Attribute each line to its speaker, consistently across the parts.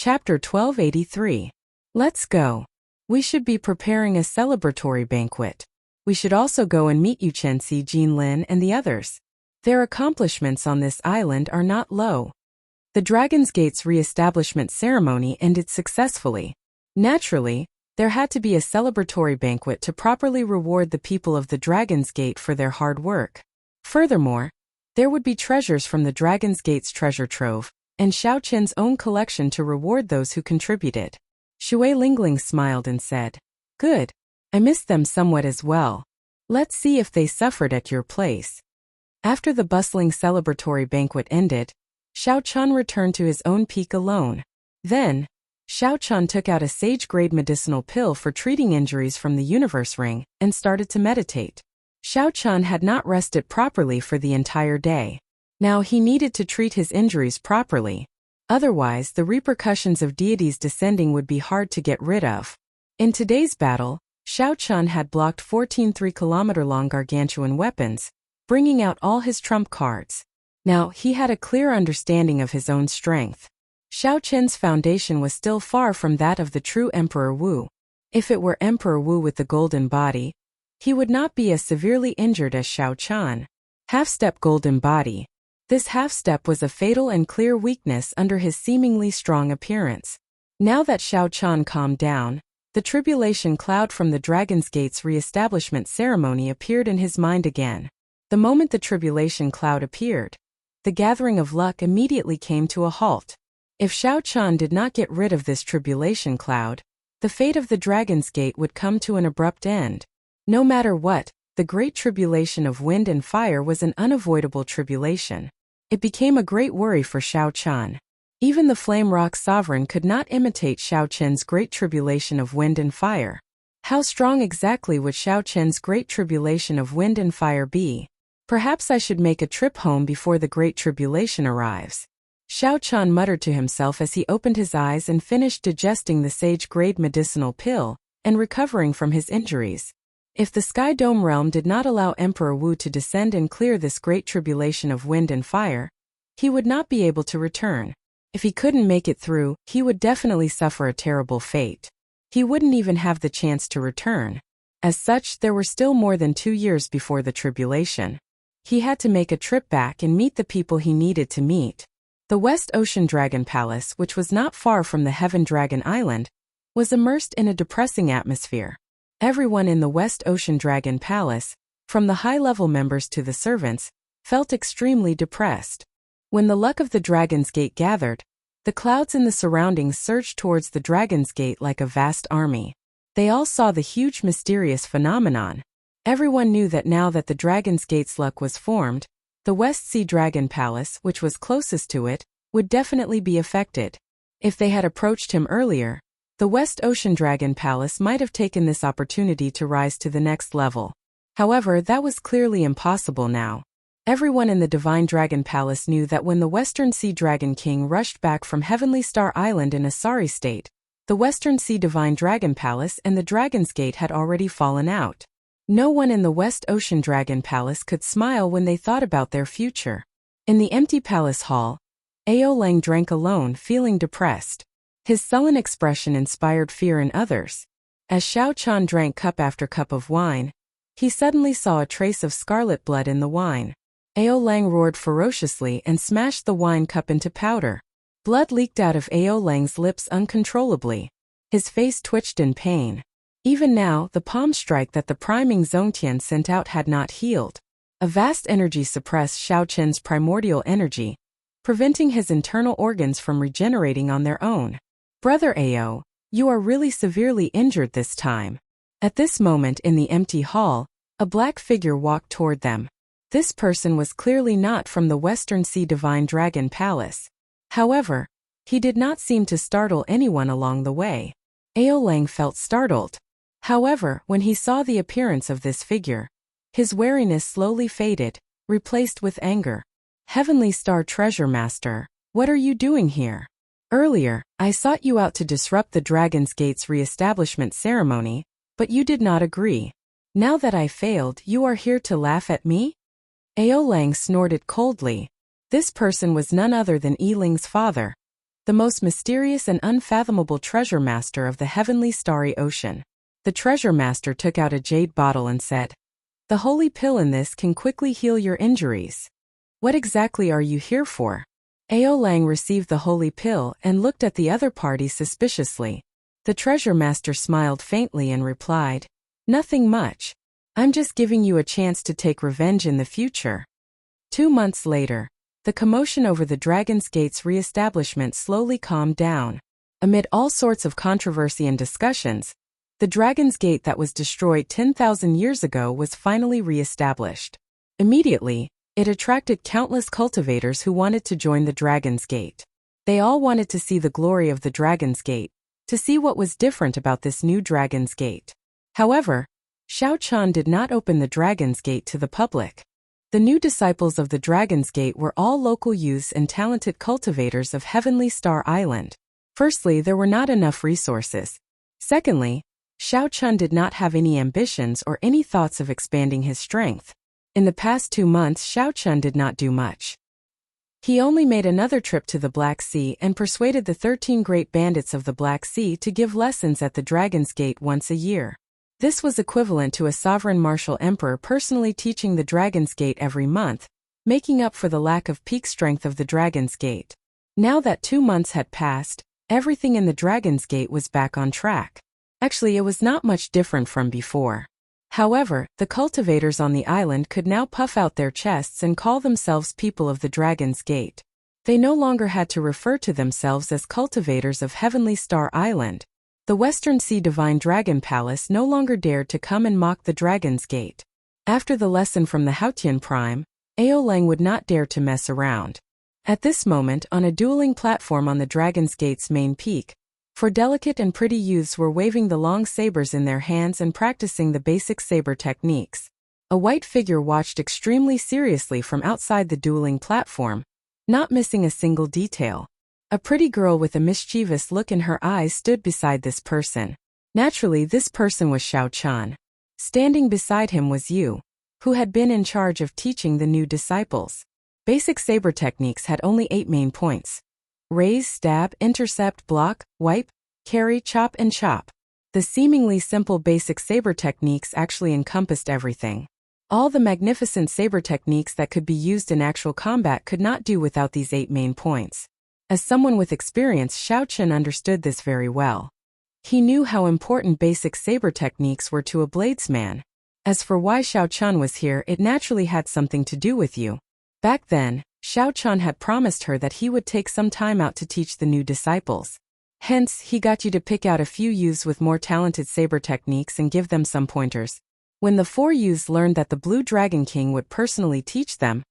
Speaker 1: Chapter 1283. Let's go. We should be preparing a celebratory banquet. We should also go and meet Yuchensi, Jinlin, and the others. Their accomplishments on this island are not low. The Dragon's Gate's re-establishment ceremony ended successfully. Naturally, there had to be a celebratory banquet to properly reward the people of the Dragon's Gate for their hard work. Furthermore, there would be treasures from the Dragon's Gate's treasure trove, and Xiao Qin's own collection to reward those who contributed. Shui Lingling smiled and said, "Good. I missed them somewhat as well. Let's see if they suffered at your place." After the bustling celebratory banquet ended, Xiao Qian returned to his own peak alone. Then, Xiao Qian took out a sage-grade medicinal pill for treating injuries from the universe ring and started to meditate. Xiao Qian had not rested properly for the entire day. Now he needed to treat his injuries properly. Otherwise, the repercussions of deities descending would be hard to get rid of. In today's battle, Xiao Qian had blocked 14 3-kilometer-long gargantuan weapons, bringing out all his trump cards. Now, he had a clear understanding of his own strength. Xiao Qian's foundation was still far from that of the true Emperor Wu. If it were Emperor Wu with the golden body, he would not be as severely injured as Xiao Qian. Half-step golden body. This half-step was a fatal and clear weakness under his seemingly strong appearance. Now that Xiao Qian calmed down, the tribulation cloud from the Dragon's Gate's re-establishment ceremony appeared in his mind again. The moment the tribulation cloud appeared, the gathering of luck immediately came to a halt. If Xiao Qian did not get rid of this tribulation cloud, the fate of the Dragon's Gate would come to an abrupt end. No matter what, the great tribulation of wind and fire was an unavoidable tribulation. It became a great worry for Xiao Qian. Even the Flame Rock Sovereign could not imitate Xiao Qian's great tribulation of wind and fire. How strong exactly would Xiao Qian's great tribulation of wind and fire be? Perhaps I should make a trip home before the great tribulation arrives. Xiao Qian muttered to himself as he opened his eyes and finished digesting the sage-grade medicinal pill and recovering from his injuries. If the Sky Dome realm did not allow Emperor Wu to descend and clear this great tribulation of wind and fire, he would not be able to return. If he couldn't make it through, he would definitely suffer a terrible fate. He wouldn't even have the chance to return. As such, there were still more than 2 years before the tribulation. He had to make a trip back and meet the people he needed to meet. The West Ocean Dragon Palace, which was not far from the Heaven Dragon Island, was immersed in a depressing atmosphere. Everyone in the West Ocean Dragon Palace, from the high-level members to the servants, felt extremely depressed. When the luck of the Dragon's Gate gathered, the clouds in the surroundings surged towards the Dragon's Gate like a vast army. They all saw the huge mysterious phenomenon. Everyone knew that now that the Dragon's Gate's luck was formed, the West Sea Dragon Palace, which was closest to it, would definitely be affected. If they had approached him earlier, the West Ocean Dragon Palace might have taken this opportunity to rise to the next level. However, that was clearly impossible now. Everyone in the Divine Dragon Palace knew that when the Western Sea Dragon King rushed back from Heavenly Star Island in a sorry state, the Western Sea Divine Dragon Palace and the Dragon's Gate had already fallen out. No one in the West Ocean Dragon Palace could smile when they thought about their future. In the empty palace hall, Ao Lang drank alone, feeling depressed. His sullen expression inspired fear in others. As Xiao Qian drank cup after cup of wine, he suddenly saw a trace of scarlet blood in the wine. Ao Lang roared ferociously and smashed the wine cup into powder. Blood leaked out of Ao Lang's lips uncontrollably. His face twitched in pain. Even now, the palm strike that the priming Zongtian sent out had not healed. A vast energy suppressed Xiao Qian's primordial energy, preventing his internal organs from regenerating on their own. "Brother Ao, you are really severely injured this time." At this moment in the empty hall, a black figure walked toward them. This person was clearly not from the Western Sea Divine Dragon Palace. However, he did not seem to startle anyone along the way. Ao Lang felt startled. However, when he saw the appearance of this figure, his wariness slowly faded, replaced with anger. "Heavenly Star Treasure Master, what are you doing here? Earlier, I sought you out to disrupt the Dragon's Gate's re-establishment ceremony, but you did not agree. Now that I failed, you are here to laugh at me?" Ao Lang snorted coldly. This person was none other than Yi Ling's father. the most mysterious and unfathomable treasure master of the heavenly starry ocean. The treasure master took out a jade bottle and said, "The holy pill in this can quickly heal your injuries. What exactly are you here for?" Aolang received the holy pill and looked at the other party suspiciously. The treasure master smiled faintly and replied, "Nothing much. I'm just giving you a chance to take revenge in the future." 2 months later, the commotion over the Dragon's Gate's re-establishment slowly calmed down. Amid all sorts of controversy and discussions, the Dragon's Gate that was destroyed 10,000 years ago was finally re-established. Immediately, it attracted countless cultivators who wanted to join the Dragon's Gate. They all wanted to see the glory of the Dragon's Gate, to see what was different about this new Dragon's Gate. However, Xiao Chan did not open the Dragon's Gate to the public. The new disciples of the Dragon's Gate were all local youths and talented cultivators of Heavenly Star Island. Firstly, there were not enough resources. Secondly, Xiao Chan did not have any ambitions or any thoughts of expanding his strength. In the past 2 months, Xiao Chan did not do much. He only made another trip to the Black Sea and persuaded the 13 great bandits of the Black Sea to give lessons at the Dragon's Gate once a year. This was equivalent to a sovereign martial emperor personally teaching the Dragon's Gate every month, making up for the lack of peak strength of the Dragon's Gate. Now that 2 months had passed, everything in the Dragon's Gate was back on track. Actually, it was not much different from before. However, the cultivators on the island could now puff out their chests and call themselves people of the Dragon's Gate. They no longer had to refer to themselves as cultivators of Heavenly Star Island. The Western Sea Divine Dragon Palace no longer dared to come and mock the Dragon's Gate. After the lesson from the Haotian Prime, Aolang would not dare to mess around. At this moment, on a dueling platform on the Dragon's Gate's main peak, 4 delicate and pretty youths were waving the long sabers in their hands and practicing the basic saber techniques. A white figure watched extremely seriously from outside the dueling platform, not missing a single detail. A pretty girl with a mischievous look in her eyes stood beside this person. Naturally, this person was Xiao Chan. Standing beside him was Yu, who had been in charge of teaching the new disciples. Basic saber techniques had only 8 main points: raise, stab, intercept, block, wipe, carry, chop, and chop. The seemingly simple basic saber techniques actually encompassed everything. All the magnificent saber techniques that could be used in actual combat could not do without these 8 main points. As someone with experience, Xiao Chan understood this very well. He knew how important basic saber techniques were to a bladesman. As for why Xiao Chan was here, it naturally had something to do with you. Back then, Xiao Chan had promised her that he would take some time out to teach the new disciples. Hence, he got you to pick out a few youths with more talented saber techniques and give them some pointers. When the 4 youths learned that the Blue Dragon King would personally teach them,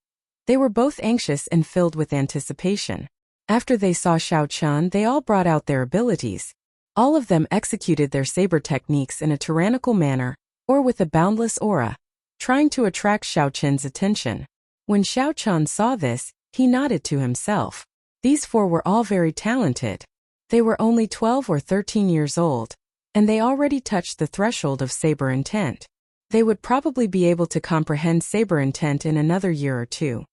Speaker 1: they were both anxious and filled with anticipation. After they saw Xiao Chan, they all brought out their abilities. All of them executed their saber techniques in a tyrannical manner, or with a boundless aura, trying to attract Xiao Chan's attention. When Xiao Chan saw this, he nodded to himself. These 4 were all very talented. They were only 12 or 13 years old, and they already touched the threshold of saber intent. They would probably be able to comprehend saber intent in another year or 2.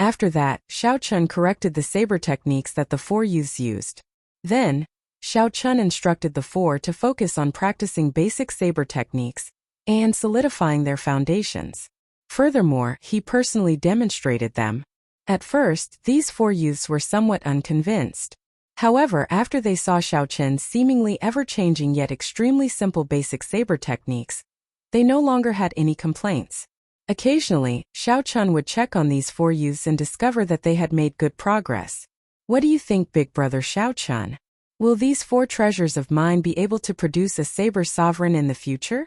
Speaker 1: After that, Xiao Chan corrected the saber techniques that the 4 youths used. Then, Xiao Chan instructed the 4 to focus on practicing basic saber techniques and solidifying their foundations. Furthermore, he personally demonstrated them. At first, these 4 youths were somewhat unconvinced. However, after they saw Xiao Chen's seemingly ever-changing yet extremely simple basic saber techniques, they no longer had any complaints. Occasionally, Xiao Chan would check on these 4 youths and discover that they had made good progress. What do you think, big brother Xiao Chan? Will these 4 treasures of mine be able to produce a saber sovereign in the future?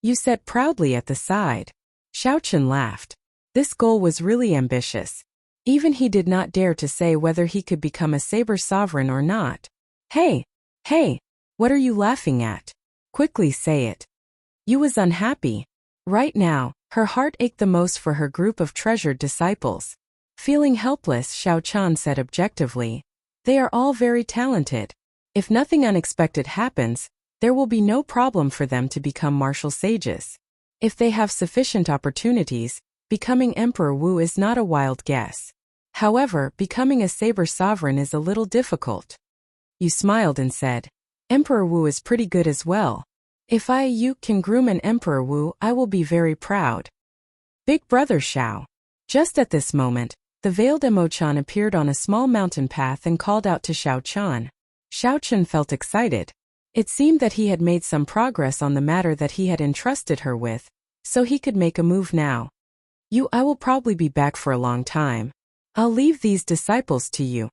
Speaker 1: You said proudly at the side. Xiao Chan laughed. This goal was really ambitious. Even he did not dare to say whether he could become a saber sovereign or not. Hey, what are you laughing at? Quickly say it. Yu was unhappy. Right now, her heart ached the most for her group of treasured disciples. Feeling helpless, Xiao Chan said objectively, "They are all very talented. If nothing unexpected happens, there will be no problem for them to become martial sages. If they have sufficient opportunities, becoming Emperor Wu is not a wild guess. However, becoming a saber sovereign is a little difficult. Yu smiled and said, Emperor Wu is pretty good as well. If you can groom an Emperor Wu, I will be very proud. Big brother Xiao. Just at this moment, the veiled Emo-chan appeared on a small mountain path and called out to Xiao-chan. Xiao-chan felt excited. It seemed that he had made some progress on the matter that he had entrusted her with, so he could make a move now. I will probably be back for a long time. I'll leave these disciples to you.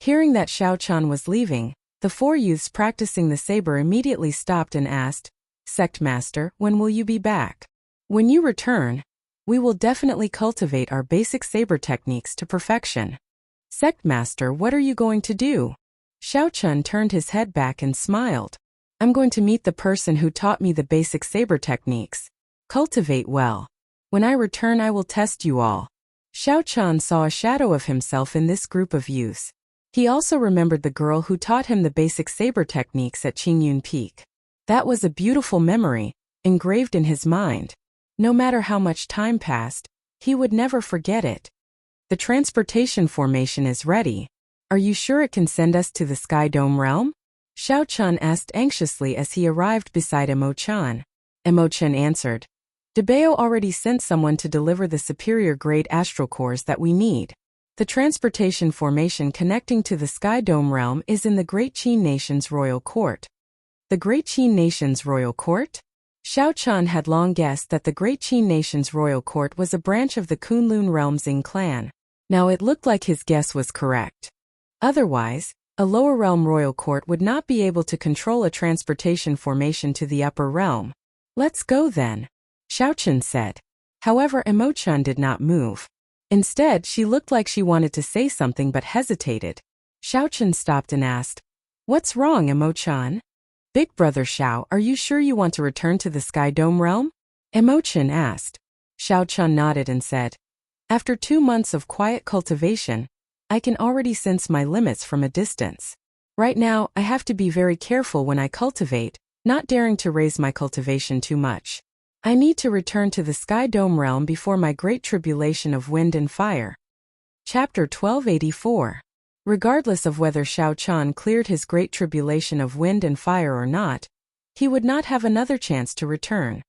Speaker 1: Hearing that Xiao-chan was leaving, the four youths practicing the saber immediately stopped and asked, Sect Master, when will you be back? When you return, we will definitely cultivate our basic saber techniques to perfection. Sect Master, what are you going to do? Xiao-chan turned his head back and smiled. I'm going to meet the person who taught me the basic saber techniques. Cultivate well. When I return, I will test you all. Xiao-chan saw a shadow of himself in this group of youths. He also remembered the girl who taught him the basic saber techniques at Qingyun Peak. That was a beautiful memory, engraved in his mind. No matter how much time passed, he would never forget it. The transportation formation is ready. Are you sure it can send us to the Sky Dome realm? Xiao-chan asked anxiously as he arrived beside Emo-chan. Emo-chan answered, Debao already sent someone to deliver the superior-grade astral cores that we need. The transportation formation connecting to the Sky Dome realm is in the Great Qin Nation's royal court. The Great Qin Nation's royal court? Xiao-chan had long guessed that the Great Qin Nation's royal court was a branch of the Kunlun realm Xing clan. Now it looked like his guess was correct. Otherwise, a lower realm royal court would not be able to control a transportation formation to the upper realm. Let's go then, Xiao-chan said. However, Emo-chan did not move. Instead, she looked like she wanted to say something but hesitated. Xiao-chan stopped and asked, What's wrong, Emo-chan? Big brother Xiao, are you sure you want to return to the Sky Dome realm? Emo-chan asked. Xiao-chan nodded and said, After 2 months of quiet cultivation, I can already sense my limits from a distance. Right now, I have to be very careful when I cultivate, not daring to raise my cultivation too much. I need to return to the Sky Dome realm before my great tribulation of wind and fire. Chapter 1284. Regardless of whether Xiao-chan cleared his great tribulation of wind and fire or not, he would not have another chance to return.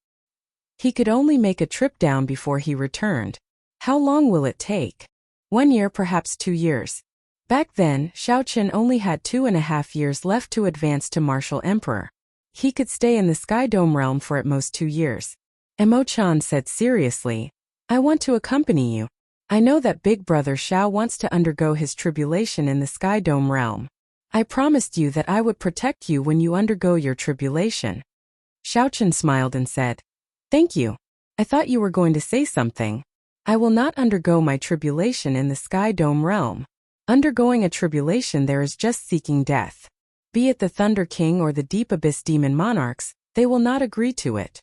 Speaker 1: He could only make a trip down before he returned. How long will it take? 1 year, perhaps 2 years. Back then, Xiao-chan only had 2.5 years left to advance to Martial Emperor. He could stay in the Sky Dome realm for at most 2 years. Emo-chan said seriously, I want to accompany you. I know that big brother Xiao wants to undergo his tribulation in the Sky Dome realm. I promised you that I would protect you when you undergo your tribulation. Xiao-chan smiled and said, Thank you. I thought you were going to say something. I will not undergo my tribulation in the Sky Dome realm. Undergoing a tribulation there is just seeking death. Be it the Thunder King or the Deep Abyss Demon Monarchs, they will not agree to it.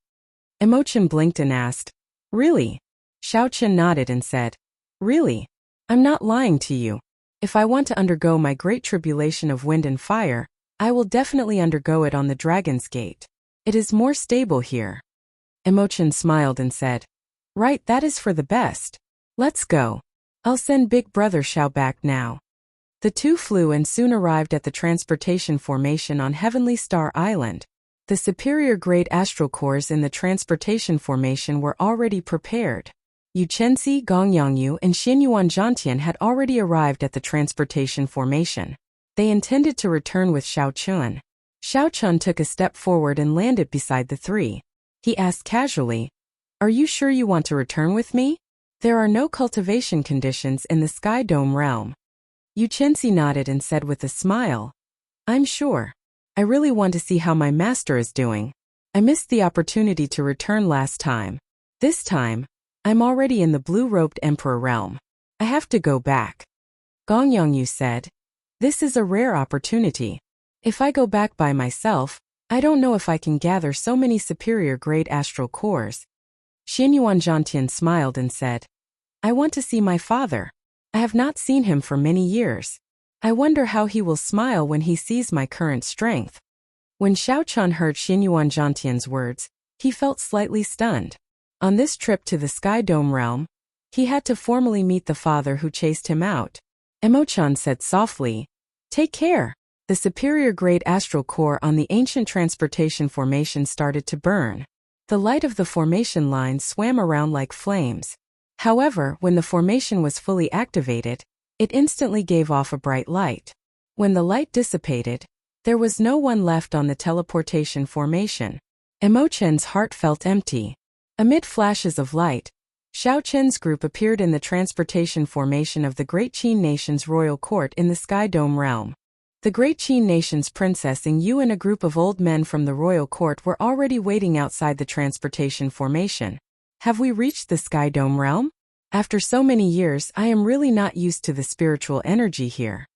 Speaker 1: Emo-chan blinked and asked, Really? Xiao-chan nodded and said, Really? I'm not lying to you. If I want to undergo my great tribulation of wind and fire, I will definitely undergo it on the Dragon's Gate. It is more stable here. Emo-chan smiled and said, Right, that is for the best. Let's go. I'll send big brother Xiao back now. The two flew and soon arrived at the transportation formation on Heavenly Star Island. The superior grade astral cores in the transportation formation were already prepared. Yu Chenxi, Gong Yangyu, and Xianyuan Zhantian had already arrived at the transportation formation. They intended to return with Xiao-chan. Xiao-chan took a step forward and landed beside the three. He asked casually, Are you sure you want to return with me? There are no cultivation conditions in the Sky Dome realm. Yu Chenxi nodded and said with a smile, I'm sure. I really want to see how my master is doing. I missed the opportunity to return last time. This time, I'm already in the blue-robed emperor realm. I have to go back. Gong Yangyu said, This is a rare opportunity. If I go back by myself, I don't know if I can gather so many superior-grade astral cores. Xianyuan Zhantian smiled and said, I want to see my father. I have not seen him for many years. I wonder how he will smile when he sees my current strength. When Xiao-chan heard Xianyuan Zhantian's words, he felt slightly stunned. On this trip to the Sky Dome realm, he had to formally meet the father who chased him out. Emo-chan said softly, Take care. The superior grade astral core on the ancient transportation formation started to burn. The light of the formation line swam around like flames. However, when the formation was fully activated, it instantly gave off a bright light. When the light dissipated, there was no one left on the teleportation formation. Emochen's heart felt empty. Amid flashes of light, Xiao Chen's group appeared in the transportation formation of the Great Qin Nation's royal court in the Sky Dome realm. The Great Qin Nation's Princess Ying Yu and a group of old men from the royal court were already waiting outside the transportation formation. Have we reached the Sky Dome realm? After so many years, I am really not used to the spiritual energy here.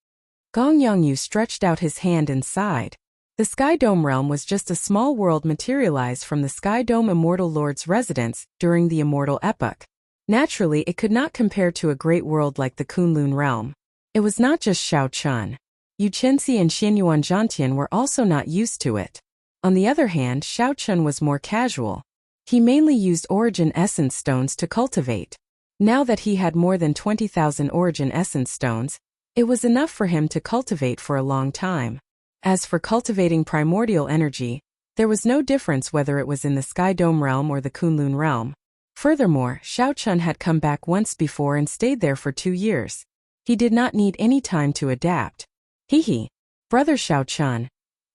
Speaker 1: Gong Yongyu stretched out his hand and sighed. The Sky Dome realm was just a small world materialized from the Sky Dome Immortal Lord's residence during the Immortal Epoch. Naturally, it could not compare to a great world like the Kunlun realm. It was not just Xiao Chun. Yu Chenxi and Xianyuan Zhantian were also not used to it. On the other hand, Xiao Chun was more casual. He mainly used origin essence stones to cultivate. Now that he had more than 20,000 origin essence stones, it was enough for him to cultivate for a long time. As for cultivating primordial energy, there was no difference whether it was in the Sky Dome realm or the Kunlun realm. Furthermore, Xiao Chun had come back once before and stayed there for 2 years. He did not need any time to adapt. Hehe. Brother Xiao Chun.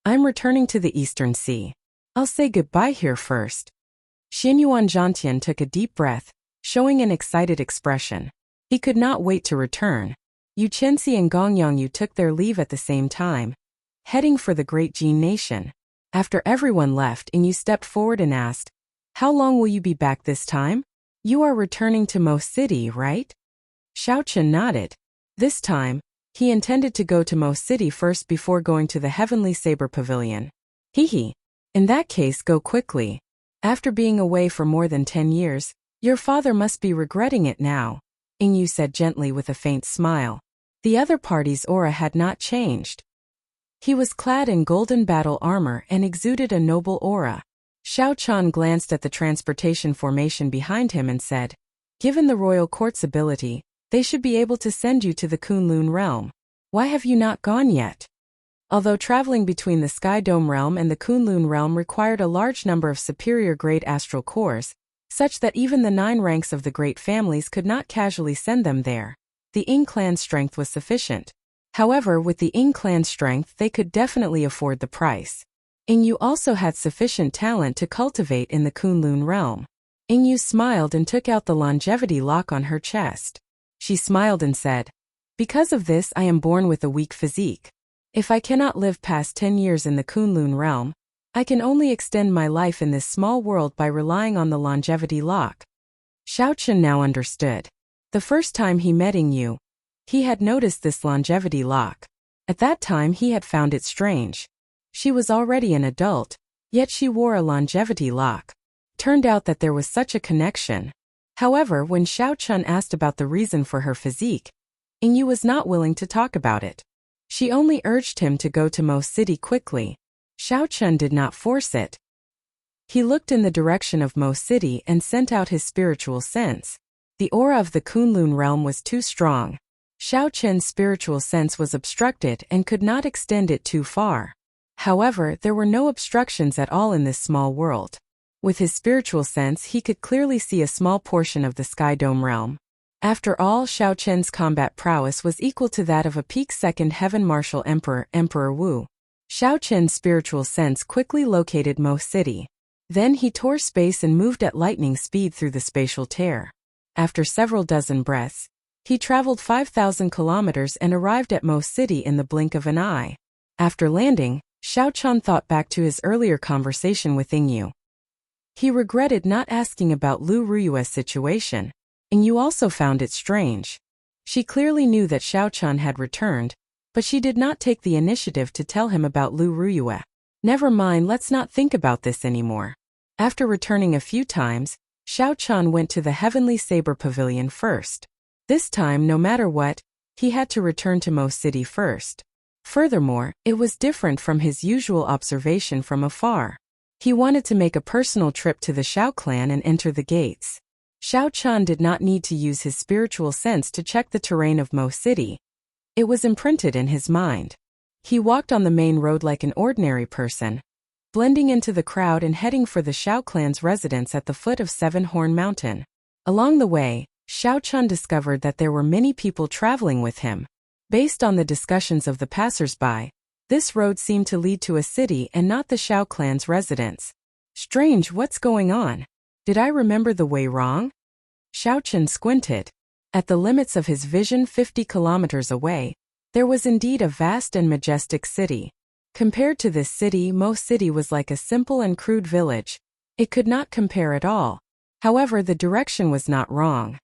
Speaker 1: I'm returning to the Eastern Sea. I'll say goodbye here first. Xianyuan Zhantian took a deep breath, showing an excited expression. He could not wait to return. Yu Chenxi and Gong Yongyu took their leave at the same time, heading for the Great Qin Nation. After everyone left, Yingyu stepped forward and asked, "How long will you be back this time? You are returning to Mo City, right?" Xiao Chun nodded. This time, he intended to go to Mo City first before going to the Heavenly Saber Pavilion. Hehe. In that case, go quickly. After being away for more than 10 years, your father must be regretting it now, Yingyu said gently with a faint smile. The other party's aura had not changed. He was clad in golden battle armor and exuded a noble aura. Xiao Chun glanced at the transportation formation behind him and said, "Given the royal court's ability, they should be able to send you to the Kunlun realm. Why have you not gone yet?" Although traveling between the Sky Dome realm and the Kunlun realm required a large number of superior grade astral cores, such that even the 9 ranks of the great families could not casually send them there, the Ying clan's strength was sufficient. However, with the Ying clan's strength, they could definitely afford the price. Yingyu also had sufficient talent to cultivate in the Kunlun realm. Yingyu smiled and took out the longevity lock on her chest. She smiled and said, "Because of this, I am born with a weak physique. If I cannot live past 10 years in the Kunlun realm, I can only extend my life in this small world by relying on the longevity lock." Xiao Chun now understood. The first time he met Yingyu, he had noticed this longevity lock. At that time he had found it strange. She was already an adult, yet she wore a longevity lock. Turned out that there was such a connection. However, when Xiao Chun asked about the reason for her physique, Yingyu was not willing to talk about it. She only urged him to go to Mo City quickly. Xiao Chun did not force it. He looked in the direction of Mo City and sent out his spiritual sense. The aura of the Kunlun realm was too strong. Xiao Chen's spiritual sense was obstructed and could not extend it too far. However, there were no obstructions at all in this small world. With his spiritual sense, he could clearly see a small portion of the Sky Dome realm. After all, Xiao Chen's combat prowess was equal to that of a peak second heaven martial emperor, Emperor Wu. Xiao Chen's spiritual sense quickly located Mo City. Then he tore space and moved at lightning speed through the spatial tear. After several dozen breaths, he traveled 5,000 kilometers and arrived at Mo City in the blink of an eye. After landing, Xiao Chun thought back to his earlier conversation with Yingyu. He regretted not asking about Lu Ruyue's situation. Yingyu also found it strange. She clearly knew that Xiao Chun had returned, but she did not take the initiative to tell him about Lu Ruyue. Never mind, let's not think about this anymore. After returning a few times, Xiao Chun went to the Heavenly Saber Pavilion first. This time, no matter what, he had to return to Mo City first. Furthermore, it was different from his usual observation from afar. He wanted to make a personal trip to the Xiao clan and enter the gates. Xiao Chun did not need to use his spiritual sense to check the terrain of Mo City. It was imprinted in his mind. He walked on the main road like an ordinary person, blending into the crowd and heading for the Shao clan's residence at the foot of Seven Horn Mountain. Along the way, Shao Chun discovered that there were many people traveling with him. Based on the discussions of the passers-by, this road seemed to lead to a city and not the Shao clan's residence. Strange, what's going on? Did I remember the way wrong? Shao Chun squinted. At the limits of his vision 50 kilometers away, there was indeed a vast and majestic city. Compared to this city, Mo City was like a simple and crude village. It could not compare at all. However, the direction was not wrong.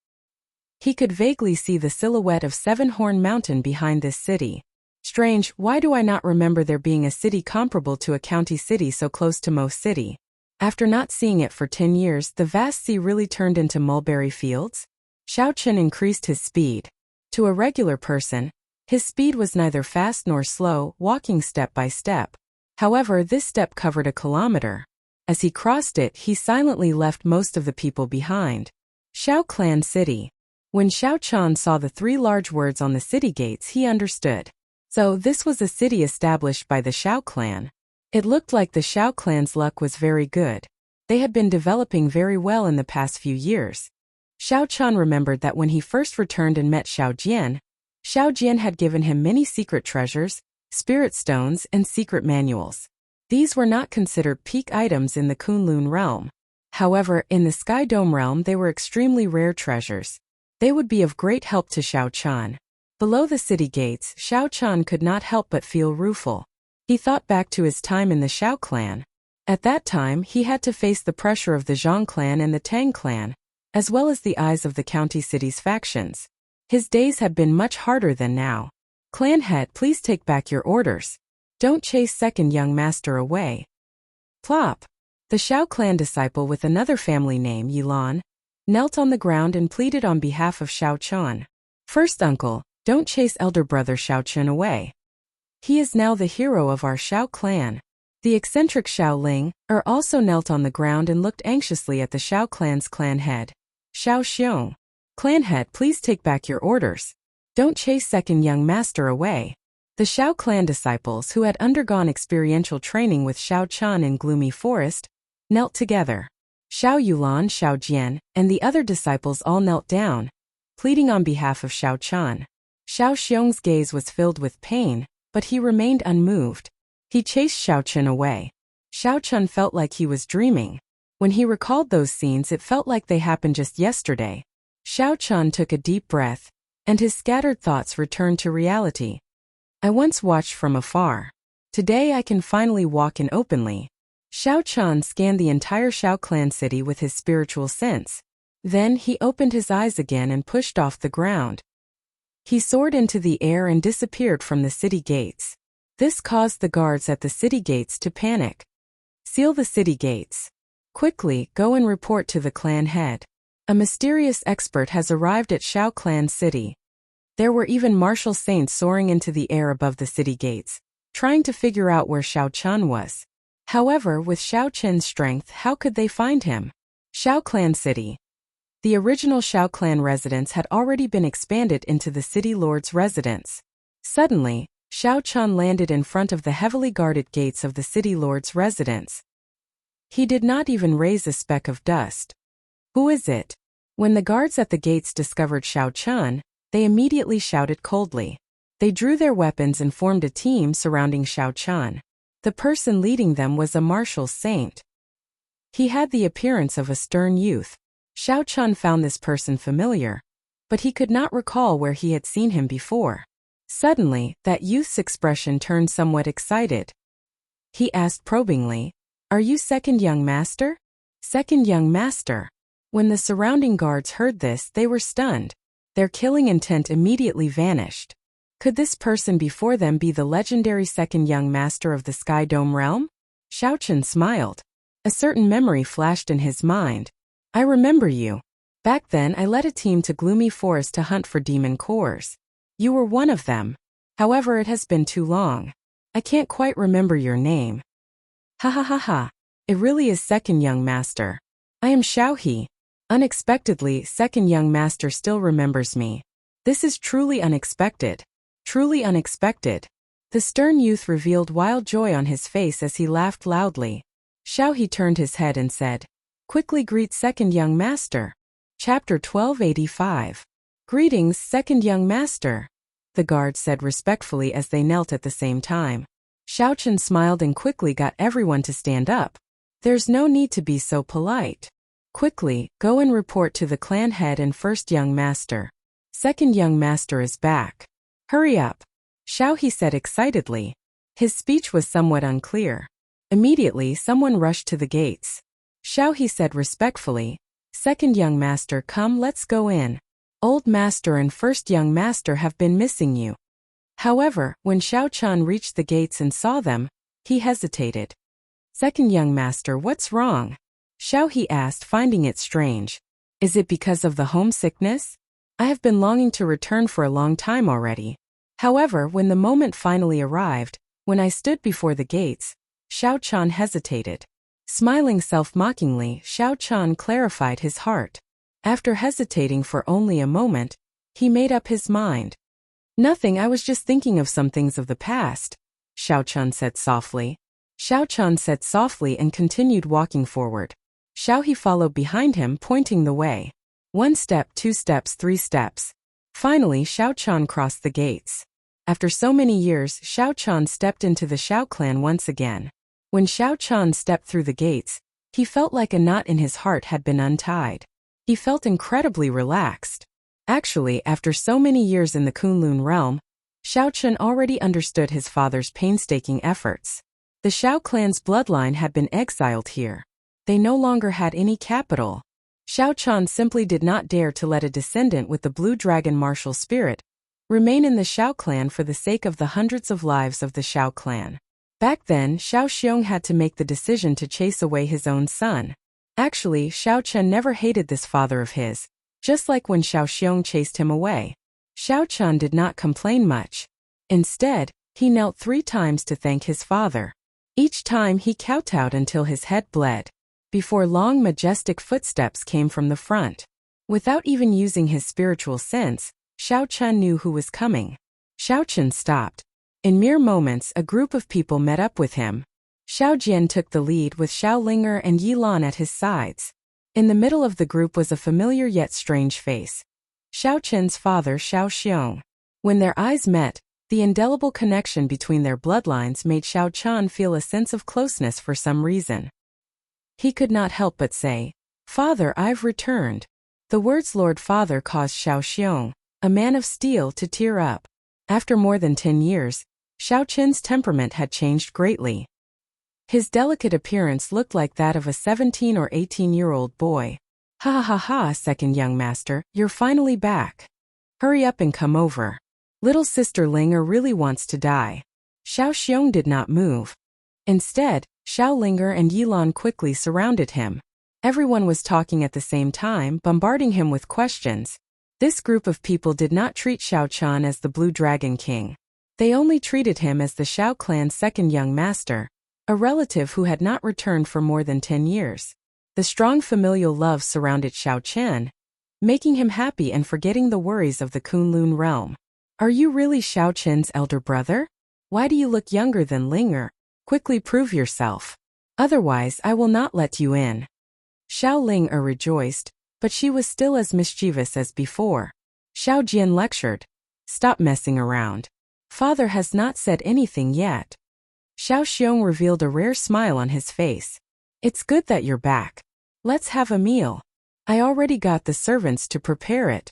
Speaker 1: He could vaguely see the silhouette of Seven Horn Mountain behind this city. Strange, why do I not remember there being a city comparable to a county city so close to Mo City? After not seeing it for 10 years, the vast sea really turned into mulberry fields? Shao Chun increased his speed. To a regular person, his speed was neither fast nor slow, walking step by step. However, this step covered a kilometer. As he crossed it, he silently left most of the people behind. Shao Clan City. When Shao Chun saw the 3 large words on the city gates, he understood. So this was a city established by the Shao Clan. It looked like the Shao Clan's luck was very good. They had been developing very well in the past few years. Shao Chun remembered that when he first returned and met Xiao Jian had given him many secret treasures, spirit stones, and secret manuals. These were not considered peak items in the Kunlun realm. However, in the Sky Dome realm they were extremely rare treasures. They would be of great help to Shao Chun. Below the city gates, Shao Chun could not help but feel rueful. He thought back to his time in the Shao clan. At that time, he had to face the pressure of the Zhang clan and the Tang clan, as well as the eyes of the county city's factions. His days had been much harder than now. Clan head, please take back your orders. Don't chase second young master away. Plop. The Shao clan disciple with another family name, Yilan, knelt on the ground and pleaded on behalf of Shao Chun. First uncle, don't chase elder brother Shao Chun away. He is now the hero of our Shao clan. The eccentric Shao Ling also knelt on the ground and looked anxiously at the Shao clan's clan head. Shao Xiong. Clan head, please take back your orders. Don't chase second young master away. The Shao clan disciples who had undergone experiential training with Shao Chun in Gloomy Forest knelt together. Shao Yulan, Shao Jian, and the other disciples all knelt down, pleading on behalf of Shao Chun. Shao Xiong's gaze was filled with pain, but he remained unmoved. He chased Shao Chun away. Shao Chun felt like he was dreaming. When he recalled those scenes, it felt like they happened just yesterday. Shao Chun took a deep breath, and his scattered thoughts returned to reality. I once watched from afar. Today I can finally walk in openly. Shao Chun scanned the entire Shao clan city with his spiritual sense. Then he opened his eyes again and pushed off the ground. He soared into the air and disappeared from the city gates. This caused the guards at the city gates to panic. Seal the city gates. Quickly, go and report to the clan head. A mysterious expert has arrived at Shao Clan City. There were even martial saints soaring into the air above the city gates, trying to figure out where Shao Chun was. However, with Shao Chun's strength, how could they find him? Shao Clan City. The original Shao Clan residence had already been expanded into the city lord's residence. Suddenly, Shao Chun landed in front of the heavily guarded gates of the city lord's residence. He did not even raise a speck of dust. Who is it? When the guards at the gates discovered Shao Chun, they immediately shouted coldly. They drew their weapons and formed a team surrounding Shao Chun. The person leading them was a martial saint. He had the appearance of a stern youth. Shao Chun found this person familiar, but he could not recall where he had seen him before. Suddenly, that youth's expression turned somewhat excited. He asked probingly, "Are you second young master?" Second young master. When the surrounding guards heard this, they were stunned. Their killing intent immediately vanished. Could this person before them be the legendary second young master of the Sky Dome realm? Shao Chun smiled. A certain memory flashed in his mind. I remember you. Back then I led a team to Gloomy Forest to hunt for demon cores. You were one of them. However, it has been too long. I can't quite remember your name. Ha ha ha ha. It really is second young master. I am Xiao He. Unexpectedly, second young master still remembers me. This is truly unexpected. Truly unexpected. The stern youth revealed wild joy on his face as he laughed loudly. Xiao He turned his head and said, "Quickly greet second young master." Chapter 1285. Greetings, second young master, the guard said respectfully as they knelt at the same time. Xiao Chen smiled and quickly got everyone to stand up. "There's no need to be so polite. Quickly, go and report to the clan head and first young master. Second young master is back. Hurry up," Xiao He said excitedly. His speech was somewhat unclear. Immediately someone rushed to the gates. Xiao He said respectfully, "Second young master, come, let's go in. Old master and first young master have been missing you." However, when Xiao Chan reached the gates and saw them, he hesitated. "Second young master, what's wrong?" Xiao He asked, finding it strange. "Is it because of the homesickness? I have been longing to return for a long time already." However, when the moment finally arrived, when I stood before the gates, Xiao Chan hesitated. Smiling self-mockingly, Xiao Chan clarified his heart. After hesitating for only a moment, he made up his mind. "Nothing, I was just thinking of some things of the past," Xiao Chan said softly. Xiao Chan said softly and continued walking forward. Xiao He followed behind him, pointing the way. 1 step, 2 steps, 3 steps. Finally, Xiao Chan crossed the gates. After so many years, Xiao Chan stepped into the Xiao clan once again. When Xiao Chan stepped through the gates, he felt like a knot in his heart had been untied. He felt incredibly relaxed. Actually, after so many years in the Kunlun realm, Xiao Chen already understood his father's painstaking efforts. The Xiao clan's bloodline had been exiled here. They no longer had any capital. Xiao Chan simply did not dare to let a descendant with the blue dragon martial spirit remain in the Xiao clan for the sake of the hundreds of lives of the Xiao clan. Back then, Xiao Xiong had to make the decision to chase away his own son. Actually, Xiao Chen never hated this father of his, just like when Xiao Xiong chased him away. Xiao Chen did not complain much. Instead, he knelt 3 times to thank his father. Each time he kowtowed until his head bled. Before long, majestic footsteps came from the front. Without even using his spiritual sense, Xiao Chen knew who was coming. Xiao Chen stopped. In mere moments, a group of people met up with him. Xiao Jian took the lead with Xiao Linger and Yi Lan at his sides. In the middle of the group was a familiar yet strange face. Xiao Chen's father, Xiao Xiong. When their eyes met, the indelible connection between their bloodlines made Xiao Chan feel a sense of closeness for some reason. He could not help but say, "Father, I've returned." The words Lord Father caused Xiao Xiong, a man of steel, to tear up. After more than 10 years, Xiao Chen's temperament had changed greatly. His delicate appearance looked like that of a 17 or 18-year-old boy. "Ha ha ha, second young master, you're finally back. Hurry up and come over. Little sister Linger really wants to die." Xiao Xiong did not move. Instead, Xiao Linger and Yilan quickly surrounded him. Everyone was talking at the same time, bombarding him with questions. This group of people did not treat Xiao Chan as the Blue Dragon King. They only treated him as the Xiao clan's second young master, a relative who had not returned for more than 10 years. The strong familial love surrounded Xiao Chen, making him happy and forgetting the worries of the Kunlun realm. "Are you really Xiao Chen's elder brother? Why do you look younger than Linger? Quickly prove yourself. Otherwise, I will not let you in." Xiao Linger rejoiced, but she was still as mischievous as before. Xiao Jian lectured, "Stop messing around. Father has not said anything yet." Xiao Xiong revealed a rare smile on his face. "It's good that you're back. Let's have a meal. I already got the servants to prepare it."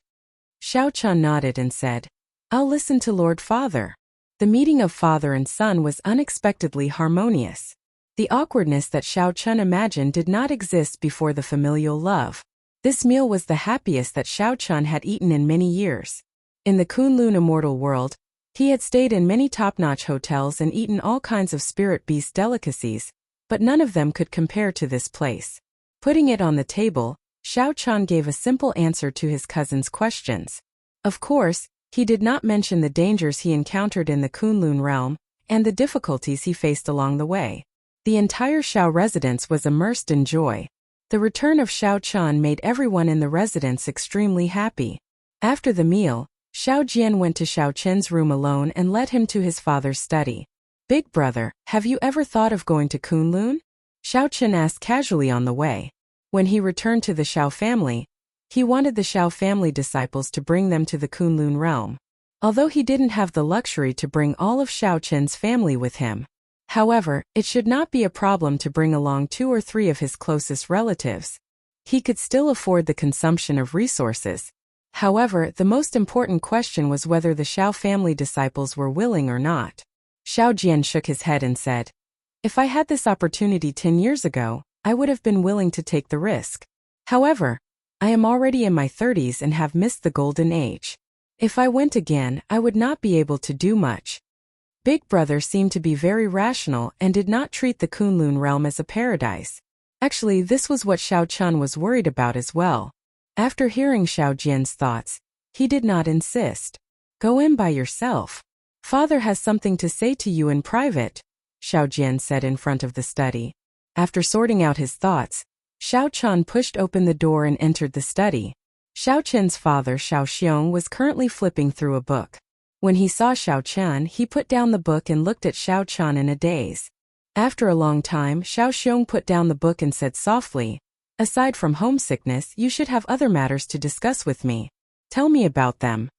Speaker 1: Xiao Chan nodded and said, "I'll listen to Lord Father." The meeting of father and son was unexpectedly harmonious. The awkwardness that Xiao Chen imagined did not exist before the familial love. This meal was the happiest that Xiao Chen had eaten in many years. In the Kunlun immortal world, he had stayed in many top-notch hotels and eaten all kinds of spirit beast delicacies, but none of them could compare to this place. Putting it on the table, Xiao Chen gave a simple answer to his cousin's questions. Of course, he did not mention the dangers he encountered in the Kunlun realm and the difficulties he faced along the way. The entire Xiao residence was immersed in joy. The return of Xiao Chen made everyone in the residence extremely happy. After the meal, Xiao Jian went to Xiao Chen's room alone and led him to his father's study. "Big brother, have you ever thought of going to Kunlun?" Xiao Chen asked casually on the way. When he returned to the Xiao family, he wanted the Xiao family disciples to bring them to the Kunlun realm. Although he didn't have the luxury to bring all of Xiao Chen's family with him. However, it should not be a problem to bring along 2 or 3 of his closest relatives. He could still afford the consumption of resources. However, the most important question was whether the Xiao family disciples were willing or not. Xiao Jian shook his head and said, "If I had this opportunity 10 years ago, I would have been willing to take the risk. However, I am already in my 30s and have missed the golden age. If I went again, I would not be able to do much." Big brother seemed to be very rational and did not treat the Kunlun realm as a paradise. Actually, this was what Xiao Chun was worried about as well. After hearing Xiao Jian's thoughts, he did not insist. "Go in by yourself. Father has something to say to you in private," Xiao Jian said in front of the study. After sorting out his thoughts, Xiao Chun pushed open the door and entered the study. Xiao Chen's father Xiao Xiong was currently flipping through a book. When he saw Xiao Chen, he put down the book and looked at Xiao Chun in a daze. After a long time, Xiao Xiong put down the book and said softly, "Aside from homesickness, you should have other matters to discuss with me. Tell me about them."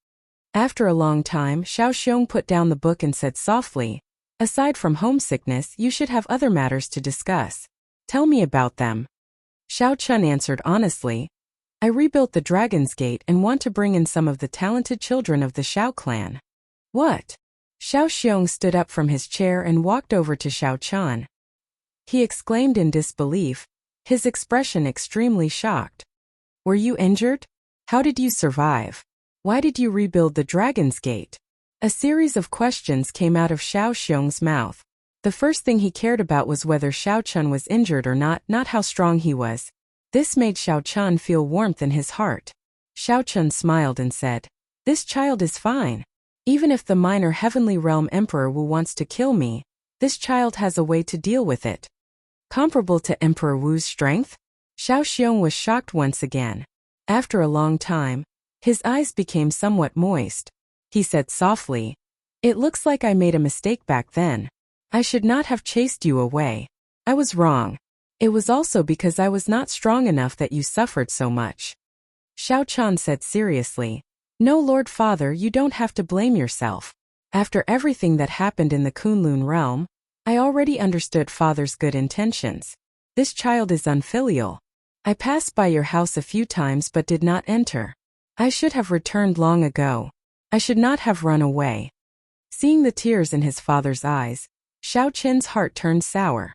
Speaker 1: After a long time, Xiao Xiong put down the book and said softly, "Aside from homesickness, you should have other matters to discuss. Tell me about them." Xiao Chun answered honestly, "I rebuilt the Dragon's Gate and want to bring in some of the talented children of the Xiao clan." "What?" Xiao Xiong stood up from his chair and walked over to Xiao Chun. He exclaimed in disbelief, his expression extremely shocked. "Were you injured? How did you survive? Why did you rebuild the Dragon's Gate?" A series of questions came out of Xiao Xiong's mouth. The first thing he cared about was whether Xiao Chun was injured or not how strong he was. This made Xiao Chun feel warmth in his heart. Xiao Chun smiled and said, "This child is fine. Even if the minor Heavenly Realm Emperor Wu wants to kill me, this child has a way to deal with it." Comparable to Emperor Wu's strength? Xiao Xiong was shocked once again. After a long time, his eyes became somewhat moist. He said softly, "It looks like I made a mistake back then. I should not have chased you away. I was wrong. It was also because I was not strong enough that you suffered so much." Xiao Chun said seriously, "No, Lord Father, you don't have to blame yourself. After everything that happened in the Kunlun realm, I already understood Father's good intentions. This child is unfilial. I passed by your house a few times but did not enter. I should have returned long ago. I should not have run away." Seeing the tears in his father's eyes, Xiao Chen's heart turned sour.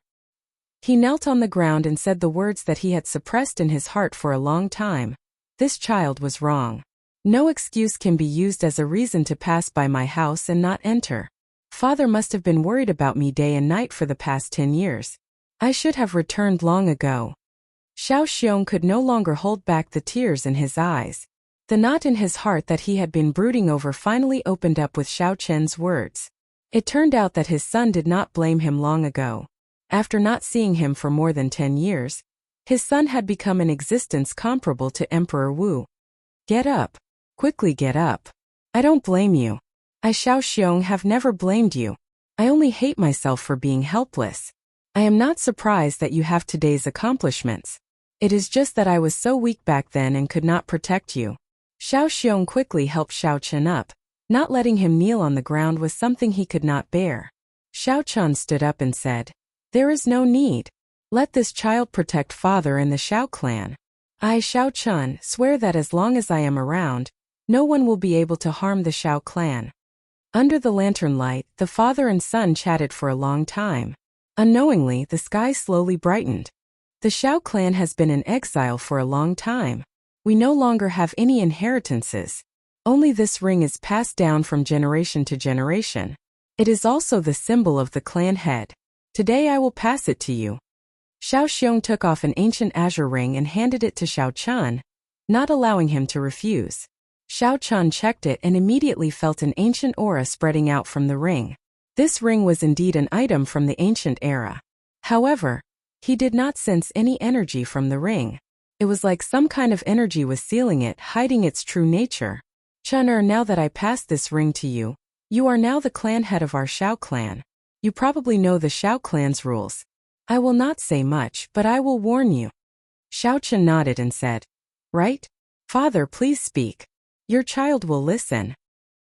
Speaker 1: He knelt on the ground and said the words that he had suppressed in his heart for a long time. "This child was wrong. No excuse can be used as a reason to pass by my house and not enter. Father must have been worried about me day and night for the past 10 years. I should have returned long ago." Xiao Xiong could no longer hold back the tears in his eyes. The knot in his heart that he had been brooding over finally opened up with Xiao Chen's words. It turned out that his son did not blame him long ago. After not seeing him for more than 10 years, his son had become an existence comparable to Emperor Wu. "Get up. Quickly get up. I don't blame you. I, Xiao Xiong, have never blamed you. I only hate myself for being helpless. I am not surprised that you have today's accomplishments. It is just that I was so weak back then and could not protect you." Xiao Xiong quickly helped Xiao Chen up. Not letting him kneel on the ground was something he could not bear. Xiao Chun stood up and said, "There is no need. Let this child protect Father and the Xiao clan. I, Xiao Chun, swear that as long as I am around, no one will be able to harm the Xiao clan." Under the lantern light, the father and son chatted for a long time. Unknowingly, the sky slowly brightened. "The Xiao clan has been in exile for a long time. We no longer have any inheritances. Only this ring is passed down from generation to generation. It is also the symbol of the clan head. Today I will pass it to you." Xiao Xiong took off an ancient azure ring and handed it to Xiao Chun, not allowing him to refuse. Xiao Chun checked it and immediately felt an ancient aura spreading out from the ring. This ring was indeed an item from the ancient era. However, he did not sense any energy from the ring. It was like some kind of energy was sealing it, hiding its true nature. Chun, now that I pass this ring to you, you are now the clan head of our Shao clan. You probably know the Shao clan's rules. I will not say much, but I will warn you. Shao Chun nodded and said, Right? Father, please speak. Your child will listen.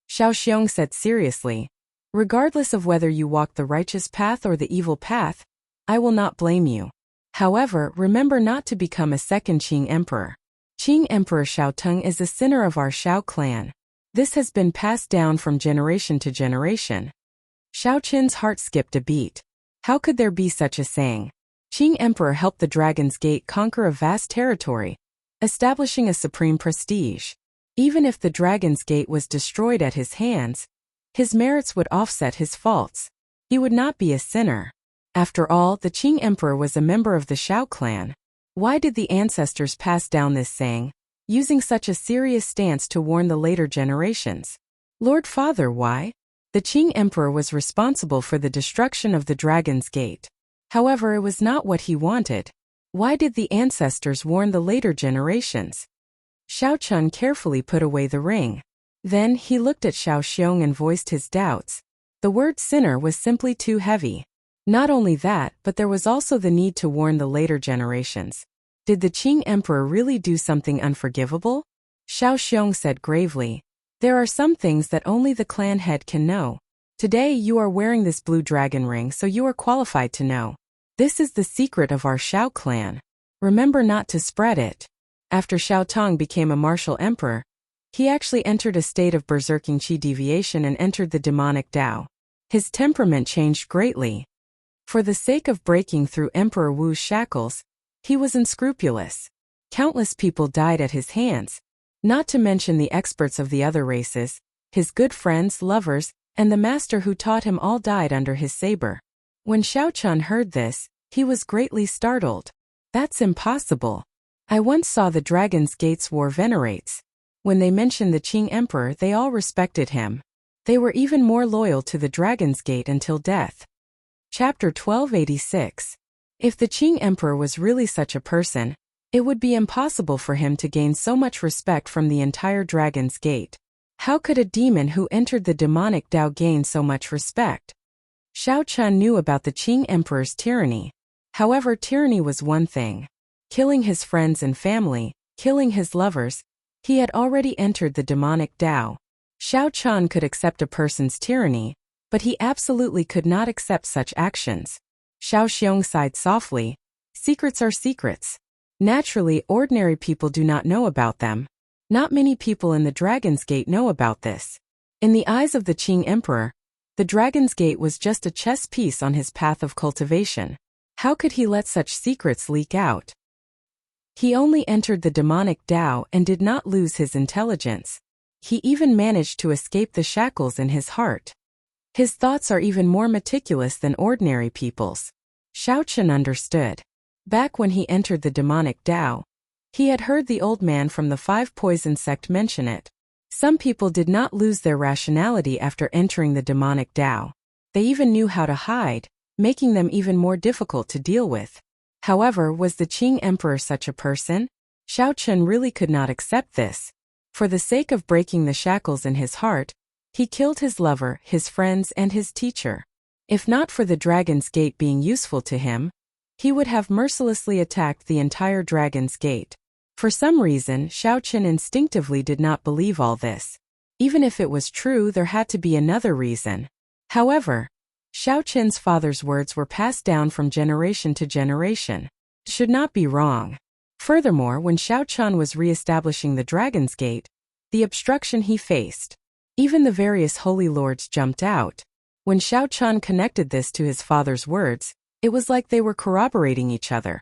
Speaker 1: Shao Xiong said seriously, Regardless of whether you walk the righteous path or the evil path, I will not blame you. However, remember not to become a second Qing Emperor. Qing Emperor Shao Tung is a sinner of our Shao clan. This has been passed down from generation to generation. Shao Qin's heart skipped a beat. How could there be such a saying? Qing Emperor helped the Dragon's Gate conquer a vast territory, establishing a supreme prestige. Even if the Dragon's Gate was destroyed at his hands, his merits would offset his faults. He would not be a sinner. After all, the Qing Emperor was a member of the Shao clan. Why did the ancestors pass down this saying, using such a serious stance to warn the later generations? Lord Father, why? The Qing Emperor was responsible for the destruction of the Dragon's Gate. However, it was not what he wanted. Why did the ancestors warn the later generations? Shao Chun carefully put away the ring. Then he looked at Shao Xiong and voiced his doubts. The word sinner was simply too heavy. Not only that, but there was also the need to warn the later generations. Did the Qing Emperor really do something unforgivable? Shao Xiong said gravely, There are some things that only the clan head can know. Today you are wearing this blue dragon ring, so you are qualified to know. This is the secret of our Shao clan. Remember not to spread it. After Shao Tong became a martial emperor, he actually entered a state of berserking qi deviation and entered the demonic Tao. His temperament changed greatly. For the sake of breaking through Emperor Wu's shackles, he was unscrupulous. Countless people died at his hands, not to mention the experts of the other races, his good friends, lovers, and the master who taught him all died under his saber. When Shao Chun heard this, he was greatly startled. That's impossible. I once saw the Dragon's Gate's war venerates. When they mentioned the Qing Emperor, they all respected him. They were even more loyal to the Dragon's Gate until death. Chapter 1286. If the Qing Emperor was really such a person, it would be impossible for him to gain so much respect from the entire Dragon's Gate. How could a demon who entered the demonic Tao gain so much respect? Shao Chun knew about the Qing Emperor's tyranny. However, tyranny was one thing. Killing his friends and family, killing his lovers, he had already entered the demonic Tao. Shao Chun could accept a person's tyranny, but he absolutely could not accept such actions. Shao Xiong sighed softly. Secrets are secrets. Naturally, ordinary people do not know about them. Not many people in the Dragon's Gate know about this. In the eyes of the Qing Emperor, the Dragon's Gate was just a chess piece on his path of cultivation. How could he let such secrets leak out? He only entered the demonic Tao and did not lose his intelligence. He even managed to escape the shackles in his heart. His thoughts are even more meticulous than ordinary people's. Shao Chun understood. Back when he entered the demonic Tao, he had heard the old man from the Five Poison sect mention it. Some people did not lose their rationality after entering the demonic Tao. They even knew how to hide, making them even more difficult to deal with. However, was the Qing Emperor such a person? Shao Chun really could not accept this. For the sake of breaking the shackles in his heart, he killed his lover, his friends, and his teacher. If not for the Dragon's Gate being useful to him, he would have mercilessly attacked the entire Dragon's Gate. For some reason, Shao Chun instinctively did not believe all this. Even if it was true, there had to be another reason. However, Shao Chun's father's words were passed down from generation to generation. It should not be wrong. Furthermore, when Shao Chun was re-establishing the Dragon's Gate, the obstruction he faced, even the various holy lords jumped out. When Shao Chun connected this to his father's words, it was like they were corroborating each other,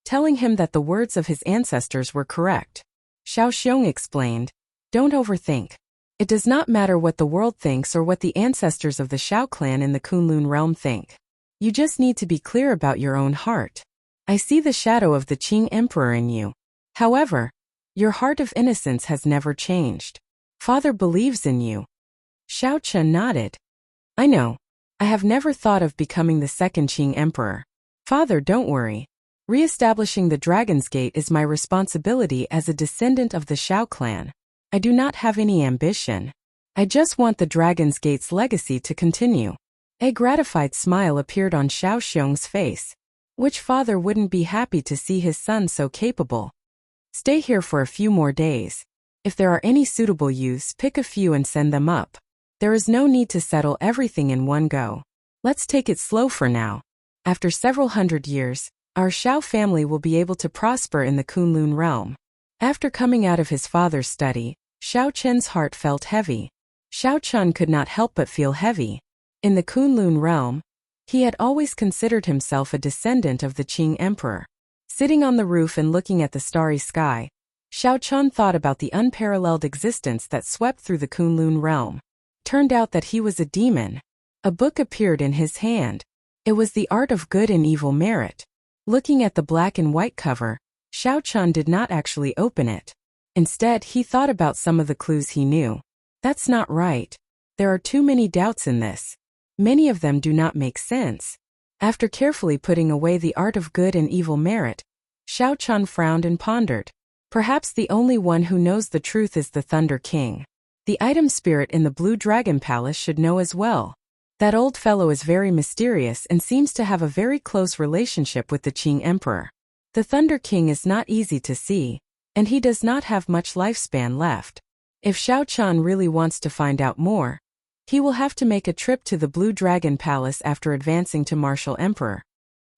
Speaker 1: telling him that the words of his ancestors were correct. Shao Xiong explained, Don't overthink. It does not matter what the world thinks or what the ancestors of the Shao clan in the Kunlun realm think. You just need to be clear about your own heart. I see the shadow of the Qing Emperor in you. However, your heart of innocence has never changed. Father believes in you. Shao Chun nodded. I know. I have never thought of becoming the second Qing Emperor. Father, don't worry. Re-establishing the Dragon's Gate is my responsibility as a descendant of the Shao clan. I do not have any ambition. I just want the Dragon's Gate's legacy to continue. A gratified smile appeared on Xiao Xiong's face. Which father wouldn't be happy to see his son so capable? Stay here for a few more days. If there are any suitable youths, pick a few and send them up. There is no need to settle everything in one go. Let's take it slow for now. After several hundred years, our Xiao family will be able to prosper in the Kunlun realm. After coming out of his father's study, Xiao Chen's heart felt heavy. Xiao Chun could not help but feel heavy. In the Kunlun realm, he had always considered himself a descendant of the Qing emperor. Sitting on the roof and looking at the starry sky, Xiao Chun thought about the unparalleled existence that swept through the Kunlun realm. Turned out that he was a demon. A book appeared in his hand. It was The Art of Good and Evil Merit. Looking at the black and white cover, Xiao Chun did not actually open it. Instead, he thought about some of the clues he knew. That's not right. There are too many doubts in this. Many of them do not make sense. After carefully putting away The Art of Good and Evil Merit, Xiao Chun frowned and pondered. Perhaps the only one who knows the truth is the Thunder King. The item spirit in the Blue Dragon Palace should know as well. That old fellow is very mysterious and seems to have a very close relationship with the Qing Emperor. The Thunder King is not easy to see, and he does not have much lifespan left. If Xiao Chun really wants to find out more, he will have to make a trip to the Blue Dragon Palace after advancing to Martial Emperor.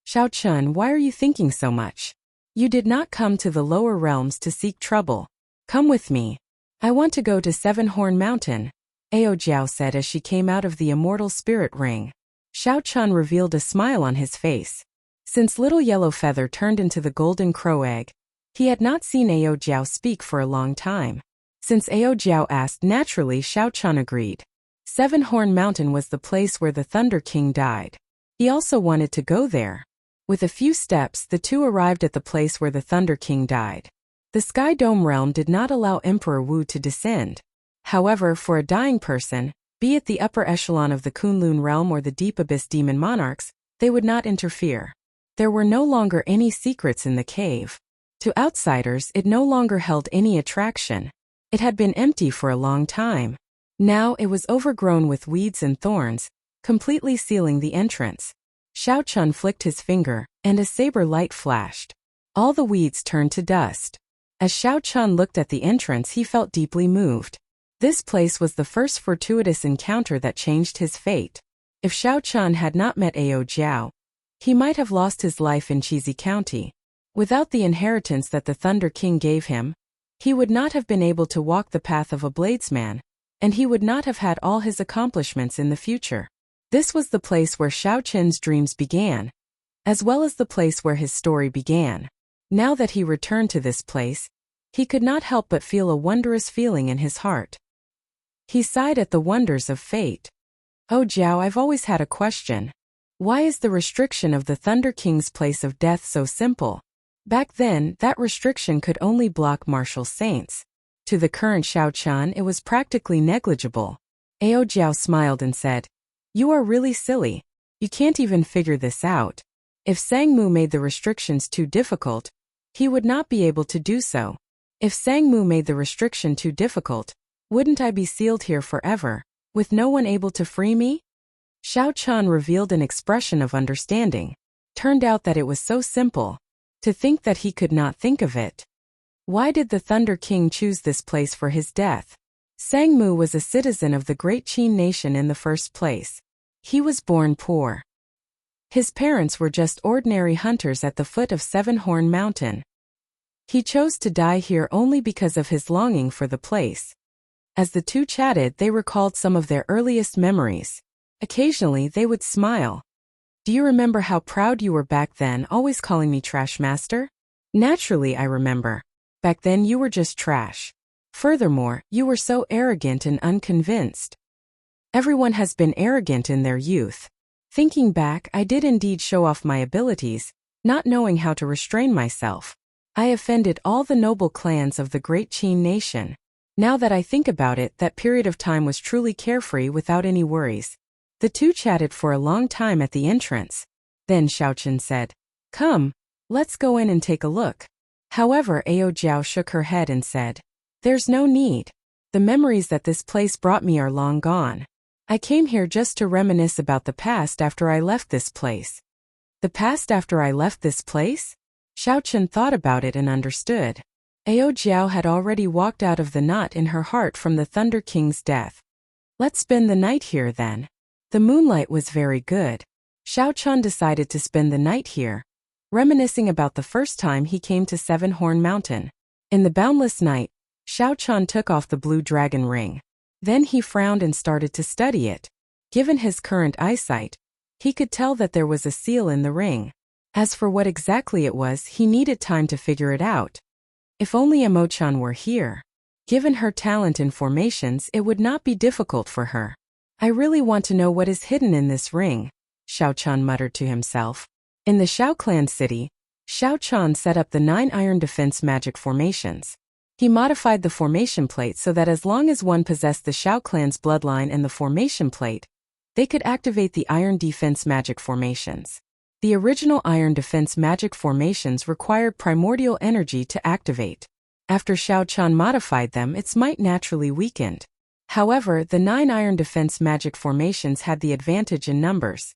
Speaker 1: Xiao Chun, why are you thinking so much? You did not come to the lower realms to seek trouble. Come with me. I want to go to Seven Horn Mountain, Ao Jiao said as she came out of the immortal spirit ring. Xiao Chun revealed a smile on his face. Since Little Yellow Feather turned into the golden crow egg, he had not seen Ao Jiao speak for a long time. Since Ao Jiao asked, naturally Xiao Chun agreed. Seven Horn Mountain was the place where the Thunder King died. He also wanted to go there. With a few steps, the two arrived at the place where the Thunder King died. The Sky Dome realm did not allow Emperor Wu to descend. However, for a dying person, be it the upper echelon of the Kunlun realm or the Deep Abyss demon monarchs, they would not interfere. There were no longer any secrets in the cave. To outsiders, it no longer held any attraction. It had been empty for a long time. Now it was overgrown with weeds and thorns, completely sealing the entrance. Xiao Chun flicked his finger, and a saber light flashed. All the weeds turned to dust. As Xiao Chun looked at the entrance, he felt deeply moved. This place was the first fortuitous encounter that changed his fate. If Xiao Chun had not met Ao Jiao, he might have lost his life in Cheesy County. Without the inheritance that the Thunder King gave him, he would not have been able to walk the path of a bladesman, and he would not have had all his accomplishments in the future. This was the place where Xiao Chen's dreams began, as well as the place where his story began. Now that he returned to this place, he could not help but feel a wondrous feeling in his heart. He sighed at the wonders of fate. Oh Jiao, I've always had a question. Why is the restriction of the Thunder King's place of death so simple? Back then, that restriction could only block martial saints. To the current Xiao Chun, it was practically negligible. Ao Jiao smiled and said, "You are really silly. You can't even figure this out. If Sangmu made the restrictions too difficult, he would not be able to do so. If Sangmu made the restriction too difficult, wouldn't I be sealed here forever, with no one able to free me?" Xiao Chun revealed an expression of understanding. Turned out that it was so simple. To think that he could not think of it. Why did the Thunder King choose this place for his death? Sangmu was a citizen of the great Qin nation in the first place. He was born poor. His parents were just ordinary hunters at the foot of Seven Horn Mountain. He chose to die here only because of his longing for the place. As the two chatted, they recalled some of their earliest memories. Occasionally, they would smile. "Do you remember how proud you were back then, always calling me Trash Master?" "Naturally, I remember. Back then you were just trash. Furthermore, you were so arrogant and unconvinced. Everyone has been arrogant in their youth. Thinking back, I did indeed show off my abilities, not knowing how to restrain myself. I offended all the noble clans of the great Qin nation. Now that I think about it, that period of time was truly carefree without any worries." The two chatted for a long time at the entrance. Then Xiao Chun said, "Come, let's go in and take a look." However, Ao Jiao shook her head and said, "There's no need. The memories that this place brought me are long gone. I came here just to reminisce about the past after I left this place. The past after I left this place? Xiao Chen thought about it and understood. Ao Jiao had already walked out of the knot in her heart from the Thunder King's death. Let's spend the night here then. The moonlight was very good. Xiao Chen decided to spend the night here, reminiscing about the first time he came to Seven Horn Mountain. In the boundless night, Xiao Chen took off the blue dragon ring. Then he frowned and started to study it. Given his current eyesight, he could tell that there was a seal in the ring. As for what exactly it was, he needed time to figure it out. If only Emo-chan were here. Given her talent in formations, it would not be difficult for her. I really want to know what is hidden in this ring, Xiao Chen muttered to himself. In the Xiao Clan city, Xiao Chen set up the 9 iron defense magic formations. He modified the formation plate so that as long as one possessed the Xiao Clan's bloodline and the formation plate, they could activate the iron defense magic formations. The original iron defense magic formations required primordial energy to activate. After Xiao Chen modified them, its might naturally weakened. However, the 9 iron defense magic formations had the advantage in numbers.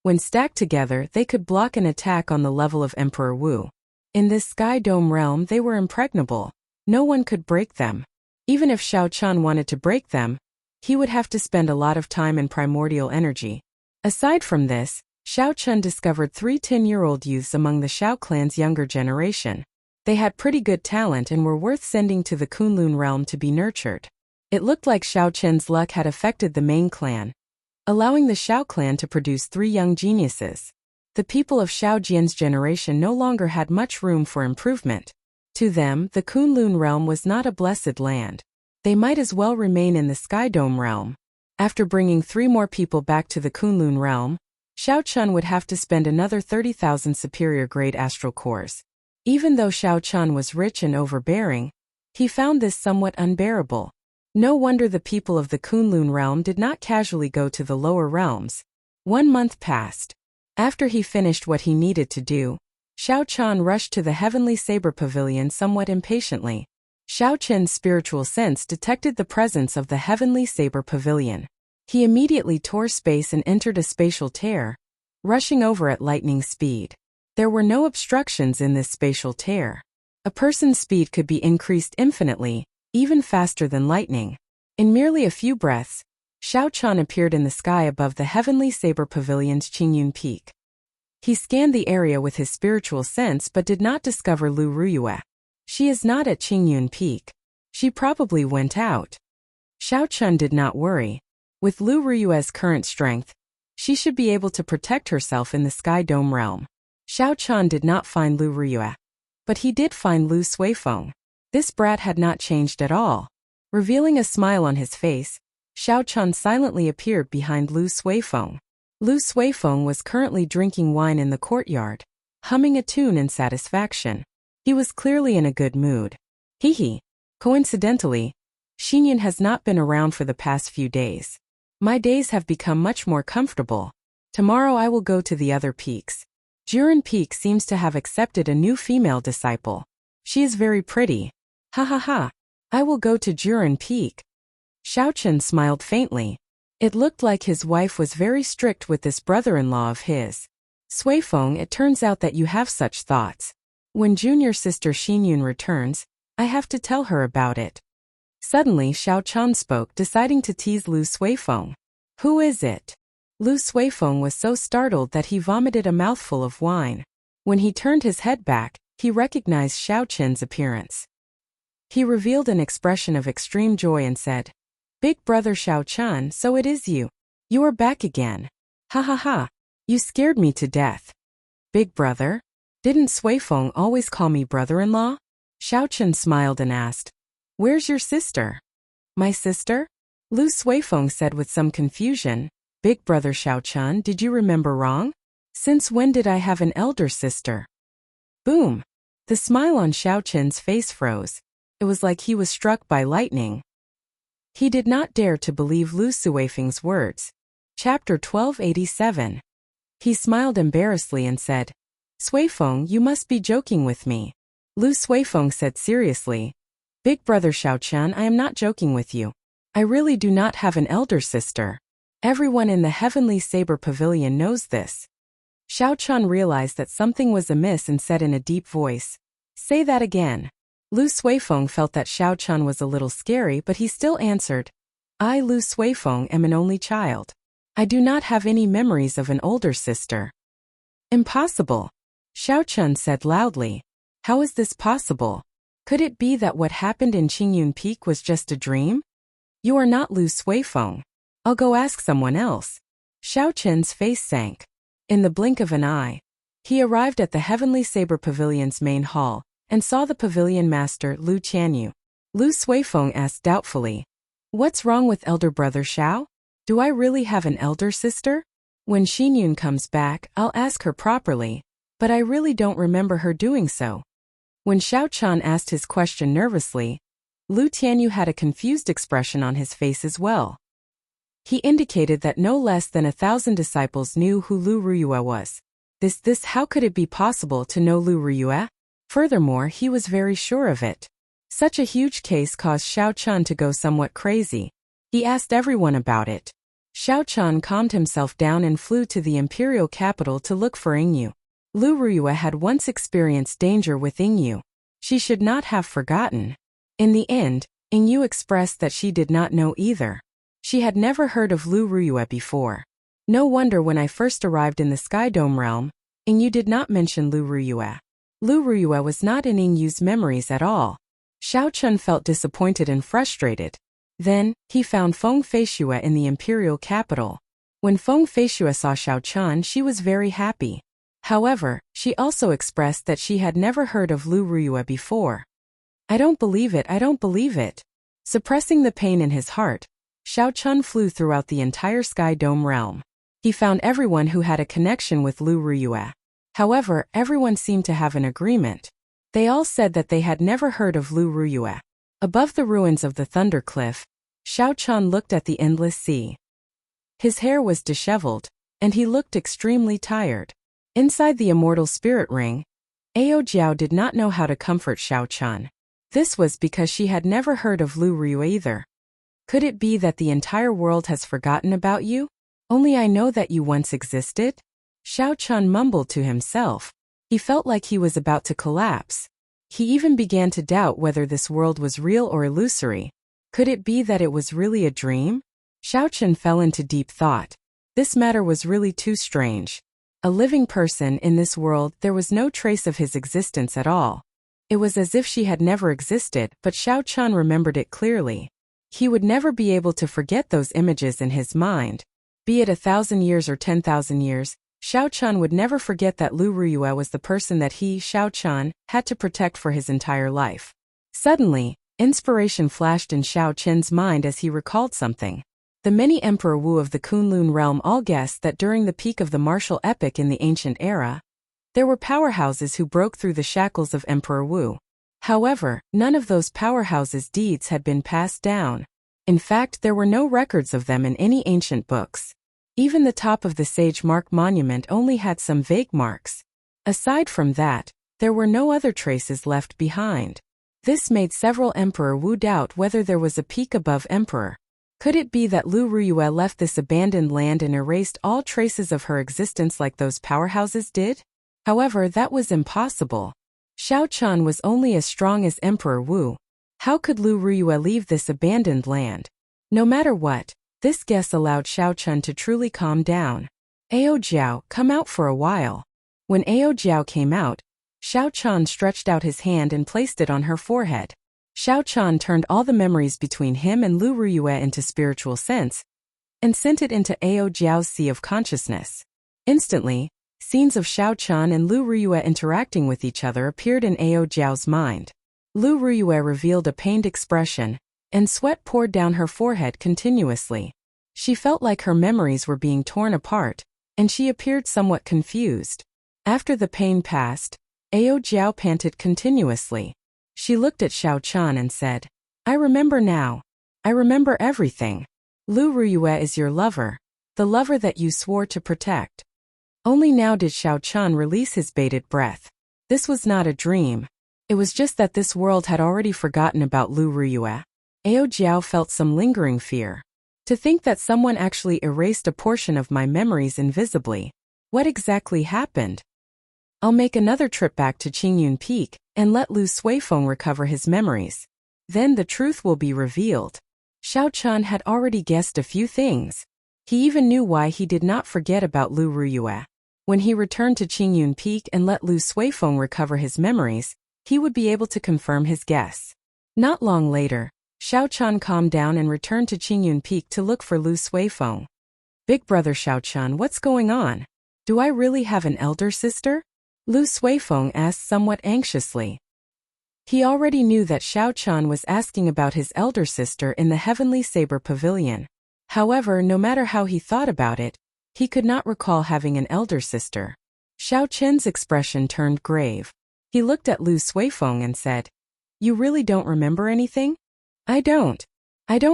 Speaker 1: When stacked together, they could block an attack on the level of Emperor Wu. In this Sky Dome realm, they were impregnable. No one could break them. Even if Xiao Chen wanted to break them, he would have to spend a lot of time and primordial energy. Aside from this, Xiao Chen discovered 3 10-year-old youths among the Xiao Clan's younger generation. They had pretty good talent and were worth sending to the Kunlun realm to be nurtured. It looked like Xiao Chen's luck had affected the main clan, allowing the Xiao Clan to produce 3 young geniuses. The people of Xiao Jian's generation no longer had much room for improvement. To them, the Kunlun realm was not a blessed land. They might as well remain in the Sky Dome realm. After bringing 3 more people back to the Kunlun realm, Xiao Chen would have to spend another 30,000 superior grade astral cores. Even though Xiao Chen was rich and overbearing, he found this somewhat unbearable. No wonder the people of the Kunlun realm did not casually go to the lower realms. 1 month passed. After he finished what he needed to do, Xiao Chen rushed to the Heavenly Saber Pavilion somewhat impatiently. Xiao Chen's spiritual sense detected the presence of the Heavenly Saber Pavilion. He immediately tore space and entered a spatial tear, rushing over at lightning speed. There were no obstructions in this spatial tear. A person's speed could be increased infinitely, even faster than lightning. In merely a few breaths, Xiao Chen appeared in the sky above the Heavenly Saber Pavilion's Qingyun Peak. He scanned the area with his spiritual sense but did not discover Lu Ruyue. She is not at Qingyun Peak. She probably went out. Xiao Chen did not worry. With Lu Ruyue's current strength, she should be able to protect herself in the Sky Dome realm. Xiao Chen did not find Lu Ruyue, but he did find Lu Suifeng. This brat had not changed at all. Revealing a smile on his face, Xiao Chen silently appeared behind Lu Suifeng. Lu Suifeng was currently drinking wine in the courtyard, humming a tune in satisfaction. He was clearly in a good mood. Hee. Coincidentally, Xinyan has not been around for the past few days. My days have become much more comfortable. Tomorrow I will go to the other peaks. Juren Peak seems to have accepted a new female disciple. She is very pretty. Ha ha ha. I will go to Juren Peak. Xiao Chen smiled faintly. It looked like his wife was very strict with this brother-in-law of his. Suifeng, it turns out that you have such thoughts. When junior sister Xinyun returns, I have to tell her about it. Suddenly Xiao Chen spoke, deciding to tease Lu Suifeng. Who is it? Lu Suifeng was so startled that he vomited a mouthful of wine. When he turned his head back, he recognized Xiao Chen's appearance. He revealed an expression of extreme joy and said, Big brother Xiao Chen, so it is you. You are back again. Ha ha ha. You scared me to death. Big brother? Didn't Suifeng always call me brother-in-law? Xiao Chen smiled and asked, Where's your sister? My sister? Lu Suifeng said with some confusion. Big brother Xiao Chen, did you remember wrong? Since when did I have an elder sister? Boom! The smile on Xiao Chen's face froze. It was like he was struck by lightning. He did not dare to believe Lu Suifeng's words. Chapter 1287. He smiled embarrassedly and said, Suifeng, you must be joking with me. Lu Suifeng said seriously, Big brother Xiaochan, I am not joking with you. I really do not have an elder sister. Everyone in the Heavenly Saber Pavilion knows this. Xiaochan realized that something was amiss and said in a deep voice, "Say that again." Lu Suifeng felt that Xiaochan was a little scary, but he still answered, "I, Lu Suifeng, am an only child. I do not have any memories of an older sister." "Impossible," Xiaochan said loudly. "How is this possible? Could it be that what happened in Qingyun Peak was just a dream? You are not Lu Suifeng. I'll go ask someone else." Xiaochan's face sank. In the blink of an eye, he arrived at the Heavenly Saber Pavilion's main hall and saw the pavilion master Lu Qianyu. Lu Suifeng asked doubtfully, "What's wrong with elder brother Xiao? Do I really have an elder sister? When Xinyun comes back, I'll ask her properly, but I really don't remember her doing so." When Xiaochan asked his question nervously, Lu Tianyu had a confused expression on his face as well. He indicated that no less than 1,000 disciples knew who Lu Ruyue was. How could it be possible to know Lu Ruyue? Furthermore, he was very sure of it. Such a huge case caused Xiaochan to go somewhat crazy. He asked everyone about it. Xiaochan calmed himself down and flew to the imperial capital to look for Yingyu. Lu Ruyue had once experienced danger with Yingyu. She should not have forgotten. In the end, Yingyu expressed that she did not know either. She had never heard of Lu Ruyue before. No wonder when I first arrived in the Sky Dome realm, Yingyu did not mention Lu Ruyue. Lu Ruyue was not in Yingyu's memories at all. Xiaochan felt disappointed and frustrated. Then, he found Feng Feishue in the imperial capital. When Feng Feishue saw Xiaochan, she was very happy. However, she also expressed that she had never heard of Lu Ruyue before. "I don't believe it, I don't believe it." Suppressing the pain in his heart, Xiaochan flew throughout the entire Sky Dome realm. He found everyone who had a connection with Lu Ruyue. However, everyone seemed to have an agreement. They all said that they had never heard of Lu Ruyue. Above the ruins of the Thunder Cliff, Xiaochan looked at the endless sea. His hair was disheveled, and he looked extremely tired. Inside the immortal spirit ring, Ao Jiao did not know how to comfort Xiaochan. This was because she had never heard of Lu Ruyue either. "Could it be that the entire world has forgotten about you? Only I know that you once existed?" Xiaochan mumbled to himself. He felt like he was about to collapse. He even began to doubt whether this world was real or illusory. Could it be that it was really a dream? Xiaochan fell into deep thought. This matter was really too strange. A living person in this world, there was no trace of his existence at all. It was as if she had never existed, but Xiaochan remembered it clearly. He would never be able to forget those images in his mind. Be it 1,000 years or 10,000 years, Xiaochan would never forget that Lu Ruyue was the person that he, Xiaochan, had to protect for his entire life. Suddenly, inspiration flashed in Xiaochan's mind as he recalled something. The many Emperor Wu of the Kunlun realm all guessed that during the peak of the martial epoch in the ancient era, there were powerhouses who broke through the shackles of Emperor Wu. However, none of those powerhouses' deeds had been passed down. In fact, there were no records of them in any ancient books. Even the top of the Sage Mark monument only had some vague marks. Aside from that, there were no other traces left behind. This made several Emperor Wu doubt whether there was a peak above Emperor. Could it be that Lu Ruyue left this abandoned land and erased all traces of her existence like those powerhouses did? However, that was impossible. Xiaochan was only as strong as Emperor Wu. How could Lu Ruyue leave this abandoned land? No matter what, this guess allowed Xiaochan to truly calm down. "Ao Jiao, come out for a while." When Ao Jiao came out, Xiaochan stretched out his hand and placed it on her forehead. Xiaochan turned all the memories between him and Lu Ruyue into spiritual sense, and sent it into Ao Jiao's sea of consciousness. Instantly, scenes of Xiaochan and Lu Ruyue interacting with each other appeared in Ao Jiao's mind. Lu Ruyue revealed a pained expression, and sweat poured down her forehead continuously. She felt like her memories were being torn apart, and she appeared somewhat confused. After the pain passed, Ao Jiao panted continuously. She looked at Xiaochan and said, "I remember now. I remember everything. Lu Ruyue is your lover, the lover that you swore to protect." Only now did Xiaochan release his bated breath. This was not a dream. It was just that this world had already forgotten about Lu Ruyue. Ao Jiao felt some lingering fear. To think that someone actually erased a portion of my memories invisibly. What exactly happened? I'll make another trip back to Qingyun Peak and let Lu Suifeng recover his memories. Then the truth will be revealed. Xiao Chen had already guessed a few things. He even knew why he did not forget about Lu Ruyue. When he returned to Qingyun Peak and let Lu Suifeng recover his memories, he would be able to confirm his guess. Not long later, Xiao Chen calmed down and returned to Qingyun Peak to look for Lu Suifeng. Big brother Xiao Chen, what's going on? Do I really have an elder sister? Lu Suifeng asked somewhat anxiously. He already knew that Xiao Chen was asking about his elder sister in the Heavenly Saber Pavilion. However, no matter how he thought about it, he could not recall having an elder sister. Xiao Chen's expression turned grave. He looked at Lu Suifeng and said, "You really don't remember anything?" I don't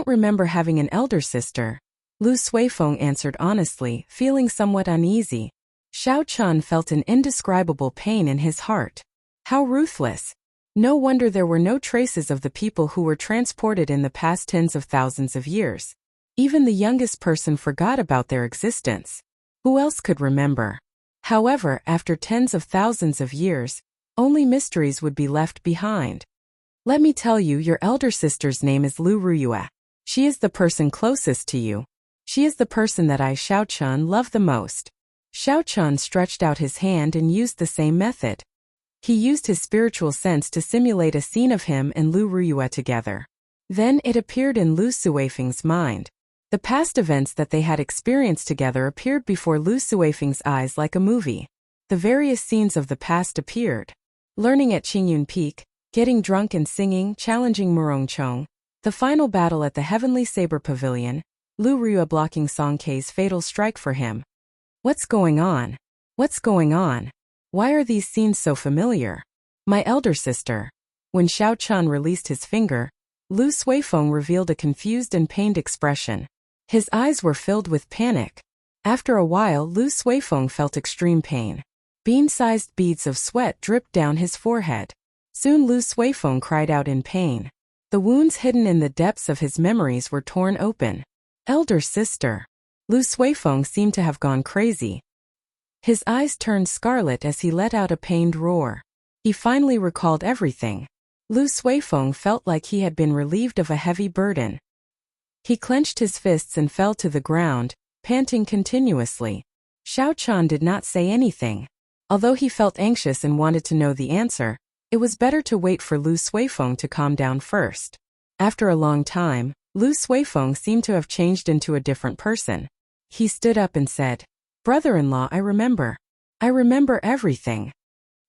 Speaker 1: remember having an elder sister," Lu Suifeng answered honestly, feeling somewhat uneasy. Xiao Chen felt an indescribable pain in his heart. How ruthless. No wonder there were no traces of the people who were transported in the past tens of thousands of years. Even the youngest person forgot about their existence. Who else could remember? However, after tens of thousands of years, only mysteries would be left behind. Let me tell you, your elder sister's name is Lu Ruyue. She is the person closest to you. She is the person that I, Xiao Chen, love the most. Xiao Chen stretched out his hand and used the same method. He used his spiritual sense to simulate a scene of him and Lu Ruyue together. Then it appeared in Lu Suifeng's mind. The past events that they had experienced together appeared before Lu Suifeng's eyes like a movie. The various scenes of the past appeared. Learning at Qingyun Peak, getting drunk and singing, challenging Murongchong, the final battle at the Heavenly Saber Pavilion, Lu Ruyue blocking Song Kei's fatal strike for him. What's going on? What's going on? Why are these scenes so familiar? My elder sister. When Xiao Chen released his finger, Lu Suifeng revealed a confused and pained expression. His eyes were filled with panic. After a while, Lu Suifeng felt extreme pain. Bean-sized beads of sweat dripped down his forehead. Soon Lu Suifeng cried out in pain. The wounds hidden in the depths of his memories were torn open. Elder sister. Lu Suifeng seemed to have gone crazy. His eyes turned scarlet as he let out a pained roar. He finally recalled everything. Lu Suifeng felt like he had been relieved of a heavy burden. He clenched his fists and fell to the ground, panting continuously. Xiao Chen did not say anything. Although he felt anxious and wanted to know the answer, it was better to wait for Lu Suifeng to calm down first. After a long time, Lu Suifeng seemed to have changed into a different person. He stood up and said, "Brother-in-law, I remember everything."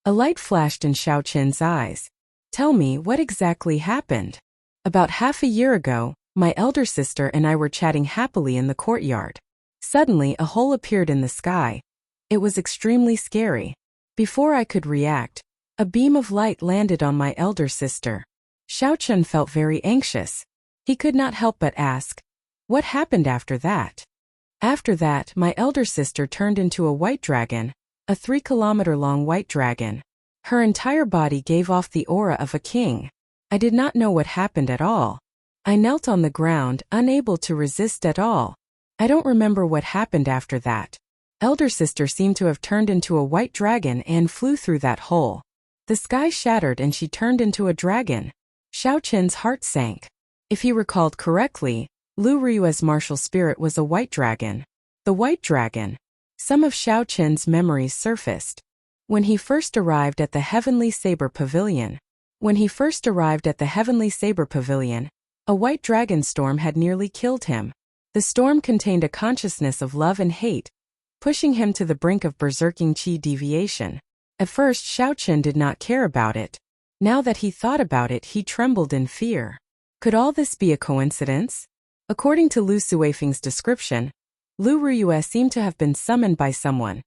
Speaker 1: A light flashed in Xiao Chen's eyes. "Tell me, what exactly happened?" "About half a year ago, my elder sister and I were chatting happily in the courtyard. Suddenly, a hole appeared in the sky. It was extremely scary. Before I could react, a beam of light landed on my elder sister." Xiao Chen felt very anxious. He could not help but ask, "What happened after that?" "After that, my elder sister turned into a white dragon, a 3-kilometer-long white dragon. Her entire body gave off the aura of a king. I did not know what happened at all. I knelt on the ground, unable to resist at all. I don't remember what happened after that. Elder sister seemed to have turned into a white dragon and flew through that hole. The sky shattered and she turned into a dragon." Xiao Chen's heart sank. If he recalled correctly, Lu Ruyue's martial spirit was a white dragon. The white dragon. Some of Xiao Chen's memories surfaced. When he first arrived at the Heavenly Saber Pavilion, a white dragon storm had nearly killed him. The storm contained a consciousness of love and hate, pushing him to the brink of berserking qi deviation. At first, Xiao Chen did not care about it. Now that he thought about it, he trembled in fear. Could all this be a coincidence? According to Lu Suifeng's description, Lu Ruyue seemed to have been summoned by someone,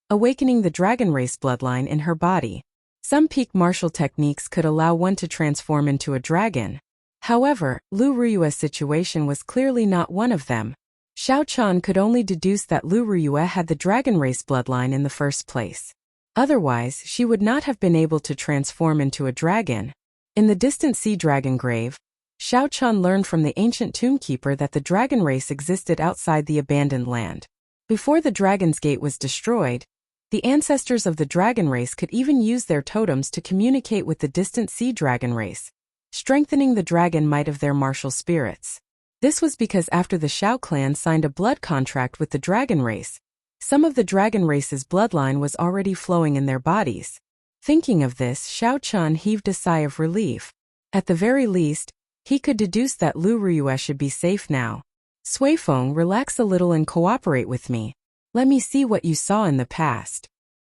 Speaker 1: awakening the dragon race bloodline in her body. Some peak martial techniques could allow one to transform into a dragon. However, Lu Ruyue's situation was clearly not one of them. Xiao Chen could only deduce that Lu Ruyue had the dragon race bloodline in the first place. Otherwise, she would not have been able to transform into a dragon. In the distant sea dragon grave, Xiao Qian learned from the ancient tombkeeper that the dragon race existed outside the abandoned land. Before the Dragon's Gate was destroyed, the ancestors of the dragon race could even use their totems to communicate with the distant sea dragon race, strengthening the dragon might of their martial spirits. This was because after the Xiao clan signed a blood contract with the dragon race, some of the dragon race's bloodline was already flowing in their bodies. Thinking of this, Xiao Qian heaved a sigh of relief. At the very least, he could deduce that Lu Ruyue should be safe now. Suifeng, relax a little and cooperate with me. Let me see what you saw in the past.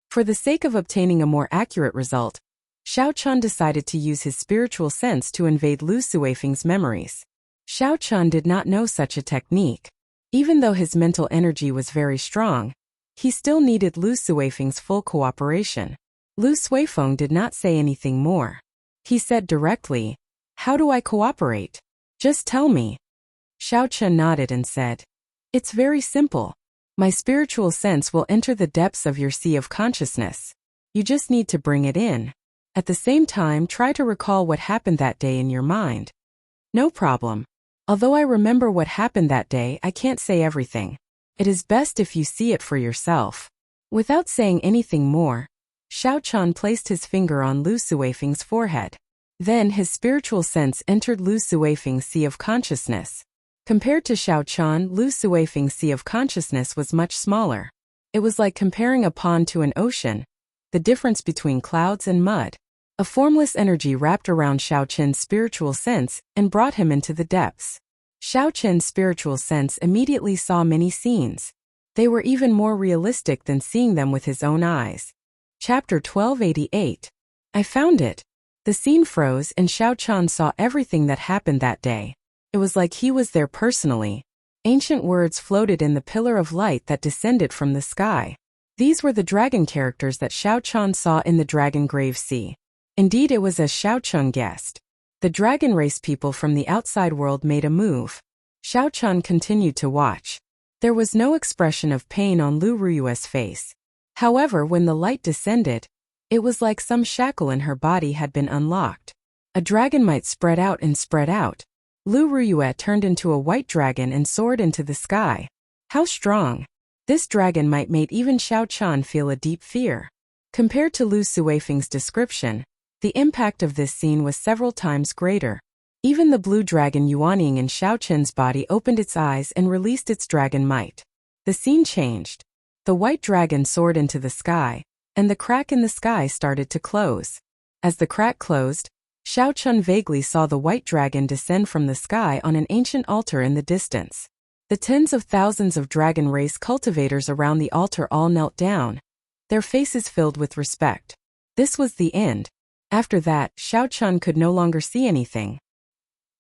Speaker 1: For the sake of obtaining a more accurate result, Xiao Qian decided to use his spiritual sense to invade Lu Suifeng's memories. Xiao Qian did not know such a technique. Even though his mental energy was very strong, he still needed Lu Suifeng's full cooperation. Lu Suifeng did not say anything more. He said directly, "How do I cooperate? Just tell me." Xiao Qian nodded and said, "It's very simple. My spiritual sense will enter the depths of your sea of consciousness. You just need to bring it in. At the same time, try to recall what happened that day in your mind." "No problem. Although I remember what happened that day, I can't say everything. It is best if you see it for yourself." Without saying anything more, Xiao Qian placed his finger on Lu Suifeng's forehead. Then his spiritual sense entered Lu Suifeng's sea of consciousness. Compared to Xiao Qian, Lu Suifeng's sea of consciousness was much smaller. It was like comparing a pond to an ocean, the difference between clouds and mud. A formless energy wrapped around Xiao Qian's spiritual sense and brought him into the depths. Xiao Qian's spiritual sense immediately saw many scenes. They were even more realistic than seeing them with his own eyes. Chapter 1288. I found it. The scene froze and Xiao Qian saw everything that happened that day. It was like he was there personally. Ancient words floated in the pillar of light that descended from the sky. These were the dragon characters that Xiao Qian saw in the Dragon Grave Sea. Indeed, it was as Xiao Qian guessed. The dragon race people from the outside world made a move. Xiao Qian continued to watch. There was no expression of pain on Lu Ruyue's face. However, when the light descended, it was like some shackle in her body had been unlocked. A dragon might spread out and spread out. Lu Ruyue turned into a white dragon and soared into the sky. How strong! This dragon might made even Xiao Qian feel a deep fear. Compared to Lu Suifeng's description, the impact of this scene was several times greater. Even the blue dragon Yuanying in Xiao Qian's body opened its eyes and released its dragon might. The scene changed. The white dragon soared into the sky, and the crack in the sky started to close. As the crack closed, Xiao Qian vaguely saw the white dragon descend from the sky on an ancient altar in the distance. The tens of thousands of dragon race cultivators around the altar all knelt down, their faces filled with respect. This was the end. After that, Xiao Qian could no longer see anything.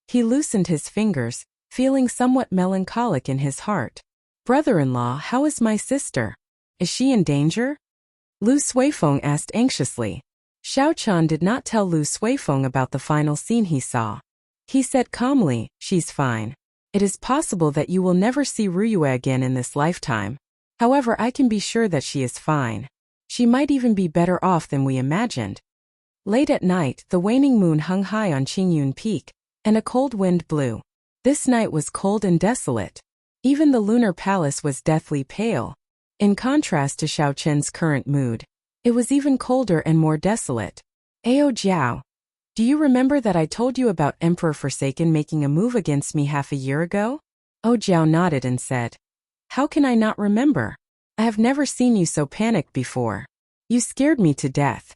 Speaker 1: He loosened his fingers, feeling somewhat melancholic in his heart. "Brother-in-law, how is my sister? Is she in danger?" Lu Suifeng asked anxiously. Xiao Qian did not tell Lu Suifeng about the final scene he saw. He said calmly, "She's fine. It is possible that you will never see Ruyue again in this lifetime. However, I can be sure that she is fine. She might even be better off than we imagined." Late at night, the waning moon hung high on Qingyun Peak, and a cold wind blew. This night was cold and desolate. Even the lunar palace was deathly pale. In contrast to Xiao Qian's current mood, it was even colder and more desolate. "Ao Jiao, do you remember that I told you about Emperor Forsaken making a move against me half a year ago?" O Jiao nodded and said, "How can I not remember? I have never seen you so panicked before. You scared me to death."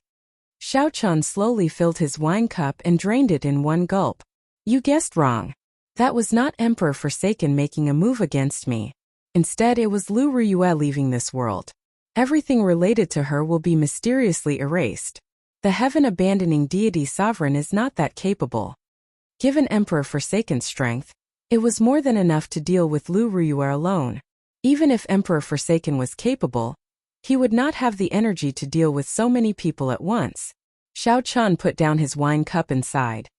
Speaker 1: Xiao Qian slowly filled his wine cup and drained it in one gulp. "You guessed wrong. That was not Emperor Forsaken making a move against me. Instead, it was Lu Ruyue leaving this world. Everything related to her will be mysteriously erased. The heaven-abandoning deity sovereign is not that capable. Given Emperor Forsaken's strength, it was more than enough to deal with Lu Ruyue alone. Even if Emperor Forsaken was capable, he would not have the energy to deal with so many people at once." Xiao Qian put down his wine cup and sighed.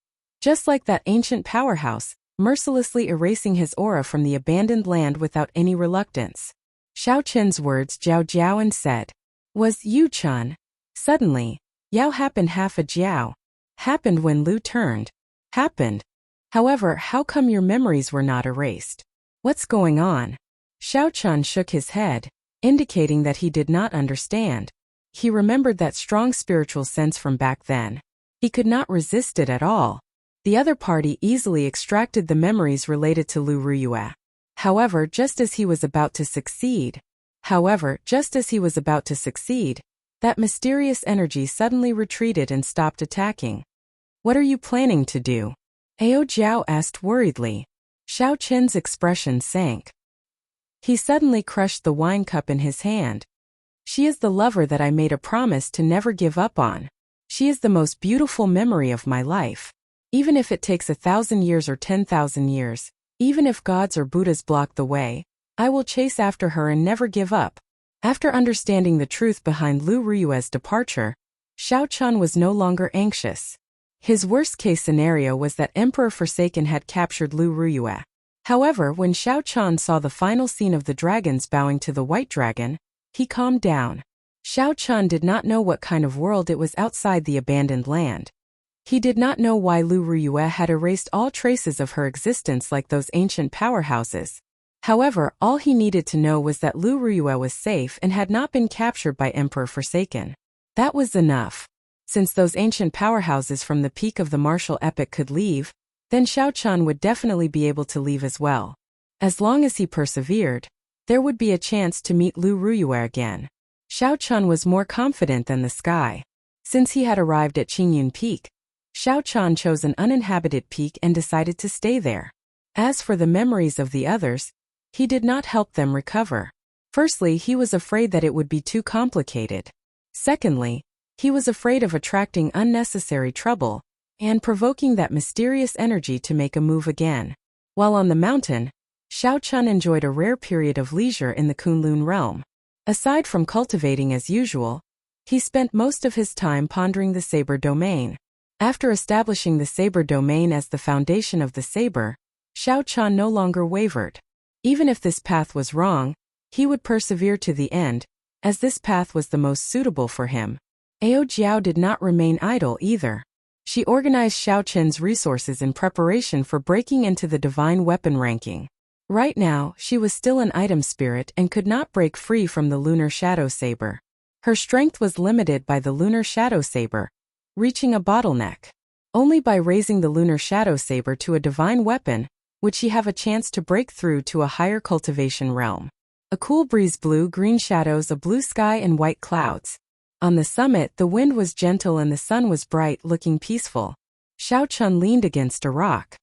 Speaker 1: Just like that ancient powerhouse, mercilessly erasing his aura from the abandoned land without any reluctance. Xiao Qian's words Jiao Jiao and said, "Was Yu Qian, Suddenly, Yao happened half a jiao. Happened when Lu turned. Happened. However, how come your memories were not erased? What's going on? Xiao Chun shook his head, indicating that he did not understand. He remembered that strong spiritual sense from back then. He could not resist it at all. The other party easily extracted the memories related to Lu Ruyue. However, just as he was about to succeed, that mysterious energy suddenly retreated and stopped attacking. What are you planning to do? Ao Jiao asked worriedly. Xiao Qin's expression sank. He suddenly crushed the wine cup in his hand. She is the lover that I made a promise to never give up on. She is the most beautiful memory of my life. Even if it takes 1,000 years or 10,000 years, even if gods or Buddhas block the way, I will chase after her and never give up. After understanding the truth behind Lu Ruyue's departure, Xiao Chun was no longer anxious. His worst-case scenario was that Emperor Forsaken had captured Lu Ruyue. However, when Xiao Chun saw the final scene of the dragons bowing to the white dragon, he calmed down. Xiao Chun did not know what kind of world it was outside the abandoned land. He did not know why Lu Ruyue had erased all traces of her existence like those ancient powerhouses. However, all he needed to know was that Lu Ruyue was safe and had not been captured by Emperor Forsaken. That was enough. Since those ancient powerhouses from the peak of the martial epic could leave, then Xiao Chun would definitely be able to leave as well. As long as he persevered, there would be a chance to meet Lu Ruyue again. Xiao Chun was more confident than the sky. Since he had arrived at Qingyun Peak, Xiao Chun chose an uninhabited peak and decided to stay there. As for the memories of the others, he did not help them recover. Firstly, he was afraid that it would be too complicated. Secondly, he was afraid of attracting unnecessary trouble and provoking that mysterious energy to make a move again. While on the mountain, Xiao Chun enjoyed a rare period of leisure in the Kunlun realm. Aside from cultivating as usual, he spent most of his time pondering the saber domain. After establishing the saber domain as the foundation of the saber, Xiao Chun no longer wavered. Even if this path was wrong, he would persevere to the end, as this path was the most suitable for him. Ao Jiao did not remain idle either. She organized Xiao Qin's resources in preparation for breaking into the divine weapon ranking. Right now, she was still an item spirit and could not break free from the lunar shadow saber. Her strength was limited by the lunar shadow saber, reaching a bottleneck. Only by raising the lunar shadow saber to a divine weapon would she have a chance to break through to a higher cultivation realm. A cool breeze blew green shadows, a blue sky and white clouds. On the summit, the wind was gentle and the sun was bright, looking peaceful. Xiao Chun leaned against a rock.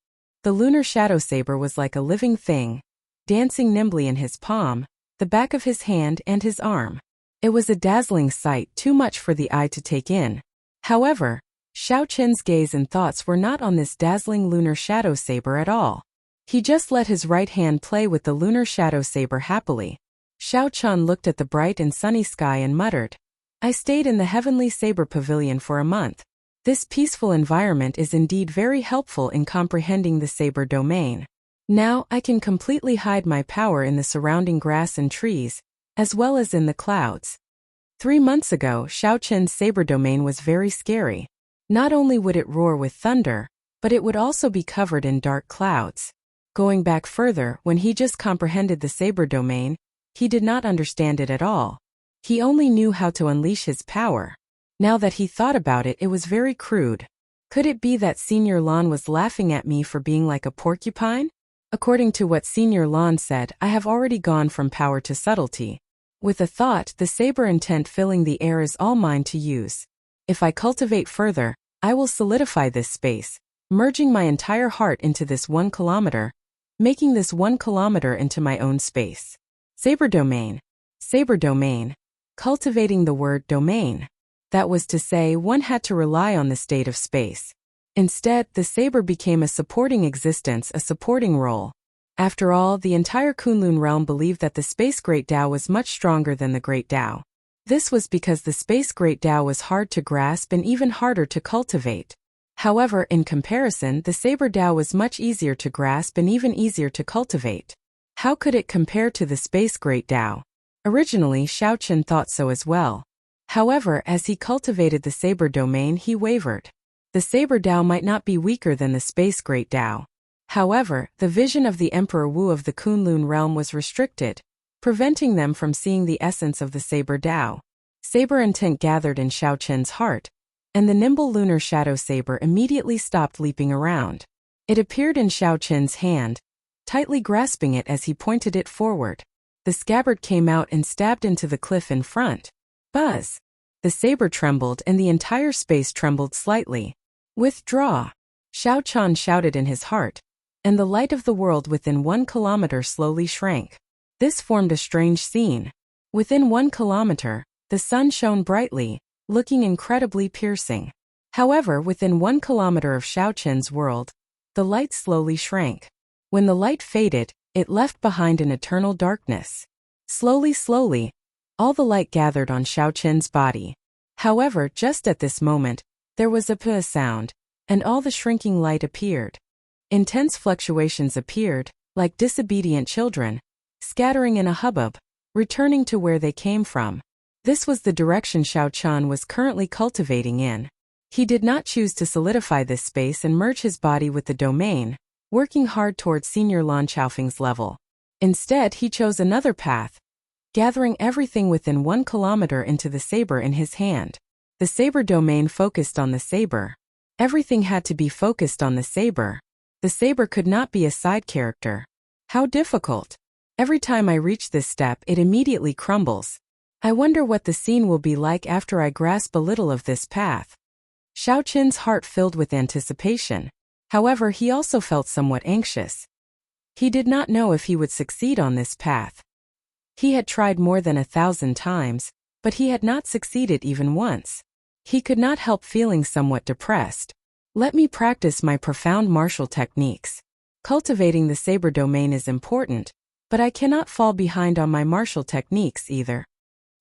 Speaker 1: The lunar shadow saber was like a living thing, dancing nimbly in his palm, the back of his hand and his arm. It was a dazzling sight, too much for the eye to take in. However, Xiao Qin's gaze and thoughts were not on this dazzling lunar shadow saber at all. He just let his right hand play with the lunar shadow saber happily. Xiao Chun looked at the bright and sunny sky and muttered, I stayed in the heavenly saber pavilion for a month. This peaceful environment is indeed very helpful in comprehending the saber domain. Now I can completely hide my power in the surrounding grass and trees, as well as in the clouds. 3 months ago, Xiao Qin's saber domain was very scary. Not only would it roar with thunder, but it would also be covered in dark clouds. Going back further, when he just comprehended the saber domain, he did not understand it at all. He only knew how to unleash his power. Now that he thought about it, it was very crude. Could it be that Senior Lan was laughing at me for being like a porcupine? According to what Senior Lan said, I have already gone from power to subtlety. With a thought, the saber intent filling the air is all mine to use. If I cultivate further, I will solidify this space, merging my entire heart into this 1 kilometer, making this 1 kilometer into my own space. Saber domain. Saber domain. Cultivating the word domain. That was to say, one had to rely on the state of space. Instead, the saber became a supporting existence, a supporting role. After all, the entire Kunlun realm believed that the Space Great Tao was much stronger than the Great Tao. This was because the Space Great Tao was hard to grasp and even harder to cultivate. However, in comparison, the Saber Tao was much easier to grasp and even easier to cultivate. How could it compare to the Space Great Tao? Originally, Xiao Qin thought so as well. However, as he cultivated the saber domain, he wavered. The saber Tao might not be weaker than the space great Tao. However, the vision of the Emperor Wu of the Kunlun realm was restricted, preventing them from seeing the essence of the saber Tao. Saber intent gathered in Xiao Qin's heart, and the nimble lunar shadow saber immediately stopped leaping around. It appeared in Xiao Qin's hand, tightly grasping it as he pointed it forward. The scabbard came out and stabbed into the cliff in front. Buzz! The saber trembled and the entire space trembled slightly. Withdraw! Xiao Qian shouted in his heart, and the light of the world within 1 kilometer slowly shrank. This formed a strange scene. Within 1 kilometer, the sun shone brightly, looking incredibly piercing. However, within 1 kilometer of Xiao Qin's world, the light slowly shrank. When the light faded, it left behind an eternal darkness. Slowly, all the light gathered on Xiao Qin's body. However, just at this moment, there was a "puh" sound, and all the shrinking light appeared. Intense fluctuations appeared, like disobedient children, scattering in a hubbub, returning to where they came from. This was the direction Xiao Qian was currently cultivating in. He did not choose to solidify this space and merge his body with the domain, working hard towards Senior Lan Chaofeng's level. Instead, he chose another path, gathering everything within 1 kilometer into the saber in his hand. The saber domain focused on the saber. Everything had to be focused on the saber. The saber could not be a side character. How difficult! Every time I reach this step, it immediately crumbles. I wonder what the scene will be like after I grasp a little of this path. Xiao Qin's heart filled with anticipation. However, he also felt somewhat anxious. He did not know if he would succeed on this path. He had tried more than 1,000 times, but he had not succeeded even once. He could not help feeling somewhat depressed. Let me practice my profound martial techniques. Cultivating the saber domain is important, but I cannot fall behind on my martial techniques either.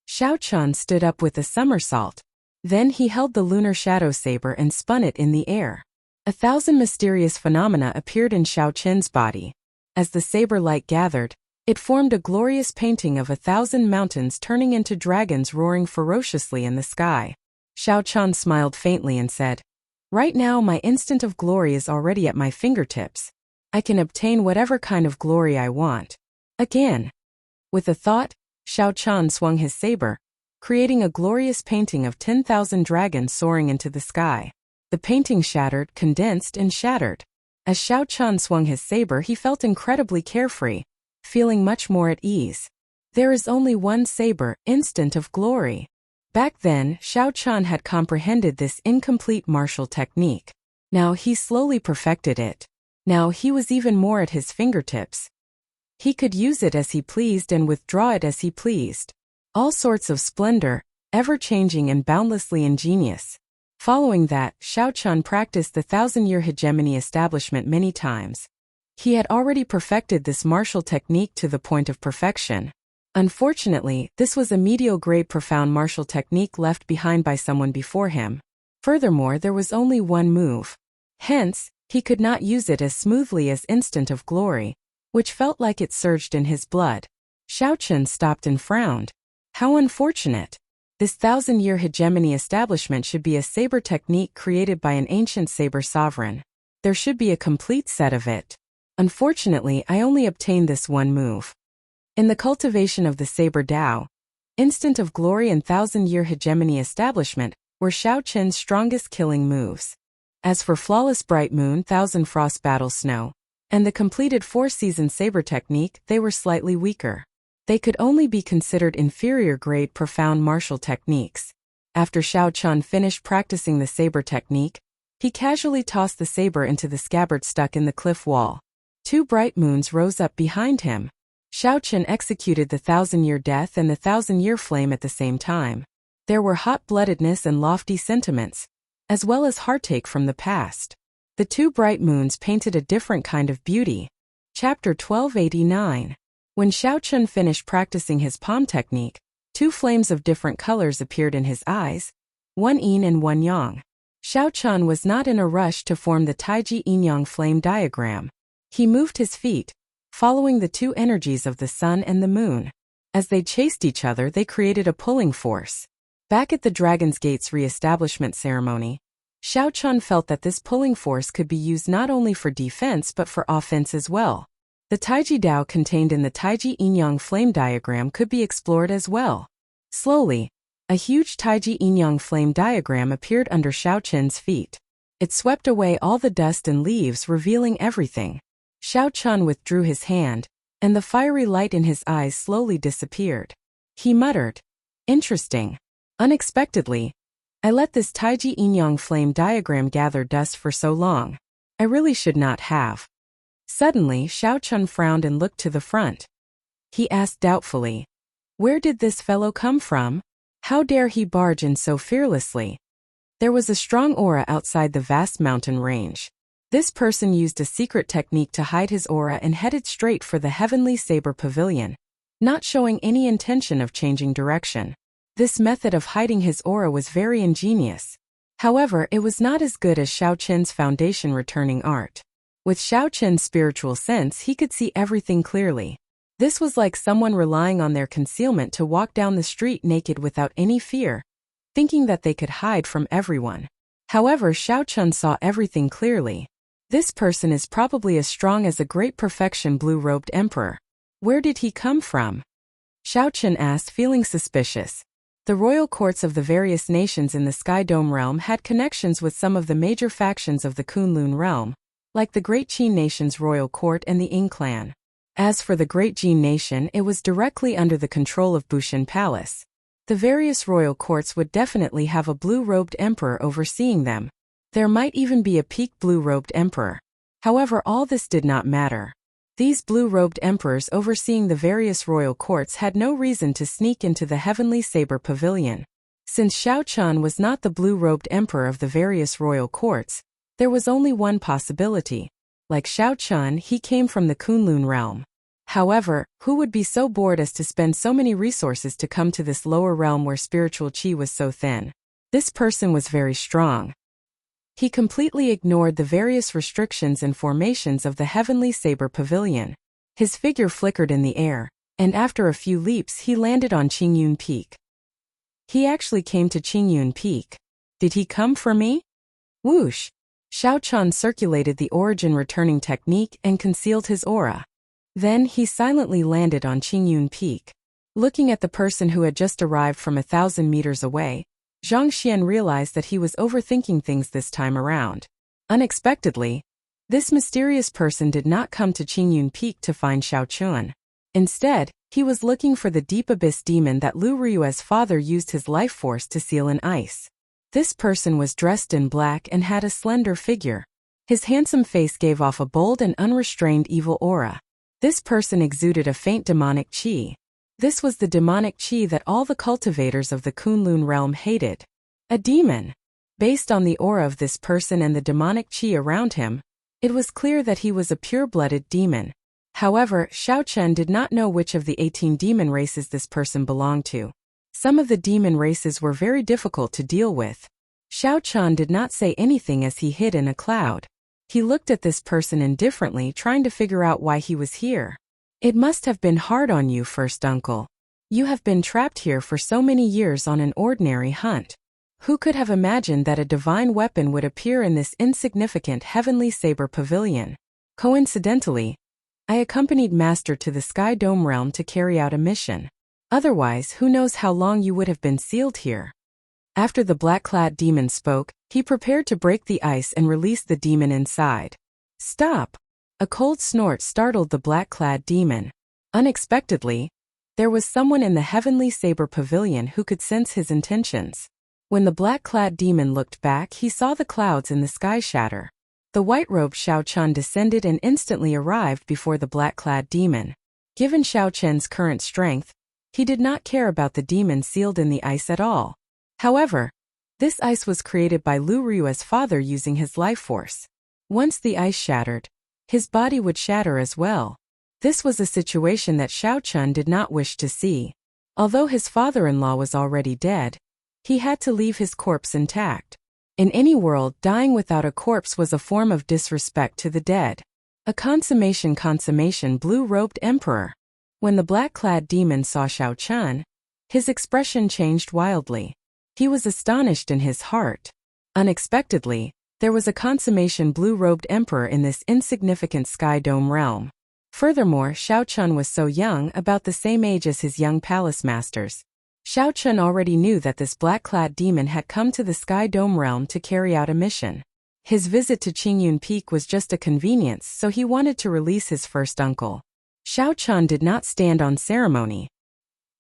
Speaker 1: Xiao Qian stood up with a somersault. Then he held the lunar shadow saber and spun it in the air. 1,000 mysterious phenomena appeared in Xiao Qin's body. As the saber light gathered, it formed a glorious painting of 1,000 mountains turning into dragons roaring ferociously in the sky. Xiao Qian smiled faintly and said, "Right now my instant of glory is already at my fingertips. I can obtain whatever kind of glory I want." Again. With a thought, Xiao Qian swung his saber, creating a glorious painting of 10,000 dragons soaring into the sky. The painting shattered, condensed, and shattered. As Xiao Qian swung his saber, he felt incredibly carefree, feeling much more at ease. There is only one saber, instant of glory. Back then, Xiao Qian had comprehended this incomplete martial technique. Now he slowly perfected it. Now he was even more at his fingertips. He could use it as he pleased and withdraw it as he pleased. All sorts of splendor, ever-changing and boundlessly ingenious. Following that, Xiao Qian practiced the 1,000-year hegemony establishment many times. He had already perfected this martial technique to the point of perfection. Unfortunately, this was a medial-grade profound martial technique left behind by someone before him. Furthermore, there was only one move. Hence, he could not use it as smoothly as Instant of Glory, which felt like it surged in his blood. Xiao Qian stopped and frowned. How unfortunate. This 1,000-year hegemony establishment should be a saber technique created by an ancient saber sovereign. There should be a complete set of it. Unfortunately, I only obtained this one move. In the cultivation of the saber Tao, Instant of Glory and 1,000-year hegemony establishment were Xiao Qin's strongest killing moves. As for Flawless Bright Moon, 1,000 Frost Battle Snow, and the completed 4-season saber technique, they were slightly weaker. They could only be considered inferior-grade profound martial techniques. After Xiao Qian finished practicing the saber technique, he casually tossed the saber into the scabbard stuck in the cliff wall. 2 bright moons rose up behind him. Xiao Qian executed the 1,000-year death and the 1,000-year flame at the same time. There were hot-bloodedness and lofty sentiments, as well as heartache from the past. The 2 bright moons painted a different kind of beauty. Chapter 1289. When Xiao Qian finished practicing his palm technique, 2 flames of different colors appeared in his eyes, one yin and one yang. Xiao Qian was not in a rush to form the Taiji yin-yang flame diagram. He moved his feet, following the 2 energies of the sun and the moon. As they chased each other, they created a pulling force. Back at the Dragon's Gate's re-establishment ceremony, Xiao Chun felt that this pulling force could be used not only for defense but for offense as well. The Taiji Dao contained in the Taiji Yin-Yang flame diagram could be explored as well. Slowly, a huge Taiji Yin-Yang flame diagram appeared under Xiao Chun's feet. It swept away all the dust and leaves, revealing everything. Xiao Chun withdrew his hand, and the fiery light in his eyes slowly disappeared. He muttered, "Interesting. Unexpectedly, I let this Taiji Yin-Yang flame diagram gather dust for so long. I really should not have." Suddenly, Xiao Chun frowned and looked to the front. He asked doubtfully, "Where did this fellow come from? How dare he barge in so fearlessly?" There was a strong aura outside the vast mountain range. This person used a secret technique to hide his aura and headed straight for the Heavenly Saber Pavilion, not showing any intention of changing direction. This method of hiding his aura was very ingenious. However, it was not as good as Xiao Qin's foundation returning art. With Xiao Qin's spiritual sense, he could see everything clearly. This was like someone relying on their concealment to walk down the street naked without any fear, thinking that they could hide from everyone. However, Xiao Chun saw everything clearly. This person is probably as strong as a great perfection blue-robed emperor. Where did he come from? Xiao Chun asked, feeling suspicious. The royal courts of the various nations in the Sky Dome realm had connections with some of the major factions of the Kunlun realm, like the Great Qin Nation's royal court and the Ying clan. As for the Great Jin Nation, it was directly under the control of Bushin Palace. The various royal courts would definitely have a blue-robed emperor overseeing them. There might even be a peak blue-robed emperor. However, all this did not matter. These blue-robed emperors overseeing the various royal courts had no reason to sneak into the Heavenly Saber Pavilion. Since Xiao Chun was not the blue-robed emperor of the various royal courts, there was only one possibility. Like Xiao Chun, he came from the Kunlun realm. However, who would be so bored as to spend so many resources to come to this lower realm where spiritual qi was so thin? This person was very strong. He completely ignored the various restrictions and formations of the Heavenly Saber Pavilion. His figure flickered in the air, and after a few leaps he landed on Qingyun Peak. He actually came to Qingyun Peak. Did he come for me? Whoosh! Xiao Chun circulated the origin returning technique and concealed his aura. Then he silently landed on Qingyun Peak. Looking at the person who had just arrived from 1,000 meters away, Zhang Xian realized that he was overthinking things this time around. Unexpectedly, this mysterious person did not come to Qingyun Peak to find Xiao Chun. Instead, he was looking for the deep abyss demon that Lu Ryue's father used his life force to seal in ice. This person was dressed in black and had a slender figure. His handsome face gave off a bold and unrestrained evil aura. This person exuded a faint demonic qi. This was the demonic qi that all the cultivators of the Kunlun realm hated. A demon. Based on the aura of this person and the demonic qi around him, it was clear that he was a pure-blooded demon. However, Xiao Chun did not know which of the 18 demon races this person belonged to. Some of the demon races were very difficult to deal with. Xiao Chun did not say anything as he hid in a cloud. He looked at this person indifferently, trying to figure out why he was here. It must have been hard on you, first uncle. You have been trapped here for so many years on an ordinary hunt. Who could have imagined that a divine weapon would appear in this insignificant Heavenly Saber Pavilion? Coincidentally, I accompanied Master to the Sky Dome realm to carry out a mission. Otherwise, who knows how long you would have been sealed here. After the black-clad demon spoke, he prepared to break the ice and release the demon inside. Stop! A cold snort startled the black-clad demon. Unexpectedly, there was someone in the Heavenly Saber Pavilion who could sense his intentions. When the black-clad demon looked back, he saw the clouds in the sky shatter. The white-robed Xiao Chun descended and instantly arrived before the black-clad demon. Given Xiao Chun's current strength, he did not care about the demon sealed in the ice at all. However, this ice was created by Lu Ryue's father using his life force. Once the ice shattered, his body would shatter as well. This was a situation that Xiao Chun did not wish to see. Although his father-in-law was already dead, he had to leave his corpse intact. In any world, dying without a corpse was a form of disrespect to the dead. A consummation blue-robed emperor. When the black-clad demon saw Xiao Chun, his expression changed wildly. He was astonished in his heart. Unexpectedly, there was a consummation blue-robed emperor in this insignificant sky dome realm. Furthermore, Xiao Chun was so young, about the same age as his young palace masters. Xiao Chun already knew that this black-clad demon had come to the sky dome realm to carry out a mission. His visit to Qingyun Peak was just a convenience, so he wanted to release his first uncle. Xiao Chun did not stand on ceremony.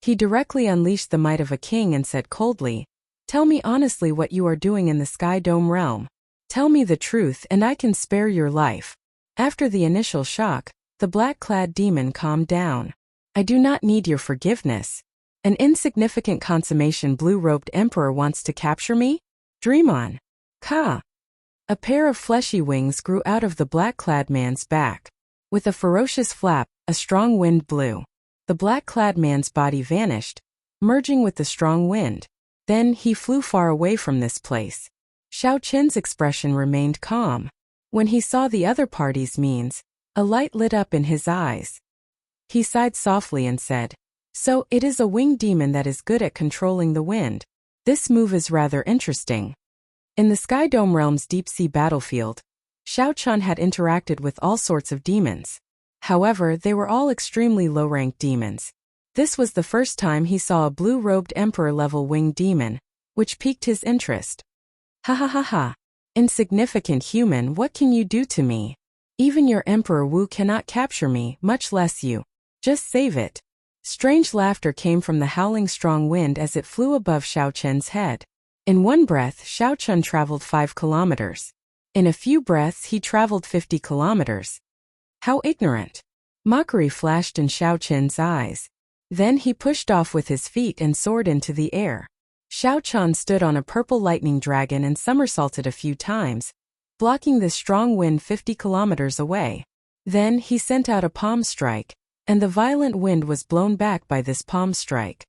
Speaker 1: He directly unleashed the might of a king and said coldly, "Tell me honestly what you are doing in the sky dome realm. Tell me the truth and I can spare your life." After the initial shock, the black-clad demon calmed down. "I do not need your forgiveness. An insignificant consummation blue-robed emperor wants to capture me? Dream on." Ka! A pair of fleshy wings grew out of the black-clad man's back. With a ferocious flap, a strong wind blew. The black-clad man's body vanished, merging with the strong wind. Then he flew far away from this place. Xiao Qin's expression remained calm. When he saw the other party's means, a light lit up in his eyes. He sighed softly and said, "So it is a winged demon that is good at controlling the wind. This move is rather interesting." In the Sky Dome realm's deep-sea battlefield, Xiao Chun had interacted with all sorts of demons. However, they were all extremely low-ranked demons. This was the first time he saw a blue-robed emperor-level winged demon, which piqued his interest. "Ha ha ha ha. Insignificant human, what can you do to me? Even your Emperor Wu cannot capture me, much less you. Just save it." Strange laughter came from the howling strong wind as it flew above Xiao Chun's head. In one breath, Xiao Chun traveled 5 kilometers. In a few breaths, he traveled 50 kilometers. How ignorant! Mockery flashed in Xiao Chun's eyes. Then he pushed off with his feet and soared into the air. Xiao Chun stood on a purple lightning dragon and somersaulted a few times, blocking the strong wind 50 kilometers away. Then he sent out a palm strike, and the violent wind was blown back by this palm strike.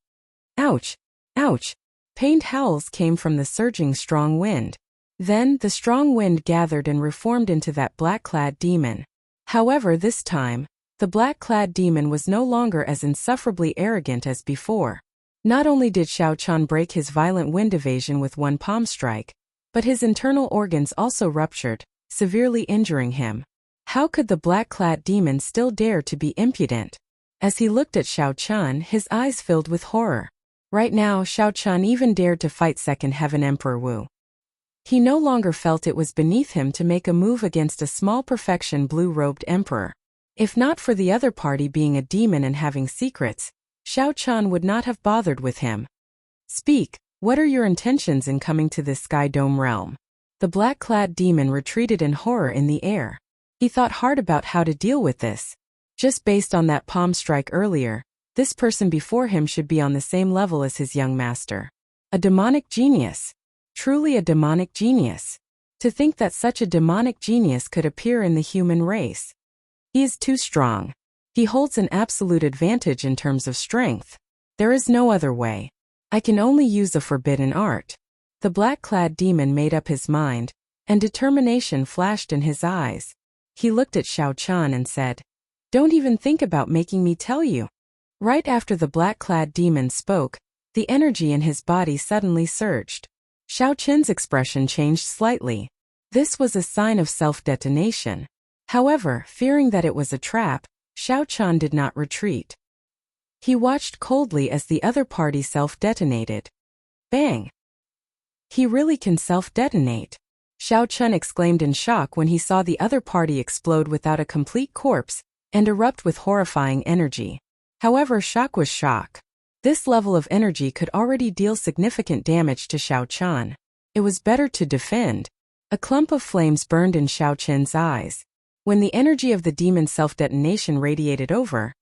Speaker 1: Ouch! Ouch! Pained howls came from the surging strong wind. Then the strong wind gathered and reformed into that black-clad demon. However, this time, the black-clad demon was no longer as insufferably arrogant as before. Not only did Xiao Chun break his violent wind evasion with one palm strike, but his internal organs also ruptured, severely injuring him. How could the black-clad demon still dare to be impudent? As he looked at Xiao Chun, his eyes filled with horror. Right now, Xiao Chun even dared to fight Second Heaven Emperor Wu. He no longer felt it was beneath him to make a move against a small perfection blue-robed emperor. If not for the other party being a demon and having secrets, Xiao Chun would not have bothered with him. "Speak, what are your intentions in coming to this Sky Dome realm?" The black-clad demon retreated in horror in the air. He thought hard about how to deal with this. Just based on that palm strike earlier, this person before him should be on the same level as his young master. A demonic genius. Truly a demonic genius. To think that such a demonic genius could appear in the human race. He is too strong. He holds an absolute advantage in terms of strength. There is no other way. I can only use a forbidden art. The black-clad demon made up his mind, and determination flashed in his eyes. He looked at Xiao Chun and said, "Don't even think about making me tell you." Right after the black-clad demon spoke, the energy in his body suddenly surged. Xiao Chun's expression changed slightly. This was a sign of self-detonation. However, fearing that it was a trap, Xiao Chun did not retreat. He watched coldly as the other party self-detonated. Bang! He really can self-detonate. Xiao Chun exclaimed in shock when he saw the other party explode without a complete corpse and erupt with horrifying energy. However, shock was shock. This level of energy could already deal significant damage to Xiao Chun. It was better to defend. A clump of flames burned in Xiao Chun's eyes. When the energy of the demon's self-detonation radiated over,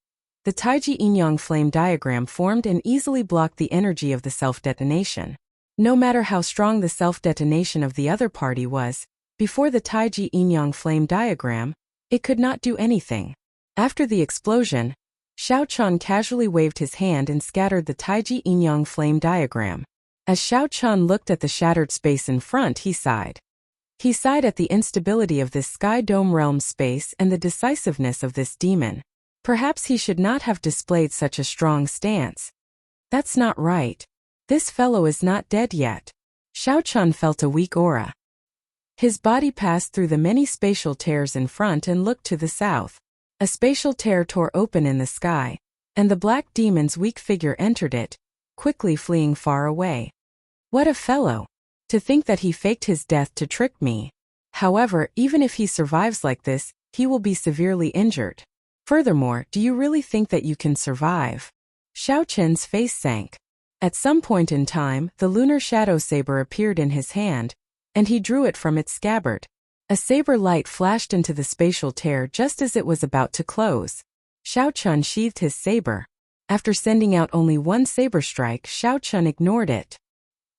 Speaker 1: the Taiji Yin-Yang flame diagram formed and easily blocked the energy of the self-detonation. No matter how strong the self-detonation of the other party was, before the Taiji Yin-Yang flame diagram, it could not do anything. After the explosion, Xiao Chun casually waved his hand and scattered the Taiji Yin-Yang flame diagram. As Xiao Chun looked at the shattered space in front, he sighed. He sighed at the instability of this Sky Dome realm space and the decisiveness of this demon. Perhaps he should not have displayed such a strong stance. That's not right. This fellow is not dead yet. Xiao Chun felt a weak aura. His body passed through the many spatial tears in front and looked to the south. A spatial tear tore open in the sky, and the black demon's weak figure entered it, quickly fleeing far away. What a fellow! To think that he faked his death to trick me. However, even if he survives like this, he will be severely injured. Furthermore, do you really think that you can survive? Xiao Chen's face sank. At some point in time, the lunar shadow saber appeared in his hand, and he drew it from its scabbard. A saber light flashed into the spatial tear just as it was about to close. Xiao Chun sheathed his saber. After sending out only one saber strike, Xiao Chun ignored it.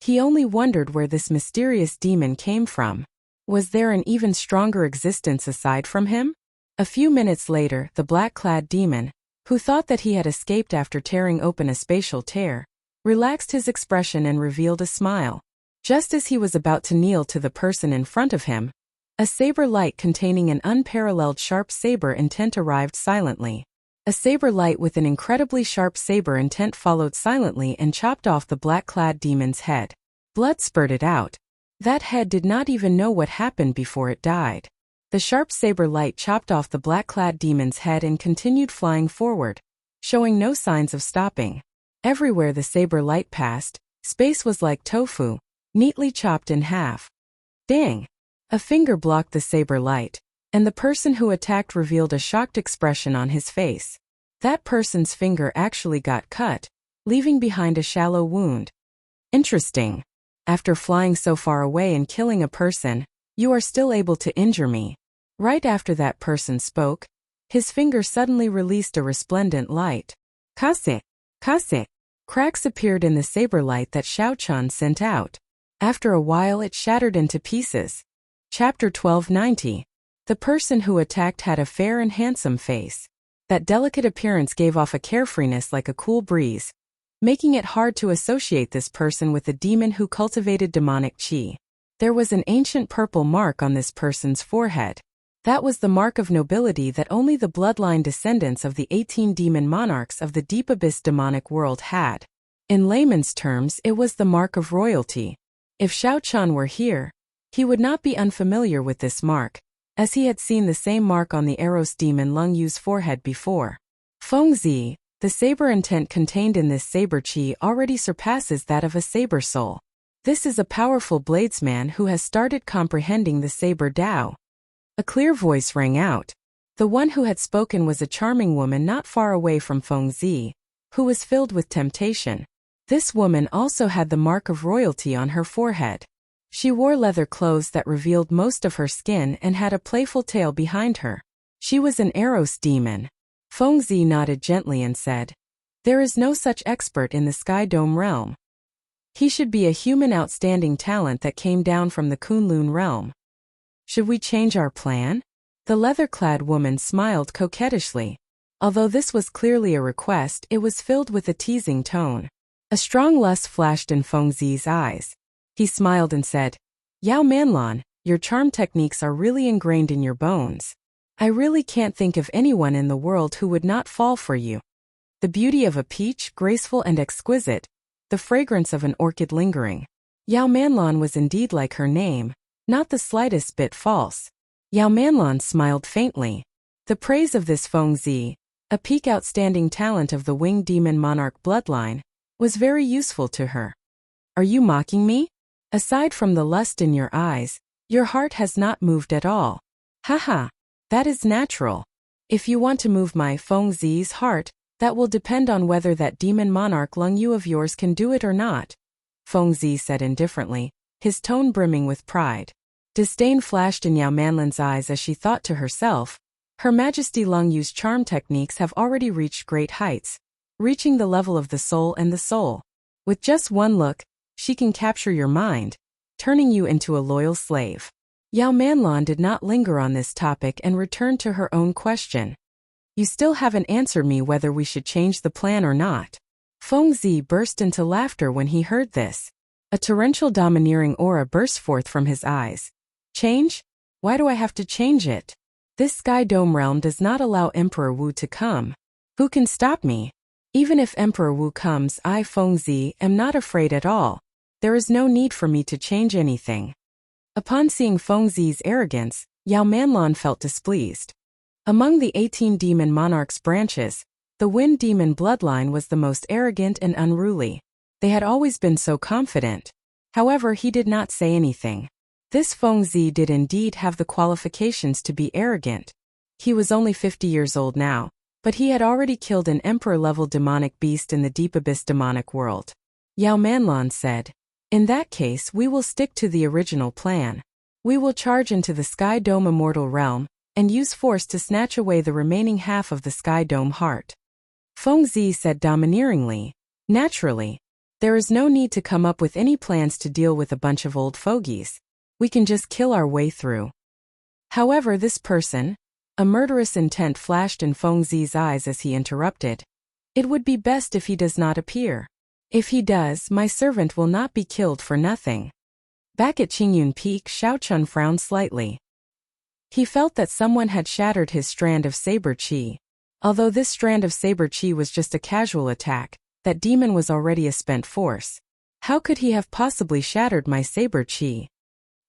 Speaker 1: He only wondered where this mysterious demon came from. Was there an even stronger existence aside from him? A few minutes later, the black-clad demon, who thought that he had escaped after tearing open a spatial tear, relaxed his expression and revealed a smile. Just as he was about to kneel to the person in front of him, a saber light containing an unparalleled sharp saber intent arrived silently. A saber light with an incredibly sharp saber intent followed silently and chopped off the black-clad demon's head. Blood spurted out. That head did not even know what happened before it died. The sharp saber light chopped off the black-clad demon's head and continued flying forward, showing no signs of stopping. Everywhere the saber light passed, space was like tofu, neatly chopped in half. Dang! A finger blocked the saber light, and the person who attacked revealed a shocked expression on his face. That person's finger actually got cut, leaving behind a shallow wound. Interesting. After flying so far away and killing a person, you are still able to injure me. Right after that person spoke, his finger suddenly released a resplendent light. Kase! Kase! Cracks appeared in the saber light that Xiao Chun sent out. After a while it shattered into pieces. Chapter 1290. The person who attacked had a fair and handsome face. That delicate appearance gave off a carefreeness like a cool breeze, making it hard to associate this person with the demon who cultivated demonic qi. There was an ancient purple mark on this person's forehead. That was the mark of nobility that only the bloodline descendants of the 18 demon monarchs of the deep abyss demonic world had. In layman's terms, it was the mark of royalty. If Xiao Chun were here, he would not be unfamiliar with this mark, as he had seen the same mark on the Eros demon Lung Yu's forehead before. Fengzi, the saber intent contained in this saber qi already surpasses that of a saber soul. This is a powerful bladesman who has started comprehending the saber Tao. A clear voice rang out. The one who had spoken was a charming woman not far away from Fengzi, who was filled with temptation. This woman also had the mark of royalty on her forehead. She wore leather clothes that revealed most of her skin and had a playful tail behind her. She was an Eros demon. Fengzi nodded gently and said, "There is no such expert in the Sky Dome realm. He should be a human outstanding talent that came down from the Kunlun realm. Should we change our plan?" The leather-clad woman smiled coquettishly. Although this was clearly a request, it was filled with a teasing tone. A strong lust flashed in Fengzi's eyes. He smiled and said, "Yao Manlan, your charm techniques are really ingrained in your bones. I really can't think of anyone in the world who would not fall for you. The beauty of a peach, graceful and exquisite, the fragrance of an orchid lingering." Yao Manlan was indeed like her name, not the slightest bit false. Yao Manlan smiled faintly. The praise of this Fengzi, a peak outstanding talent of the winged demon monarch bloodline, was very useful to her. "Are you mocking me? Aside from the lust in your eyes, your heart has not moved at all." "Haha, that is natural. If you want to move my Fengzi's heart, that will depend on whether that demon monarch Lung Yu of yours can do it or not," Fengzi said indifferently, his tone brimming with pride. Disdain flashed in Yao Manlan's eyes as she thought to herself, Her Majesty Lung Yu's charm techniques have already reached great heights, reaching the level of the soul and the soul. With just one look, she can capture your mind, turning you into a loyal slave. Yao Manlan did not linger on this topic and returned to her own question. "You still haven't answered me whether we should change the plan or not." Fengzi burst into laughter when he heard this. A torrential domineering aura burst forth from his eyes. "Change? Why do I have to change it? This Sky Dome realm does not allow Emperor Wu to come. Who can stop me? Even if Emperor Wu comes, I, Fengzi, am not afraid at all. There is no need for me to change anything. Upon seeing Fengzi's arrogance, Yao Manlan felt displeased. Among the 18 demon monarchs' branches, the Wind Demon bloodline was the most arrogant and unruly. They had always been so confident. However, he did not say anything. This Fengzi did indeed have the qualifications to be arrogant. He was only 50 years old now, but he had already killed an emperor-level demonic beast in the Deep Abyss demonic world. Yao Manlan said, "In that case, we will stick to the original plan. We will charge into the Sky Dome immortal realm and use force to snatch away the remaining half of the Sky Dome heart." Fengzi said domineeringly, "Naturally. There is no need to come up with any plans to deal with a bunch of old fogies. We can just kill our way through." However, this person, a murderous intent flashed in Fengzi's eyes as he interrupted. "It would be best if he does not appear. If he does, my servant will not be killed for nothing." Back at Qingyun Peak, Xiaochun frowned slightly. He felt that someone had shattered his strand of saber qi. Although this strand of saber qi was just a casual attack, that demon was already a spent force. How could he have possibly shattered my saber qi?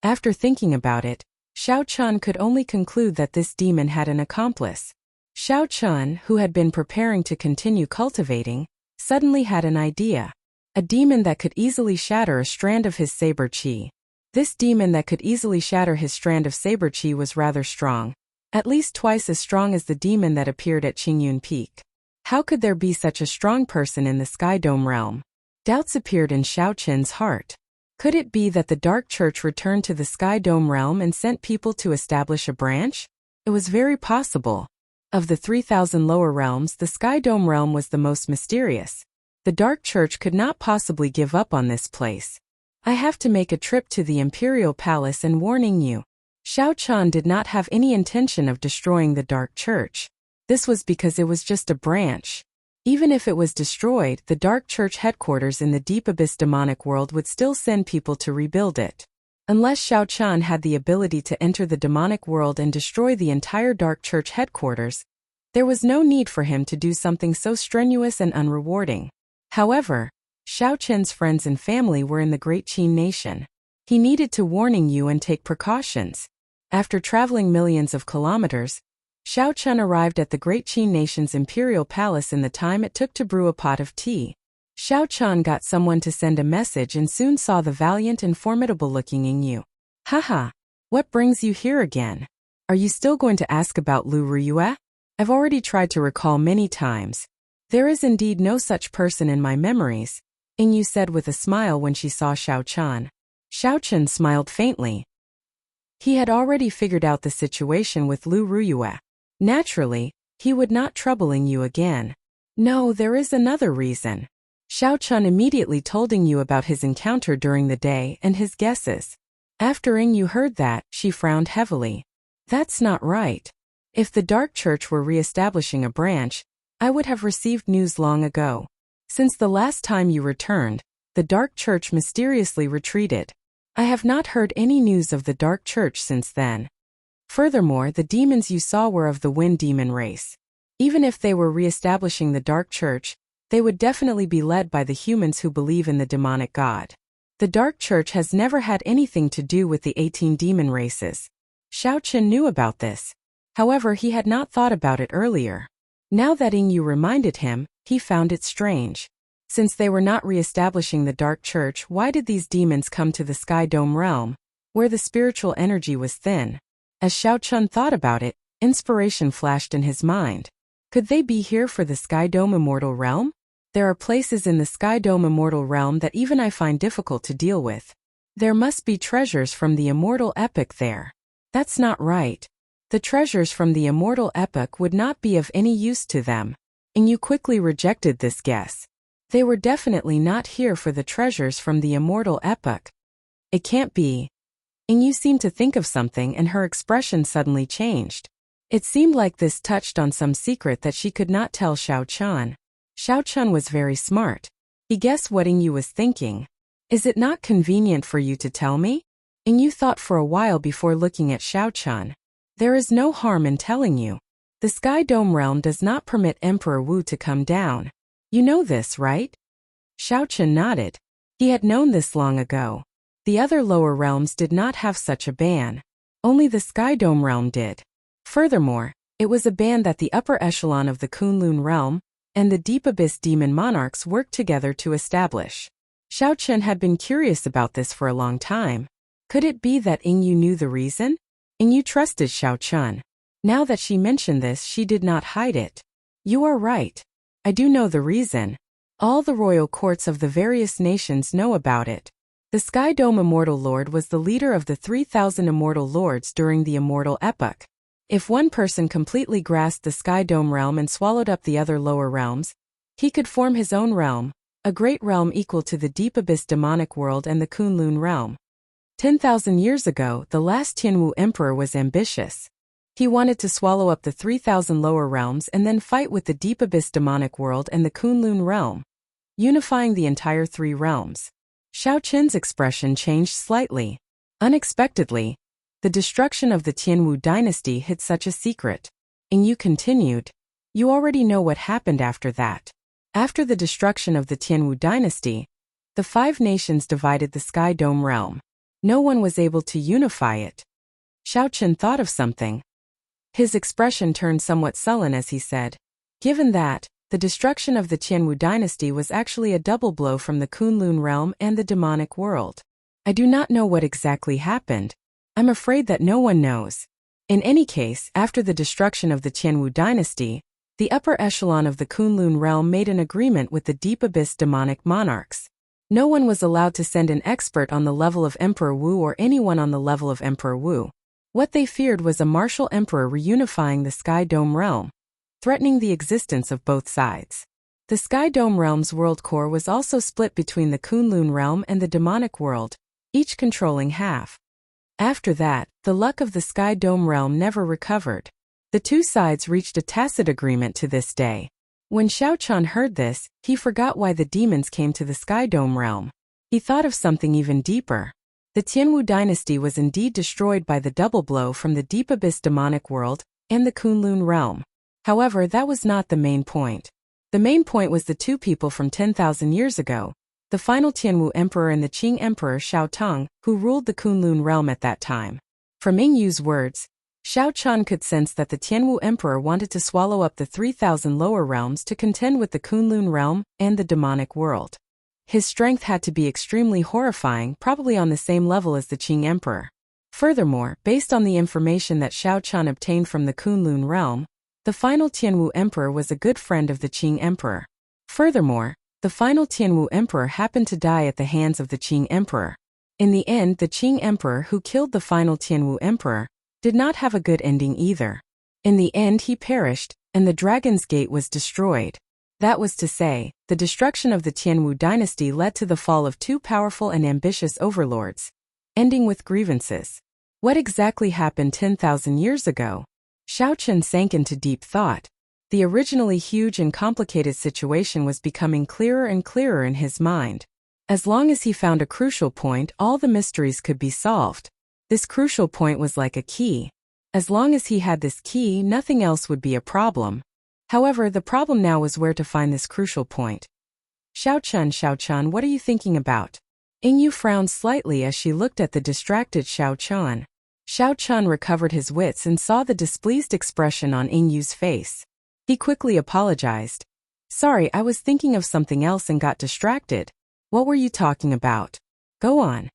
Speaker 1: After thinking about it, Xiaochun could only conclude that this demon had an accomplice. Xiaochun, who had been preparing to continue cultivating, suddenly had an idea. A demon that could easily shatter a strand of his saber qi. This demon that could easily shatter his strand of saber qi was rather strong, at least twice as strong as the demon that appeared at Qingyun Peak. How could there be such a strong person in the Sky Dome realm? Doubts appeared in Xiaochun's heart. Could it be that the Dark Church returned to the Sky Dome realm and sent people to establish a branch? It was very possible. Of the 3,000 lower realms, the Sky Dome realm was the most mysterious. The Dark Church could not possibly give up on this place. "I have to make a trip to the Imperial Palace and warning you." Xiaochun did not have any intention of destroying the Dark Church. This was because it was just a branch. Even if it was destroyed, the Dark Church headquarters in the Deep Abyss demonic world would still send people to rebuild it. Unless Xiaochun had the ability to enter the demonic world and destroy the entire Dark Church headquarters, there was no need for him to do something so strenuous and unrewarding. However, Xiaochun's friends and family were in the Great Qin Nation. He needed to warning you and take precautions. After traveling millions of kilometers, Xiaochun arrived at the Great Qin Nation's Imperial Palace in the time it took to brew a pot of tea. Xiaochun got someone to send a message and soon saw the valiant and formidable-looking Yingyu. "Haha, what brings you here again? Are you still going to ask about Lu Ruyue? I've already tried to recall many times. There is indeed no such person in my memories," Yingyu said with a smile when she saw Xiaochun. Xiaochun smiled faintly. He had already figured out the situation with Lu Ruyue. Naturally, he would not trouble Yingyu again. "No, there is another reason." Xiaochun immediately told Yingyu about his encounter during the day and his guesses. After Yingyu heard that, she frowned heavily. "That's not right. If the Dark Church were re-establishing a branch, I would have received news long ago. Since the last time you returned, the Dark Church mysteriously retreated. I have not heard any news of the Dark Church since then. Furthermore, the demons you saw were of the Wind Demon race. Even if they were re-establishing the Dark Church, they would definitely be led by the humans who believe in the demonic god. The Dark Church has never had anything to do with the 18 demon races." Xiaochun knew about this. However, he had not thought about it earlier. Now that Yingyu reminded him, he found it strange. Since they were not re-establishing the Dark Church, why did these demons come to the Sky Dome realm, where the spiritual energy was thin? As Xiaochun thought about it, inspiration flashed in his mind. Could they be here for the Sky Dome Immortal Realm? There are places in the Sky Dome Immortal Realm that even I find difficult to deal with. There must be treasures from the Immortal Epic there. That's not right. The treasures from the Immortal Epic would not be of any use to them. Yingyu quickly rejected this guess. They were definitely not here for the treasures from the Immortal Epic. It can't be. Yingyu seemed to think of something and her expression suddenly changed. It seemed like this touched on some secret that she could not tell Xiaochun. Xiaochun was very smart. He guessed what Yingyu was thinking. "Is it not convenient for you to tell me?" Yingyu thought for a while before looking at Xiaochun. "There is no harm in telling you. The Sky Dome realm does not permit Emperor Wu to come down. You know this, right? Xiao Chen nodded. He had known this long ago. The other lower realms did not have such a ban. Only the Sky Dome realm did. Furthermore, it was a ban that the upper echelon of the Kunlun realm and the Deep Abyss demon monarchs worked together to establish. Xiao Chen had been curious about this for a long time. Could it be that Yingyu knew the reason? Yingyu trusted Xiao Chen. Now that she mentioned this, she did not hide it. You are right. I do know the reason. All the royal courts of the various nations know about it. The Sky Dome Immortal Lord was the leader of the 3,000 Immortal Lords during the Immortal Epoch. If one person completely grasped the Sky Dome realm and swallowed up the other lower realms, he could form his own realm, a great realm equal to the Deep Abyss demonic world and the Kunlun realm. 10,000 years ago, the last Tianwu emperor was ambitious. He wanted to swallow up the 3,000 lower realms and then fight with the Deep Abyss demonic world and the Kunlun realm, unifying the entire three realms. Xiao Chen's expression changed slightly. Unexpectedly, the destruction of the Tianwu dynasty hid such a secret. Yingyu continued. You already know what happened after that. After the destruction of the Tianwu dynasty, the 5 nations divided the Sky Dome realm. No one was able to unify it. Xiao Chen thought of something. His expression turned somewhat sullen as he said, given that, the destruction of the Tianwu dynasty was actually a double blow from the Kunlun realm and the demonic world. I do not know what exactly happened. I'm afraid that no one knows. In any case, after the destruction of the Tianwu dynasty, the upper echelon of the Kunlun realm made an agreement with the Deep Abyss demonic monarchs. No one was allowed to send an expert on the level of Emperor Wu or anyone on the level of Emperor Wu. What they feared was a martial emperor reunifying the Sky Dome realm, threatening the existence of both sides. The Sky Dome realm's world core was also split between the Kunlun realm and the demonic world, each controlling half. After that, the luck of the Sky Dome realm never recovered. The two sides reached a tacit agreement to this day. When Xiao Chen heard this, he forgot why the demons came to the Sky Dome realm. He thought of something even deeper. The Tianwu dynasty was indeed destroyed by the double blow from the Deep Abyss demonic world and the Kunlun realm. However, that was not the main point. The main point was the two people from 10,000 years ago, the final Tianwu emperor and the Qing emperor Xiao Tong, who ruled the Kunlun realm at that time. From Yingyu's words, Xiao Chen could sense that the Tianwu emperor wanted to swallow up the 3,000 lower realms to contend with the Kunlun realm and the demonic world. His strength had to be extremely horrifying, probably on the same level as the Qing emperor. Furthermore, based on the information that Xiao Chen obtained from the Kunlun realm, the final Tianwu emperor was a good friend of the Qing emperor. Furthermore, the final Tianwu emperor happened to die at the hands of the Qing emperor. In the end, the Qing emperor who killed the final Tianwu emperor did not have a good ending either. In the end, he perished, and the Dragon's Gate was destroyed. That was to say, the destruction of the Tianwu dynasty led to the fall of two powerful and ambitious overlords, ending with grievances. What exactly happened 10,000 years ago? Xiao Chen sank into deep thought. The originally huge and complicated situation was becoming clearer and clearer in his mind. As long as he found a crucial point, all the mysteries could be solved. This crucial point was like a key. As long as he had this key, nothing else would be a problem. However, the problem now was where to find this crucial point. Xiao Chen, what are you thinking about? Yingyu frowned slightly as she looked at the distracted Xiao Chen. Xiao Chen recovered his wits and saw the displeased expression on Yingyu's face. He quickly apologized. Sorry, I was thinking of something else and got distracted. What were you talking about? Go on.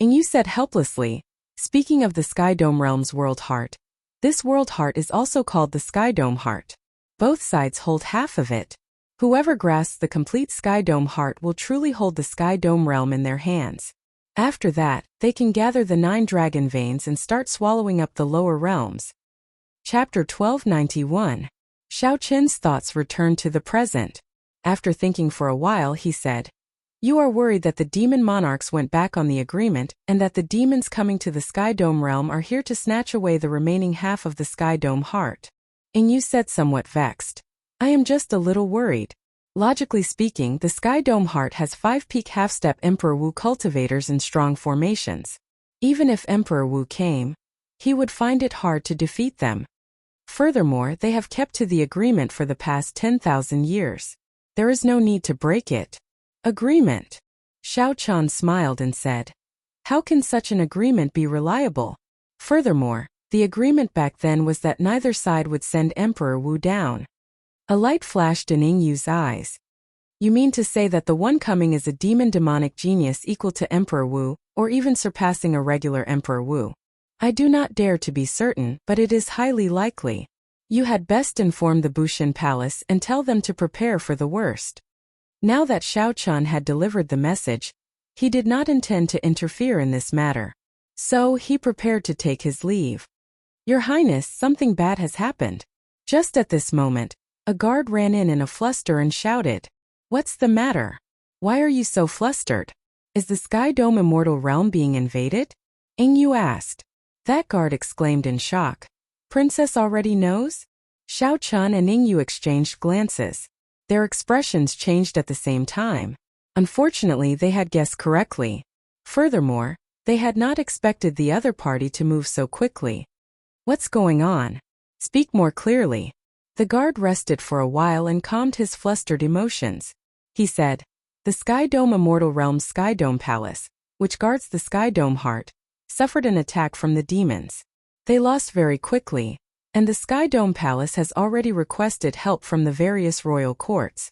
Speaker 1: Yingyu said helplessly, speaking of the Sky Dome realm's world heart. This world heart is also called the Sky Dome heart. Both sides hold half of it. Whoever grasps the complete Sky Dome heart will truly hold the Sky Dome realm in their hands. After that, they can gather the 9 dragon veins and start swallowing up the lower realms. Chapter 1291. Xiao Chen's thoughts returned to the present. After thinking for a while, he said, You are worried that the demon monarchs went back on the agreement and that the demons coming to the Sky Dome realm are here to snatch away the remaining half of the Sky Dome heart. Yingyu said somewhat vexed. I am just a little worried. Logically speaking, the Sky Dome heart has 5 peak half-step Emperor Wu cultivators in strong formations. Even if Emperor Wu came, he would find it hard to defeat them. Furthermore, they have kept to the agreement for the past 10,000 years. There is no need to break it. Agreement. Xiao Chan smiled and said, how can such an agreement be reliable? Furthermore, the agreement back then was that neither side would send Emperor Wu down. A light flashed in Ying Yu's eyes. You mean to say that the one coming is a demonic genius equal to Emperor Wu, or even surpassing a regular Emperor Wu? I do not dare to be certain, but it is highly likely. You had best inform the Bushin Palace and tell them to prepare for the worst. Now that Xiao Chan had delivered the message, he did not intend to interfere in this matter. So he prepared to take his leave. Your Highness, something bad has happened. Just at this moment, a guard ran in a fluster and shouted, what's the matter? Why are you so flustered? Is the Sky Dome Immortal Realm being invaded? Ying Yu asked. That guard exclaimed in shock. Princess already knows? Xiao Chan and Ying Yu exchanged glances. Their expressions changed at the same time. Unfortunately, they had guessed correctly. Furthermore, they had not expected the other party to move so quickly. What's going on? Speak more clearly. The guard rested for a while and calmed his flustered emotions. He said, the Sky Dome Immortal Realm's Sky Dome Palace, which guards the Sky Dome Heart, suffered an attack from the demons. They lost very quickly, and the Sky Dome Palace has already requested help from the various royal courts.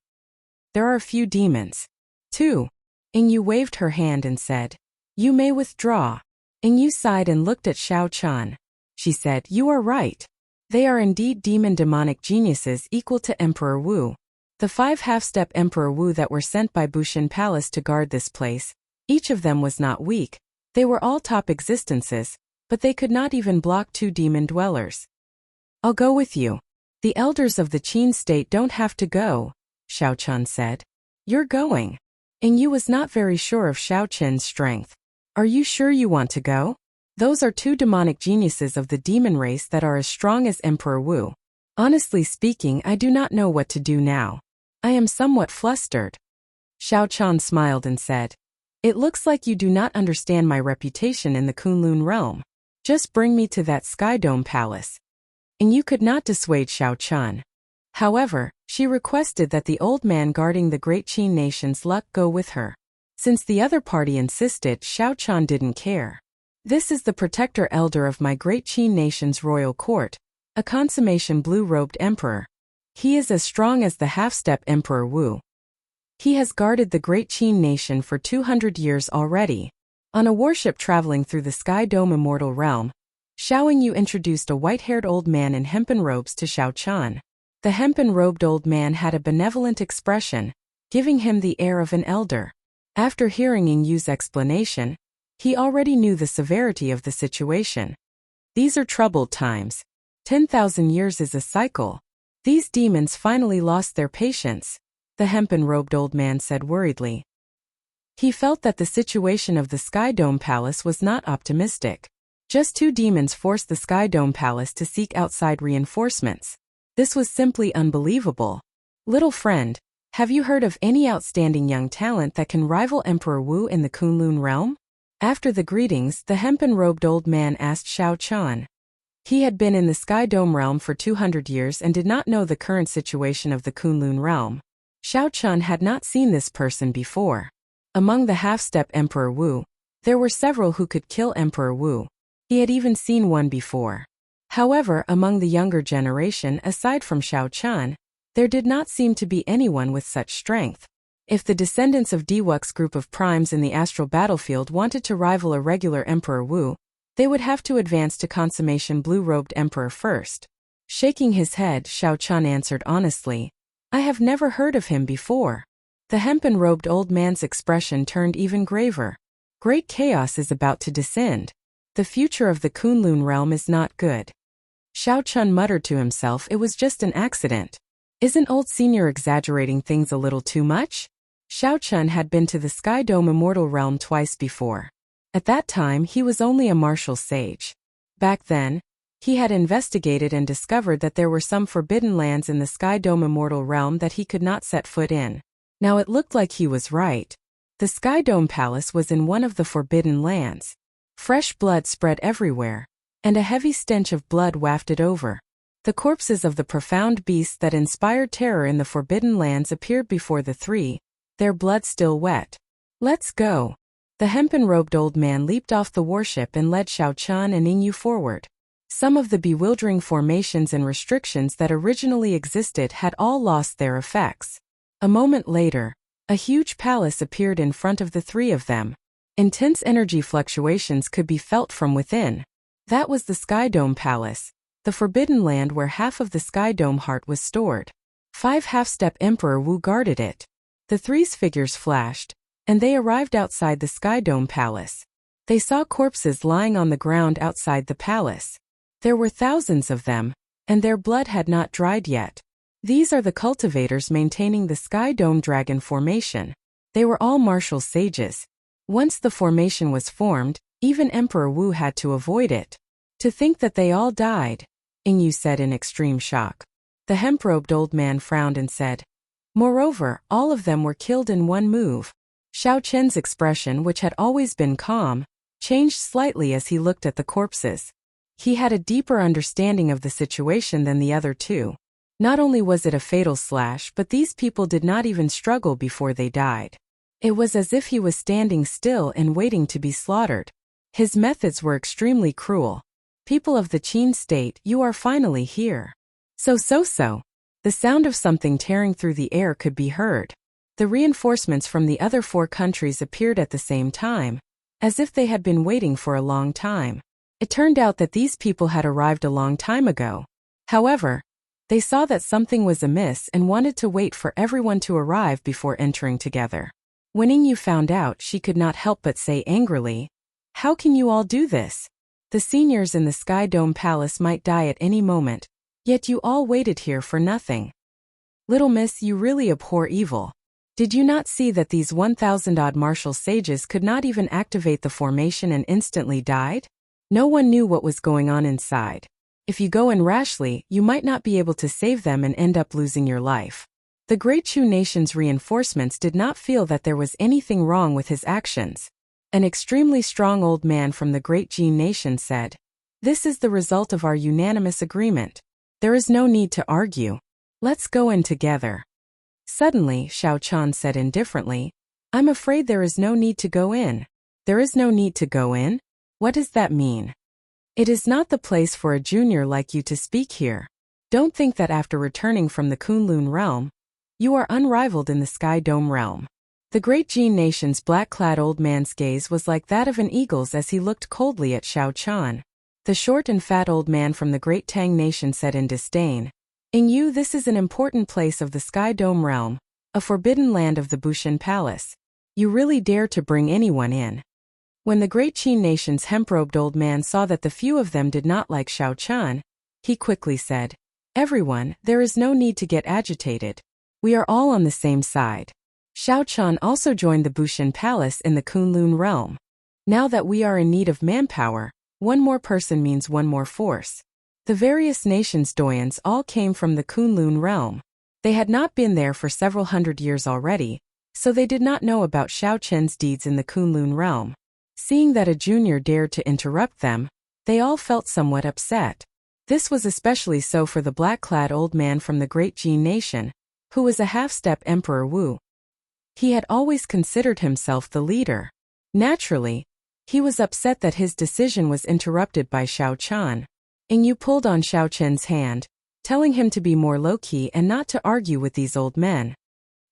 Speaker 1: There are a few demons. 2. Ying Yu waved her hand and said, you may withdraw. Ying Yu sighed and looked at Xiao Chan. She said, you are right. They are indeed demonic geniuses equal to Emperor Wu. The 5 half-step Emperor Wu that were sent by Bushin Palace to guard this place, each of them was not weak. They were all top existences, but they could not even block 2 demon dwellers. I'll go with you. The elders of the Qin state don't have to go, Xiao Chan said. You're going. Ying Yu was not very sure of Xiao Chen's strength. Are you sure you want to go? Those are 2 demonic geniuses of the demon race that are as strong as Emperor Wu. Honestly speaking, I do not know what to do now. I am somewhat flustered. Xiao Chan smiled and said, it looks like you do not understand my reputation in the Kunlun realm. Just bring me to that Sky Dome Palace. And you could not dissuade Xiao Chan. However, she requested that the old man guarding the great Qin nation's luck go with her. Since the other party insisted, Xiao Chan didn't care. This is the protector elder of my great Qin nation's royal court, a consummation blue-robed emperor. He is as strong as the half-step Emperor Wu. He has guarded the great Qin nation for 200 years already. On a warship traveling through the Sky Dome Immortal Realm, Xiao Ying Yu introduced a white-haired old man in hempen robes to Xiao Chan. The hempen-robed old man had a benevolent expression, giving him the air of an elder. After hearing Ying Yu's explanation, he already knew the severity of the situation. These are troubled times. 10,000 years is a cycle. These demons finally lost their patience, the hempen-robed old man said worriedly. He felt that the situation of the Sky Dome Palace was not optimistic. Just 2 demons forced the Sky Dome Palace to seek outside reinforcements. This was simply unbelievable. Little friend, have you heard of any outstanding young talent that can rival Emperor Wu in the Kunlun realm? After the greetings, the hempen-robed old man asked Xiao Chan. He had been in the Sky Dome realm for 200 years and did not know the current situation of the Kunlun realm. Xiao Chan had not seen this person before. Among the half-step Emperor Wu, there were several who could kill Emperor Wu. He had even seen one before. However, among the younger generation, aside from Xiao Chan, there did not seem to be anyone with such strength. If the descendants of Dewuck's group of primes in the astral battlefield wanted to rival a regular Emperor Wu, they would have to advance to consummation blue-robed emperor first. Shaking his head, Xiao Chan answered honestly, I have never heard of him before. The hempen-robed old man's expression turned even graver. Great chaos is about to descend. The future of the Kunlun realm is not good. Xiao Chan muttered to himself, it was just an accident. Isn't old senior exaggerating things a little too much? Xiao Chan had been to the Sky Dome Immortal Realm twice before. At that time, he was only a martial sage. Back then, he had investigated and discovered that there were some forbidden lands in the Sky Dome Immortal Realm that he could not set foot in. Now it looked like he was right. The Sky Dome Palace was in one of the forbidden lands. Fresh blood spread everywhere, and a heavy stench of blood wafted over. The corpses of the profound beasts that inspired terror in the Forbidden Lands appeared before the three, their blood still wet. Let's go. The hempen-robed old man leaped off the warship and led Xiao Qian and Yingyu forward. Some of the bewildering formations and restrictions that originally existed had all lost their effects. A moment later, a huge palace appeared in front of the three of them. Intense energy fluctuations could be felt from within. That was the Sky Dome Palace, the Forbidden Land where half of the Sky Dome heart was stored. 5 half-step Emperor Wu guarded it. The three's figures flashed, and they arrived outside the Sky Dome Palace. They saw corpses lying on the ground outside the palace. There were thousands of them, and their blood had not dried yet. These are the cultivators maintaining the Sky Dome Dragon formation. They were all martial sages. Once the formation was formed, even Emperor Wu had to avoid it. To think that they all died, Yingyu said in extreme shock. The hemp-robed old man frowned and said, moreover, all of them were killed in one move. Xiao Qian's expression, which had always been calm, changed slightly as he looked at the corpses. He had a deeper understanding of the situation than the other two. Not only was it a fatal slash, but these people did not even struggle before they died. It was as if he was standing still and waiting to be slaughtered. His methods were extremely cruel. People of the Qin state, you are finally here. So. The sound of something tearing through the air could be heard. The reinforcements from the other 4 countries appeared at the same time, as if they had been waiting for a long time. It turned out that these people had arrived a long time ago. However, they saw that something was amiss and wanted to wait for everyone to arrive before entering together. When Yingyu found out, she could not help but say angrily, how can you all do this? The seniors in the Sky Dome Palace might die at any moment, yet you all waited here for nothing. Little miss, you really abhor evil. Did you not see that these 1,000-odd martial sages could not even activate the formation and instantly died? No one knew what was going on inside. If you go in rashly, you might not be able to save them and end up losing your life. The Great Chu nation's reinforcements did not feel that there was anything wrong with his actions. An extremely strong old man from the Great Jin nation said, this is the result of our unanimous agreement. There is no need to argue. Let's go in together. Suddenly, Xiao Qian said indifferently, I'm afraid there is no need to go in. There is no need to go in? What does that mean? It is not the place for a junior like you to speak here. Don't think that after returning from the Kunlun realm, you are unrivaled in the Sky Dome realm. The Great Jin nation's black-clad old man's gaze was like that of an eagle's as he looked coldly at Xiao Qian. The short and fat old man from the Great Tang nation said in disdain, Yingyu, this is an important place of the Sky Dome realm, a forbidden land of the Bushan Palace. You really dare to bring anyone in. When the Great Qin nation's hemp-robed old man saw that the few of them did not like Xiao Qian, he quickly said, everyone, there is no need to get agitated. We are all on the same side. Xiao Qian also joined the Bushan Palace in the Kunlun realm. Now that we are in need of manpower, one more person means one more force. The various nations' doyens all came from the Kunlun realm. They had not been there for several hundred years already, so they did not know about Xiao Qian's deeds in the Kunlun realm. Seeing that a junior dared to interrupt them, they all felt somewhat upset. This was especially so for the black-clad old man from the Great Jin nation, who was a half-step Emperor Wu. He had always considered himself the leader. Naturally, he was upset that his decision was interrupted by Xiao Qian. Yingyu pulled on Xiao Qian's hand, telling him to be more low-key and not to argue with these old men.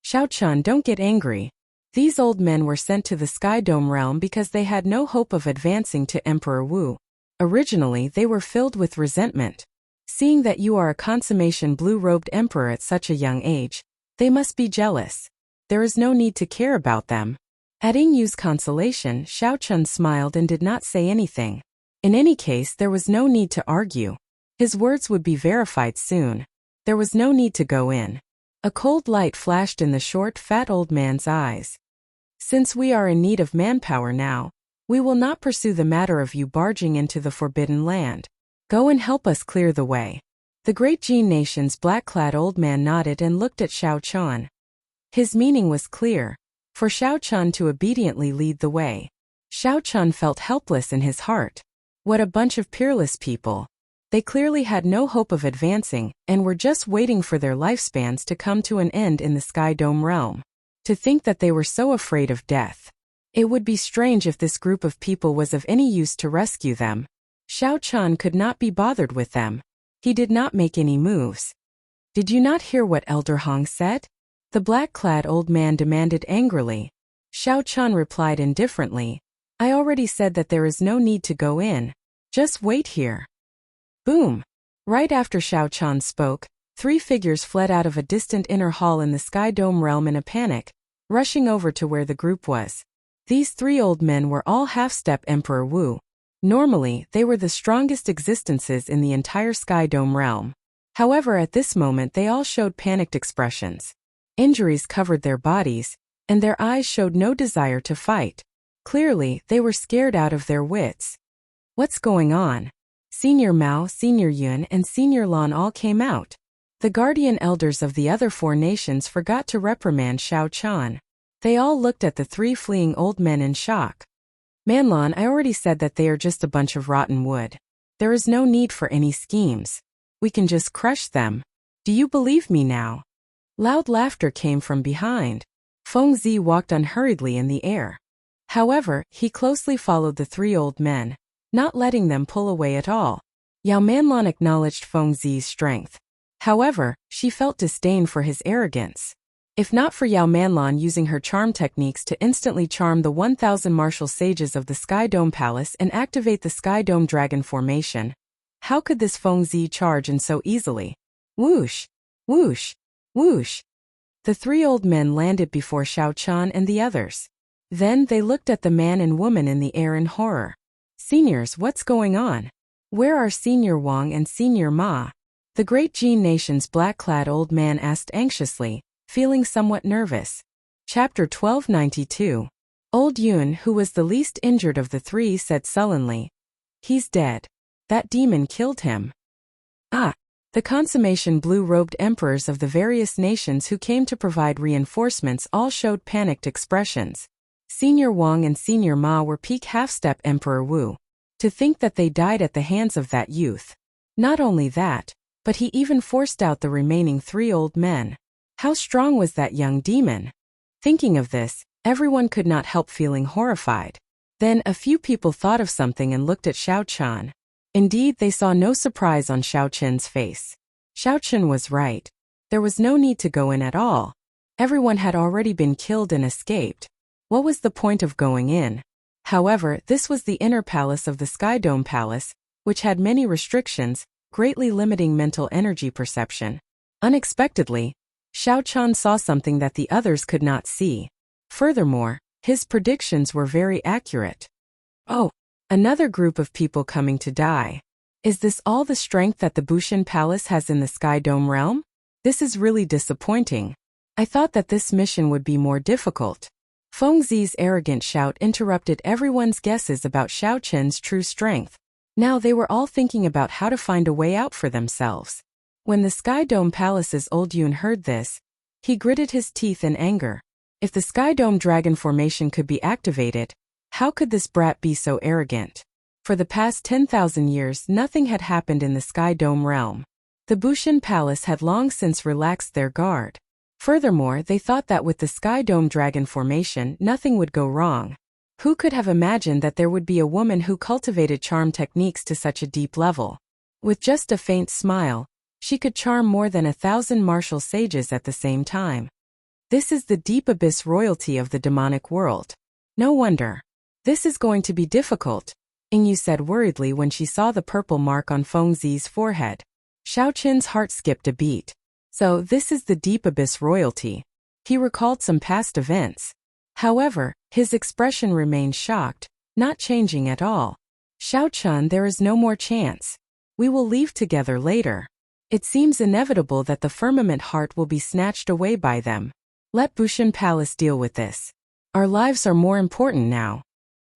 Speaker 1: Xiao Qian, don't get angry. These old men were sent to the Sky Dome realm because they had no hope of advancing to Emperor Wu. Originally, they were filled with resentment. Seeing that you are a consummation blue-robed emperor at such a young age, they must be jealous. There is no need to care about them. At Yingyu's consolation, Xiao Qian smiled and did not say anything. In any case, there was no need to argue. His words would be verified soon. There was no need to go in. A cold light flashed in the short, fat old man's eyes. Since we are in need of manpower now, we will not pursue the matter of you barging into the Forbidden Land. Go and help us clear the way. The Great Jin nation's black-clad old man nodded and looked at Xiao Qian. His meaning was clear, for Xiao Qian to obediently lead the way. Xiao Qian felt helpless in his heart. What a bunch of peerless people. They clearly had no hope of advancing, and were just waiting for their lifespans to come to an end in the Sky Dome realm. To think that they were so afraid of death. It would be strange if this group of people was of any use to rescue them. Xiao Chun could not be bothered with them. He did not make any moves. Did you not hear what Elder Hong said? The black-clad old man demanded angrily. Xiao Chun replied indifferently. I already said that there is no need to go in. Just wait here. Boom! Right after Xiao Chun spoke, 3 figures fled out of a distant inner hall in the Sky Dome realm in a panic, rushing over to where the group was. These 3 old men were all half-step Emperor Wu. Normally, they were the strongest existences in the entire Sky Dome realm. However, at this moment they all showed panicked expressions. Injuries covered their bodies, and their eyes showed no desire to fight. Clearly, they were scared out of their wits. What's going on? Senior Mao, Senior Yun, and Senior Lan all came out. The guardian elders of the other 4 nations forgot to reprimand Xiao Chun. They all looked at the 3 fleeing old men in shock. Manlan, I already said that they are just a bunch of rotten wood. There is no need for any schemes. We can just crush them. Do you believe me now? Loud laughter came from behind. Feng Zi walked unhurriedly in the air. However, he closely followed the 3 old men, not letting them pull away at all. Yao Manlan acknowledged Feng Zi's strength. However, she felt disdain for his arrogance. If not for Yao Manlan using her charm techniques to instantly charm the 1,000 martial sages of the Sky Dome Palace and activate the Sky Dome Dragon formation, how could this Feng Zi charge in so easily? Whoosh! Whoosh! Whoosh! The 3 old men landed before Xiao Chun and the others. Then they looked at the man and woman in the air in horror. Seniors, what's going on? Where are Senior Wang and Senior Ma? The Great Jin Nation's black-clad old man asked anxiously, feeling somewhat nervous. Chapter 1292. Old Yun, who was the least injured of the 3, said sullenly. He's dead. That demon killed him. Ah! The consummation blue-robed emperors of the various nations who came to provide reinforcements all showed panicked expressions. Senior Wang and Senior Ma were peak half-step Emperor Wu. To think that they died at the hands of that youth. Not only that, but he even forced out the remaining 3 old men. How strong was that young demon? Thinking of this, everyone could not help feeling horrified. Then a few people thought of something and looked at Xiao Chun. Indeed, they saw no surprise on Xiao Chun's face. Xiao Chun was right. There was no need to go in at all. Everyone had already been killed and escaped. What was the point of going in? However, this was the inner palace of the Sky Dome Palace, which had many restrictions, greatly limiting mental energy perception. Unexpectedly, Xiao Chun saw something that the others could not see. Furthermore, his predictions were very accurate. Oh, another group of people coming to die. Is this all the strength that the Bushan Palace has in the Sky Dome realm? This is really disappointing. I thought that this mission would be more difficult. Feng Zi's arrogant shout interrupted everyone's guesses about Xiao Chun's true strength. Now they were all thinking about how to find a way out for themselves. When the Sky Dome Palace's old Yun heard this, he gritted his teeth in anger. If the Sky Dome Dragon formation could be activated, how could this brat be so arrogant? For the past 10,000 years nothing had happened in the Sky Dome realm. The Bushan Palace had long since relaxed their guard. Furthermore, they thought that with the Sky Dome Dragon formation nothing would go wrong. Who could have imagined that there would be a woman who cultivated charm techniques to such a deep level? With just a faint smile, she could charm more than 1,000 martial sages at the same time. This is the deep abyss royalty of the demonic world. No wonder. This is going to be difficult, Yingyu said worriedly when she saw the purple mark on Feng Zi's forehead. Xiao Chun's heart skipped a beat. So this is the deep abyss royalty. He recalled some past events. However, his expression remained shocked, not changing at all. Xiao Chun, there is no more chance. We will leave together later. It seems inevitable that the firmament heart will be snatched away by them. Let Bushan Palace deal with this. Our lives are more important now.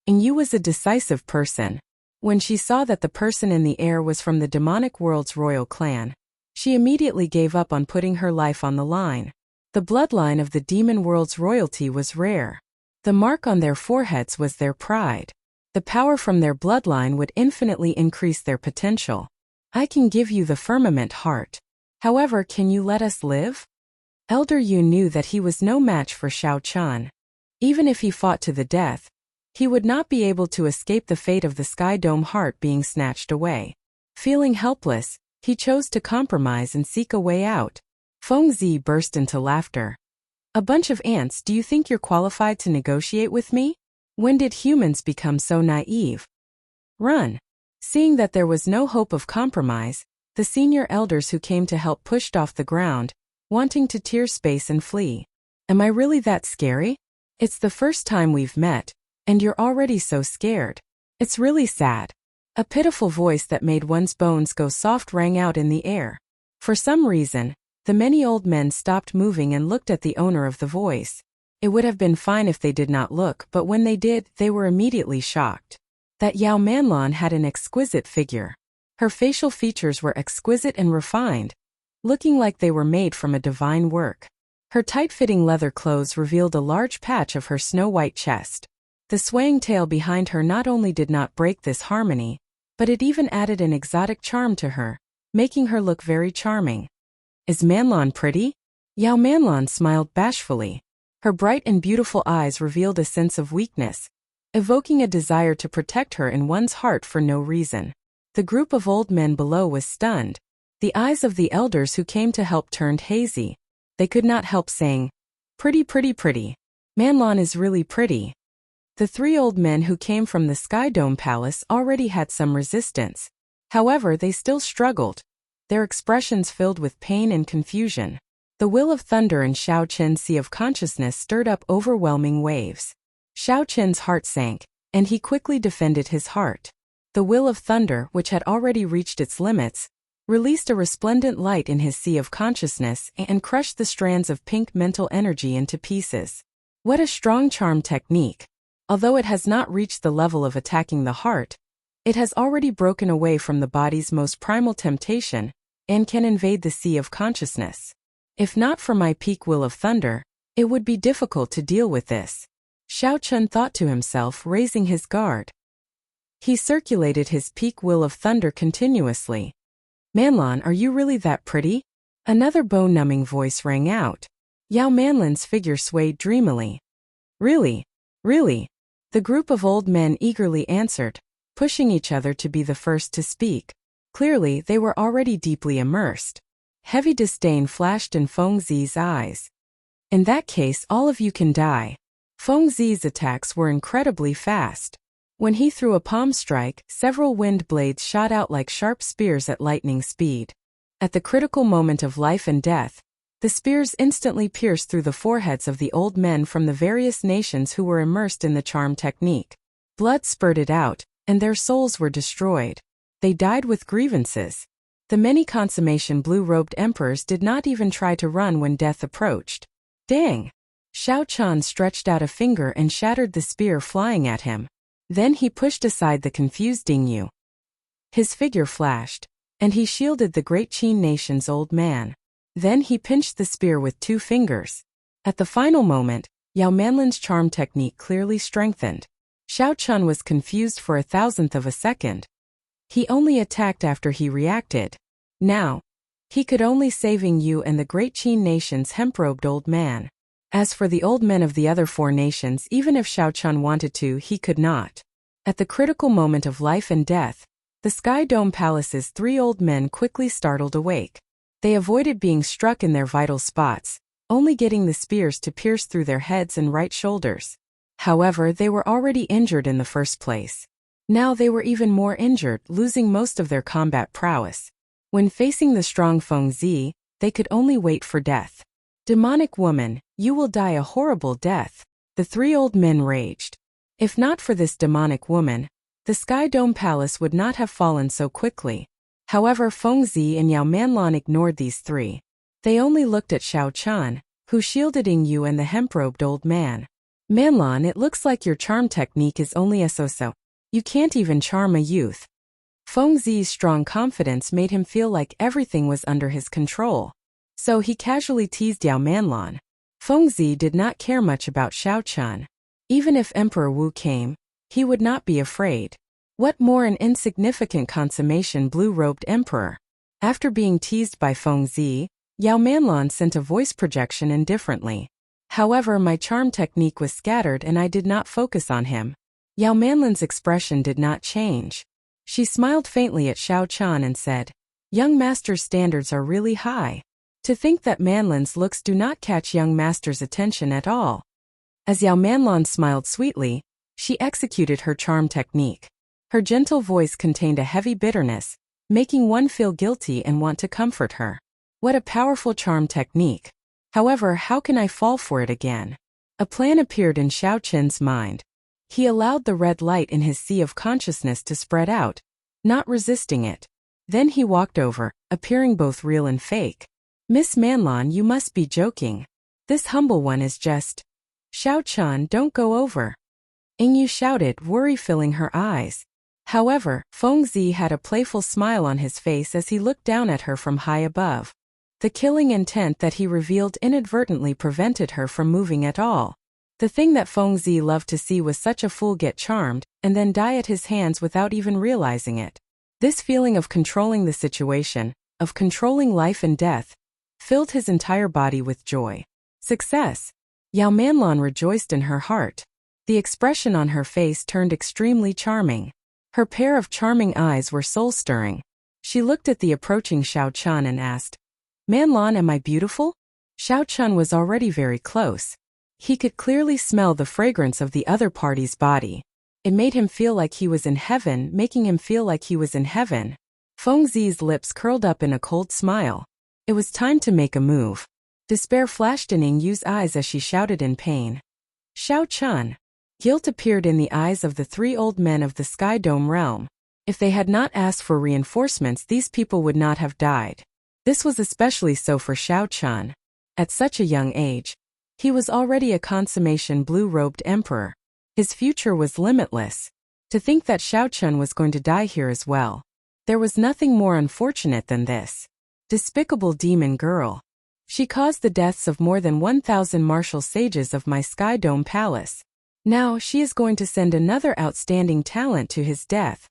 Speaker 1: Yingyu was a decisive person. When she saw that the person in the air was from the demonic world's royal clan, she immediately gave up on putting her life on the line. The bloodline of the demon world's royalty was rare. The mark on their foreheads was their pride. The power from their bloodline would infinitely increase their potential. I can give you the firmament heart. However, can you let us live? Elder Yu knew that he was no match for Xiao Chun. Even if he fought to the death, he would not be able to escape the fate of the Sky Dome heart being snatched away. Feeling helpless, he chose to compromise and seek a way out. Feng Zi burst into laughter. A bunch of ants, do you think you're qualified to negotiate with me? When did humans become so naive? Run. Seeing that there was no hope of compromise, the senior elders who came to help pushed off the ground, wanting to tear space and flee. Am I really that scary? It's the first time we've met, and you're already so scared. It's really sad. A pitiful voice that made one's bones go soft rang out in the air. For some reason, the many old men stopped moving and looked at the owner of the voice. It would have been fine if they did not look, but when they did, they were immediately shocked. That Yao Manlan had an exquisite figure. Her facial features were exquisite and refined, looking like they were made from a divine work. Her tight-fitting leather clothes revealed a large patch of her snow-white chest. The swaying tail behind her not only did not break this harmony, but it even added an exotic charm to her, making her look very charming. Is Manlan pretty? Yao Manlan smiled bashfully. Her bright and beautiful eyes revealed a sense of weakness, evoking a desire to protect her in one's heart for no reason. The group of old men below was stunned. The eyes of the elders who came to help turned hazy. They could not help saying, "Pretty, pretty, pretty. Manlan is really pretty." The three old men who came from the Sky Dome Palace already had some resistance. However, they still struggled, their expressions filled with pain and confusion. The will of thunder and Xiao Qin's sea of consciousness stirred up overwhelming waves. Xiao Qin's heart sank, and he quickly defended his heart. The will of thunder, which had already reached its limits, released a resplendent light in his sea of consciousness and crushed the strands of pink mental energy into pieces. What a strong charm technique! Although it has not reached the level of attacking the heart, it has already broken away from the body's most primal temptation and can invade the sea of consciousness. If not for my peak will of thunder, it would be difficult to deal with this. Xiao Chun thought to himself, raising his guard. He circulated his peak will of thunder continuously. Manlan, are you really that pretty? Another bone-numbing voice rang out. Yao Manlan's figure swayed dreamily. Really? Really? The group of old men eagerly answered, pushing each other to be the first to speak. Clearly, they were already deeply immersed. Heavy disdain flashed in Feng Zi's eyes. In that case, all of you can die. Feng Zi's attacks were incredibly fast. When he threw a palm strike, several wind blades shot out like sharp spears at lightning speed. At the critical moment of life and death, the spears instantly pierced through the foreheads of the old men from the various nations who were immersed in the charm technique. Blood spurted out, and their souls were destroyed. They died with grievances. The many consummation blue-robed emperors did not even try to run when death approached. Dang! Xiao Chun stretched out a finger and shattered the spear flying at him. Then he pushed aside the confused Dingyu. His figure flashed, and he shielded the great Qin nation's old man. Then he pinched the spear with 2 fingers. At the final moment, Yao Manlan's charm technique clearly strengthened. Xiao Chun was confused for 1,000th of a second. He only attacked after he reacted. Now, he could only save Yu and the great Qin nation's hemp-robed old man. As for the old men of the other 4 nations, even if Xiao Chun wanted to, he could not. At the critical moment of life and death, the Sky Dome Palace's 3 old men quickly startled awake. They avoided being struck in their vital spots, only getting the spears to pierce through their heads and right shoulders. However, they were already injured in the first place. Now they were even more injured, losing most of their combat prowess. When facing the strong Feng Zi, they could only wait for death. Demonic woman, you will die a horrible death, the 3 old men raged. If not for this demonic woman, the Sky Dome Palace would not have fallen so quickly. However, Feng Zi and Yao Manlan ignored these 3. They only looked at Xiao Chun, who shielded Yu and the hemp-robed old man. Manlan, it looks like your charm technique is only a so-so. You can't even charm a youth. Feng Zi's strong confidence made him feel like everything was under his control. So he casually teased Yao Manlan. Feng Zi did not care much about Xiao Chun. Even if Emperor Wu came, he would not be afraid. What more an insignificant consummation blue-robed emperor? After being teased by Feng Zi, Yao Manlan sent a voice projection indifferently. However, my charm technique was scattered and I did not focus on him. Yao Manlan's expression did not change. She smiled faintly at Xiao Chan and said, "Young master's standards are really high. To think that Manlan's looks do not catch young master's attention at all." As Yao Manlan smiled sweetly, she executed her charm technique. Her gentle voice contained a heavy bitterness, making one feel guilty and want to comfort her. What a powerful charm technique. However, how can I fall for it again? A plan appeared in Xiao Chen's mind. He allowed the red light in his sea of consciousness to spread out, not resisting it. Then he walked over, appearing both real and fake. "Miss Manlan, you must be joking. This humble one is just..." "Xiao Chen, don't go over," Ingyu shouted, worry filling her eyes. However, Feng Zi had a playful smile on his face as he looked down at her from high above. The killing intent that he revealed inadvertently prevented her from moving at all. The thing that Feng Zi loved to see was such a fool get charmed, and then die at his hands without even realizing it. This feeling of controlling the situation, of controlling life and death, filled his entire body with joy. Success! Yao Manlan rejoiced in her heart. The expression on her face turned extremely charming. Her pair of charming eyes were soul-stirring. She looked at the approaching Xiao Chan and asked, "Manlan, am I beautiful?" Xiao Chan was already very close. He could clearly smell the fragrance of the other party's body. It made him feel like he was in heaven, making him feel like he was in heaven. Feng Zi's lips curled up in a cold smile. It was time to make a move. Despair flashed in Yingyu's eyes as she shouted in pain. "Xiao Chan!" Guilt appeared in the eyes of the three old men of the Sky Dome realm. If they had not asked for reinforcements, these people would not have died. This was especially so for Xiao Chan. At such a young age, he was already a consummation blue-robed emperor. His future was limitless. To think that Xiao Chan was going to die here as well. There was nothing more unfortunate than this. Despicable demon girl. She caused the deaths of more than 1,000 martial sages of my Sky Dome Palace. Now she is going to send another outstanding talent to his death.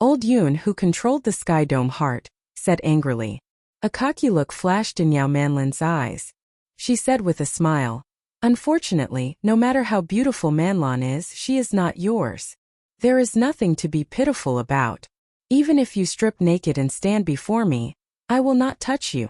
Speaker 1: Old Yun, who controlled the Sky Dome heart, said angrily. A cocky look flashed in Yao Manlan's eyes. She said with a smile, "Unfortunately, no matter how beautiful Manlan is, she is not yours. There is nothing to be pitiful about. Even if you strip naked and stand before me, I will not touch you."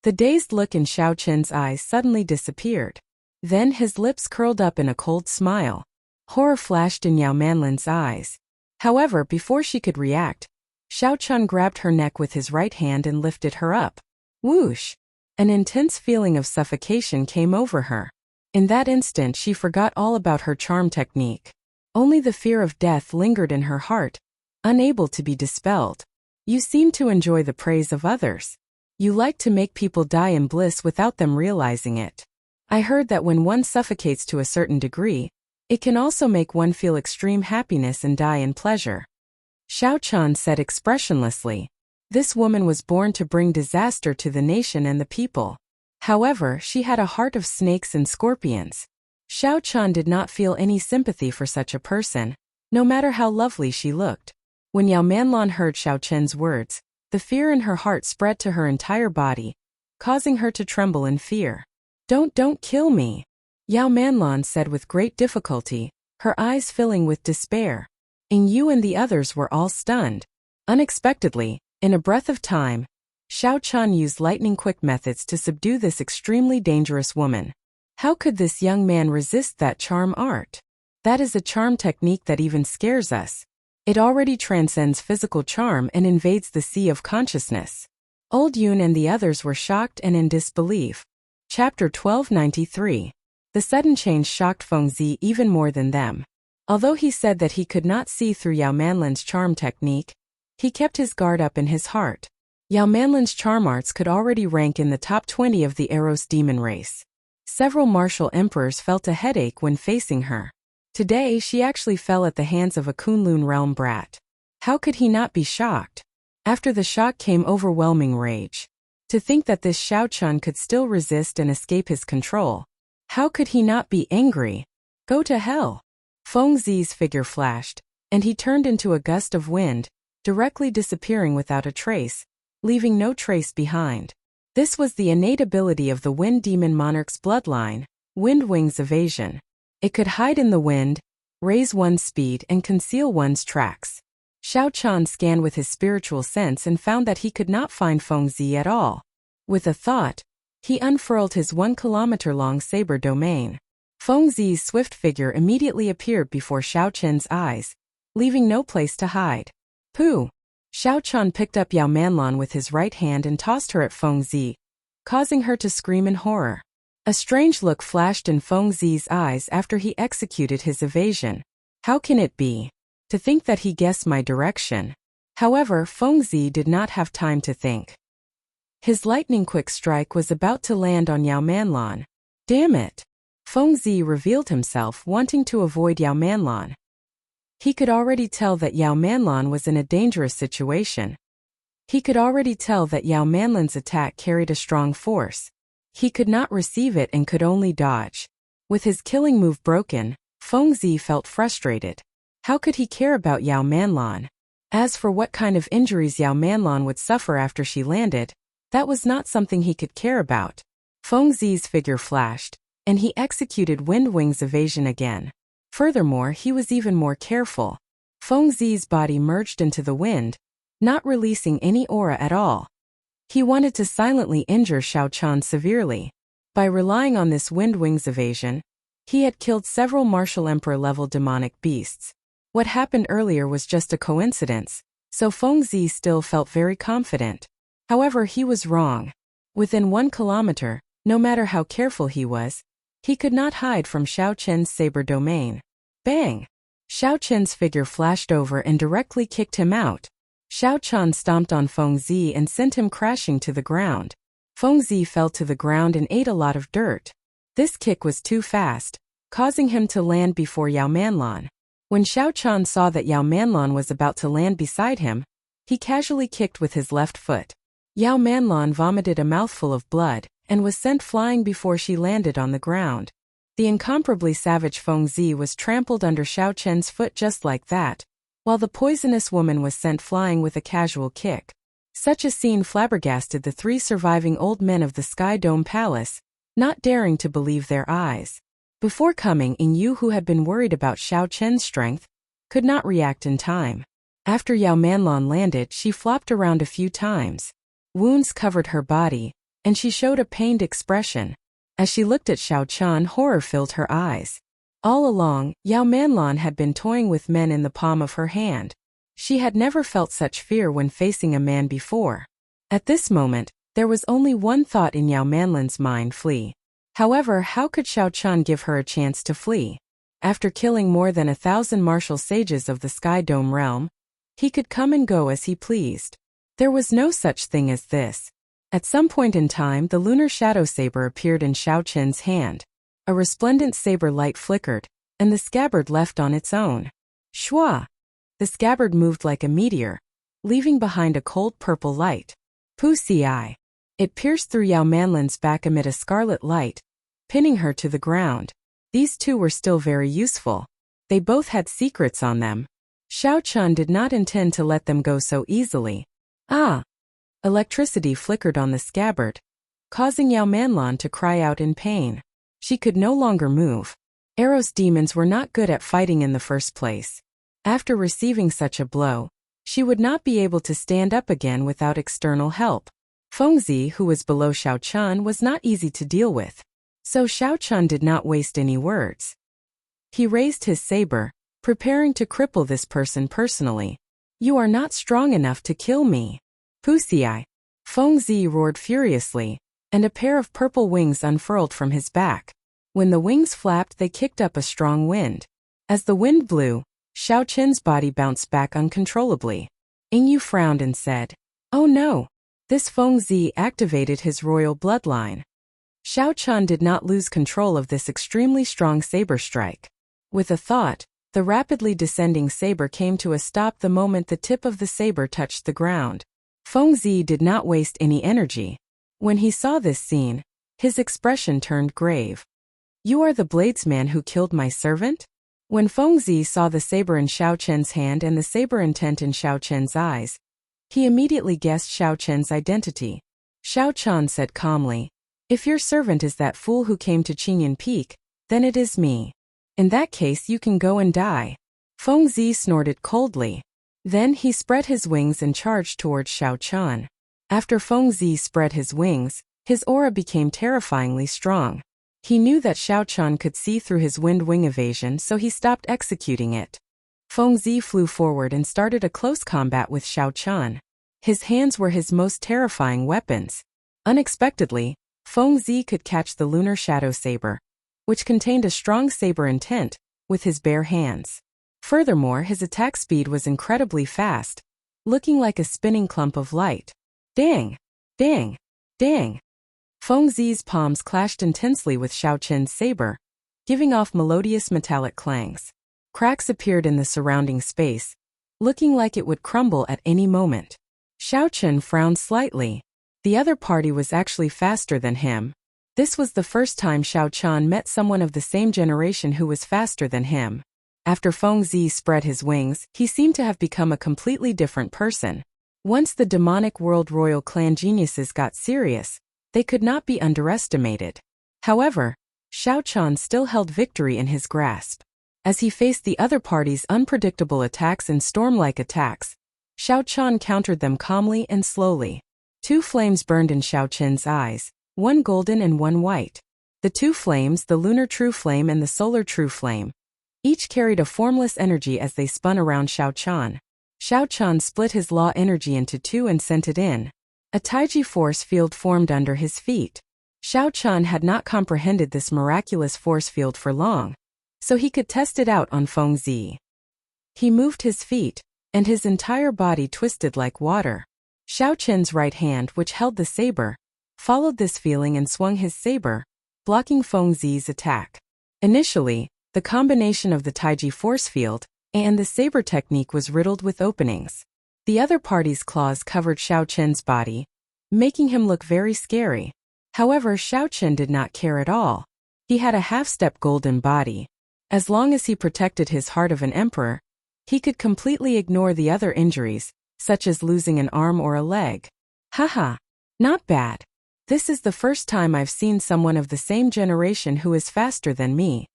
Speaker 1: The dazed look in Xiao Chen's eyes suddenly disappeared. Then his lips curled up in a cold smile. Horror flashed in Yao Manlan's eyes. However, before she could react, Xiao Chen grabbed her neck with his right hand and lifted her up. Whoosh! An intense feeling of suffocation came over her. In that instant she forgot all about her charm technique. Only the fear of death lingered in her heart, unable to be dispelled. "You seem to enjoy the praise of others. You like to make people die in bliss without them realizing it. I heard that when one suffocates to a certain degree, it can also make one feel extreme happiness and die in pleasure." Xiao Chan said expressionlessly. This woman was born to bring disaster to the nation and the people. However, she had a heart of snakes and scorpions. Xiao Chan did not feel any sympathy for such a person, no matter how lovely she looked. When Yao Manlan heard Xiao Chen's words, the fear in her heart spread to her entire body, causing her to tremble in fear. Don't kill me," Yao Manlan said with great difficulty, her eyes filling with despair. Yingyu and the others were all stunned. Unexpectedly, in a breath of time, Xiao Chan used lightning-quick methods to subdue this extremely dangerous woman. How could this young man resist that charm art? That is a charm technique that even scares us. It already transcends physical charm and invades the sea of consciousness. Old Yun and the others were shocked and in disbelief. Chapter 1293. The sudden change shocked Feng Zi even more than them. Although he said that he could not see through Yao Manlan's charm technique, he kept his guard up in his heart. Yao Manlan's charm arts could already rank in the top 20 of the Eros demon race. Several martial emperors felt a headache when facing her. Today she actually fell at the hands of a Kunlun realm brat. How could he not be shocked? After the shock came overwhelming rage. To think that this Xiao Chan could still resist and escape his control. How could he not be angry? Go to hell. Feng Zi's figure flashed, and he turned into a gust of wind, directly disappearing without a trace, leaving no trace behind. This was the innate ability of the Wind Demon Monarch's bloodline, Wind Wings Evasion. It could hide in the wind, raise one's speed and conceal one's tracks. Xiao Chan scanned with his spiritual sense and found that he could not find Feng Zi at all. With a thought, he unfurled his 1-kilometer-long saber domain. Feng Zi's swift figure immediately appeared before Xiao Chen's eyes, leaving no place to hide. Pooh! Xiao Chan picked up Yao Manlan with his right hand and tossed her at Feng Zi, causing her to scream in horror. A strange look flashed in Feng Zi's eyes after he executed his evasion. How can it be? To think that he guessed my direction. However, Feng Zi did not have time to think. His lightning-quick strike was about to land on Yao Manlan. Damn it! Feng Zi revealed himself, wanting to avoid Yao Manlan. He could already tell that Yao Manlan was in a dangerous situation. He could already tell that Yao Manlan's attack carried a strong force. He could not receive it and could only dodge. With his killing move broken, Feng Zi felt frustrated. How could he care about Yao Manlan? As for what kind of injuries Yao Manlan would suffer after she landed, that was not something he could care about. Feng Zi's figure flashed, and he executed Wind Wings Evasion again. Furthermore, he was even more careful. Feng Zi's body merged into the wind, not releasing any aura at all. He wanted to silently injure Xiao Chan severely. By relying on this Wind Wings Evasion, he had killed several Martial Emperor-level demonic beasts. What happened earlier was just a coincidence, so Feng Zi still felt very confident. However, he was wrong. Within 1 kilometer, no matter how careful he was, he could not hide from Xiao Chen's saber domain. Bang! Xiao Chen's figure flashed over and directly kicked him out. Xiao Chan stomped on Feng Zi and sent him crashing to the ground. Feng Zi fell to the ground and ate a lot of dirt. This kick was too fast, causing him to land before Yao Manlan. When Xiao Chan saw that Yao Manlan was about to land beside him, he casually kicked with his left foot. Yao Manlan vomited a mouthful of blood and was sent flying before she landed on the ground. The incomparably savage Feng Zi was trampled under Xiao Chen's foot just like that, while the poisonous woman was sent flying with a casual kick. Such a scene flabbergasted the 3 surviving old men of the Sky Dome Palace, not daring to believe their eyes. Before coming, Yu, who had been worried about Xiao Chen's strength, could not react in time. After Yao Manlan landed, she flopped around a few times. Wounds covered her body, and she showed a pained expression. As she looked at Xiao Chan, horror filled her eyes. All along, Yao Manlan had been toying with men in the palm of her hand. She had never felt such fear when facing a man before. At this moment, there was only one thought in Yao Manlan's mind: flee. However, how could Xiao Chan give her a chance to flee? After killing more than 1,000 martial sages of the Sky Dome realm, he could come and go as he pleased. There was no such thing as this. At some point in time, the lunar shadow saber appeared in Xiao Chen's hand. A resplendent saber light flickered, and the scabbard left on its own. Shwa! The scabbard moved like a meteor, leaving behind a cold purple light. Pussy. It pierced through Yao Manlan's back amid a scarlet light, pinning her to the ground. These 2 were still very useful. They both had secrets on them. Xiao Chan did not intend to let them go so easily. Ah! Electricity flickered on the scabbard, causing Yao Manlan to cry out in pain. She could no longer move. Eros demons were not good at fighting in the first place. After receiving such a blow, she would not be able to stand up again without external help. Feng Zi, who was below Xiao Chan, was not easy to deal with. So Xiao Chan did not waste any words. He raised his saber, preparing to cripple this person personally. You are not strong enough to kill me. Pussy. Feng Zi roared furiously, and a pair of purple wings unfurled from his back. When the wings flapped, they kicked up a strong wind. As the wind blew, Xiao Chen's body bounced back uncontrollably. Yu frowned and said, "Oh no!" This Feng Zi activated his royal bloodline. Xiao Chan did not lose control of this extremely strong saber strike. With a thought, the rapidly descending saber came to a stop the moment the tip of the saber touched the ground. Feng Zi did not waste any energy. When he saw this scene, his expression turned grave. You are the bladesman who killed my servant? When Fengzi saw the saber in Xiao Chen's hand and the saber intent in Xiao Chen's eyes, he immediately guessed Xiao Chen's identity. Xiao Chen said calmly, "If your servant is that fool who came to Qingyan Peak, then it is me. In that case you can go and die." Fengzi snorted coldly. Then he spread his wings and charged towards Xiao Chen. After Fengzi spread his wings, his aura became terrifyingly strong. He knew that Xiao Chen could see through his wind wing evasion, so he stopped executing it. Fengzi flew forward and started a close combat with Xiao Chen. His hands were his most terrifying weapons. Unexpectedly, Fengzi could catch the lunar shadow saber, which contained a strong saber intent, with his bare hands. Furthermore, his attack speed was incredibly fast, looking like a spinning clump of light. Dang! Dang! Dang! Fengzi's palms clashed intensely with Xiao Chen's saber, giving off melodious metallic clangs. Cracks appeared in the surrounding space, looking like it would crumble at any moment. Xiao Chen frowned slightly. The other party was actually faster than him. This was the first time Xiao Chen met someone of the same generation who was faster than him. After Fengzi spread his wings, he seemed to have become a completely different person. Once the demonic world royal clan geniuses got serious, they could not be underestimated. However, Xiao Chen still held victory in his grasp. As he faced the other party's unpredictable attacks and storm-like attacks, Xiao Chen countered them calmly and slowly. 2 flames burned in Xiao Chen's eyes, one golden and one white. The 2 flames, the lunar true flame and the solar true flame, each carried a formless energy as they spun around Xiao Chen. Xiao Chen split his law energy into 2 and sent it in. A Taiji force field formed under his feet. Xiao Chen had not comprehended this miraculous force field for long, so he could test it out on Fengzi. He moved his feet, and his entire body twisted like water. Xiao Chen's right hand, which held the saber, followed this feeling and swung his saber, blocking Fengzi's attack. Initially, the combination of the Taiji force field and the saber technique was riddled with openings. The other party's claws covered Xiao Chen's body, making him look very scary. However, Xiao Chen did not care at all. He had a half-step golden body. As long as he protected his heart of an emperor, he could completely ignore the other injuries, such as losing an arm or a leg. Haha, not bad. This is the first time I've seen someone of the same generation who is faster than me.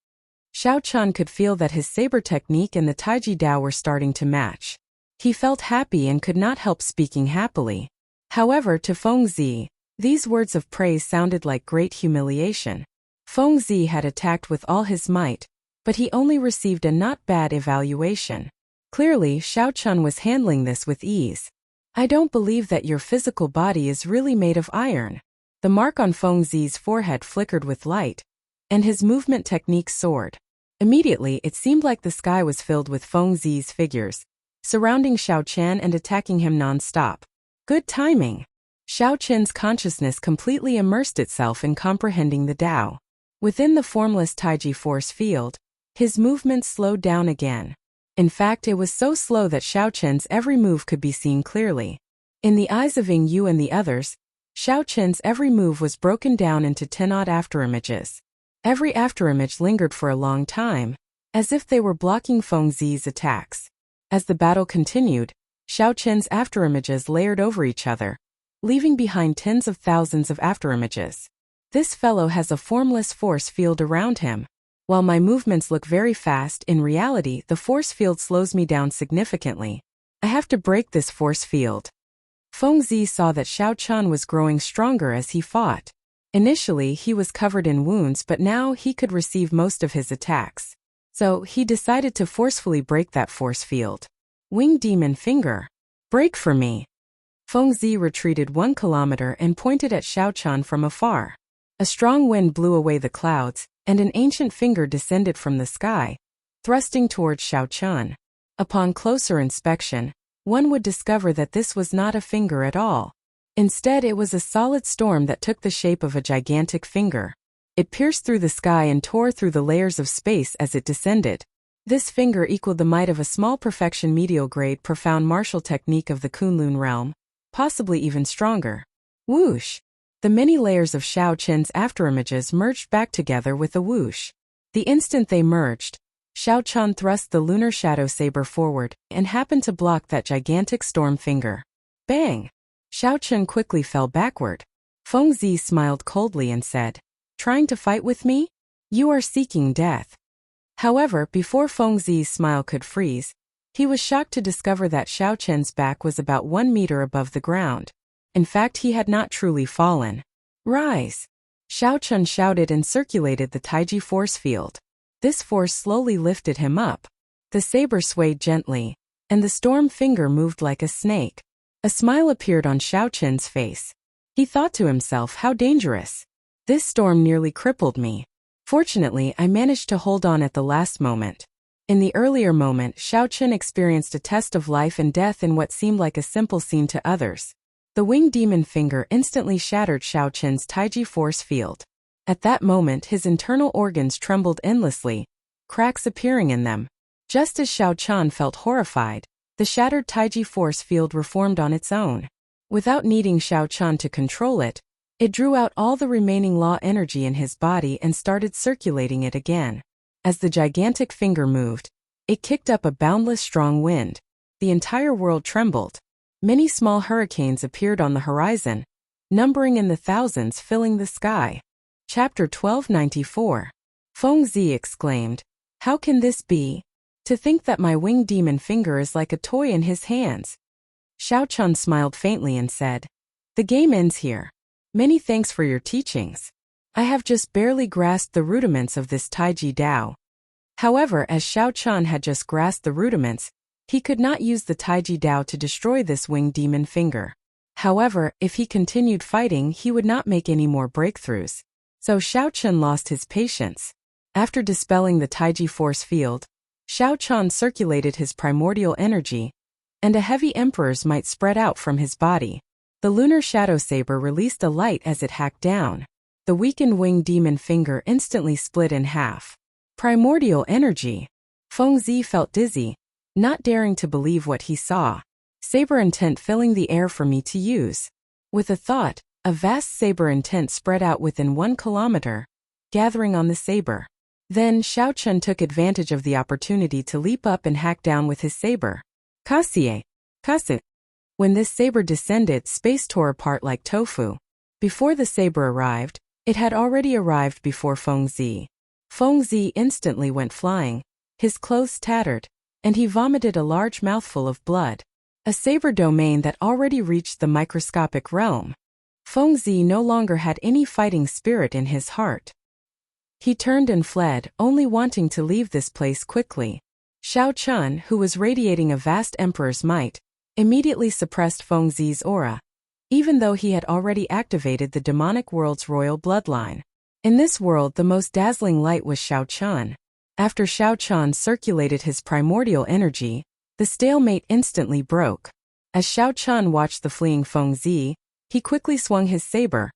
Speaker 1: Xiao Chen could feel that his saber technique and the Taiji Dao were starting to match. He felt happy and could not help speaking happily. However, to Fengzi, these words of praise sounded like great humiliation. Fengzi had attacked with all his might, but he only received a not bad evaluation. Clearly, Xiao Chen was handling this with ease. "I don't believe that your physical body is really made of iron." The mark on Fengzi's forehead flickered with light, and his movement technique soared. Immediately, it seemed like the sky was filled with Fengzi's figures, surrounding Xiao Chen and attacking him non-stop. Good timing. Xiao Chen's consciousness completely immersed itself in comprehending the Dao. Within the formless Taiji force field, his movement slowed down again. In fact, it was so slow that Xiao Chen's every move could be seen clearly. In the eyes of Ying Yu and the others, Xiao Chen's every move was broken down into 10-odd afterimages. Every afterimage lingered for a long time, as if they were blocking Fengzi's attacks. As the battle continued, Xiao Chen's afterimages layered over each other, leaving behind tens of thousands of afterimages. This fellow has a formless force field around him. While my movements look very fast, in reality the force field slows me down significantly. I have to break this force field. Fengzi saw that Xiao Chen was growing stronger as he fought. Initially he was covered in wounds, but now he could receive most of his attacks. So he decided to forcefully break that force field. Winged Demon Finger. Break for me. Fengzi retreated 1 kilometer and pointed at Xiao Chen from afar. A strong wind blew away the clouds, and an ancient finger descended from the sky, thrusting towards Xiao Chen. Upon closer inspection, one would discover that this was not a finger at all. Instead, it was a solid storm that took the shape of a gigantic finger. It pierced through the sky and tore through the layers of space as it descended. This finger equaled the might of a small perfection medial-grade profound martial technique of the Kunlun realm, possibly even stronger. Whoosh! The many layers of Xiao Chen's afterimages merged back together with a whoosh. The instant they merged, Xiao Chan thrust the lunar shadow saber forward and happened to block that gigantic storm finger. Bang! Xiao Chan quickly fell backward. Feng Zi smiled coldly and said, "Trying to fight with me? You are seeking death." However, before Feng Zi's smile could freeze, he was shocked to discover that Xiao Chen's back was about 1 meter above the ground. In fact, he had not truly fallen. "Rise!" Xiao Chen shouted and circulated the Taiji force field. This force slowly lifted him up. The saber swayed gently, and the storm finger moved like a snake. A smile appeared on Xiao Chen's face. He thought to himself, how dangerous. This storm nearly crippled me. Fortunately, I managed to hold on at the last moment. In the earlier moment, Xiao Chen experienced a test of life and death in what seemed like a simple scene to others. The winged demon finger instantly shattered Xiao Chen's Taiji force field. At that moment, his internal organs trembled endlessly, cracks appearing in them. Just as Xiao Chen felt horrified, the shattered Taiji force field reformed on its own. Without needing Xiao Chen to control it, it drew out all the remaining law energy in his body and started circulating it again. As the gigantic finger moved, it kicked up a boundless strong wind. The entire world trembled. Many small hurricanes appeared on the horizon, numbering in the thousands, filling the sky. Chapter 1294. Feng Zi exclaimed, "How can this be? To think that my winged demon finger is like a toy in his hands." Xiao Chen smiled faintly and said, "The game ends here. Many thanks for your teachings. I have just barely grasped the rudiments of this Taiji Dao." However, as Xiao Chen had just grasped the rudiments, he could not use the Taiji Dao to destroy this winged demon finger. However, if he continued fighting, he would not make any more breakthroughs. So Xiao Chen lost his patience. After dispelling the Taiji force field, Xiao Chen circulated his primordial energy, and a heavy emperor's might spread out from his body. The lunar shadow saber released a light as it hacked down. The weakened winged demon finger instantly split in half. Primordial energy. Feng Zi felt dizzy, not daring to believe what he saw. Saber intent filling the air for me to use. With a thought, a vast saber intent spread out within 1 kilometer, gathering on the saber. Then Xiao Chen took advantage of the opportunity to leap up and hack down with his saber. Kasie, kasu. When this saber descended, space tore apart like tofu. Before the saber arrived, it had already arrived before Feng Zi. Feng Zi instantly went flying, his clothes tattered, and he vomited a large mouthful of blood. A saber domain that already reached the microscopic realm. Feng Zi no longer had any fighting spirit in his heart. He turned and fled, only wanting to leave this place quickly. Xiao Chen, who was radiating a vast emperor's might, immediately suppressed Feng Zi's aura, even though he had already activated the demonic world's royal bloodline. In this world, the most dazzling light was Xiao Chen. After Xiao Chen circulated his primordial energy, the stalemate instantly broke. As Xiao Chen watched the fleeing Feng Zi, he quickly swung his saber,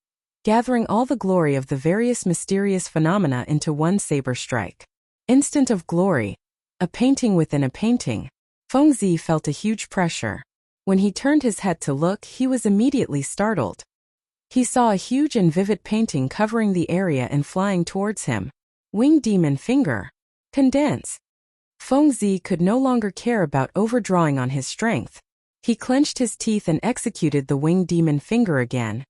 Speaker 1: gathering all the glory of the various mysterious phenomena into one saber strike. Instant of glory. A painting within a painting. Feng Zi felt a huge pressure. When he turned his head to look, he was immediately startled. He saw a huge and vivid painting covering the area and flying towards him. Winged demon finger. Condense. Feng Zi could no longer care about overdrawing on his strength. He clenched his teeth and executed the winged demon finger again,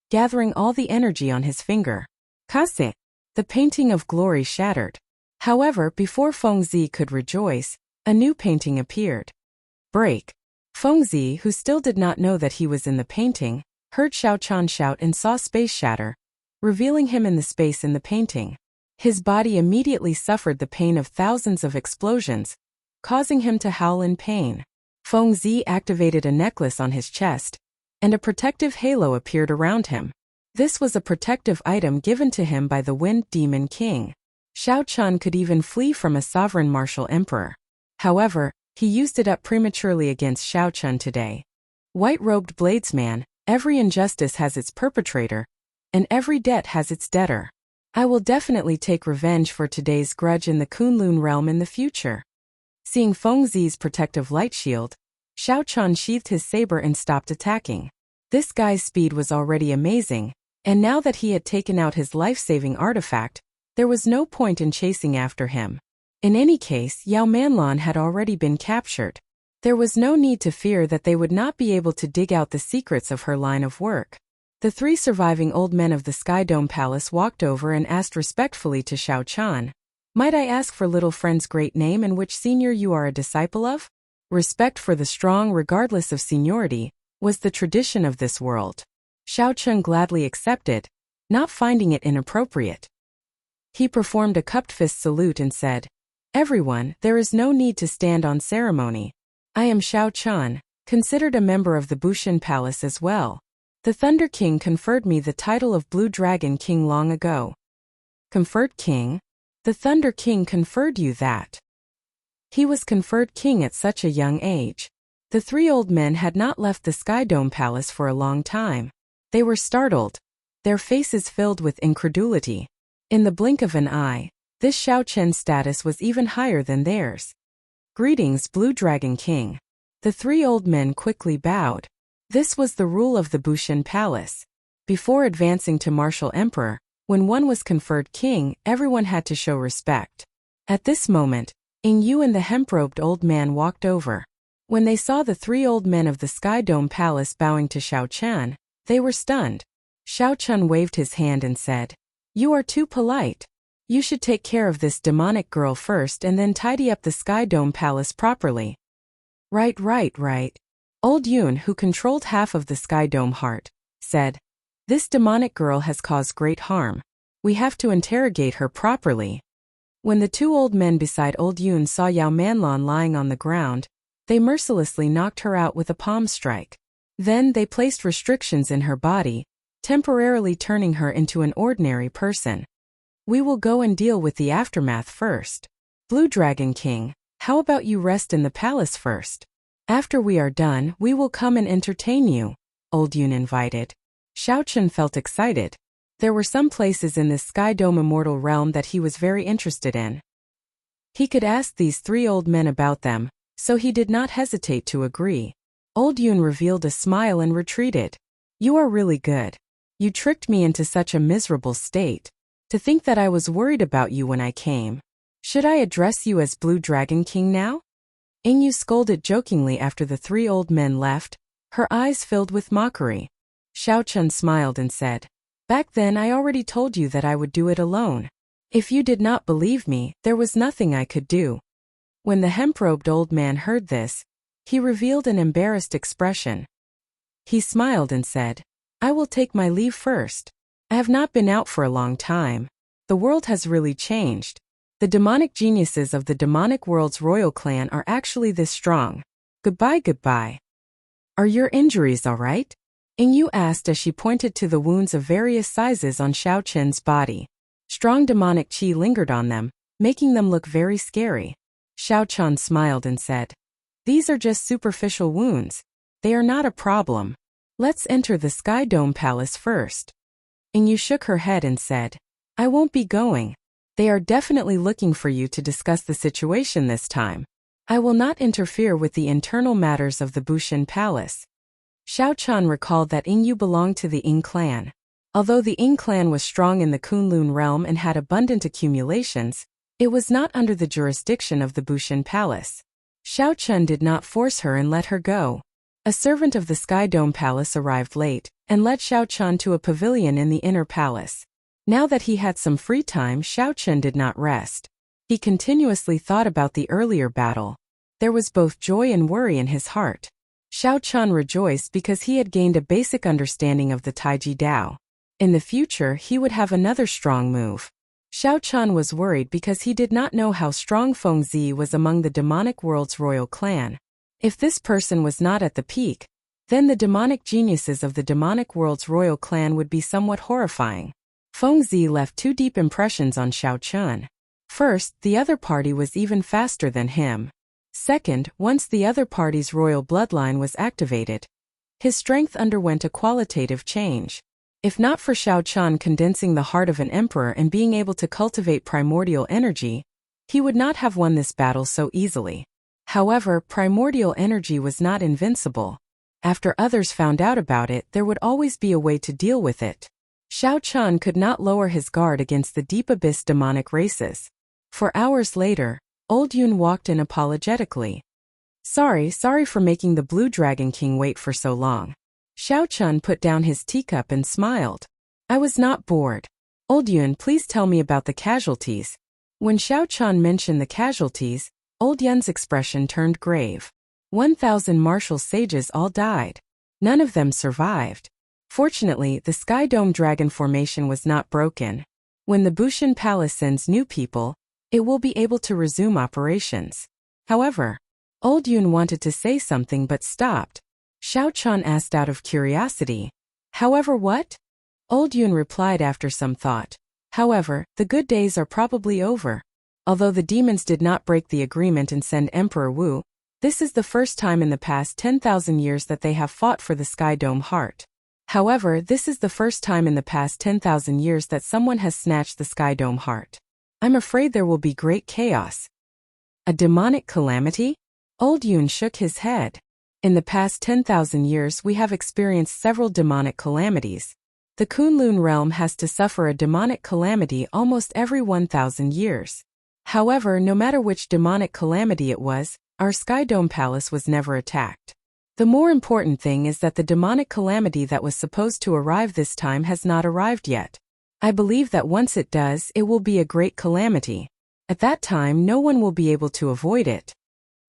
Speaker 1: gathering all the energy on his finger. Kase. The painting of glory shattered. However, before Feng Zi could rejoice, a new painting appeared. Break. Feng Zi, who still did not know that he was in the painting, heard Xiao Chen shout and saw space shatter, revealing him in the space in the painting. His body immediately suffered the pain of thousands of explosions, causing him to howl in pain. Feng Zi activated a necklace on his chest, and a protective halo appeared around him. This was a protective item given to him by the Wind Demon King. Xiao Chen could even flee from a sovereign martial emperor. However, he used it up prematurely against Xiao Chen today. White-robed bladesman, every injustice has its perpetrator, and every debt has its debtor. I will definitely take revenge for today's grudge in the Kunlun realm in the future. Seeing Feng Zi's protective light shield, Xiao Chen sheathed his saber and stopped attacking. This guy's speed was already amazing, and now that he had taken out his life-saving artifact, there was no point in chasing after him. In any case, Yao Manlan had already been captured. There was no need to fear that they would not be able to dig out the secrets of her line of work. The 3 surviving old men of the Sky Dome Palace walked over and asked respectfully to Xiao Chan, "Might I ask for little friend's great name and which senior you are a disciple of?" Respect for the strong regardless of seniority was the tradition of this world. Xiao Chan gladly accepted, not finding it inappropriate. He performed a cupped fist salute and said, "Everyone, there is no need to stand on ceremony. I am Xiao Chan, considered a member of the Bushin Palace as well. The Thunder King conferred me the title of Blue Dragon King long ago." "Conferred king? The Thunder King conferred you that?" He was conferred king at such a young age. The 3 old men had not left the Sky Dome Palace for a long time. They were startled, their faces filled with incredulity. In the blink of an eye, this Xiao Chen's status was even higher than theirs. "Greetings, Blue Dragon King." The 3 old men quickly bowed. This was the rule of the Bushin Palace. Before advancing to martial emperor, when one was conferred king, everyone had to show respect. At this moment, Ing Yu and the hemp-robed old man walked over. When they saw the 3 old men of the Sky Dome Palace bowing to Xiao Chan, they were stunned. Xiao Chan waved his hand and said, "You are too polite. You should take care of this demonic girl first and then tidy up the Sky Dome Palace properly." Right. Old Yun, who controlled half of the Sky Dome heart, said, "This demonic girl has caused great harm. We have to interrogate her properly." When the 2 old men beside old Yun saw Yao Manlan lying on the ground, they mercilessly knocked her out with a palm strike. Then they placed restrictions in her body, temporarily turning her into an ordinary person. "We will go and deal with the aftermath first. Blue Dragon King, how about you rest in the palace first? After we are done, we will come and entertain you," old Yun invited. Xiao Chan felt excited. There were some places in this Sky Dome immortal realm that he was very interested in. He could ask these 3 old men about them, so he did not hesitate to agree. Old Yun revealed a smile and retreated. "You are really good. You tricked me into such a miserable state. To think that I was worried about you when I came. Should I address you as Blue Dragon King now?" Ing Yu scolded jokingly after the 3 old men left, her eyes filled with mockery. Xiao Chan smiled and said, "Back then I already told you that I would do it alone. If you did not believe me, there was nothing I could do." When the hemp-robed old man heard this, he revealed an embarrassed expression. He smiled and said, "I will take my leave first. I have not been out for a long time. The world has really changed. The demonic geniuses of the demonic world's royal clan are actually this strong. Goodbye. Are your injuries all right?" Ing Yu asked as she pointed to the wounds of various sizes on Xiao Chen's body. Strong demonic qi lingered on them, making them look very scary. Xiao Chan smiled and said, "These are just superficial wounds. They are not a problem. Let's enter the Sky Dome Palace first." Ing Yu shook her head and said, "I won't be going. They are definitely looking for you to discuss the situation this time. I will not interfere with the internal matters of the Bushin Palace." Xiao Chan recalled that Ing Yu belonged to the Ing clan. Although the Ing clan was strong in the Kunlun realm and had abundant accumulations, it was not under the jurisdiction of the Bushin Palace. Xiao Chan did not force her and let her go. A servant of the Sky Dome Palace arrived late and led Xiao Chan to a pavilion in the inner palace. Now that he had some free time, Xiao Chan did not rest. He continuously thought about the earlier battle. There was both joy and worry in his heart. Xiao Chan rejoiced because he had gained a basic understanding of the Taiji Dao. In the future, he would have another strong move. Xiao Chan was worried because he did not know how strong Feng Zi was among the demonic world's royal clan. If this person was not at the peak, then the demonic geniuses of the demonic world's royal clan would be somewhat horrifying. Feng Zi left 2 deep impressions on Xiao Chan. First, the other party was even faster than him. Second, once the other party's royal bloodline was activated, his strength underwent a qualitative change. If not for Xiao Chan condensing the heart of an emperor and being able to cultivate primordial energy, he would not have won this battle so easily. However, primordial energy was not invincible. After others found out about it, there would always be a way to deal with it. Xiao Chan could not lower his guard against the deep abyss demonic races. For hours later, Old Yun walked in apologetically. Sorry for making the Blue Dragon King wait for so long. Xiao Chun put down his teacup and smiled. I was not bored. Old Yun, please tell me about the casualties. When Xiao Chun mentioned the casualties, Old Yun's expression turned grave. 1,000 martial sages all died. None of them survived. Fortunately, the Sky Dome Dragon formation was not broken. When the Bushan Palace sends new people, it will be able to resume operations. However, Old Yun wanted to say something but stopped. Xiao Chun asked out of curiosity. However what? Old Yun replied after some thought. However, the good days are probably over. Although the demons did not break the agreement and send Emperor Wu, this is the first time in the past 10,000 years that they have fought for the Sky Dome heart. However, this is the first time in the past 10,000 years that someone has snatched the Sky Dome heart. I'm afraid there will be great chaos. A demonic calamity? Old Yun shook his head. In the past 10,000 years we have experienced several demonic calamities. The Kunlun realm has to suffer a demonic calamity almost every 1,000 years. However, no matter which demonic calamity it was, our Sky Dome Palace was never attacked. The more important thing is that the demonic calamity that was supposed to arrive this time has not arrived yet. I believe that once it does, it will be a great calamity. At that time, no one will be able to avoid it.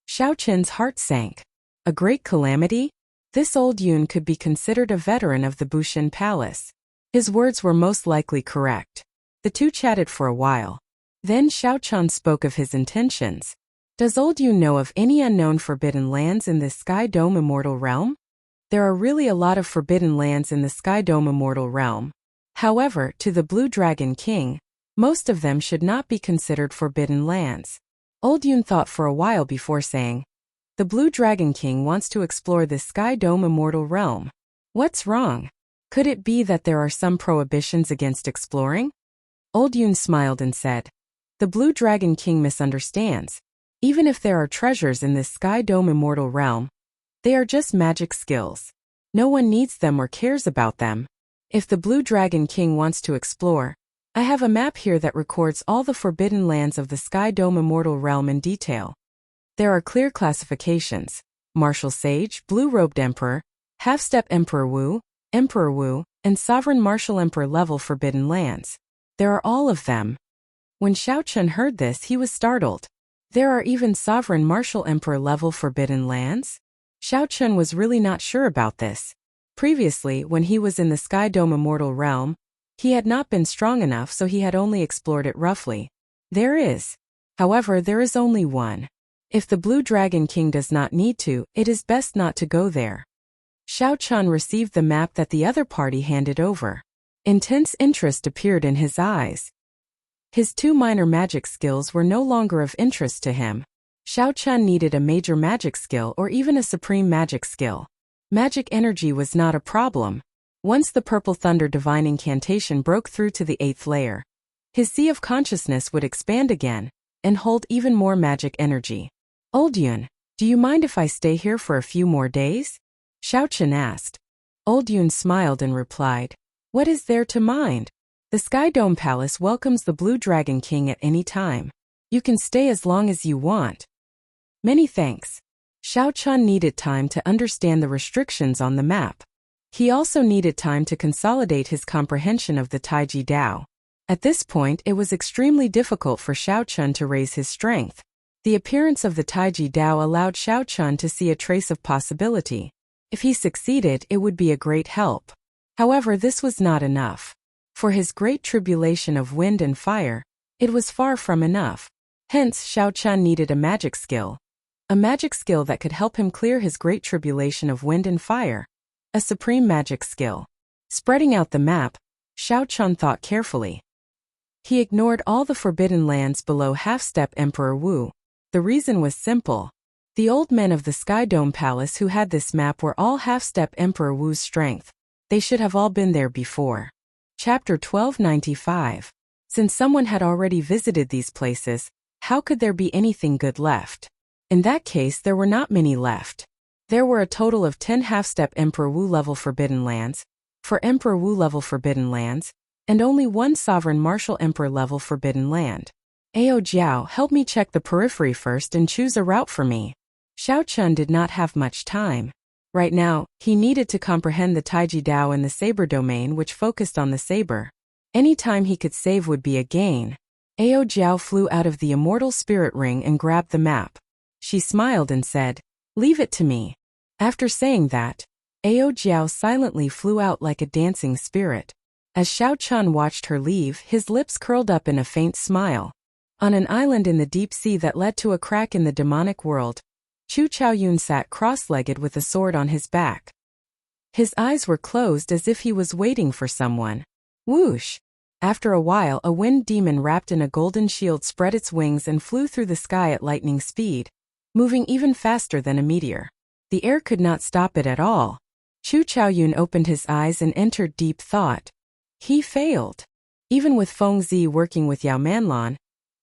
Speaker 1: Xiao Chen's heart sank. A great calamity? This Old Yun could be considered a veteran of the Bushan Palace. His words were most likely correct. The two chatted for a while. Then Xiao Chun spoke of his intentions. Does Old Yun know of any unknown forbidden lands in the Sky Dome Immortal Realm? There are really a lot of forbidden lands in the Sky Dome Immortal Realm. However, to the Blue Dragon King, most of them should not be considered forbidden lands. Old Yun thought for a while before saying, the Blue Dragon King wants to explore the Sky Dome Immortal Realm. What's wrong? Could it be that there are some prohibitions against exploring? Old Yun smiled and said, the Blue Dragon King misunderstands. Even if there are treasures in this Sky Dome Immortal Realm, they are just magic skills. No one needs them or cares about them. If the Blue Dragon King wants to explore, I have a map here that records all the forbidden lands of the Sky Dome Immortal Realm in detail. There are clear classifications: Martial Sage, Blue-Robed Emperor, Half-Step Emperor Wu, and Sovereign Martial Emperor level forbidden lands. There are all of them. When Xiao Chun heard this, he was startled. There are even Sovereign Martial Emperor level forbidden lands? Xiao Chun was really not sure about this. Previously, when he was in the Sky Dome Immortal Realm, he had not been strong enough, so he had only explored it roughly. There is. However, there is only one. If the Blue Dragon King does not need to, it is best not to go there. Xiao Chun received the map that the other party handed over. Intense interest appeared in his eyes. His two minor magic skills were no longer of interest to him. Xiao Chun needed a major magic skill or even a supreme magic skill. Magic energy was not a problem. Once the Purple Thunder Divine Incantation broke through to the 8th layer, his sea of consciousness would expand again and hold even more magic energy. Old Yun, do you mind if I stay here for a few more days? Xiao Chun asked. Old Yun smiled and replied, what is there to mind? The Sky Dome Palace welcomes the Blue Dragon King at any time. You can stay as long as you want. Many thanks. Xiao Chun needed time to understand the restrictions on the map. He also needed time to consolidate his comprehension of the Taiji Dao. At this point, it was extremely difficult for Xiao Chun to raise his strength. The appearance of the Taiji Dao allowed Xiao Chun to see a trace of possibility. If he succeeded, it would be a great help. However, this was not enough. For his great tribulation of wind and fire, it was far from enough. Hence, Xiao Chun needed a magic skill. A magic skill that could help him clear his great tribulation of wind and fire. A supreme magic skill. Spreading out the map, Xiao Chun thought carefully. He ignored all the forbidden lands below Half-Step Emperor Wu. The reason was simple. The old men of the Sky Dome Palace who had this map were all Half-Step Emperor Wu's strength. They should have all been there before. Chapter 1295. Since someone had already visited these places, how could there be anything good left? In that case, there were not many left. There were a total of 10 Half-Step Emperor Wu level forbidden lands, 4 Emperor Wu level forbidden lands, and only 1 Sovereign Martial Emperor level forbidden land. Ao Jiao, help me check the periphery first and choose a route for me. Xiao Chun did not have much time. Right now, he needed to comprehend the Taiji Dao and the saber domain, which focused on the saber. Any time he could save would be a gain. Ao Jiao flew out of the immortal spirit ring and grabbed the map. She smiled and said, "Leave it to me." After saying that, Ao Jiao silently flew out like a dancing spirit. As Xiao Chun watched her leave, his lips curled up in a faint smile. On an island in the deep sea that led to a crack in the demonic world, Chu Chaoyun sat cross-legged with a sword on his back. His eyes were closed as if he was waiting for someone. Whoosh! After a while, a wind demon wrapped in a golden shield spread its wings and flew through the sky at lightning speed, moving even faster than a meteor. The air could not stop it at all. Chu Chaoyun opened his eyes and entered deep thought. He failed. Even with Feng Zi working with Yao Manlan,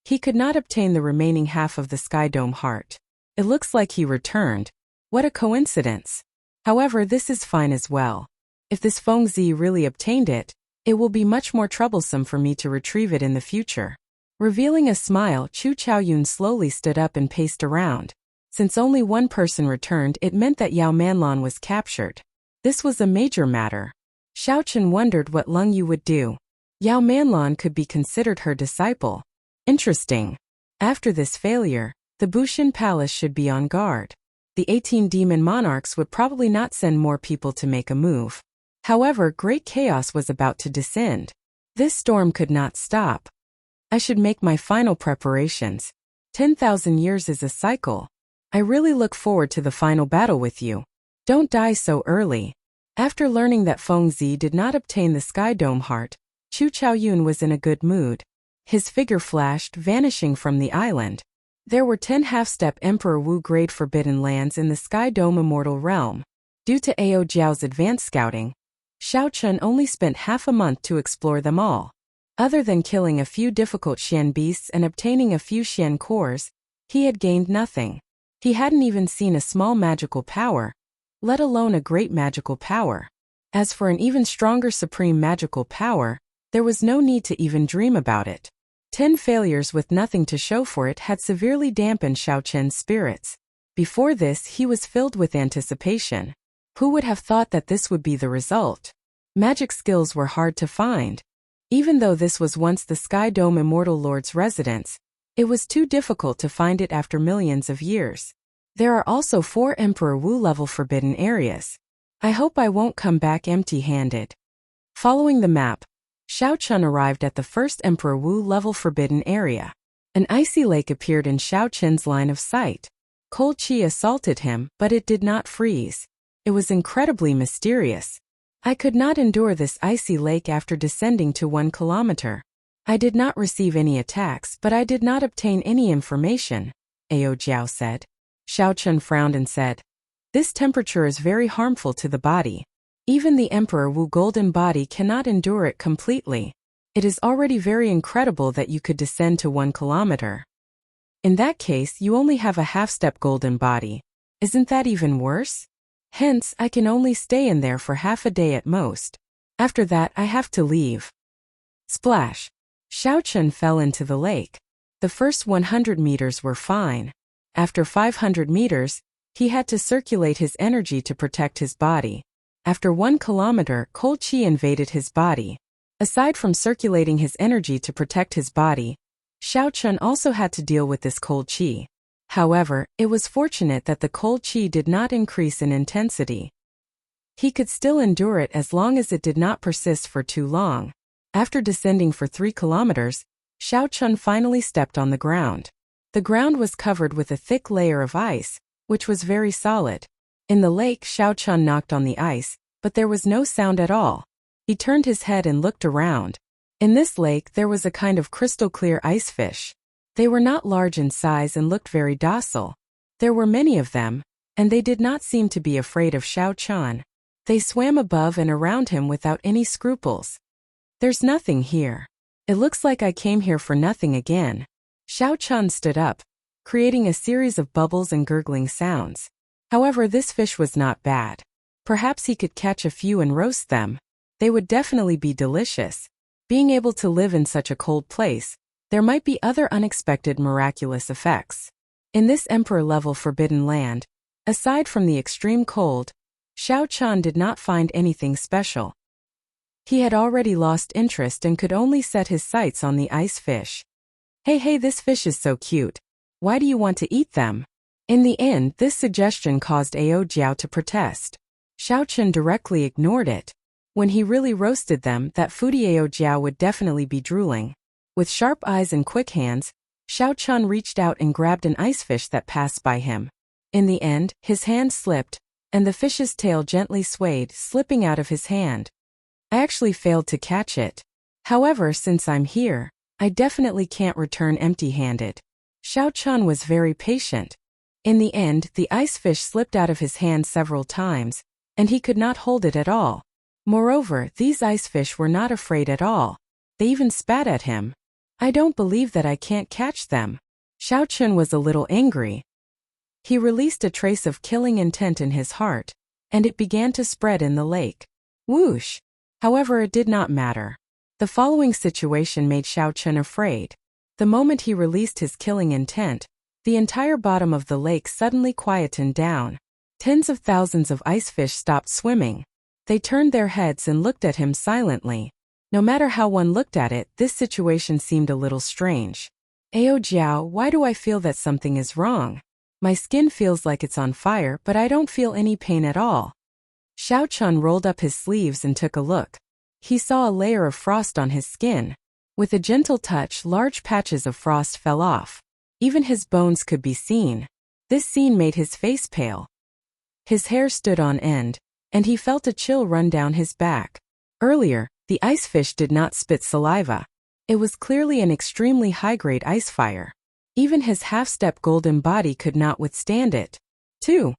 Speaker 1: he could not obtain the remaining half of the Sky Dome heart. It looks like he returned. What a coincidence. However, this is fine as well. If this Feng Zi really obtained it, it will be much more troublesome for me to retrieve it in the future. Revealing a smile, Chu Chaoyun slowly stood up and paced around. Since only one person returned, it meant that Yao Manlan was captured. This was a major matter. Xiao Chun wondered what Leng Yu would do. Yao Manlan could be considered her disciple. Interesting. After this failure, the Bushin Palace should be on guard. The 18 demon monarchs would probably not send more people to make a move. However, great chaos was about to descend. This storm could not stop. I should make my final preparations. 10,000 years is a cycle. I really look forward to the final battle with you. Don't die so early. After learning that Feng Zi did not obtain the Sky Dome heart, Chu Chaoyun was in a good mood. His figure flashed, vanishing from the island. There were 10 half-step Emperor Wu grade forbidden lands in the Sky Dome Immortal Realm. Due to Ao Jiao's advanced scouting, Xiao Chun only spent half a month to explore them all. Other than killing a few difficult Xian beasts and obtaining a few Xian cores, he had gained nothing. He hadn't even seen a small magical power, let alone a great magical power. As for an even stronger supreme magical power, there was no need to even dream about it. 10 failures with nothing to show for it had severely dampened Xiao Chen's spirits. Before this, he was filled with anticipation. Who would have thought that this would be the result? Magic skills were hard to find. Even though this was once the Sky Dome Immortal Lord's residence, it was too difficult to find it after millions of years. There are also 4 Emperor Wu level forbidden areas. I hope I won't come back empty-handed. Following the map, Xiao Chun arrived at the first Emperor Wu level forbidden area. An icy lake appeared in Xiao Chun's line of sight. Cold chi assaulted him, but it did not freeze. It was incredibly mysterious. I could not endure this icy lake after descending to 1 kilometer. I did not receive any attacks, but I did not obtain any information, Ao Jiao said. Xiao Chun frowned and said, "This temperature is very harmful to the body. Even the Emperor Wu golden body cannot endure it completely. It is already very incredible that you could descend to 1 kilometer. In that case, you only have a half-step golden body. Isn't that even worse? Hence, I can only stay in there for half a day at most. After that, I have to leave." Splash! Xiao Chun fell into the lake. The first 100 meters were fine. After 500 meters, he had to circulate his energy to protect his body. After 1 kilometer, cold chi invaded his body. Aside from circulating his energy to protect his body, Xiao Chun also had to deal with this cold chi. However, it was fortunate that the cold chi did not increase in intensity. He could still endure it as long as it did not persist for too long. After descending for 3 kilometers, Xiao Chun finally stepped on the ground. The ground was covered with a thick layer of ice, which was very solid. In the lake, Xiao Chun knocked on the ice, but there was no sound at all. He turned his head and looked around. In this lake, there was a kind of crystal-clear ice fish. They were not large in size and looked very docile. There were many of them, and they did not seem to be afraid of Xiao Chun. They swam above and around him without any scruples. "There's nothing here. It looks like I came here for nothing again." Xiao Chun stood up, creating a series of bubbles and gurgling sounds. However, this fish was not bad. Perhaps he could catch a few and roast them. They would definitely be delicious. Being able to live in such a cold place, There might be other unexpected miraculous effects. In this emperor-level forbidden land, aside from the extreme cold, Xiao Chun did not find anything special. He had already lost interest and could only set his sights on the ice fish. Hey, this fish is so cute. Why do you want to eat them? In the end, this suggestion caused Ao Jiao to protest. Xiao Chun directly ignored it. When he really roasted them, that foodie Ao Jiao would definitely be drooling. With sharp eyes and quick hands, Xiao Chun reached out and grabbed an ice fish that passed by him. In the end, his hand slipped, and the fish's tail gently swayed, slipping out of his hand. I actually failed to catch it. However, since I'm here, I definitely can't return empty-handed. Xiao Chun was very patient. In the end, the ice fish slipped out of his hand several times, and he could not hold it at all. Moreover, these ice fish were not afraid at all. They even spat at him. I don't believe that I can't catch them. Xiao Chun was a little angry. He released a trace of killing intent in his heart, and it began to spread in the lake. Whoosh! However, it did not matter. The following situation made Xiao Chun afraid. The moment he released his killing intent, the entire bottom of the lake suddenly quietened down. Tens of thousands of ice fish stopped swimming. They turned their heads and looked at him silently. No matter how one looked at it, this situation seemed a little strange. Ao Jiao, why do I feel that something is wrong? My skin feels like it's on fire, but I don't feel any pain at all. Xiao Chun rolled up his sleeves and took a look. He saw a layer of frost on his skin. With a gentle touch, large patches of frost fell off. Even his bones could be seen. This scene made his face pale. His hair stood on end, and he felt a chill run down his back. Earlier, the ice fish did not spit saliva. It was clearly an extremely high-grade ice fire. Even his half-step golden body could not withstand it. Two.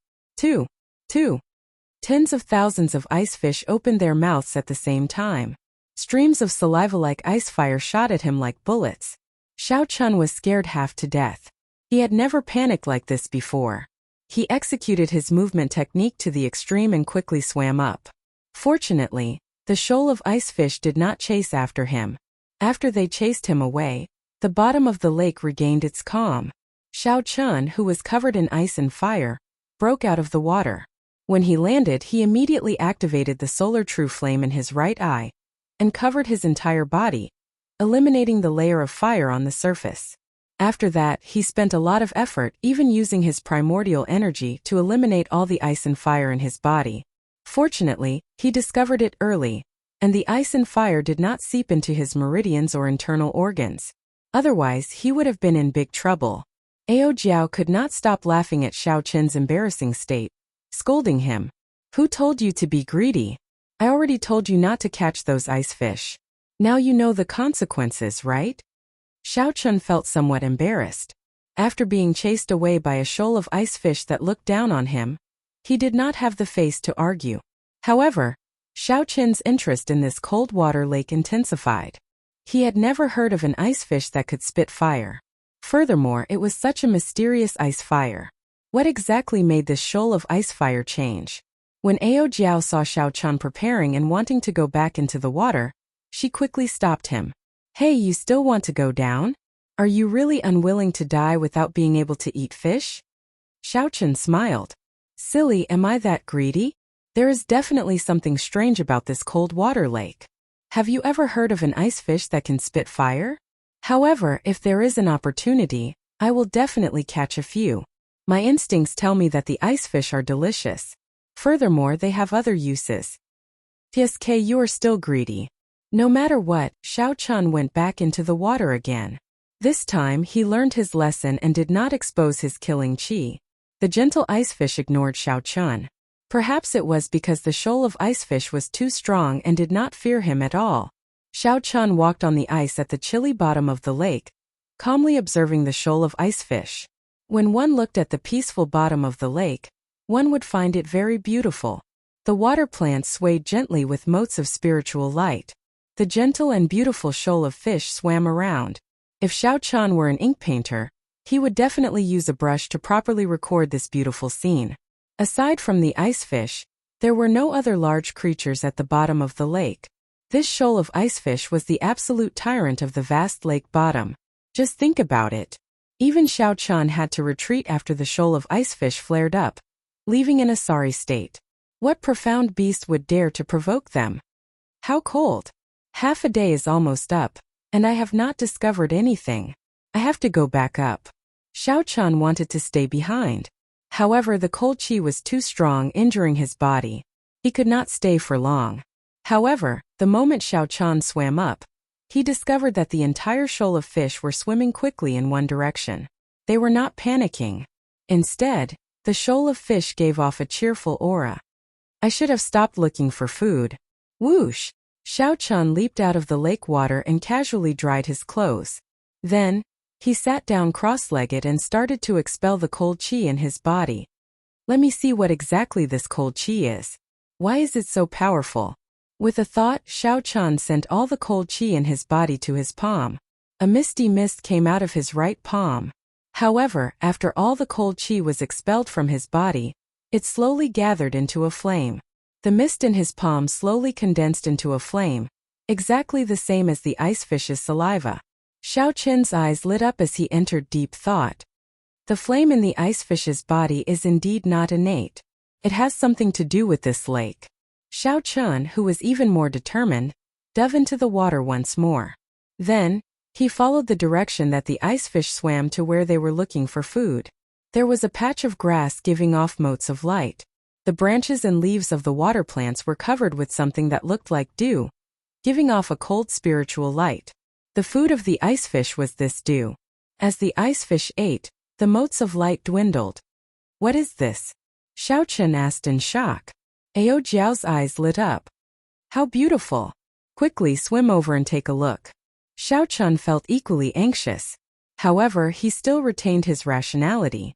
Speaker 1: Tens of thousands of ice fish opened their mouths at the same time. Streams of saliva-like ice fire shot at him like bullets. Xiao Chun was scared half to death. He had never panicked like this before. He executed his movement technique to the extreme and quickly swam up. Fortunately, the shoal of ice fish did not chase after him. After they chased him away, the bottom of the lake regained its calm. Xiao Chun, who was covered in ice and fire, broke out of the water. When he landed, he immediately activated the solar true flame in his right eye and covered his entire body, eliminating the layer of fire on the surface. After that, he spent a lot of effort, even using his primordial energy, to eliminate all the ice and fire in his body. Fortunately, he discovered it early, and the ice and fire did not seep into his meridians or internal organs. Otherwise, he would have been in big trouble. Ao Jiao could not stop laughing at Xiao Chun's embarrassing state, scolding him. Who told you to be greedy? I already told you not to catch those ice fish. Now you know the consequences, right? Xiao Chun felt somewhat embarrassed. After being chased away by a shoal of ice fish that looked down on him, he did not have the face to argue. However, Xiao Chun's interest in this cold water lake intensified. He had never heard of an ice fish that could spit fire. Furthermore, it was such a mysterious ice fire. What exactly made this shoal of ice fire change? When Ao Jiao saw Xiao Chun preparing and wanting to go back into the water, she quickly stopped him. Hey, you still want to go down? Are you really unwilling to die without being able to eat fish? Xiao Chun smiled. Silly, am I that greedy? There is definitely something strange about this cold water lake. Have you ever heard of an ice fish that can spit fire? However, if there is an opportunity, I will definitely catch a few. My instincts tell me that the ice fish are delicious. Furthermore, they have other uses. PSK, you are still greedy. No matter what, Xiao Chun went back into the water again. This time, he learned his lesson and did not expose his killing chi. The gentle ice fish ignored Xiao Chun. Perhaps it was because the shoal of ice fish was too strong and did not fear him at all. Xiao Chun walked on the ice at the chilly bottom of the lake, calmly observing the shoal of ice fish. When one looked at the peaceful bottom of the lake, one would find it very beautiful. The water plants swayed gently with motes of spiritual light. The gentle and beautiful shoal of fish swam around. If Xiao Chun were an ink painter, he would definitely use a brush to properly record this beautiful scene. Aside from the ice fish, there were no other large creatures at the bottom of the lake. This shoal of ice fish was the absolute tyrant of the vast lake bottom. Just think about it. Even Xiao Chun had to retreat after the shoal of ice fish flared up, leaving in a sorry state. What profound beast would dare to provoke them? How cold! Half a day is almost up, and I have not discovered anything. I have to go back up. Xiao Chun wanted to stay behind. However, the cold qi was too strong, injuring his body. He could not stay for long. However, the moment Xiao Chun swam up, he discovered that the entire shoal of fish were swimming quickly in one direction. They were not panicking. Instead, the shoal of fish gave off a cheerful aura. I should have stopped looking for food. Whoosh! Xiao Chun leaped out of the lake water and casually dried his clothes. Then, he sat down cross-legged and started to expel the cold qi in his body. Let me see what exactly this cold qi is. Why is it so powerful? With a thought, Xiao Chun sent all the cold qi in his body to his palm. A misty mist came out of his right palm. However, after all the cold qi was expelled from his body, it slowly gathered into a flame. The mist in his palm slowly condensed into a flame, exactly the same as the ice fish's saliva. Xiao Chun's eyes lit up as he entered deep thought. The flame in the ice fish's body is indeed not innate. It has something to do with this lake. Xiao Chun, who was even more determined, dove into the water once more. Then, he followed the direction that the ice fish swam to where they were looking for food. There was a patch of grass giving off motes of light. The branches and leaves of the water plants were covered with something that looked like dew, giving off a cold spiritual light. The food of the ice fish was this dew. As the ice fish ate, the motes of light dwindled. What is this? Xiao Chun asked in shock. Ao Jiao's eyes lit up. How beautiful! Quickly swim over and take a look. Xiao Chun felt equally anxious. However, he still retained his rationality.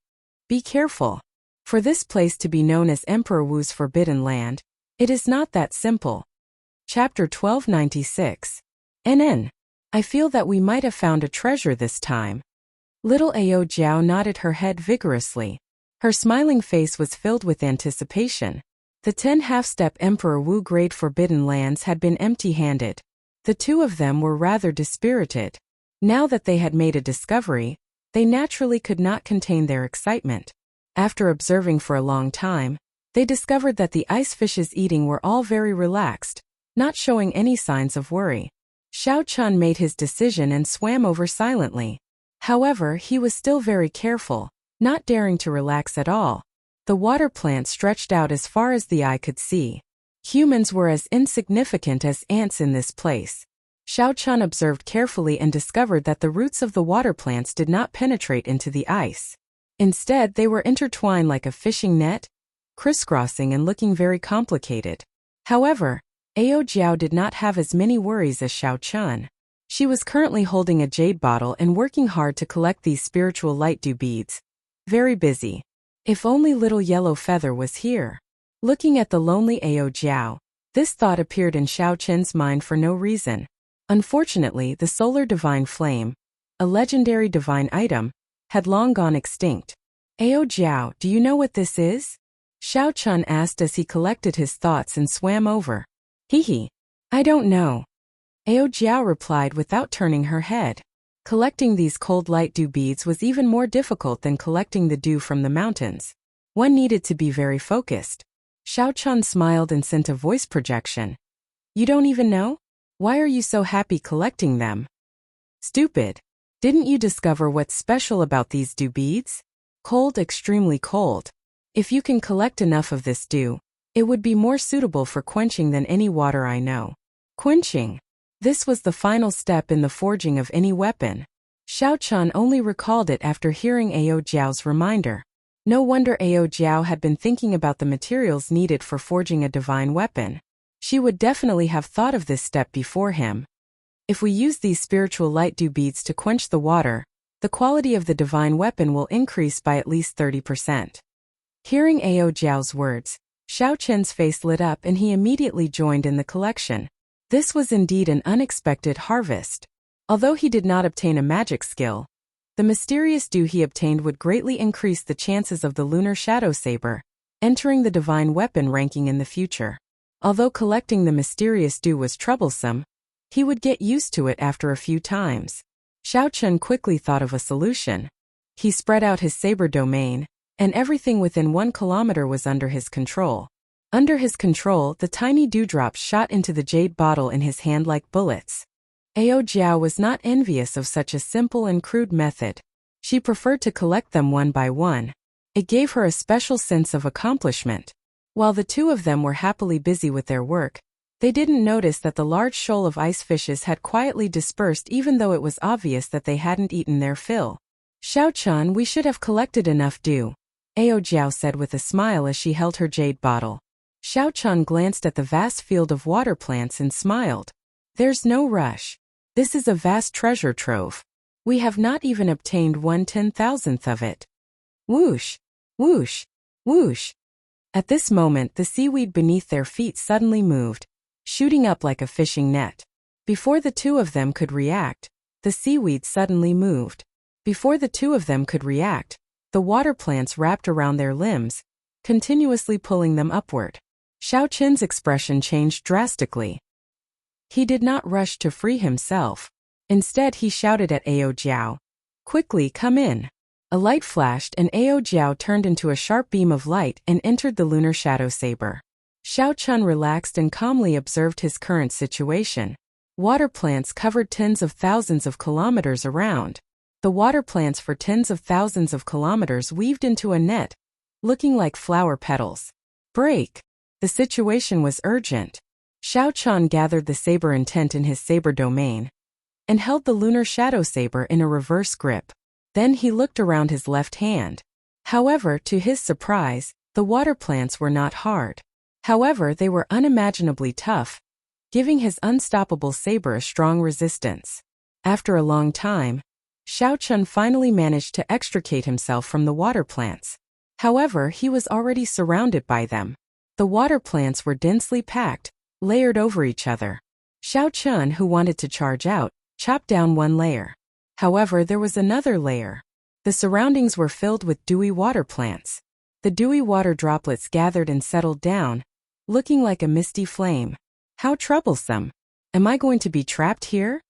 Speaker 1: Be careful. For this place to be known as Emperor Wu's Forbidden Land, it is not that simple. Chapter 1296. NN. I feel that we might have found a treasure this time. Little Ao Jiao nodded her head vigorously. Her smiling face was filled with anticipation. The 10 half-step Emperor Wu Great Forbidden Lands had been empty-handed. The two of them were rather dispirited. Now that they had made a discovery, they naturally could not contain their excitement. After observing for a long time, they discovered that the ice fishes eating were all very relaxed, not showing any signs of worry. Xiao Chun made his decision and swam over silently. However, he was still very careful, not daring to relax at all. The water plant stretched out as far as the eye could see. Humans were as insignificant as ants in this place. Xiao Chun observed carefully and discovered that the roots of the water plants did not penetrate into the ice. Instead, they were intertwined like a fishing net, crisscrossing and looking very complicated. However, Ao Jiao did not have as many worries as Xiao Chun. She was currently holding a jade bottle and working hard to collect these spiritual light dew beads. Very busy. If only little yellow feather was here. Looking at the lonely Ao Jiao, this thought appeared in Xiao Chun's mind for no reason. Unfortunately, the solar divine flame, a legendary divine item, had long gone extinct. Ao Jiao, do you know what this is? Xiao Chun asked as he collected his thoughts and swam over. Hee. I don't know. Ao Jiao replied without turning her head. Collecting these cold light dew beads was even more difficult than collecting the dew from the mountains. One needed to be very focused. Xiao Chun smiled and sent a voice projection. You don't even know? Why are you so happy collecting them? Stupid. Didn't you discover what's special about these dew beads? Cold, extremely cold. If you can collect enough of this dew, it would be more suitable for quenching than any water I know. Quenching. This was the final step in the forging of any weapon. Xiao Chun only recalled it after hearing Ao Jiao's reminder. No wonder Ao Jiao had been thinking about the materials needed for forging a divine weapon. She would definitely have thought of this step before him. If we use these spiritual light dew beads to quench the water, the quality of the divine weapon will increase by at least 30%. Hearing Ao Jiao's words, Xiao Chun's face lit up and he immediately joined in the collection. This was indeed an unexpected harvest. Although he did not obtain a magic skill, the mysterious dew he obtained would greatly increase the chances of the lunar shadow saber entering the divine weapon ranking in the future. Although collecting the mysterious dew was troublesome, he would get used to it after a few times. Xiao Chun quickly thought of a solution. He spread out his saber domain, and everything within 1 kilometer was under his control. Under his control, the tiny dewdrops shot into the jade bottle in his hand like bullets. Ao Jiao was not envious of such a simple and crude method. She preferred to collect them one by one. It gave her a special sense of accomplishment. While the two of them were happily busy with their work, they didn't notice that the large shoal of ice fishes had quietly dispersed even though it was obvious that they hadn't eaten their fill. Xiao Chun, we should have collected enough dew, Ao Jiao said with a smile as she held her jade bottle. Xiao Chun glanced at the vast field of water plants and smiled. There's no rush. This is a vast treasure trove. We have not even obtained 1/10,000th of it. Whoosh! Whoosh! Whoosh! At this moment the seaweed beneath their feet suddenly moved, shooting up like a fishing net. Before the two of them could react, the seaweed suddenly moved. Before the two of them could react, the water plants wrapped around their limbs, continuously pulling them upward. Xiao Chun's expression changed drastically. He did not rush to free himself. Instead he shouted at Ao Jiao, "Quickly, come in." A light flashed and Ao Jiao turned into a sharp beam of light and entered the lunar shadow saber. Xiao Chun relaxed and calmly observed his current situation. Water plants covered tens of thousands of kilometers around. The water plants for tens of thousands of kilometers weaved into a net, looking like flower petals. Break! The situation was urgent. Xiao Chun gathered the saber intent in his saber domain and held the lunar shadow saber in a reverse grip. Then he looked around his left hand. However, to his surprise, the water plants were not hard. However, they were unimaginably tough, giving his unstoppable saber a strong resistance. After a long time, Xiao Chun finally managed to extricate himself from the water plants. However, he was already surrounded by them. The water plants were densely packed, layered over each other. Xiao Chun, who wanted to charge out, chopped down one layer. However, there was another layer. The surroundings were filled with dewy water plants. The dewy water droplets gathered and settled down, looking like a misty flame. How troublesome! Am I going to be trapped here?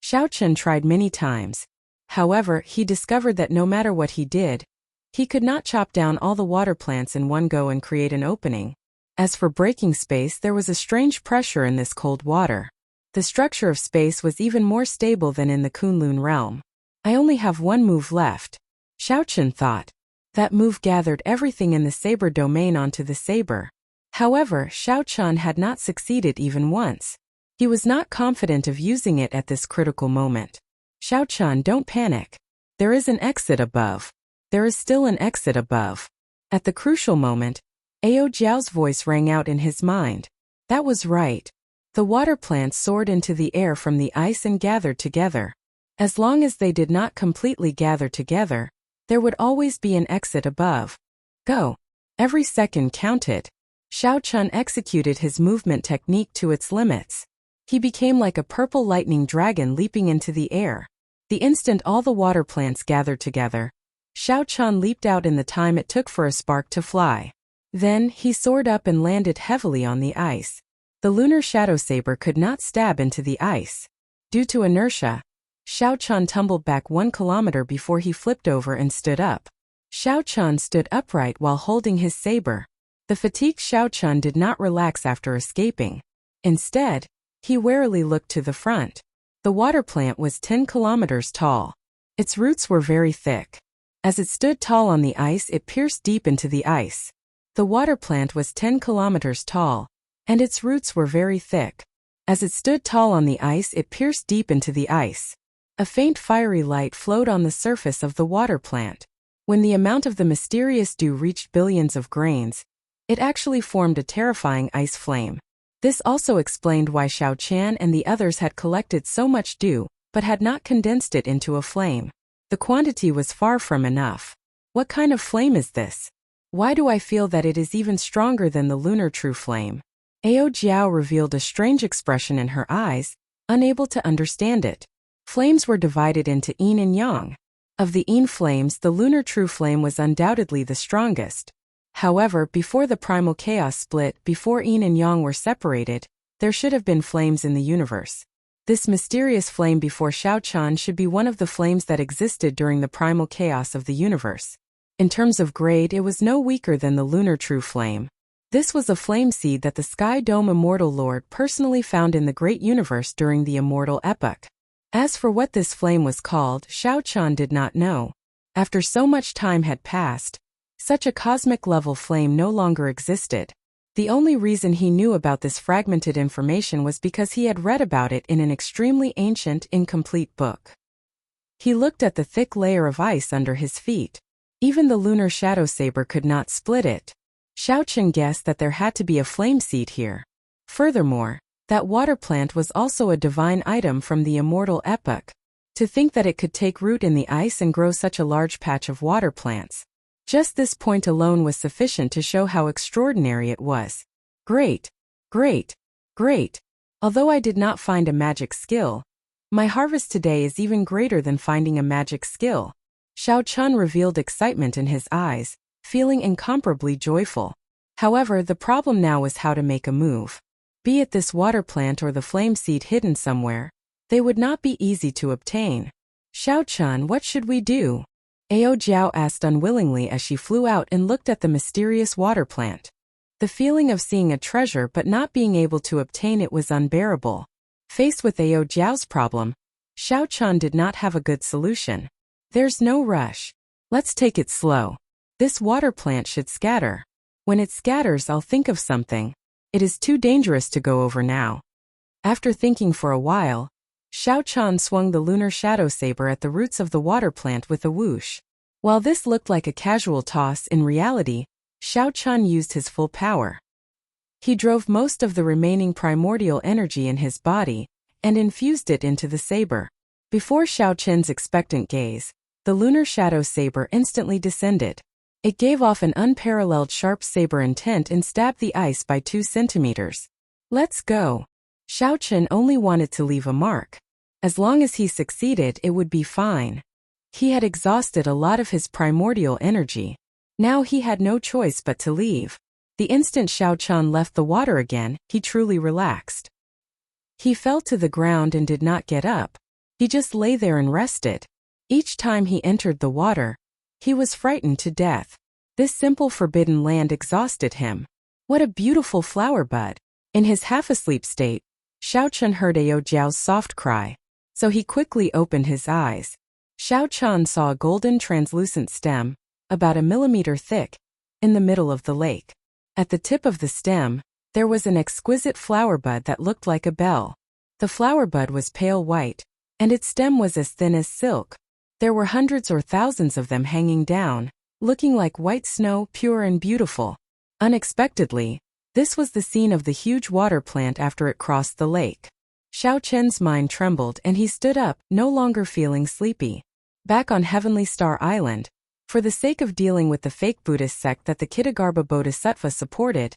Speaker 1: Xiao Chun tried many times. However, he discovered that no matter what he did, he could not chop down all the water plants in one go and create an opening. As for breaking space, there was a strange pressure in this cold water. The structure of space was even more stable than in the Kunlun realm. I only have one move left, Xiao Chun thought. That move gathered everything in the saber domain onto the saber. However, Xiao Chun had not succeeded even once. He was not confident of using it at this critical moment. Xiao Chun, don't panic. There is an exit above. There is still an exit above. At the crucial moment, Ao Jiao's voice rang out in his mind. That was right. The water plants soared into the air from the ice and gathered together. As long as they did not completely gather together, there would always be an exit above. Go. Every second counted. Xiao Chun executed his movement technique to its limits. He became like a purple lightning dragon leaping into the air. The instant all the water plants gathered together, Xiao Chun leaped out in the time it took for a spark to fly. Then, he soared up and landed heavily on the ice. The lunar shadow saber could not stab into the ice. Due to inertia, Xiao Chun tumbled back 1 kilometer before he flipped over and stood up. Xiao Chun stood upright while holding his saber. The fatigued Xiao Chun did not relax after escaping. Instead, he warily looked to the front. The water plant was 10 kilometers tall. Its roots were very thick. As it stood tall on the ice, it pierced deep into the ice. The water plant was 10 kilometers tall, and its roots were very thick. As it stood tall on the ice, it pierced deep into the ice. A faint fiery light flowed on the surface of the water plant. When the amount of the mysterious dew reached billions of grains, it actually formed a terrifying ice flame. This also explained why Xiao Chan and the others had collected so much dew, but had not condensed it into a flame. The quantity was far from enough. What kind of flame is this? Why do I feel that it is even stronger than the lunar true flame? Ao Jiao revealed a strange expression in her eyes, unable to understand it. Flames were divided into yin and yang. Of the yin flames, the lunar true flame was undoubtedly the strongest. However, before the primal chaos split, before yin and yang were separated, there should have been flames in the universe. This mysterious flame before Xiaochan should be one of the flames that existed during the primal chaos of the universe. In terms of grade, it was no weaker than the lunar true flame. This was a flame seed that the Sky Dome Immortal Lord personally found in the great universe during the Immortal Epoch. As for what this flame was called, Xiaochan did not know. After so much time had passed, such a cosmic-level flame no longer existed. The only reason he knew about this fragmented information was because he had read about it in an extremely ancient, incomplete book. He looked at the thick layer of ice under his feet. Even the lunar shadow saber could not split it. Xiaochan guessed that there had to be a flame seed here. Furthermore, that water plant was also a divine item from the Immortal Epoch. To think that it could take root in the ice and grow such a large patch of water plants. Just this point alone was sufficient to show how extraordinary it was. Great, great, great. Although I did not find a magic skill, my harvest today is even greater than finding a magic skill. Xiaochan revealed excitement in his eyes, feeling incomparably joyful. However, the problem now was how to make a move. Be it this water plant or the flame seed hidden somewhere, they would not be easy to obtain. Xiaochan, what should we do? Ao Jiao asked unwillingly as she flew out and looked at the mysterious water plant. The feeling of seeing a treasure but not being able to obtain it was unbearable. Faced with Ao Jiao's problem, Xiaochan did not have a good solution. There's no rush. Let's take it slow. This water plant should scatter. When it scatters, I'll think of something. It is too dangerous to go over now. After thinking for a while, Xiaochan swung the lunar shadow saber at the roots of the water plant with a whoosh. While this looked like a casual toss, in reality, Xiaochan used his full power. He drove most of the remaining primordial energy in his body and infused it into the saber. Before Xiaochan's expectant gaze, the lunar shadow saber instantly descended. It gave off an unparalleled sharp saber intent and stabbed the ice by 2 centimeters. Let's go. Xiaochan only wanted to leave a mark. As long as he succeeded, it would be fine. He had exhausted a lot of his primordial energy. Now he had no choice but to leave. The instant Xiaochan left the water again, he truly relaxed. He fell to the ground and did not get up. He just lay there and rested. Each time he entered the water, he was frightened to death. This simple forbidden land exhausted him. What a beautiful flower bud. In his half-asleep state, Xiaochan heard Ao Jiao's soft cry, so he quickly opened his eyes. Xiaochan saw a golden translucent stem, about a millimeter thick, in the middle of the lake. At the tip of the stem, there was an exquisite flower bud that looked like a bell. The flower bud was pale white, and its stem was as thin as silk. There were hundreds or thousands of them hanging down, looking like white snow, pure and beautiful. Unexpectedly, this was the scene of the huge water plant after it crossed the lake. Xiaochan's mind trembled and he stood up, no longer feeling sleepy. Back on Heavenly Star Island, for the sake of dealing with the fake Buddhist sect that the Kitagarbha Bodhisattva supported,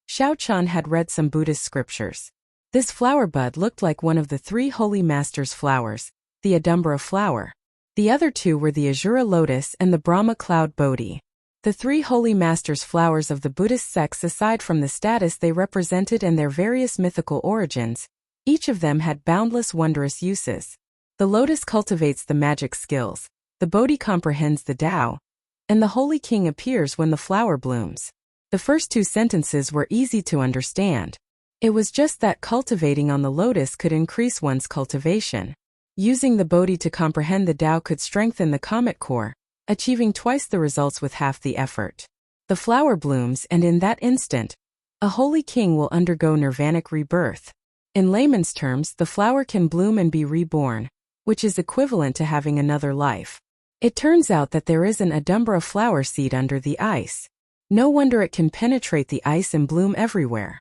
Speaker 1: Xiaochan had read some Buddhist scriptures. This flower bud looked like one of the 3 holy masters' flowers, the Adumbra flower. The other 2 were the Azura lotus and the Brahma cloud Bodhi. The 3 holy masters' flowers of the Buddhist sects, aside from the status they represented and their various mythical origins, each of them had boundless wondrous uses. The lotus cultivates the magic skills, the Bodhi comprehends the Tao, and the Holy King appears when the flower blooms. The first 2 sentences were easy to understand. It was just that cultivating on the lotus could increase one's cultivation. Using the Bodhi to comprehend the Tao could strengthen the comet core, achieving twice the results with half the effort. The flower blooms, and in that instant, a holy king will undergo nirvanic rebirth. In layman's terms, the flower can bloom and be reborn, which is equivalent to having another life. It turns out that there is an Adumbra flower seed under the ice. No wonder it can penetrate the ice and bloom everywhere.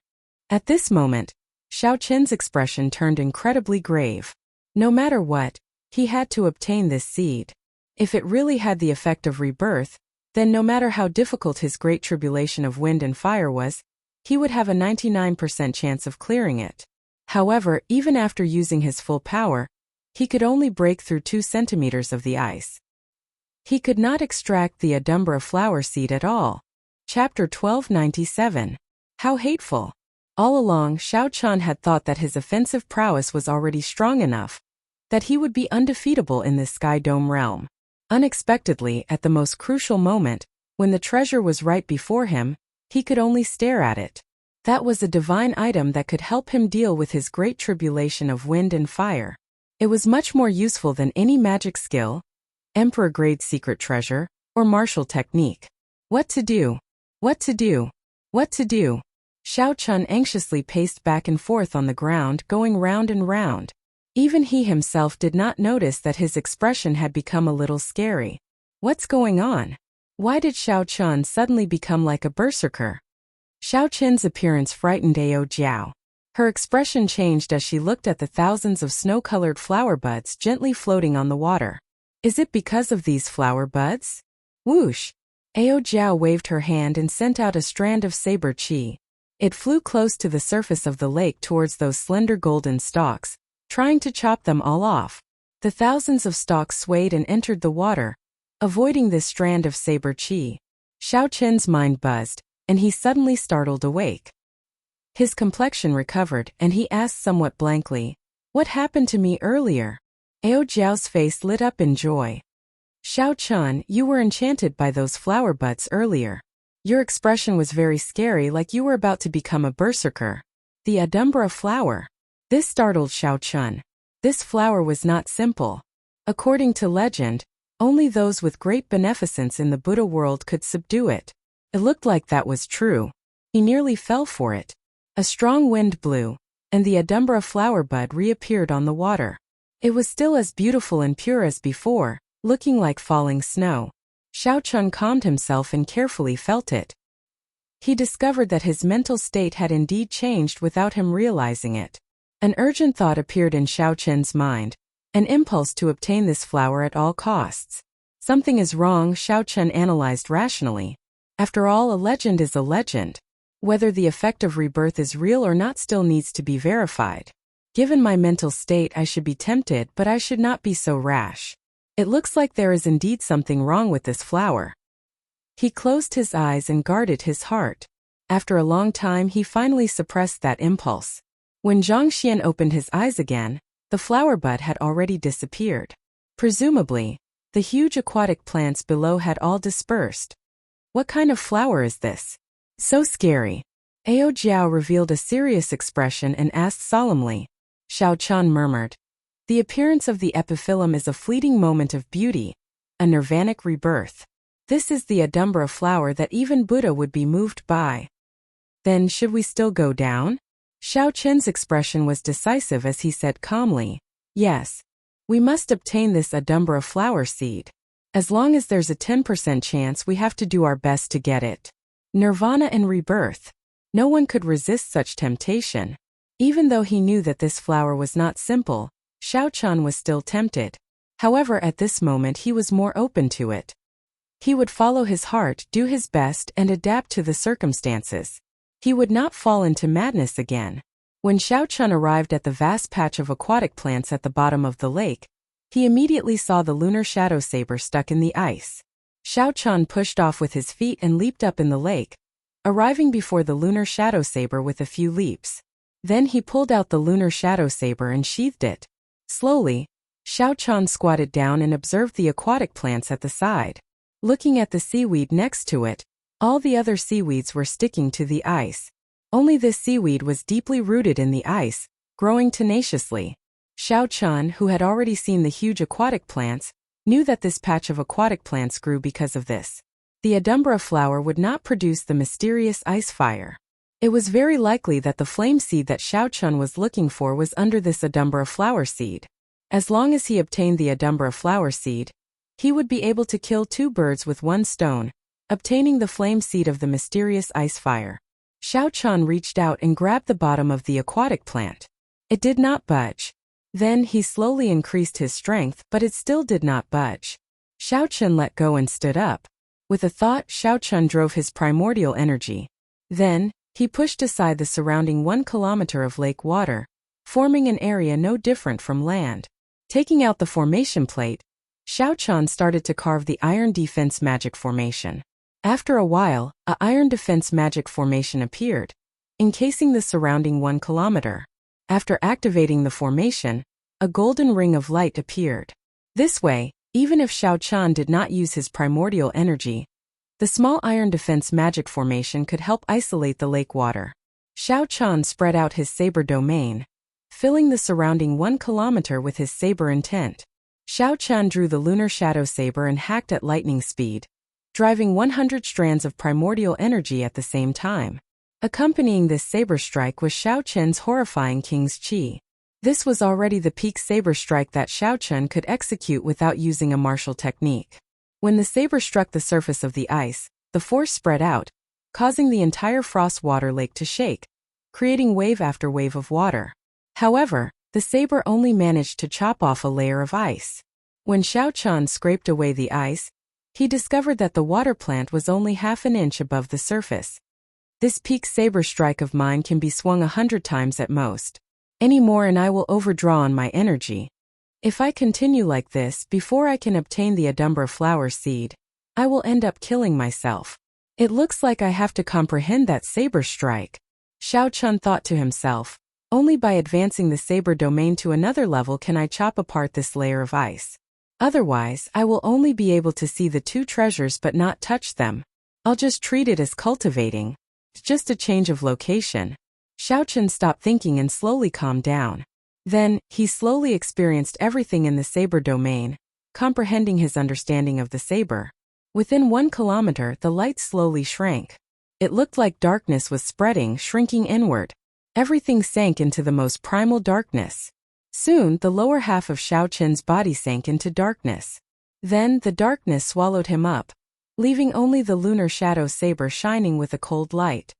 Speaker 1: At this moment, Xiaochan's expression turned incredibly grave. No matter what, he had to obtain this seed. If it really had the effect of rebirth, then no matter how difficult his great tribulation of wind and fire was, he would have a 99% chance of clearing it. However, even after using his full power, he could only break through 2 centimeters of the ice. He could not extract the Adumbra flower seed at all. Chapter 1297. How hateful. All along, Xiao Chun had thought that his offensive prowess was already strong enough, that he would be undefeatable in this Sky Dome realm. Unexpectedly, at the most crucial moment, when the treasure was right before him, he could only stare at it. That was a divine item that could help him deal with his great tribulation of wind and fire. It was much more useful than any magic skill, emperor-grade secret treasure, or martial technique. What to do? What to do? What to do? Xiao Chun anxiously paced back and forth on the ground, going round and round. Even he himself did not notice that his expression had become a little scary. What's going on? Why did Xiao Chun suddenly become like a berserker? Xiao Chun's appearance frightened Ao Jiao. Her expression changed as she looked at the thousands of snow-colored flower buds gently floating on the water. Is it because of these flower buds? Whoosh! Ao Jiao waved her hand and sent out a strand of saber chi. It flew close to the surface of the lake towards those slender golden stalks, trying to chop them all off. The thousands of stalks swayed and entered the water, avoiding this strand of saber chi. Xiao Chun's mind buzzed, and he suddenly startled awake. His complexion recovered, and he asked somewhat blankly, "What happened to me earlier?" Ao Jiao's face lit up in joy. "Xiao Chun, you were enchanted by those flower buds earlier. Your expression was very scary, like you were about to become a berserker. The Adumbra flower." This startled Xiao Chun. This flower was not simple. According to legend, only those with great beneficence in the Buddha world could subdue it. It looked like that was true. He nearly fell for it. A strong wind blew, and the Adumbra flower bud reappeared on the water. It was still as beautiful and pure as before, looking like falling snow. Xiao Chun calmed himself and carefully felt it. He discovered that his mental state had indeed changed without him realizing it. An urgent thought appeared in Xiao Chun's mind, an impulse to obtain this flower at all costs. Something is wrong, Xiao Chun analyzed rationally. After all, a legend is a legend. Whether the effect of rebirth is real or not still needs to be verified. Given my mental state, I should be tempted, but I should not be so rash. It looks like there is indeed something wrong with this flower. He closed his eyes and guarded his heart. After a long time, he finally suppressed that impulse. When Zhang Xian opened his eyes again, the flower bud had already disappeared. Presumably, the huge aquatic plants below had all dispersed. What kind of flower is this? So scary. Ao Jiao revealed a serious expression and asked solemnly. Xiao Chun murmured. The appearance of the epiphyllum is a fleeting moment of beauty, a nirvanic rebirth. This is the Adumbra flower that even Buddha would be moved by. Then should we still go down? Xiao Chun's expression was decisive as he said calmly, "Yes. We must obtain this Adumbra flower seed. As long as there's a 10% chance, we have to do our best to get it. Nirvana and rebirth. No one could resist such temptation." Even though he knew that this flower was not simple, Xiao Chun was still tempted. However, at this moment he was more open to it. He would follow his heart, do his best, and adapt to the circumstances. He would not fall into madness again. When Xiao Chun arrived at the vast patch of aquatic plants at the bottom of the lake, he immediately saw the lunar shadow saber stuck in the ice. Xiao Chun pushed off with his feet and leaped up in the lake, arriving before the lunar shadow saber with a few leaps. Then he pulled out the lunar shadow saber and sheathed it. Slowly, Xiao Chun squatted down and observed the aquatic plants at the side. Looking at the seaweed next to it, all the other seaweeds were sticking to the ice. Only this seaweed was deeply rooted in the ice, growing tenaciously. Xiao Chun, who had already seen the huge aquatic plants, knew that this patch of aquatic plants grew because of this. The Adumbra flower would not produce the mysterious ice fire. It was very likely that the flame seed that Xiao Chun was looking for was under this Adumbra flower seed. As long as he obtained the Adumbra flower seed, he would be able to kill two birds with one stone, obtaining the flame seed of the mysterious ice fire. Xiao Chun reached out and grabbed the bottom of the aquatic plant. It did not budge. Then he slowly increased his strength, but it still did not budge. Xiao Chun let go and stood up. With a thought, Xiao Chun drove his primordial energy. Then, he pushed aside the surrounding 1 kilometer of lake water, forming an area no different from land. Taking out the formation plate, Xiao Chun started to carve the iron defense magic formation. After a while, a iron defense magic formation appeared. encasing the surrounding 1 kilometer. After activating the formation, a golden ring of light appeared. This way, even if Xiao Chan did not use his primordial energy, the small iron defense magic formation could help isolate the lake water. Xiao Chan spread out his saber domain, filling the surrounding 1 kilometer with his saber intent. Xiao Chan drew the lunar shadow saber and hacked at lightning speed, driving 100 strands of primordial energy at the same time. Accompanying this saber strike was Xiao Chen's horrifying King's Chi. This was already the peak saber strike that Xiao Chen could execute without using a martial technique. When the saber struck the surface of the ice, the force spread out, causing the entire frost water lake to shake, creating wave after wave of water. However, the saber only managed to chop off a layer of ice. When Xiao Chan scraped away the ice, he discovered that the water plant was only half an inch above the surface. This peak saber strike of mine can be swung 100 times at most. Any more and I will overdraw on my energy. If I continue like this before I can obtain the Adumbra flower seed, I will end up killing myself. It looks like I have to comprehend that saber strike. Xiao Chan thought to himself, only by advancing the saber domain to another level can I chop apart this layer of ice. Otherwise, I will only be able to see the 2 treasures but not touch them. I'll just treat it as cultivating. It's just a change of location. Xiao Chan stopped thinking and slowly calmed down. Then, he slowly experienced everything in the saber domain, comprehending his understanding of the saber. Within 1 kilometer, the light slowly shrank. It looked like darkness was spreading, shrinking inward. Everything sank into the most primal darkness. Soon, the lower half of Xiao Chen's body sank into darkness. Then, the darkness swallowed him up, leaving only the lunar shadow saber shining with a cold light.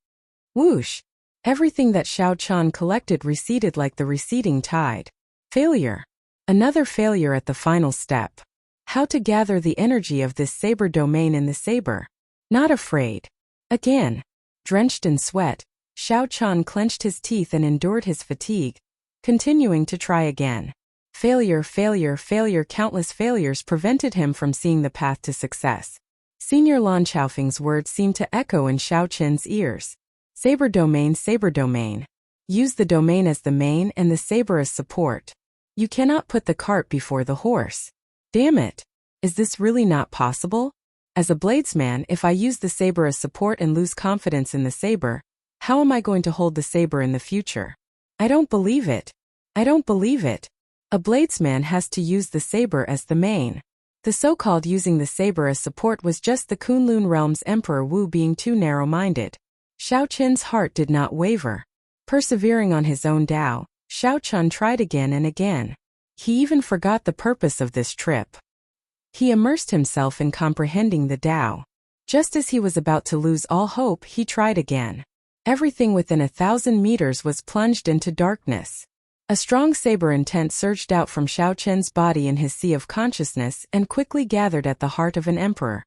Speaker 1: Whoosh! Everything that Xiao Chan collected receded like the receding tide. Failure. Another failure at the final step. How to gather the energy of this saber domain in the saber. Not afraid. Again. Drenched in sweat, Xiao Chan clenched his teeth and endured his fatigue, continuing to try again. Failure, failure, failure. Countless failures prevented him from seeing the path to success. Senior Lan Chaofeng's words seemed to echo in Xiao Chen's ears. Saber domain, saber domain. Use the domain as the main and the saber as support. You cannot put the cart before the horse. Damn it. Is this really not possible? As a bladesman, if I use the saber as support and lose confidence in the saber, how am I going to hold the saber in the future? I don't believe it. I don't believe it. A bladesman has to use the saber as the main. The so-called using the saber as support was just the Kunlun realm's Emperor Wu being too narrow-minded. Xiao Chen's heart did not waver. Persevering on his own Tao, Xiao Chan tried again and again. He even forgot the purpose of this trip. He immersed himself in comprehending the Tao. Just as he was about to lose all hope, he tried again. Everything within 1,000 meters was plunged into darkness. A strong saber intent surged out from Xiao Chen's body in his sea of consciousness and quickly gathered at the heart of an emperor.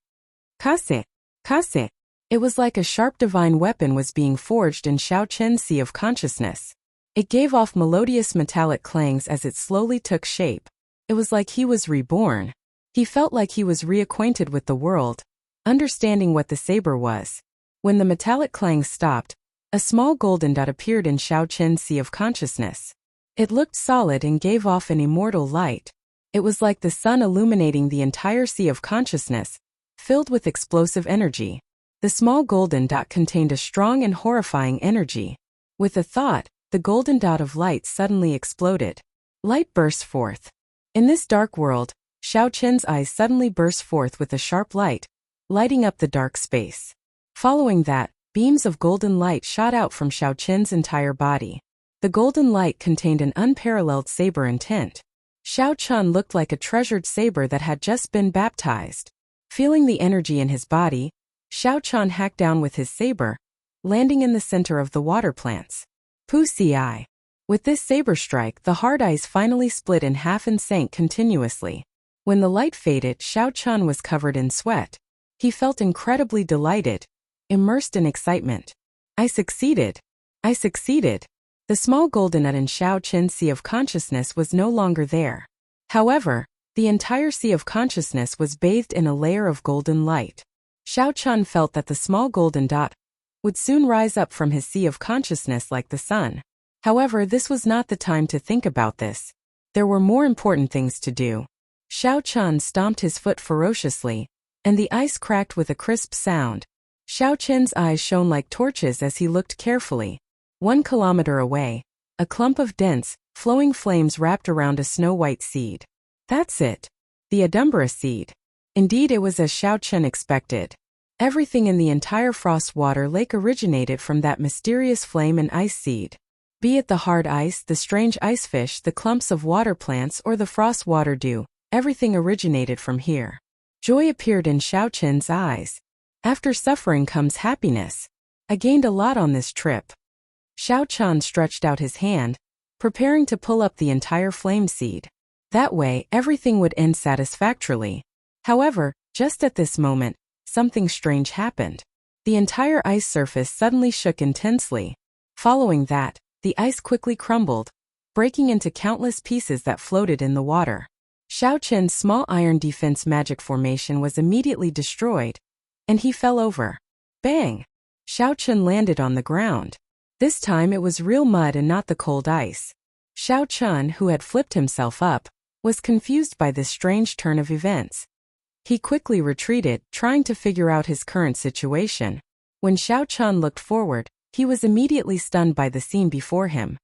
Speaker 1: Kase! Kase! It was like a sharp divine weapon was being forged in Xiao Chen's sea of consciousness. It gave off melodious metallic clangs as it slowly took shape. It was like he was reborn. He felt like he was reacquainted with the world, understanding what the saber was. When the metallic clangs stopped, a small golden dot appeared in Xiao Chen's sea of consciousness. It looked solid and gave off an immortal light. It was like the sun illuminating the entire sea of consciousness, filled with explosive energy. The small golden dot contained a strong and horrifying energy. With a thought, the golden dot of light suddenly exploded. Light burst forth. In this dark world, Xiao Chen's eyes suddenly burst forth with a sharp light, lighting up the dark space. Following that, beams of golden light shot out from Xiao Chen's entire body. The golden light contained an unparalleled saber intent. Xiao Chen looked like a treasured saber that had just been baptized. Feeling the energy in his body, Xiao Chen hacked down with his saber, landing in the center of the water plants. Pussy. With this saber strike, the hard ice finally split in half and sank continuously. When the light faded, Xiao Chen was covered in sweat. He felt incredibly delighted, immersed in excitement. I succeeded. I succeeded. The small golden nut in Xiao Chen's sea of consciousness was no longer there. However, the entire sea of consciousness was bathed in a layer of golden light. Xiao Chen felt that the small golden dot would soon rise up from his sea of consciousness like the sun. However, this was not the time to think about this. There were more important things to do. Xiao Chun stomped his foot ferociously, and the ice cracked with a crisp sound. Xiao Chen's eyes shone like torches as he looked carefully. 1 kilometer away, a clump of dense, flowing flames wrapped around a snow-white seed. That's it. The Adumbra seed. Indeed, it was as Xiao Chen expected. Everything in the entire frostwater lake originated from that mysterious flame and ice seed. Be it the hard ice, the strange ice fish, the clumps of water plants, or the frost water dew, everything originated from here. Joy appeared in Xiao Chen's eyes. After suffering comes happiness. I gained a lot on this trip. Xiao Chen stretched out his hand, preparing to pull up the entire flame seed. That way, everything would end satisfactorily. However, just at this moment, something strange happened. The entire ice surface suddenly shook intensely. Following that, the ice quickly crumbled, breaking into countless pieces that floated in the water. Xiao Chen's small iron defense magic formation was immediately destroyed, and he fell over. Bang! Xiao Chen landed on the ground. This time it was real mud and not the cold ice. Xiao Chen, who had flipped himself up, was confused by this strange turn of events. He quickly retreated, trying to figure out his current situation. When Xiao Chen looked forward, he was immediately stunned by the scene before him.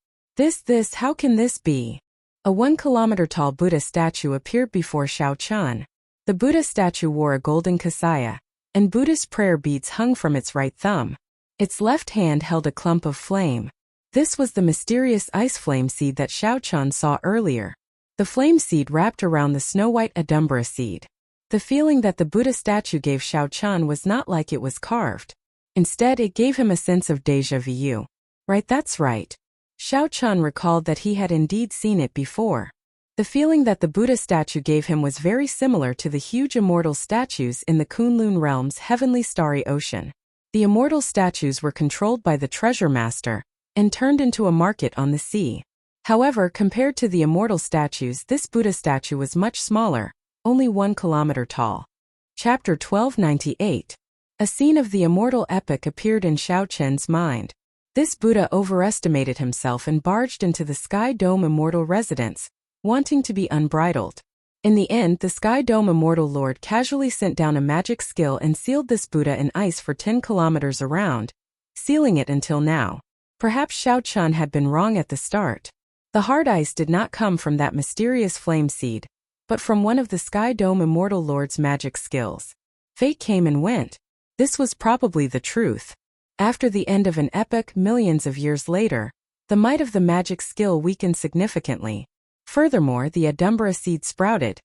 Speaker 1: How can this be? A 1 kilometer tall Buddha statue appeared before Xiao Chen. The Buddha statue wore a golden kasaya, and Buddhist prayer beads hung from its right thumb. Its left hand held a clump of flame. This was the mysterious ice flame seed that Xiao Chen saw earlier. The flame seed wrapped around the snow-white Adumbra seed. The feeling that the Buddha statue gave Xiao Chen was not like it was carved. Instead, it gave him a sense of déjà vu. Right, that's right. Xiao Chen recalled that he had indeed seen it before. The feeling that the Buddha statue gave him was very similar to the huge immortal statues in the Kunlun realm's heavenly starry ocean. The immortal statues were controlled by the treasure master and turned into a market on the sea. However, compared to the immortal statues, this Buddha statue was much smaller, only 1 kilometer tall. Chapter 1298. A scene of the immortal epic appeared in Xiao Chen's mind. This Buddha overestimated himself and barged into the Sky Dome Immortal residence, wanting to be unbridled. In the end, the Sky Dome Immortal Lord casually sent down a magic skill and sealed this Buddha in ice for 10 kilometers around, sealing it until now. Perhaps Xiao Chen had been wrong at the start. The hard ice did not come from that mysterious flame seed, but from one of the Sky Dome Immortal Lord's magic skills. Fate came and went. This was probably the truth. After the end of an epoch millions of years later, the might of the magic skill weakened significantly. Furthermore, the Adumbra seed sprouted,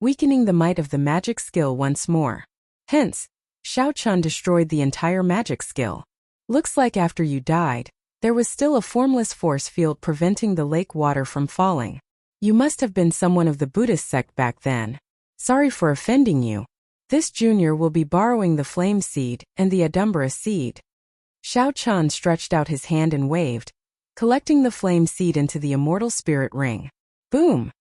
Speaker 1: weakening the might of the magic skill once more. Hence, Xiao Chen destroyed the entire magic skill. Looks like after you died, there was still a formless force field preventing the lake water from falling. You must have been someone of the Buddhist sect back then. Sorry for offending you. This junior will be borrowing the flame seed and the Adumbra seed. Xiao Chen stretched out his hand and waved, collecting the flame seed into the immortal spirit ring. Boom!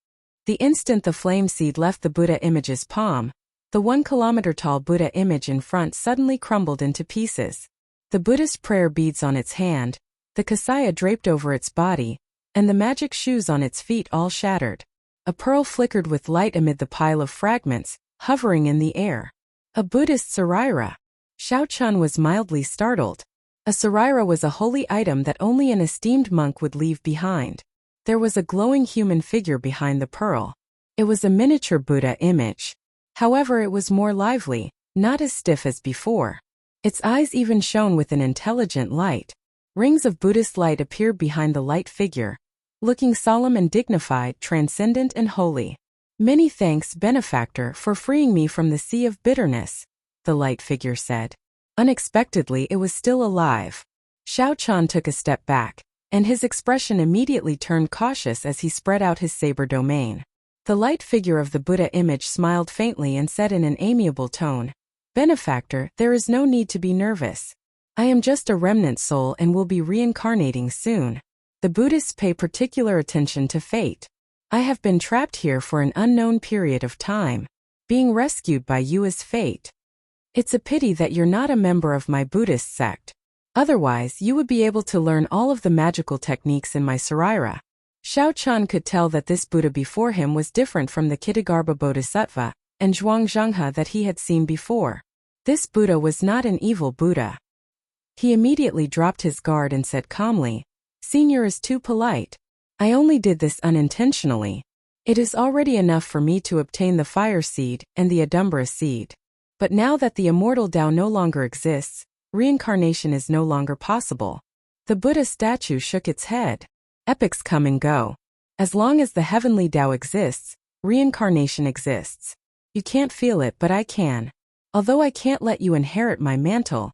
Speaker 1: The instant the flame seed left the Buddha image's palm, the 1 kilometer tall Buddha image in front suddenly crumbled into pieces. The Buddhist prayer beads on its hand, the kasaya draped over its body, and the magic shoes on its feet all shattered. A pearl flickered with light amid the pile of fragments, hovering in the air. A Buddhist sarira. Xiao Chen was mildly startled. A sarira was a holy item that only an esteemed monk would leave behind. There was a glowing human figure behind the pearl. It was a miniature Buddha image. However, it was more lively, not as stiff as before. Its eyes even shone with an intelligent light. Rings of Buddhist light appeared behind the light figure, looking solemn and dignified, transcendent and holy. Many thanks, benefactor, for freeing me from the sea of bitterness, the light figure said. Unexpectedly, it was still alive. Xiao Chen took a step back, and his expression immediately turned cautious as he spread out his saber domain. The light figure of the Buddha image smiled faintly and said in an amiable tone, "Benefactor, there is no need to be nervous. I am just a remnant soul and will be reincarnating soon. The Buddhists pay particular attention to fate. I have been trapped here for an unknown period of time. Being rescued by you is fate. It's a pity that you're not a member of my Buddhist sect. Otherwise, you would be able to learn all of the magical techniques in my Saraira. Xiao Chun could tell that this Buddha before him was different from the Kittagarbha Bodhisattva and Zhuangzhenghe that he had seen before. This Buddha was not an evil Buddha. He immediately dropped his guard and said calmly, "Senior is too polite. I only did this unintentionally. It is already enough for me to obtain the fire seed and the Adumbra seed. But now that the immortal Tao no longer exists, reincarnation is no longer possible." The Buddha statue shook its head. Epochs come and go. As long as the heavenly Tao exists, reincarnation exists. You can't feel it, but I can. Although I can't let you inherit my mantle,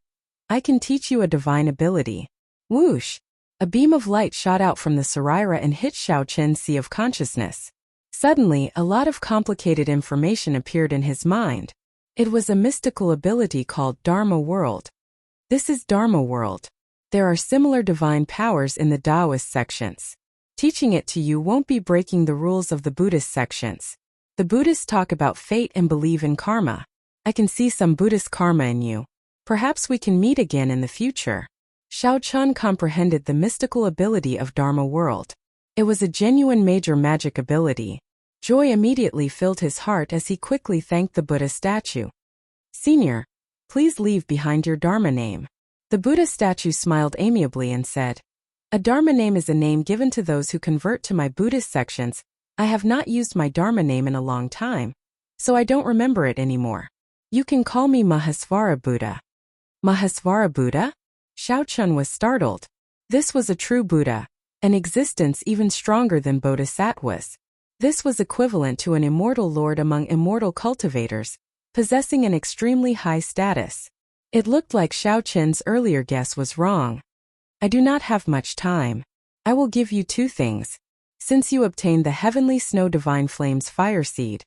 Speaker 1: I can teach you a divine ability. Whoosh! A beam of light shot out from the Saraira and hit Xiao Chen's sea of consciousness. Suddenly, a lot of complicated information appeared in his mind. It was a mystical ability called Dharma World. This is Dharma World. There are similar divine powers in the Taoist sections. Teaching it to you won't be breaking the rules of the Buddhist sections. The Buddhists talk about fate and believe in karma. I can see some Buddhist karma in you. Perhaps we can meet again in the future. Xiao Chun comprehended the mystical ability of Dharma World. It was a genuine major magic ability. Joy immediately filled his heart as he quickly thanked the Buddha statue. "Senior, please leave behind your Dharma name." The Buddha statue smiled amiably and said, "A Dharma name is a name given to those who convert to my Buddhist sections. I have not used my Dharma name in a long time, so I don't remember it anymore. You can call me Mahasvara Buddha." Mahasvara Buddha? Xiao Chun was startled. This was a true Buddha, an existence even stronger than Bodhisattvas. This was equivalent to an immortal lord among immortal cultivators, possessing an extremely high status. It looked like Xiao Chen's earlier guess was wrong. "I do not have much time. I will give you two things. Since you obtained the Heavenly Snow Divine Flames Fire Seed,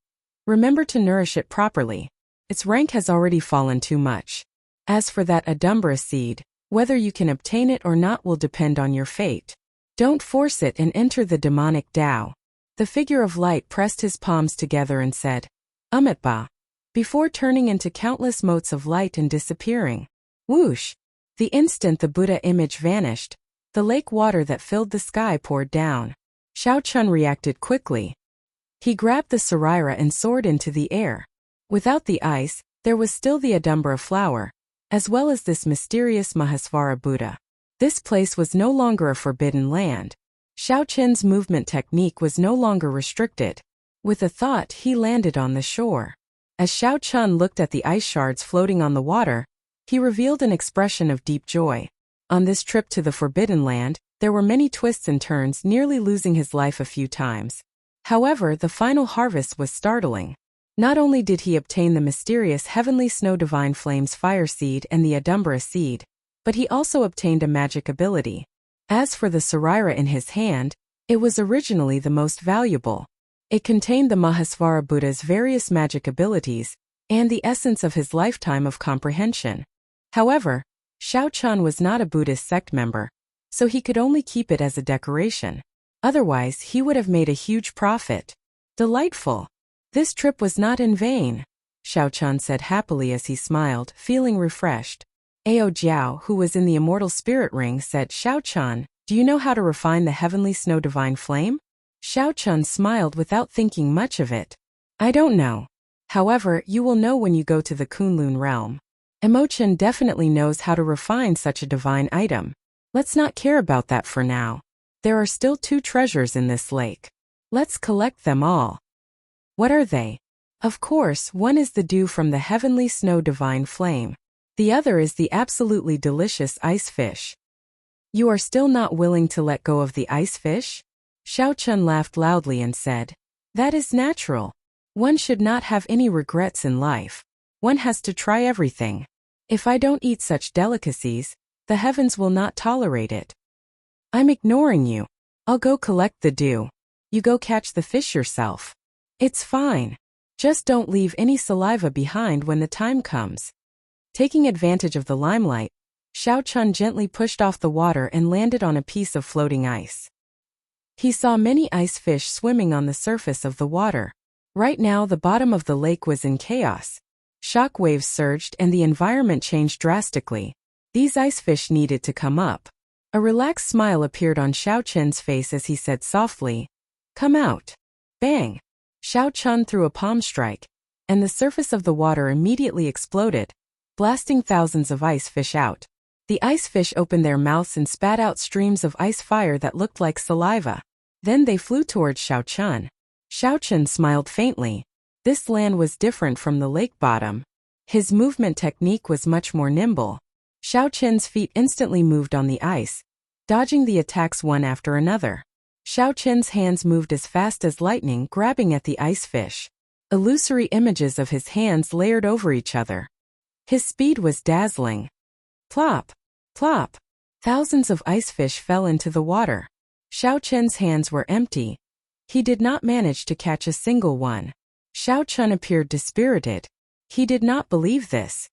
Speaker 1: remember to nourish it properly. Its rank has already fallen too much. As for that Adumbra seed, whether you can obtain it or not will depend on your fate. Don't force it and enter the demonic Tao." The figure of light pressed his palms together and said, "Umitba," before turning into countless motes of light and disappearing. Whoosh! The instant the Buddha image vanished, the lake water that filled the sky poured down. Xiao Chun reacted quickly. He grabbed the Saraira and soared into the air. Without the ice, there was still the Adumbra flower, as well as this mysterious Mahasvara Buddha. This place was no longer a forbidden land. Xiao Chen's movement technique was no longer restricted. With a thought, he landed on the shore. As Xiao Chun looked at the ice shards floating on the water, he revealed an expression of deep joy. On this trip to the Forbidden Land, there were many twists and turns, nearly losing his life a few times. However, the final harvest was startling. Not only did he obtain the mysterious Heavenly Snow Divine Flames Fire Seed and the Adumbra Seed, but he also obtained a magic ability. As for the Saraira in his hand, it was originally the most valuable. It contained the Mahasvara Buddha's various magic abilities and the essence of his lifetime of comprehension. However, Xiao Chun was not a Buddhist sect member, so he could only keep it as a decoration. Otherwise, he would have made a huge profit. Delightful. This trip was not in vain, Xiao Chun said happily as he smiled, feeling refreshed. Ao Jiao, who was in the immortal spirit ring, said, "Xiao Chun, do you know how to refine the Heavenly Snow Divine Flame?" Xiao Chun smiled without thinking much of it. "I don't know. However, you will know when you go to the Kunlun realm. Emochen definitely knows how to refine such a divine item. Let's not care about that for now. There are still 2 treasures in this lake. Let's collect them all." "What are they?" "Of course, one is the dew from the Heavenly Snow Divine Flame. The other is the absolutely delicious ice fish." "You are still not willing to let go of the ice fish?" Xiao Chun laughed loudly and said, "That is natural. One should not have any regrets in life. One has to try everything. If I don't eat such delicacies, the heavens will not tolerate it." "I'm ignoring you. I'll go collect the dew. You go catch the fish yourself." "It's fine. Just don't leave any saliva behind when the time comes." Taking advantage of the limelight, Xiao Chun gently pushed off the water and landed on a piece of floating ice. He saw many ice fish swimming on the surface of the water. Right now the bottom of the lake was in chaos. Shock waves surged and the environment changed drastically. These ice fish needed to come up. A relaxed smile appeared on Xiao Chen's face as he said softly, "Come out." Bang! Xiao Chen threw a palm strike, and the surface of the water immediately exploded, blasting thousands of ice fish out. The ice fish opened their mouths and spat out streams of ice fire that looked like saliva. Then they flew towards Xiao Chen. Xiao Chen smiled faintly. This land was different from the lake bottom. His movement technique was much more nimble. Xiao Chen's feet instantly moved on the ice, dodging the attacks one after another. Xiao Chen's hands moved as fast as lightning, grabbing at the ice fish. Illusory images of his hands layered over each other. His speed was dazzling. Plop! Plop! Thousands of ice fish fell into the water. Xiao Chen's hands were empty. He did not manage to catch a single one. Xiao Chen appeared dispirited. He did not believe this.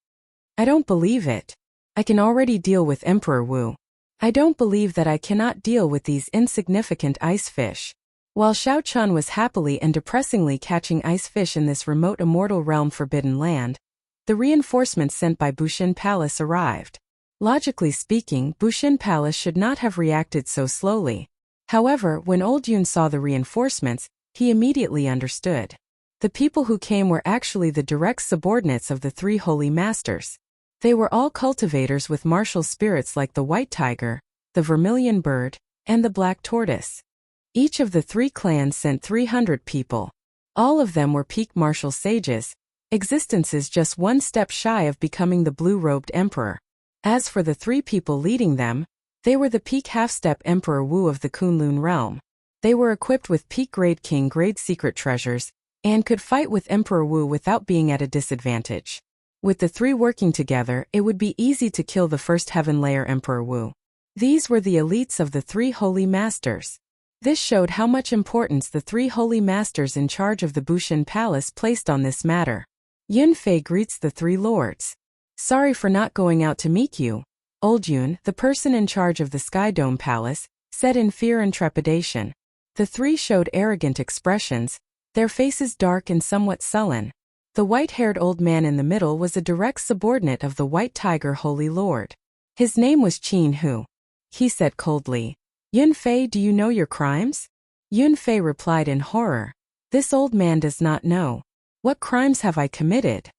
Speaker 1: "I don't believe it. I can already deal with Emperor Wu. I don't believe that I cannot deal with these insignificant ice fish." While Xiao Chen was happily and depressingly catching ice fish in this remote immortal realm Forbidden Land, the reinforcements sent by Bushin Palace arrived. Logically speaking, Bushin Palace should not have reacted so slowly. However, when Old Yun saw the reinforcements, he immediately understood. The people who came were actually the direct subordinates of the three holy masters. They were all cultivators with martial spirits like the white tiger, the vermilion bird, and the black tortoise. Each of the three clans sent 300 people. All of them were peak martial sages, existences just one step shy of becoming the blue-robed emperor. As for the three people leading them, they were the peak half-step Emperor Wu of the Kunlun realm. They were equipped with peak-grade king-grade secret treasures, and could fight with Emperor Wu without being at a disadvantage. With the three working together, it would be easy to kill the first heaven layer Emperor Wu. These were the elites of the three holy masters. This showed how much importance the three holy masters in charge of the Bushin Palace placed on this matter. Yun Fei greets the three lords. "Sorry for not going out to meet you," Old Yun, the person in charge of the Sky Dome Palace, said in fear and trepidation. The three showed arrogant expressions, their faces dark and somewhat sullen. The white-haired old man in the middle was a direct subordinate of the White Tiger Holy Lord. His name was Qin Hu. He said coldly, "Yun Fei, do you know your crimes?" Yun Fei replied in horror, "This old man does not know. What crimes have I committed?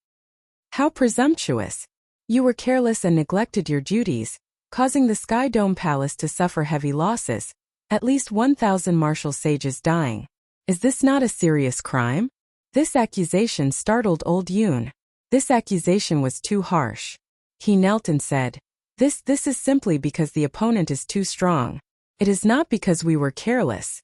Speaker 1: How presumptuous! You were careless and neglected your duties, causing the Sky Dome Palace to suffer heavy losses, at least 1,000 martial sages dying. Is this not a serious crime?" This accusation startled Old Yun. This accusation was too harsh. He knelt and said, This is simply because the opponent is too strong. It is not because we were careless.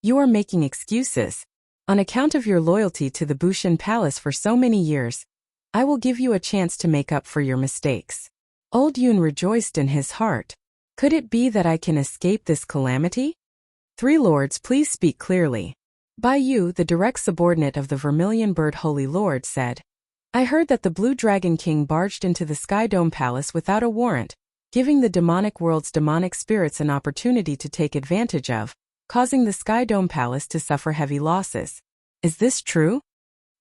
Speaker 1: You are making excuses. On account of your loyalty to the Bushin Palace for so many years, I will give you a chance to make up for your mistakes." Old Yun rejoiced in his heart. Could it be that I can escape this calamity? "Three lords, please speak clearly." Bai Yu, the direct subordinate of the Vermilion Bird Holy Lord, said, "I heard that the Blue Dragon King barged into the Sky Dome Palace without a warrant, giving the demonic world's demonic spirits an opportunity to take advantage of, causing the Sky Dome Palace to suffer heavy losses. Is this true?"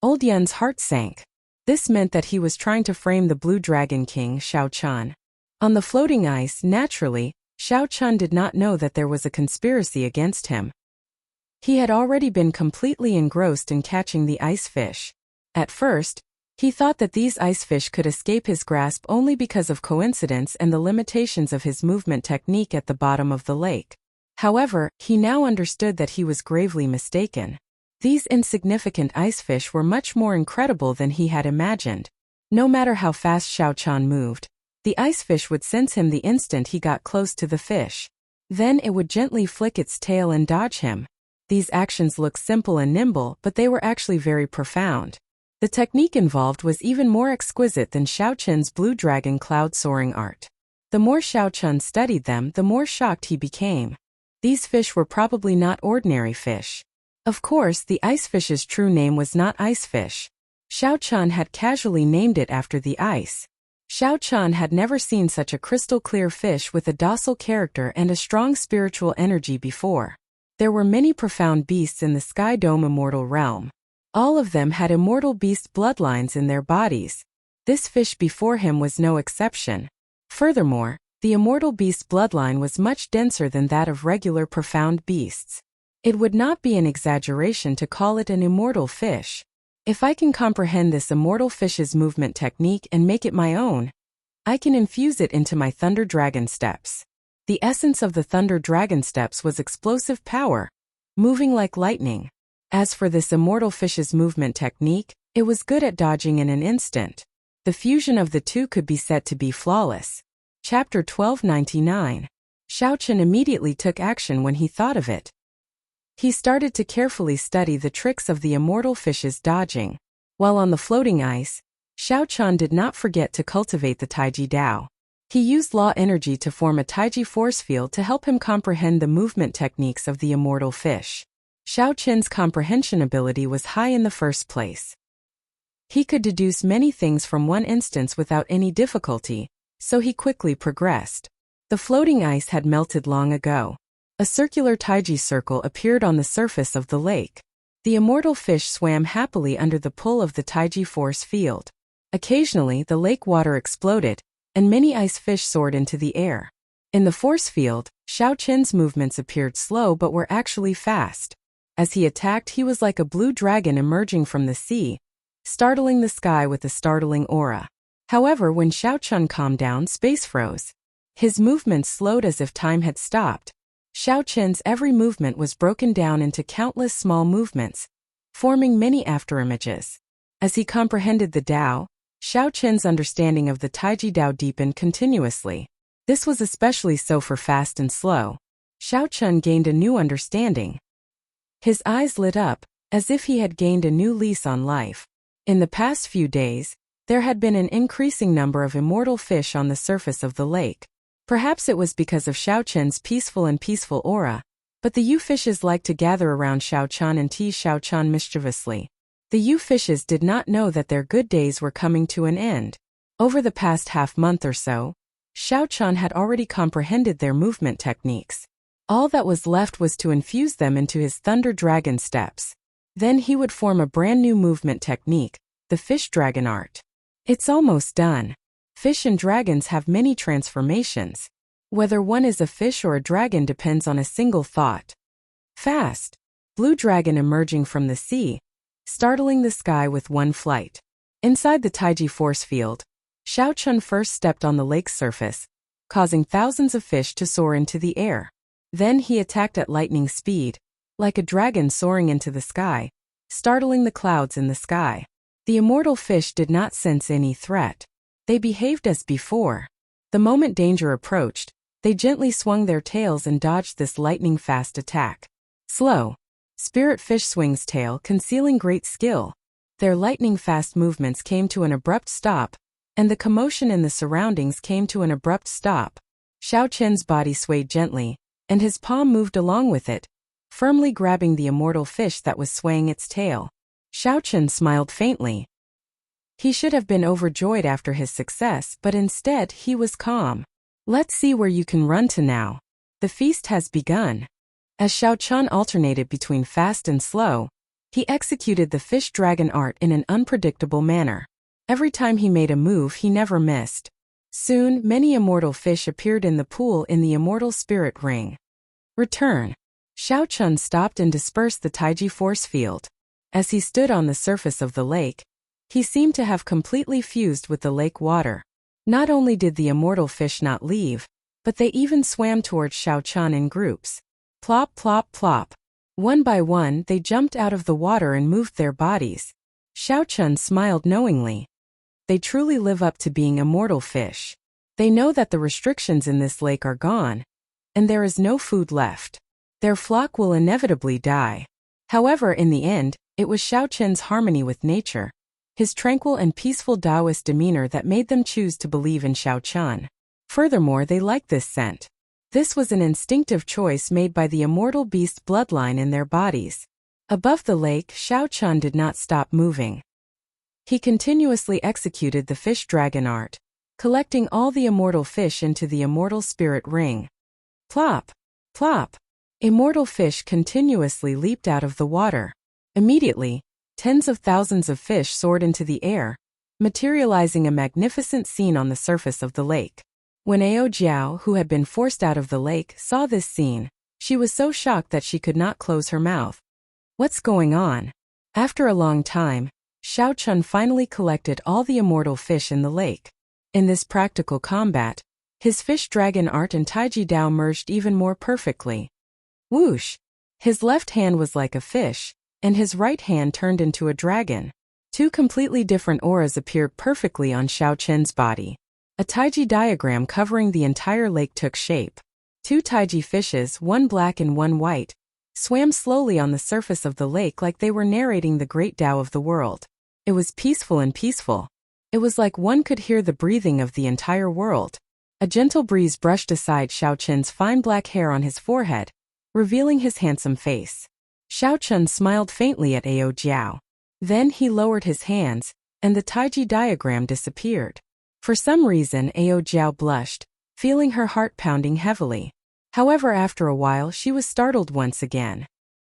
Speaker 1: Old Yun's heart sank. This meant that he was trying to frame the Blue Dragon King, Xiao Chen. On the floating ice, naturally, Xiao Chen did not know that there was a conspiracy against him. He had already been completely engrossed in catching the ice fish. At first, he thought that these ice fish could escape his grasp only because of coincidence and the limitations of his movement technique at the bottom of the lake. However, he now understood that he was gravely mistaken. These insignificant ice fish were much more incredible than he had imagined. No matter how fast Xiao Chen moved, the ice fish would sense him the instant he got close to the fish. Then it would gently flick its tail and dodge him. These actions looked simple and nimble, but they were actually very profound. The technique involved was even more exquisite than Xiao Chen's Blue Dragon cloud soaring art. The more Xiao Chen studied them, the more shocked he became. These fish were probably not ordinary fish. Of course, the ice fish's true name was not ice fish. Xiao Chen had casually named it after the ice. Xiao Chen had never seen such a crystal-clear fish with a docile character and a strong spiritual energy before. There were many profound beasts in the Sky Dome immortal realm. All of them had immortal beast bloodlines in their bodies. This fish before him was no exception. Furthermore, the immortal beast bloodline was much denser than that of regular profound beasts. It would not be an exaggeration to call it an immortal fish. If I can comprehend this immortal fish's movement technique and make it my own, I can infuse it into my Thunder Dragon steps. The essence of the Thunder Dragon steps was explosive power, moving like lightning. As for this immortal fish's movement technique, it was good at dodging in an instant. The fusion of the two could be said to be flawless. Chapter 1299. Xiao Chen immediately took action when he thought of it. He started to carefully study the tricks of the immortal fish's dodging. While on the floating ice, Xiao Chen did not forget to cultivate the Taiji Dao. He used law energy to form a Taiji force field to help him comprehend the movement techniques of the immortal fish. Xiao Chen's comprehension ability was high in the first place. He could deduce many things from one instance without any difficulty, so he quickly progressed. The floating ice had melted long ago. A circular Taiji circle appeared on the surface of the lake. The immortal fish swam happily under the pull of the Taiji force field. Occasionally, the lake water exploded, and many ice fish soared into the air. In the force field, Xiao Chen's movements appeared slow but were actually fast. As he attacked, he was like a blue dragon emerging from the sea, startling the sky with a startling aura. However, when Xiao Chen calmed down, space froze. His movements slowed as if time had stopped. Xiao Chen's every movement was broken down into countless small movements, forming many afterimages. As he comprehended the Dao, Xiao Chen's understanding of the Taiji Dao deepened continuously. This was especially so for fast and slow. Xiao Chen gained a new understanding. His eyes lit up, as if he had gained a new lease on life. In the past few days, there had been an increasing number of immortal fish on the surface of the lake. Perhaps it was because of Xiao Chen's peaceful aura, but the U-fishes liked to gather around Xiao Chen and tease Xiao Chen mischievously. The U-fishes did not know that their good days were coming to an end. Over the past half-month or so, Xiao Chen had already comprehended their movement techniques. All that was left was to infuse them into his Thunder Dragon steps. Then he would form a brand new movement technique, the Fish Dragon Art. It's almost done. Fish and dragons have many transformations. Whether one is a fish or a dragon depends on a single thought. Fast. Blue dragon emerging from the sea, startling the sky with one flight. Inside the Taiji force field, Xiao Chen first stepped on the lake's surface, causing thousands of fish to soar into the air. Then he attacked at lightning speed, like a dragon soaring into the sky, startling the clouds in the sky. The immortal fish did not sense any threat. They behaved as before. The moment danger approached, they gently swung their tails and dodged this lightning-fast attack. Slow. Spirit fish swings tail, concealing great skill. Their lightning-fast movements came to an abrupt stop, and the commotion in the surroundings came to an abrupt stop. Xiao Chen's body swayed gently, and his palm moved along with it, firmly grabbing the immortal fish that was swaying its tail. Xiao Chen smiled faintly. He should have been overjoyed after his success, but instead he was calm. Let's see where you can run to now. The feast has begun. As Xiao Chen alternated between fast and slow, he executed the Fish Dragon Art in an unpredictable manner. Every time he made a move, he never missed. Soon, many immortal fish appeared in the pool in the immortal spirit ring. Return. Xiao Chen stopped and dispersed the Taiji force field. As he stood on the surface of the lake, he seemed to have completely fused with the lake water. Not only did the immortal fish not leave, but they even swam towards Xiao Chen in groups. Plop, plop, plop. One by one, they jumped out of the water and moved their bodies. Xiao Chen smiled knowingly. They truly live up to being immortal fish. They know that the restrictions in this lake are gone, and there is no food left. Their flock will inevitably die. However, in the end, it was Xiao Chen's harmony with nature, his tranquil and peaceful Taoist demeanor that made them choose to believe in Xiao Chen. Furthermore, they liked this scent. This was an instinctive choice made by the immortal beast bloodline in their bodies. Above the lake, Xiao Chen did not stop moving. He continuously executed the Fish Dragon Art, collecting all the immortal fish into the immortal spirit ring. Plop! Plop! Immortal fish continuously leaped out of the water. Immediately, tens of thousands of fish soared into the air, materializing a magnificent scene on the surface of the lake. When Ao Jiao, who had been forced out of the lake, saw this scene, she was so shocked that she could not close her mouth. What's going on? After a long time, Xiao Chun finally collected all the immortal fish in the lake. In this practical combat, his fish dragon art and Taiji Dao merged even more perfectly. Whoosh! His left hand was like a fish, and his right hand turned into a dragon. Two completely different auras appeared perfectly on Xiao Chen's body. A Taiji diagram covering the entire lake took shape. Two Taiji fishes, one black and one white, swam slowly on the surface of the lake like they were narrating the great Tao of the world. It was peaceful and peaceful. It was like one could hear the breathing of the entire world. A gentle breeze brushed aside Xiao Chen's fine black hair on his forehead, revealing his handsome face. Xiao Chun smiled faintly at Ao Jiao. Then he lowered his hands, and the Taiji diagram disappeared. For some reason Ao Jiao blushed, feeling her heart pounding heavily. However, after a while she was startled once again.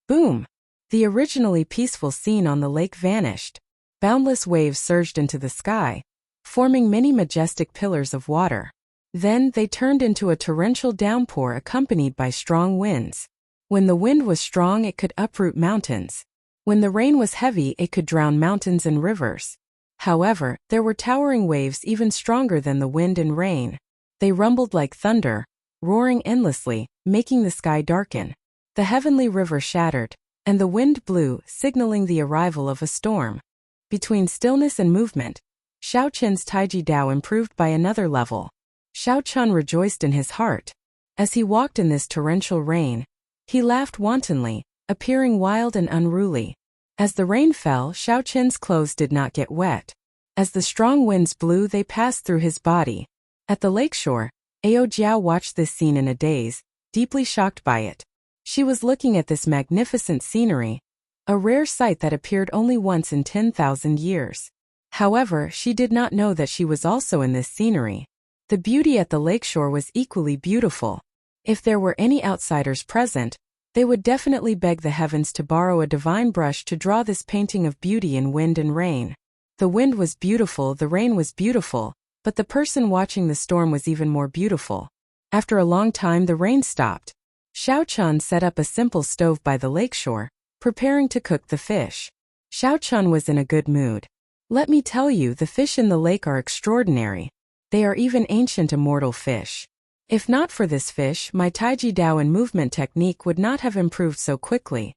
Speaker 1: Boom! The originally peaceful scene on the lake vanished. Boundless waves surged into the sky, forming many majestic pillars of water. Then they turned into a torrential downpour accompanied by strong winds. When the wind was strong, it could uproot mountains. When the rain was heavy, it could drown mountains and rivers. However, there were towering waves even stronger than the wind and rain. They rumbled like thunder, roaring endlessly, making the sky darken. The heavenly river shattered, and the wind blew, signaling the arrival of a storm. Between stillness and movement, Xiao Chen's Taiji Dao improved by another level. Xiao Chun rejoiced in his heart. As he walked in this torrential rain, he laughed wantonly, appearing wild and unruly. As the rain fell, Xiao Chen's clothes did not get wet. As the strong winds blew, they passed through his body. At the lakeshore, Ao Jiao watched this scene in a daze, deeply shocked by it. She was looking at this magnificent scenery, a rare sight that appeared only once in 10,000 years. However, she did not know that she was also in this scenery. The beauty at the lakeshore was equally beautiful. If there were any outsiders present, they would definitely beg the heavens to borrow a divine brush to draw this painting of beauty in wind and rain. The wind was beautiful, the rain was beautiful, but the person watching the storm was even more beautiful. After a long time, the rain stopped. Xiao Chun set up a simple stove by the lakeshore, preparing to cook the fish. Xiao Chun was in a good mood. Let me tell you, the fish in the lake are extraordinary. They are even ancient immortal fish. If not for this fish, my Taiji Dao and movement technique would not have improved so quickly.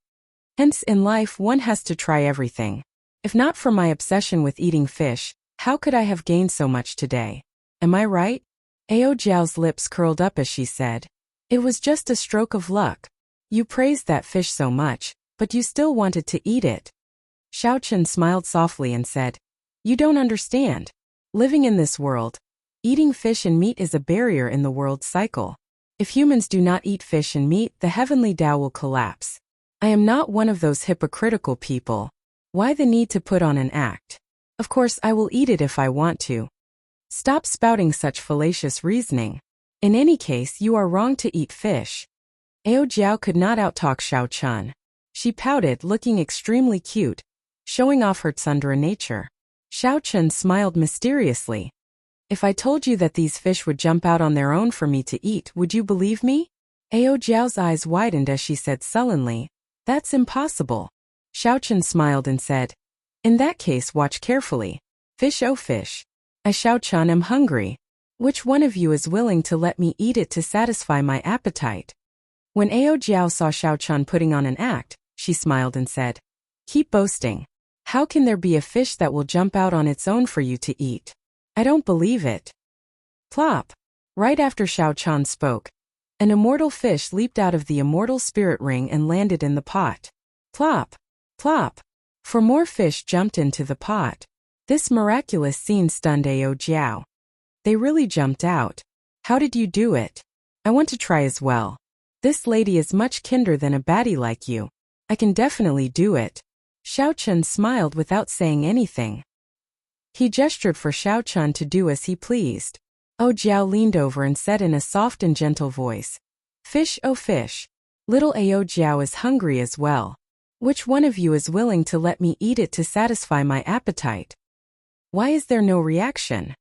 Speaker 1: Hence, in life one has to try everything. If not for my obsession with eating fish, how could I have gained so much today? Am I right? Ao Jiao's lips curled up as she said, "It was just a stroke of luck. You praised that fish so much, but you still wanted to eat it." Xiao Chun smiled softly and said, "You don't understand. Living in this world, eating fish and meat is a barrier in the world's cycle. If humans do not eat fish and meat, the heavenly Tao will collapse. I am not one of those hypocritical people. Why the need to put on an act? Of course I will eat it if I want to. Stop spouting such fallacious reasoning. In any case, you are wrong to eat fish." Ao Jiao could not outtalk Xiao Chun. She pouted, looking extremely cute, showing off her tsundere nature. Xiao Chun smiled mysteriously. "If I told you that these fish would jump out on their own for me to eat, would you believe me?" Ao Jiao's eyes widened as she said sullenly, "That's impossible." Xiao Chun smiled and said, "In that case, watch carefully. Fish, oh fish. I, Xiao Chun, am hungry. Which one of you is willing to let me eat it to satisfy my appetite?" When Ao Jiao saw Xiao Chun putting on an act, she smiled and said, "Keep boasting. How can there be a fish that will jump out on its own for you to eat? I don't believe it." Plop! Right after Xiao Chun spoke, an immortal fish leaped out of the immortal spirit ring and landed in the pot. Plop! Plop! For more fish jumped into the pot. This miraculous scene stunned Ao Jiao. "They really jumped out. How did you do it? I want to try as well. This lady is much kinder than a baddie like you. I can definitely do it." Xiao Chun smiled without saying anything. He gestured for Xiao Chun to do as he pleased. Ao Jiao leaned over and said in a soft and gentle voice, "Fish, oh fish. Little Ao Jiao is hungry as well. Which one of you is willing to let me eat it to satisfy my appetite?" "Why is there no reaction?"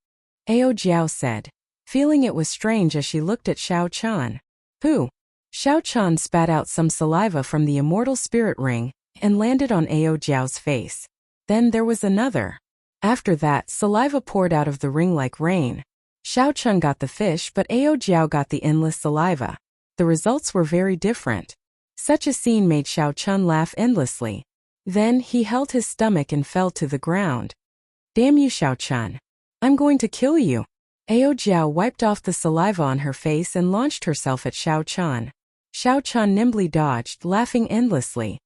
Speaker 1: Ao Jiao said. feeling it was strange as she looked at Xiao Chan. Who? Xiao Chan spat out some saliva from the immortal spirit ring and landed on Ao Jiao's face. Then there was another. After that, saliva poured out of the ring like rain. Xiao Chan got the fish, but Ao Jiao got the endless saliva. The results were very different. Such a scene made Xiao Chan laugh endlessly. Then he held his stomach and fell to the ground. Damn you, Xiao Chan. I'm going to kill you. Ao Jiao wiped off the saliva on her face and launched herself at Xiao Chan. Xiao Chan nimbly dodged, laughing endlessly.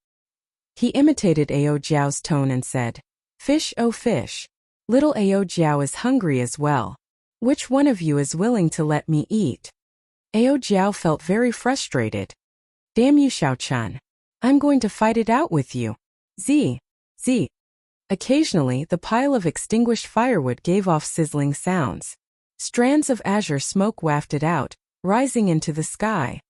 Speaker 1: He imitated Ao Jiao's tone and said, "Fish, oh fish. Little Ao Jiao is hungry as well. Which one of you is willing to let me eat?" Ao Jiao felt very frustrated. Damn you, Xiao Chan. I'm going to fight it out with you. Z. Occasionally, the pile of extinguished firewood gave off sizzling sounds. Strands of azure smoke wafted out, rising into the sky.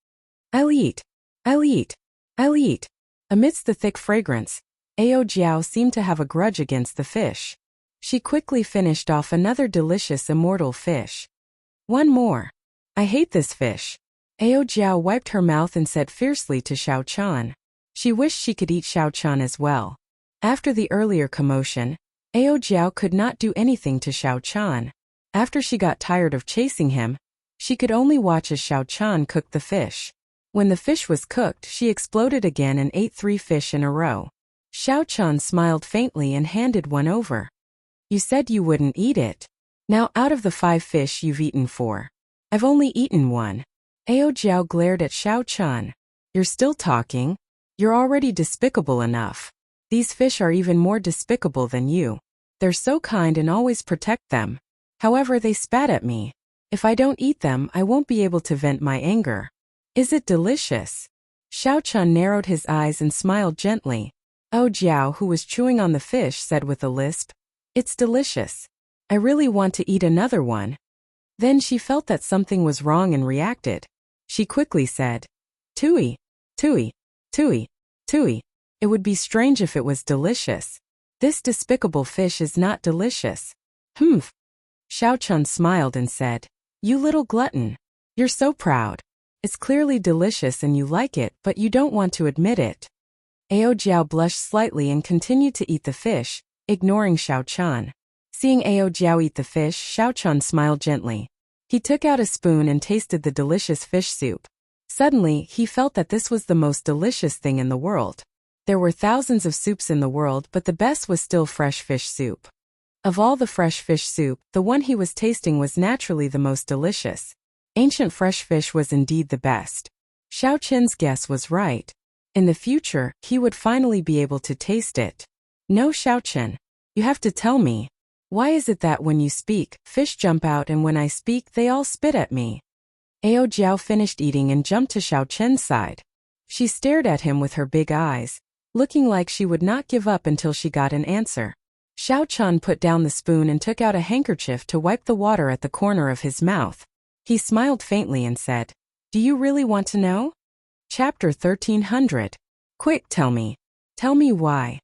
Speaker 1: I'll eat. Amidst the thick fragrance, Ao Jiao seemed to have a grudge against the fish. She quickly finished off another delicious immortal fish. One more. I hate this fish. Ao Jiao wiped her mouth and said fiercely to Xiao Chan. She wished she could eat Xiao Chan as well. After the earlier commotion, Ao Jiao could not do anything to Xiao Chan. After she got tired of chasing him, she could only watch as Xiao Chan cooked the fish. When the fish was cooked, she exploded again and ate 3 fish in a row. Xiao Chan smiled faintly and handed one over. You said you wouldn't eat it. Now out of the 5 fish you've eaten 4. I've only eaten 1. Ao Jiao glared at Xiao Chan. You're still talking? You're already despicable enough. These fish are even more despicable than you. They're so kind and always protect them. However, they spat at me. If I don't eat them, I won't be able to vent my anger. Is it delicious? Xiao Chan narrowed his eyes and smiled gently. Ao Jiao, who was chewing on the fish, said with a lisp, It's delicious. I really want to eat another one. Then she felt that something was wrong and reacted. She quickly said, Tui. It would be strange if it was delicious. This despicable fish is not delicious. Humph. Xiao Chan smiled and said, You little glutton. You're so proud. It's clearly delicious and you like it, but you don't want to admit it. Ao Jiao blushed slightly and continued to eat the fish, ignoring Xiao Chan. Seeing Ao Jiao eat the fish, Xiao Chan smiled gently. He took out a spoon and tasted the delicious fish soup. Suddenly, he felt that this was the most delicious thing in the world. There were thousands of soups in the world, but the best was still fresh fish soup. Of all the fresh fish soup, the one he was tasting was naturally the most delicious. Ancient fresh fish was indeed the best. Xiao Chen's guess was right. In the future, he would finally be able to taste it. No, Xiao Chen. You have to tell me. Why is it that when you speak, fish jump out and when I speak, they all spit at me? Ao Jiao finished eating and jumped to Xiao Chen's side. She stared at him with her big eyes, looking like she would not give up until she got an answer. Xiao Chan put down the spoon and took out a handkerchief to wipe the water at the corner of his mouth. He smiled faintly and said, Do you really want to know? Chapter 1300. Quick, tell me. Tell me why.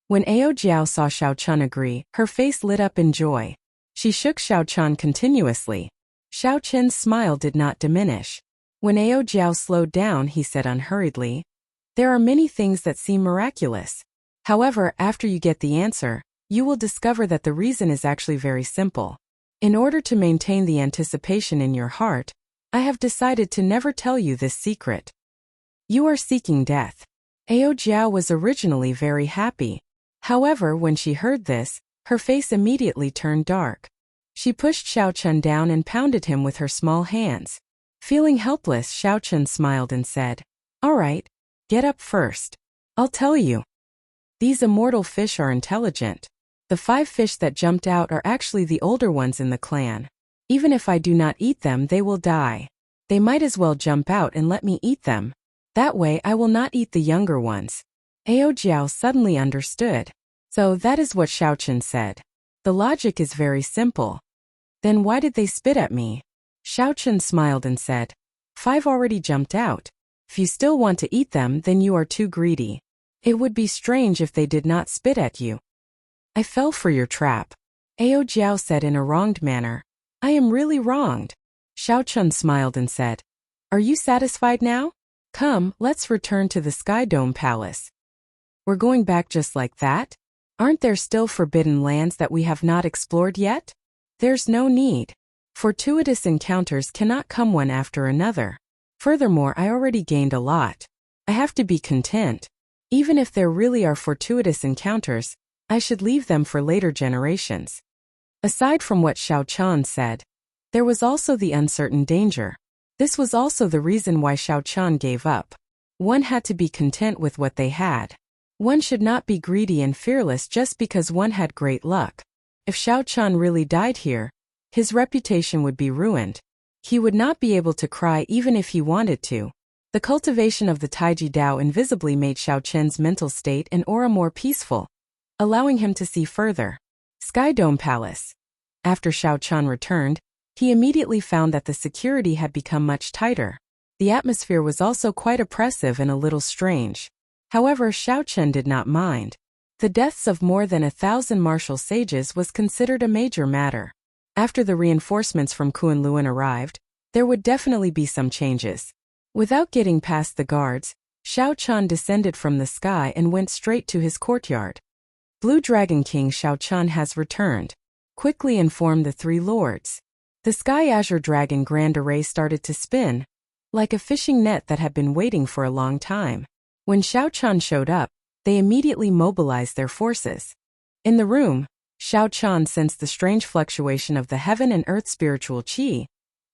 Speaker 1: When Ao Jiao saw Xiao Chan agree, her face lit up in joy. She shook Xiao Chan continuously. Xiao Chen's smile did not diminish. When Ao Jiao slowed down, he said unhurriedly, There are many things that seem miraculous. However, after you get the answer, you will discover that the reason is actually very simple. In order to maintain the anticipation in your heart, I have decided to never tell you this secret. You are seeking death. Ao Jiao was originally very happy. However, when she heard this, her face immediately turned dark. She pushed Xiao Chen down and pounded him with her small hands. Feeling helpless, Xiao Chen smiled and said, All right, get up first. I'll tell you. These immortal fish are intelligent. The 5 fish that jumped out are actually the older ones in the clan. Even if I do not eat them, they will die. They might as well jump out and let me eat them. That way I will not eat the younger ones. Ao Jiao suddenly understood. So that is what Xiao Chen said. The logic is very simple. Then why did they spit at me? Xiao Chen smiled and said, 5 already jumped out. If you still want to eat them, then you are too greedy. It would be strange if they did not spit at you. I fell for your trap. Ao Jiao said in a wronged manner. I am really wronged. Xiao Chun smiled and said, "Are you satisfied now? Come, let's return to the Sky Dome Palace." "We're going back just like that? Aren't there still forbidden lands that we have not explored yet?" "There's no need. Fortuitous encounters cannot come one after another. Furthermore, I already gained a lot. I have to be content. Even if there really are fortuitous encounters, I should leave them for later generations." Aside from what Xiao Chan said, there was also the uncertain danger. This was also the reason why Xiao Chan gave up. One had to be content with what they had. One should not be greedy and fearless just because one had great luck. If Xiao Chan really died here, his reputation would be ruined. He would not be able to cry even if he wanted to. The cultivation of the Taiji Dao invisibly made Xiao Chen's mental state and aura more peaceful, allowing him to see further. Sky Dome Palace. After Xiao Chan returned, he immediately found that the security had become much tighter. The atmosphere was also quite oppressive and a little strange. However, Xiao Chen did not mind. The deaths of more than 1,000 martial sages was considered a major matter. After the reinforcements from Kunlun arrived, there would definitely be some changes. Without getting past the guards, Xiao Chan descended from the sky and went straight to his courtyard. Blue Dragon King Xiao Chan has returned. Quickly informed the three lords. The Sky Azure Dragon Grand Array started to spin, like a fishing net that had been waiting for a long time. When Xiao Chan showed up, they immediately mobilized their forces. In the room, Xiao Chan sensed the strange fluctuation of the heaven and earth spiritual qi,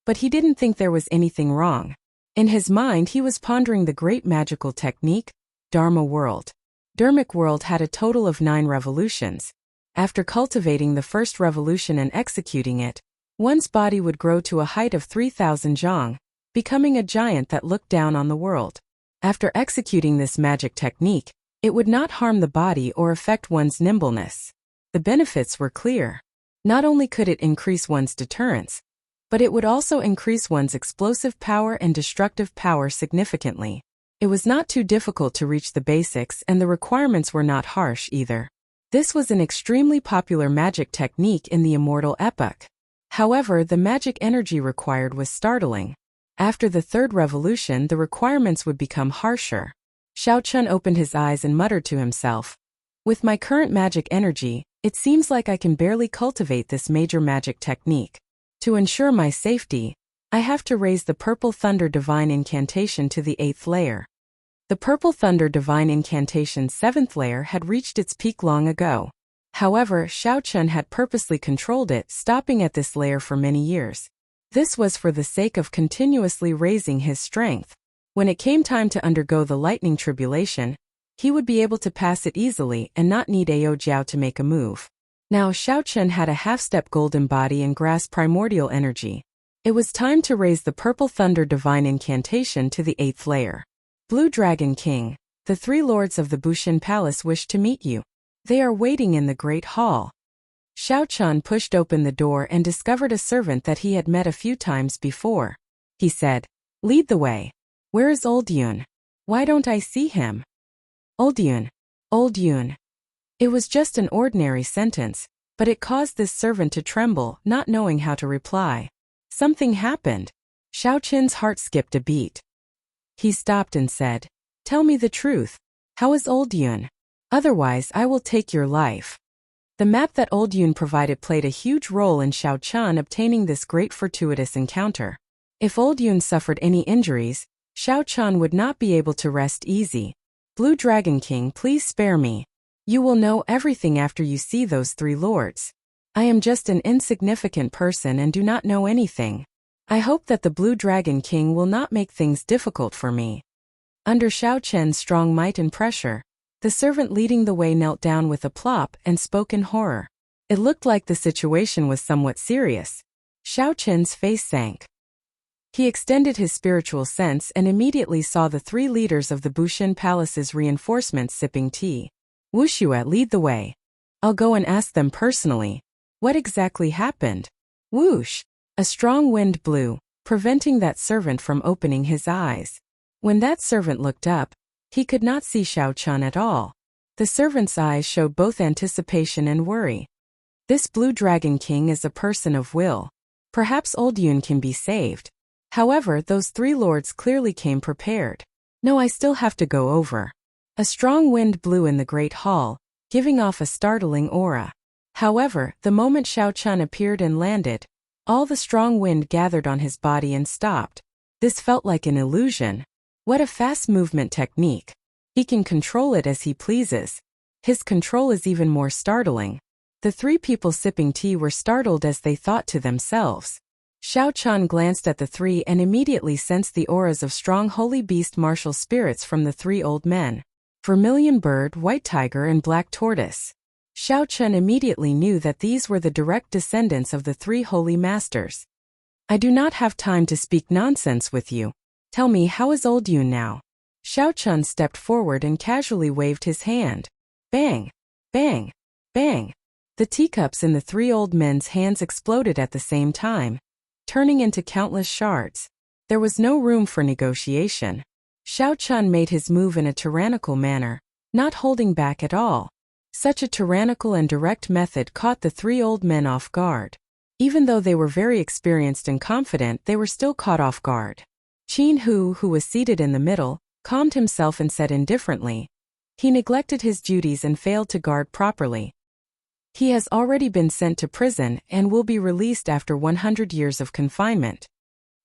Speaker 1: but he didn't think there was anything wrong. In his mind, he was pondering the great magical technique, Dharma World. Dharmic World had a total of 9 revolutions. After cultivating the first revolution and executing it, one's body would grow to a height of 3,000 zhang, becoming a giant that looked down on the world. After executing this magic technique, it would not harm the body or affect one's nimbleness. The benefits were clear. Not only could it increase one's deterrence, but it would also increase one's explosive power and destructive power significantly. It was not too difficult to reach the basics, and the requirements were not harsh either. This was an extremely popular magic technique in the immortal epoch. However, the magic energy required was startling. After the third revolution, the requirements would become harsher. Xiao Chun opened his eyes and muttered to himself, "With my current magic energy, it seems like I can barely cultivate this major magic technique. To ensure my safety, I have to raise the Purple Thunder Divine Incantation to the 8th layer." The Purple Thunder Divine Incantation's 7th layer had reached its peak long ago. However, Xiao Chun had purposely controlled it, stopping at this layer for many years. This was for the sake of continuously raising his strength. When it came time to undergo the lightning tribulation, he would be able to pass it easily and not need Ao Jiao to make a move. Now Xiao Chun had a half-step golden body and grasped primordial energy. It was time to raise the Purple Thunder Divine Incantation to the 8th layer. Blue Dragon King, the 3 lords of the Bushin Palace wish to meet you. They are waiting in the Great Hall. Xiao Chun pushed open the door and discovered a servant that he had met a few times before. He said, "Lead the way. Where is Old Yun? Why don't I see him?" Old Yun. Old Yun. It was just an ordinary sentence, but it caused this servant to tremble, not knowing how to reply. Something happened. Xiao Chun's heart skipped a beat. He stopped and said, "Tell me the truth. How is Old Yun? Otherwise, I will take your life." The map that Old Yun provided played a huge role in Xiao Chun obtaining this great fortuitous encounter. If Old Yun suffered any injuries, Xiao Chun would not be able to rest easy. "Blue Dragon King, please spare me. You will know everything after you see those 3 lords. I am just an insignificant person and do not know anything. I hope that the Blue Dragon King will not make things difficult for me." Under Xiao Chen's strong might and pressure, the servant leading the way knelt down with a plop and spoke in horror. It looked like the situation was somewhat serious. Xiao Chen's face sank. He extended his spiritual sense and immediately saw the 3 leaders of the Bushin Palace's reinforcements sipping tea. "Wuxue, lead the way. I'll go and ask them personally. What exactly happened?" Whoosh! A strong wind blew, preventing that servant from opening his eyes. When that servant looked up, he could not see Xiao Chun at all. The servant's eyes showed both anticipation and worry. "This Blue Dragon King is a person of will. Perhaps old Yun can be saved. However, those three lords clearly came prepared. No, I still have to go over. A strong wind blew in the great hall, giving off a startling aura. However, the moment Xiao Chun appeared and landed, all the strong wind gathered on his body and stopped. This felt like an illusion. What a fast movement technique. He can control it as he pleases. His control is even more startling. The three people sipping tea were startled as they thought to themselves. Xiao Chun glanced at the three and immediately sensed the auras of strong holy beast martial spirits from the three old men. Vermilion bird, white tiger and black tortoise. Xiao Chun immediately knew that these were the direct descendants of the three holy masters. I do not have time to speak nonsense with you. Tell me, how is old Yun now? Xiao Chun stepped forward and casually waved his hand. Bang! Bang! Bang! The teacups in the three old men's hands exploded at the same time, turning into countless shards. There was no room for negotiation. Xiao Chun made his move in a tyrannical manner, not holding back at all. Such a tyrannical and direct method caught the three old men off guard. Even though they were very experienced and confident, they were still caught off guard. Qin Hu, who was seated in the middle, calmed himself and said indifferently, he neglected his duties and failed to guard properly. He has already been sent to prison and will be released after 100 years of confinement.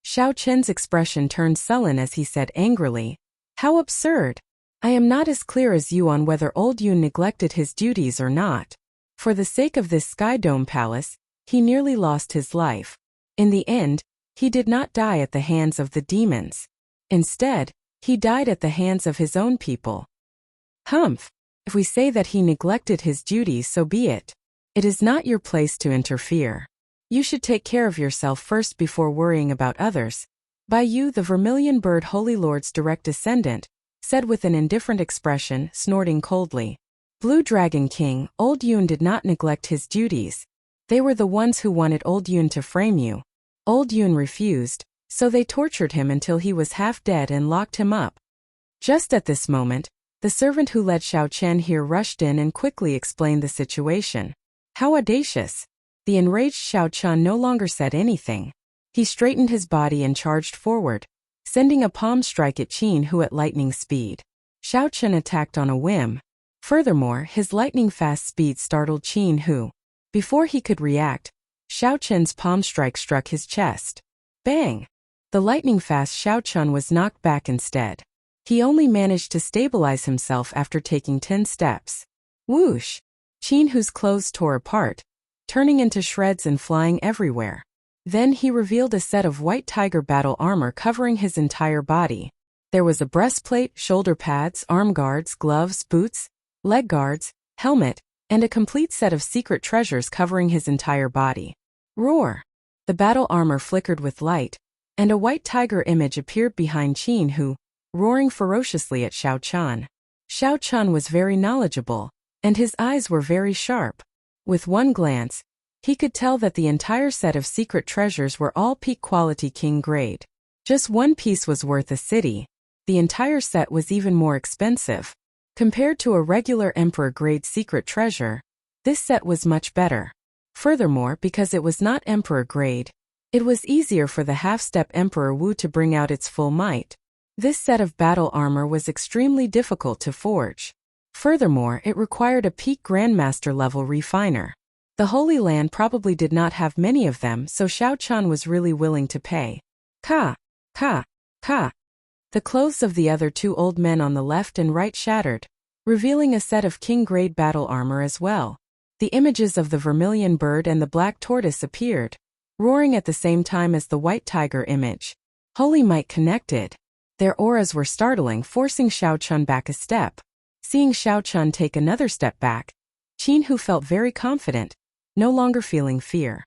Speaker 1: Xiao Chen's expression turned sullen as he said angrily, how absurd! I am not as clear as you on whether old Yun neglected his duties or not. For the sake of this Sky Dome Palace, he nearly lost his life. In the end, he did not die at the hands of the demons. Instead, he died at the hands of his own people. Humph! If we say that he neglected his duties, so be it. It is not your place to interfere. You should take care of yourself first before worrying about others. Bai Yu, the Vermilion Bird Holy Lord's direct descendant, said with an indifferent expression, snorting coldly. Blue Dragon King, old Yun did not neglect his duties. They were the ones who wanted old Yun to frame you. Old Yun refused, so they tortured him until he was half dead and locked him up. Just at this moment, the servant who led Xiao Chen here rushed in and quickly explained the situation. How audacious! The enraged Xiao Chen no longer said anything. He straightened his body and charged forward, sending a palm strike at Qin Hu at lightning speed. Xiao Chen attacked on a whim. Furthermore, his lightning-fast speed startled Qin Hu. Before he could react, Xiao Chen's palm strike struck his chest. Bang! The lightning-fast Xiao Chen was knocked back instead. He only managed to stabilize himself after taking 10 steps. Whoosh! Qin Hu's clothes tore apart, turning into shreds and flying everywhere. Then he revealed a set of white tiger battle armor covering his entire body. There was a breastplate, shoulder pads, arm guards, gloves, boots, leg guards, helmet, and a complete set of secret treasures covering his entire body. Roar! The battle armor flickered with light, and a white tiger image appeared behind Qin Hu, roaring ferociously at Xiao Chen. Xiao Chen was very knowledgeable, and his eyes were very sharp. With one glance, he could tell that the entire set of secret treasures were all peak quality king grade. Just one piece was worth a city. The entire set was even more expensive. Compared to a regular emperor grade secret treasure, this set was much better. Furthermore, because it was not emperor grade, it was easier for the half-step Emperor Wu to bring out its full might. This set of battle armor was extremely difficult to forge. Furthermore, it required a peak Grandmaster level refiner. The Holy Land probably did not have many of them, so Xiao Chen was really willing to pay. Ka! Ka! Ka! The clothes of the other two old men on the left and right shattered, revealing a set of king-grade battle armor as well. The images of the vermilion bird and the black tortoise appeared, roaring at the same time as the white tiger image. Holy might connected. Their auras were startling, forcing Xiao Chen back a step. Seeing Xiao Chen take another step back, Qin Hu felt very confident, no longer feeling fear.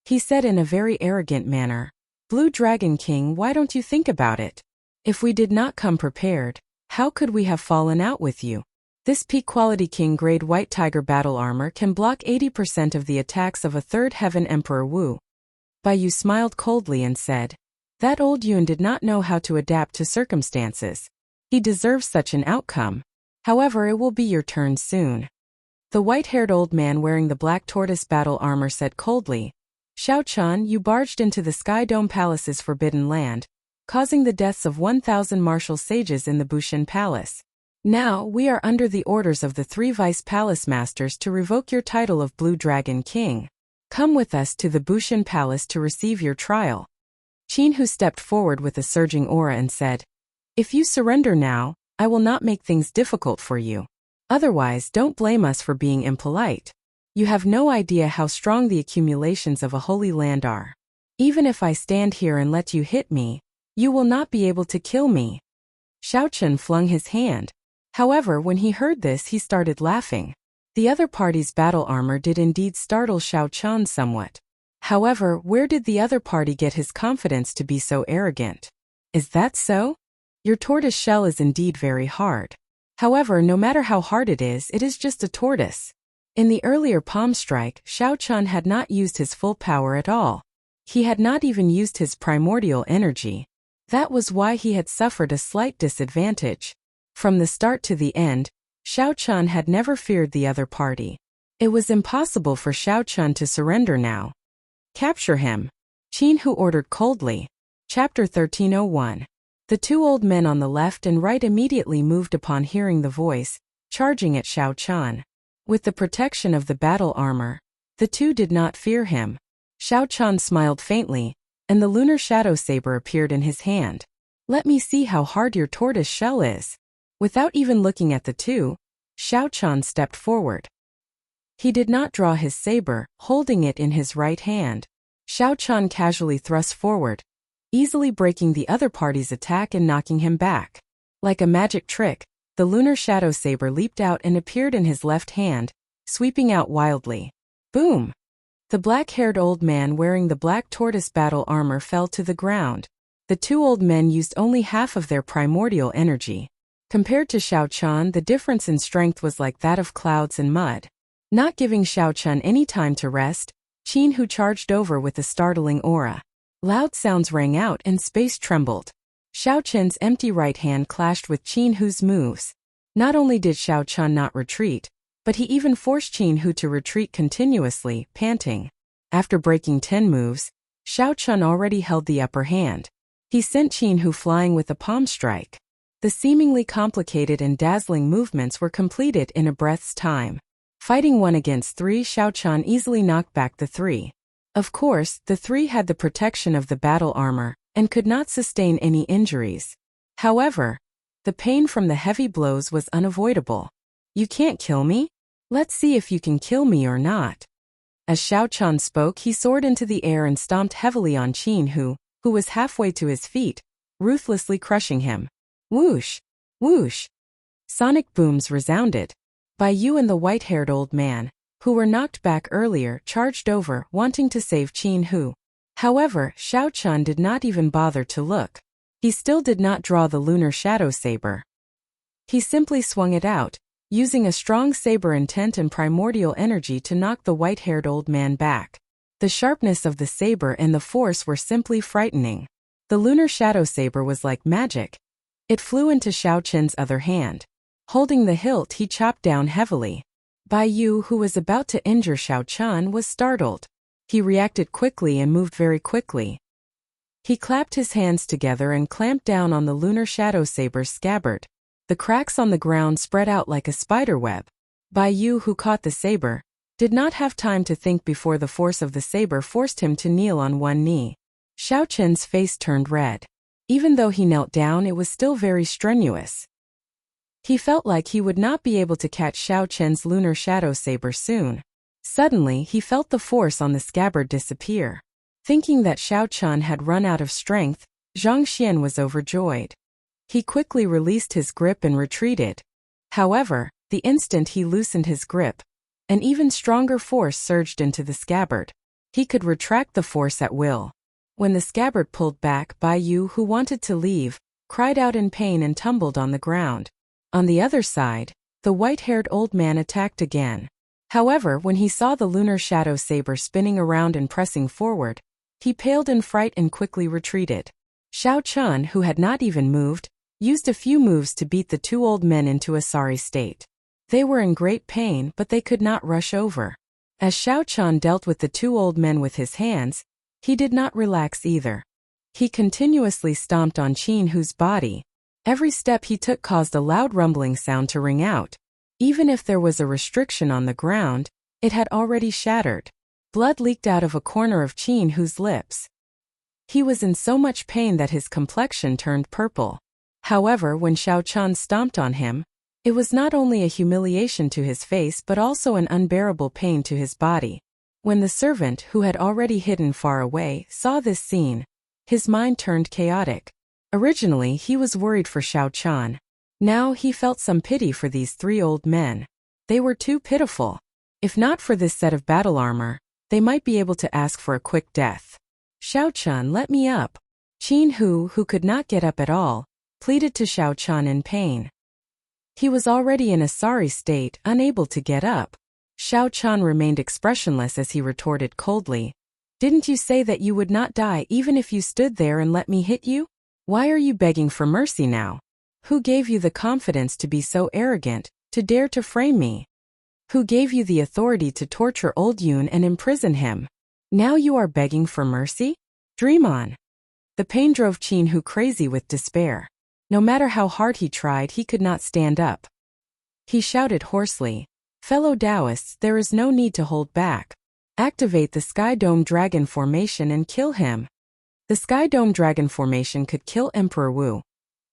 Speaker 1: He said in a very arrogant manner, Blue Dragon King, why don't you think about it? If we did not come prepared, how could we have fallen out with you? This peak quality king grade white tiger battle armor can block 80% of the attacks of a third heaven Emperor Wu. Bai Yu smiled coldly and said, that old Yun did not know how to adapt to circumstances. He deserves such an outcome. However, it will be your turn soon. The white-haired old man wearing the black tortoise battle armor said coldly, Shao Chun, you barged into the Sky Dome Palace's forbidden land, causing the deaths of 1,000 martial sages in the Bushin Palace. Now, we are under the orders of the 3 Vice Palace Masters to revoke your title of Blue Dragon King. Come with us to the Bushin Palace to receive your trial. Qin Hu stepped forward with a surging aura and said, If you surrender now, I will not make things difficult for you. Otherwise, don't blame us for being impolite. You have no idea how strong the accumulations of a holy land are. Even if I stand here and let you hit me, you will not be able to kill me. Shao Chun flung his hand. However, when he heard this, he started laughing. The other party's battle armor did indeed startle Shao Chun somewhat. However, where did the other party get his confidence to be so arrogant? Is that so? Your tortoise shell is indeed very hard. However, no matter how hard it is just a tortoise. In the earlier palm strike, Shao Chun had not used his full power at all. He had not even used his primordial energy. That was why he had suffered a slight disadvantage. From the start to the end, Shao Chun had never feared the other party. It was impossible for Shao Chun to surrender now. Capture him. Qin Hu ordered coldly. Chapter 1301. The 2 old men on the left and right immediately moved upon hearing the voice, charging at Shao Chun. With the protection of the battle armor, the 2 did not fear him. Shao Chun smiled faintly, and the lunar shadow saber appeared in his hand. Let me see how hard your tortoise shell is. Without even looking at the 2, Shao Chun stepped forward. He did not draw his saber, holding it in his right hand. Shao Chun casually thrust forward, easily breaking the other party's attack and knocking him back. Like a magic trick, the lunar shadow saber leaped out and appeared in his left hand, sweeping out wildly. Boom! The black-haired old man wearing the black tortoise battle armor fell to the ground. The 2 old men used only half of their primordial energy. Compared to Shao Chun, the difference in strength was like that of clouds and mud. Not giving Shao Chun any time to rest, Qin Hu charged over with a startling aura. Loud sounds rang out and space trembled. Shao Chun's empty right hand clashed with Qin Hu's moves. Not only did Shao Chun not retreat, but he even forced Qin Hu to retreat continuously, panting. After breaking 10 moves, Shao Chun already held the upper hand. He sent Qin Hu flying with a palm strike. The seemingly complicated and dazzling movements were completed in a breath's time. Fighting 1 against 3, Shao Chun easily knocked back the 3. Of course, the 3 had the protection of the battle armor, and could not sustain any injuries. However, the pain from the heavy blows was unavoidable. You can't kill me? Let's see if you can kill me or not. As Shao Chun spoke, he soared into the air and stomped heavily on Qin Hu, who was halfway to his feet, ruthlessly crushing him. Whoosh! Whoosh! Sonic booms resounded. Bai Yu and the white-haired old man, who were knocked back earlier, charged over, wanting to save Qin Hu. However, Shao Chun did not even bother to look. He still did not draw the lunar shadow saber. He simply swung it out, using a strong saber intent and primordial energy to knock the white-haired old man back. The sharpness of the saber and the force were simply frightening. The lunar shadow saber was like magic. It flew into Shao Chun's other hand. Holding the hilt, he chopped down heavily. Bai Yu, who was about to injure Shao Chun, was startled. He reacted quickly and moved very quickly. He clapped his hands together and clamped down on the lunar shadow saber's scabbard. The cracks on the ground spread out like a spider web. Bai Yu, who caught the saber, did not have time to think before the force of the saber forced him to kneel on one knee. Shao Chun's face turned red. Even though he knelt down, it was still very strenuous. He felt like he would not be able to catch Shao Chun's lunar shadow saber soon. Suddenly, he felt the force on the scabbard disappear. Thinking that Shao Chun had run out of strength, Zhang Xian was overjoyed. He quickly released his grip and retreated. However, the instant he loosened his grip, an even stronger force surged into the scabbard. He could retract the force at will. When the scabbard pulled back, Bai Yu, who wanted to leave, cried out in pain and tumbled on the ground. On the other side, the white-haired old man attacked again. However, when he saw the lunar shadow saber spinning around and pressing forward, he paled in fright and quickly retreated. Shao Chun, who had not even moved, used a few moves to beat the 2 old men into a sorry state. They were in great pain, but they could not rush over. As Xiao Chan dealt with the two old men with his hands, he did not relax either. He continuously stomped on Qin Hu's body. Every step he took caused a loud rumbling sound to ring out. Even if there was a restriction on the ground, it had already shattered. Blood leaked out of a corner of Qin Hu's lips. He was in so much pain that his complexion turned purple. However, when Xiao Chan stomped on him, it was not only a humiliation to his face but also an unbearable pain to his body. When the servant, who had already hidden far away, saw this scene, his mind turned chaotic. Originally, he was worried for Xiao Chan. Now he felt some pity for these three old men. They were too pitiful. If not for this set of battle armor, they might be able to ask for a quick death. Xiao Chan, let me up. Qin Hu, who could not get up at all, pleaded to Xiao Chan in pain. He was already in a sorry state, unable to get up. Xiao Chan remained expressionless as he retorted coldly. Didn't you say that you would not die even if you stood there and let me hit you? Why are you begging for mercy now? Who gave you the confidence to be so arrogant, to dare to frame me? Who gave you the authority to torture old Yun and imprison him? Now you are begging for mercy? Dream on. The pain drove Qin Hu crazy with despair. No matter how hard he tried, he could not stand up. He shouted hoarsely, "Fellow Taoists, there is no need to hold back. Activate the Sky Dome Dragon Formation and kill him." The Sky Dome Dragon Formation could kill Emperor Wu,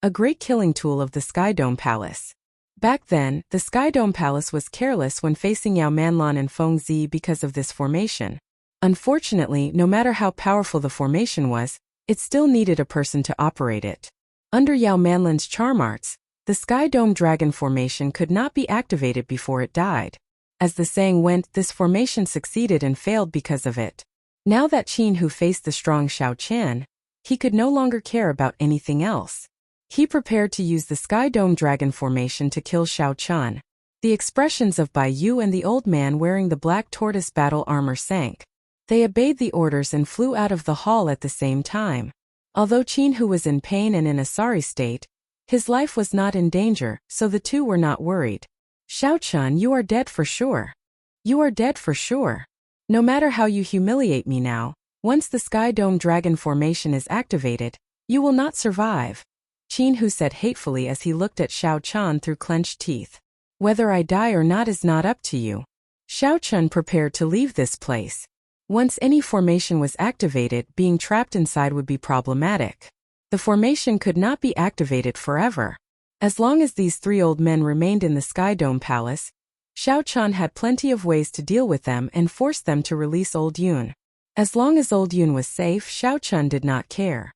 Speaker 1: a great killing tool of the Sky Dome Palace. Back then, the Sky Dome Palace was careless when facing Yao Manlan and Feng Zi because of this formation. Unfortunately, no matter how powerful the formation was, it still needed a person to operate it. Under Yao Manlan's charm arts, the Sky Dome Dragon Formation could not be activated before it died. As the saying went, this formation succeeded and failed because of it. Now that Qin Hu faced the strong Xiao Chan, he could no longer care about anything else. He prepared to use the Sky Dome Dragon Formation to kill Xiao Chan. The expressions of Bai Yu and the old man wearing the black tortoise battle armor sank. They obeyed the orders and flew out of the hall at the same time. Although Qin Hu was in pain and in a sorry state, his life was not in danger, so the two were not worried. "Xiao Chan, you are dead for sure. You are dead for sure. No matter how you humiliate me now, once the Sky Dome Dragon Formation is activated, you will not survive," Qin Hu said hatefully as he looked at Xiao Chan through clenched teeth. "Whether I die or not is not up to you." Xiao Chan prepared to leave this place. Once any formation was activated, being trapped inside would be problematic. The formation could not be activated forever. As long as these three old men remained in the Sky Dome Palace, Xiao Chan had plenty of ways to deal with them and force them to release old Yun. As long as old Yun was safe, Xiao Chan did not care.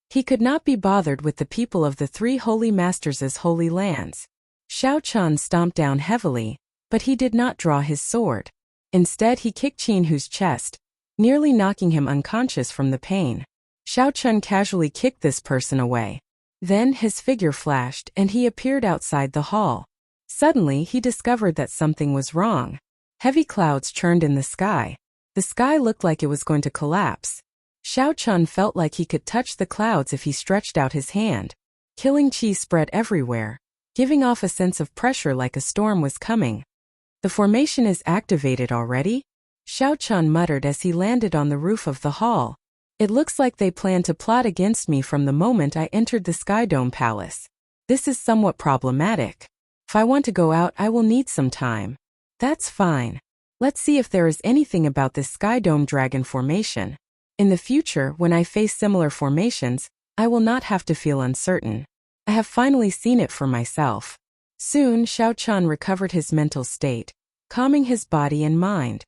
Speaker 1: He could not be bothered with the people of the three holy masters' holy lands. Xiao Chan stomped down heavily, but he did not draw his sword. Instead, he kicked Qin Hu's chest, nearly knocking him unconscious from the pain. Xiao Chan casually kicked this person away. Then his figure flashed and he appeared outside the hall. Suddenly, he discovered that something was wrong. Heavy clouds churned in the sky. The sky looked like it was going to collapse. Xiao Chan felt like he could touch the clouds if he stretched out his hand. Killing chi spread everywhere, giving off a sense of pressure like a storm was coming. "The formation is activated already?" Xiao Chan muttered as he landed on the roof of the hall. "It looks like they plan to plot against me from the moment I entered the Sky Dome Palace. This is somewhat problematic. If I want to go out, I will need some time." "That's fine. Let's see if there is anything about this Sky Dome Dragon Formation. In the future, when I face similar formations, I will not have to feel uncertain. I have finally seen it for myself." Soon, Xiao Chan recovered his mental state, calming his body and mind.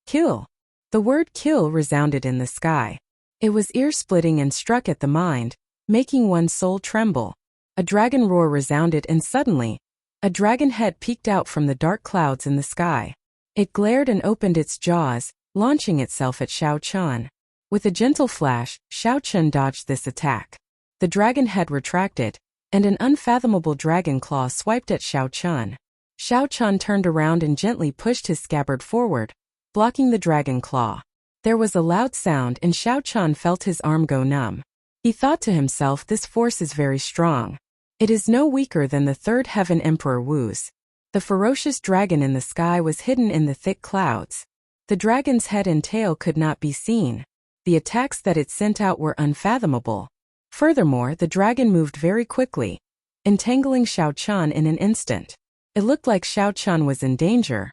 Speaker 1: "Kill." The word kill resounded in the sky. It was ear-splitting and struck at the mind, making one's soul tremble. A dragon roar resounded and suddenly, a dragon head peeked out from the dark clouds in the sky. It glared and opened its jaws, launching itself at Xiao Chan. With a gentle flash, Xiao Chan dodged this attack. The dragon head retracted, and an unfathomable dragon claw swiped at Xiao Chan. Xiao Chan turned around and gently pushed his scabbard forward, blocking the dragon claw. There was a loud sound and Xiao Chan felt his arm go numb. He thought to himself, this force is very strong. It is no weaker than the third heaven Emperor Wu's. The ferocious dragon in the sky was hidden in the thick clouds. The dragon's head and tail could not be seen. The attacks that it sent out were unfathomable. Furthermore, the dragon moved very quickly, entangling Xiao Qian in an instant. It looked like Xiao Qian was in danger.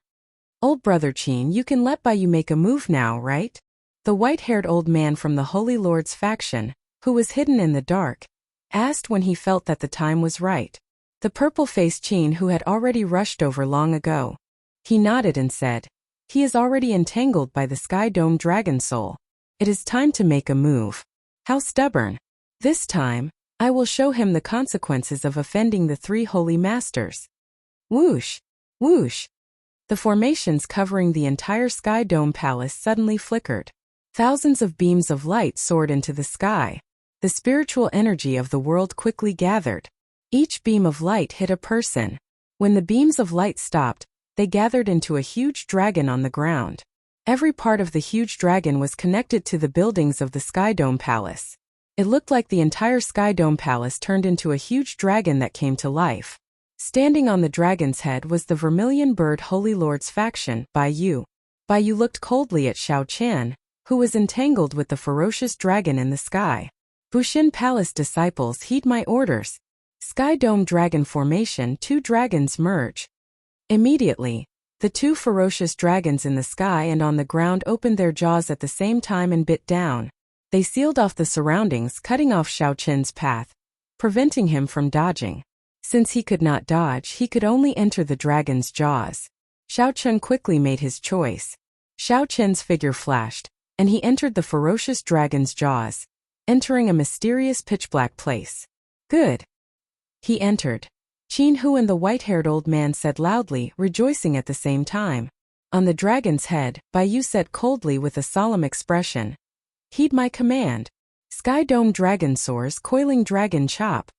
Speaker 1: Old brother Qin, you can let Bai Yu make a move now, right? The white-haired old man from the Holy Lord's faction, who was hidden in the dark, asked when he felt that the time was right. The purple-faced Qin, who had already rushed over long ago. He nodded and said, "He is already entangled by the Sky Dome Dragon Soul. It is time to make a move." How stubborn. This time, I will show him the consequences of offending the three holy masters. Whoosh! Whoosh! The formations covering the entire Sky Dome Palace suddenly flickered. Thousands of beams of light soared into the sky. The spiritual energy of the world quickly gathered. Each beam of light hit a person. When the beams of light stopped, they gathered into a huge dragon on the ground. Every part of the huge dragon was connected to the buildings of the Sky Dome Palace. It looked like the entire Sky Dome Palace turned into a huge dragon that came to life. Standing on the dragon's head was the Vermilion Bird Holy Lord's faction, Bai Yu. Bai Yu looked coldly at Xiao Qian, who was entangled with the ferocious dragon in the sky. Bushin Palace disciples, heed my orders. Sky Dome Dragon Formation, 2 dragons merge. Immediately, the 2 ferocious dragons in the sky and on the ground opened their jaws at the same time and bit down. They sealed off the surroundings, cutting off Xiao Qian's path, preventing him from dodging. Since he could not dodge, he could only enter the dragon's jaws. Xiao Qian quickly made his choice. Xiao Qian's figure flashed, and he entered the ferocious dragon's jaws, entering a mysterious pitch-black place. Good. He entered. Qin Hu and the white-haired old man said loudly, rejoicing at the same time. On the dragon's head, Bai Yu said coldly with a solemn expression, "Heed my command. Sky Dome Dragon Soars, Coiling Dragon Chop."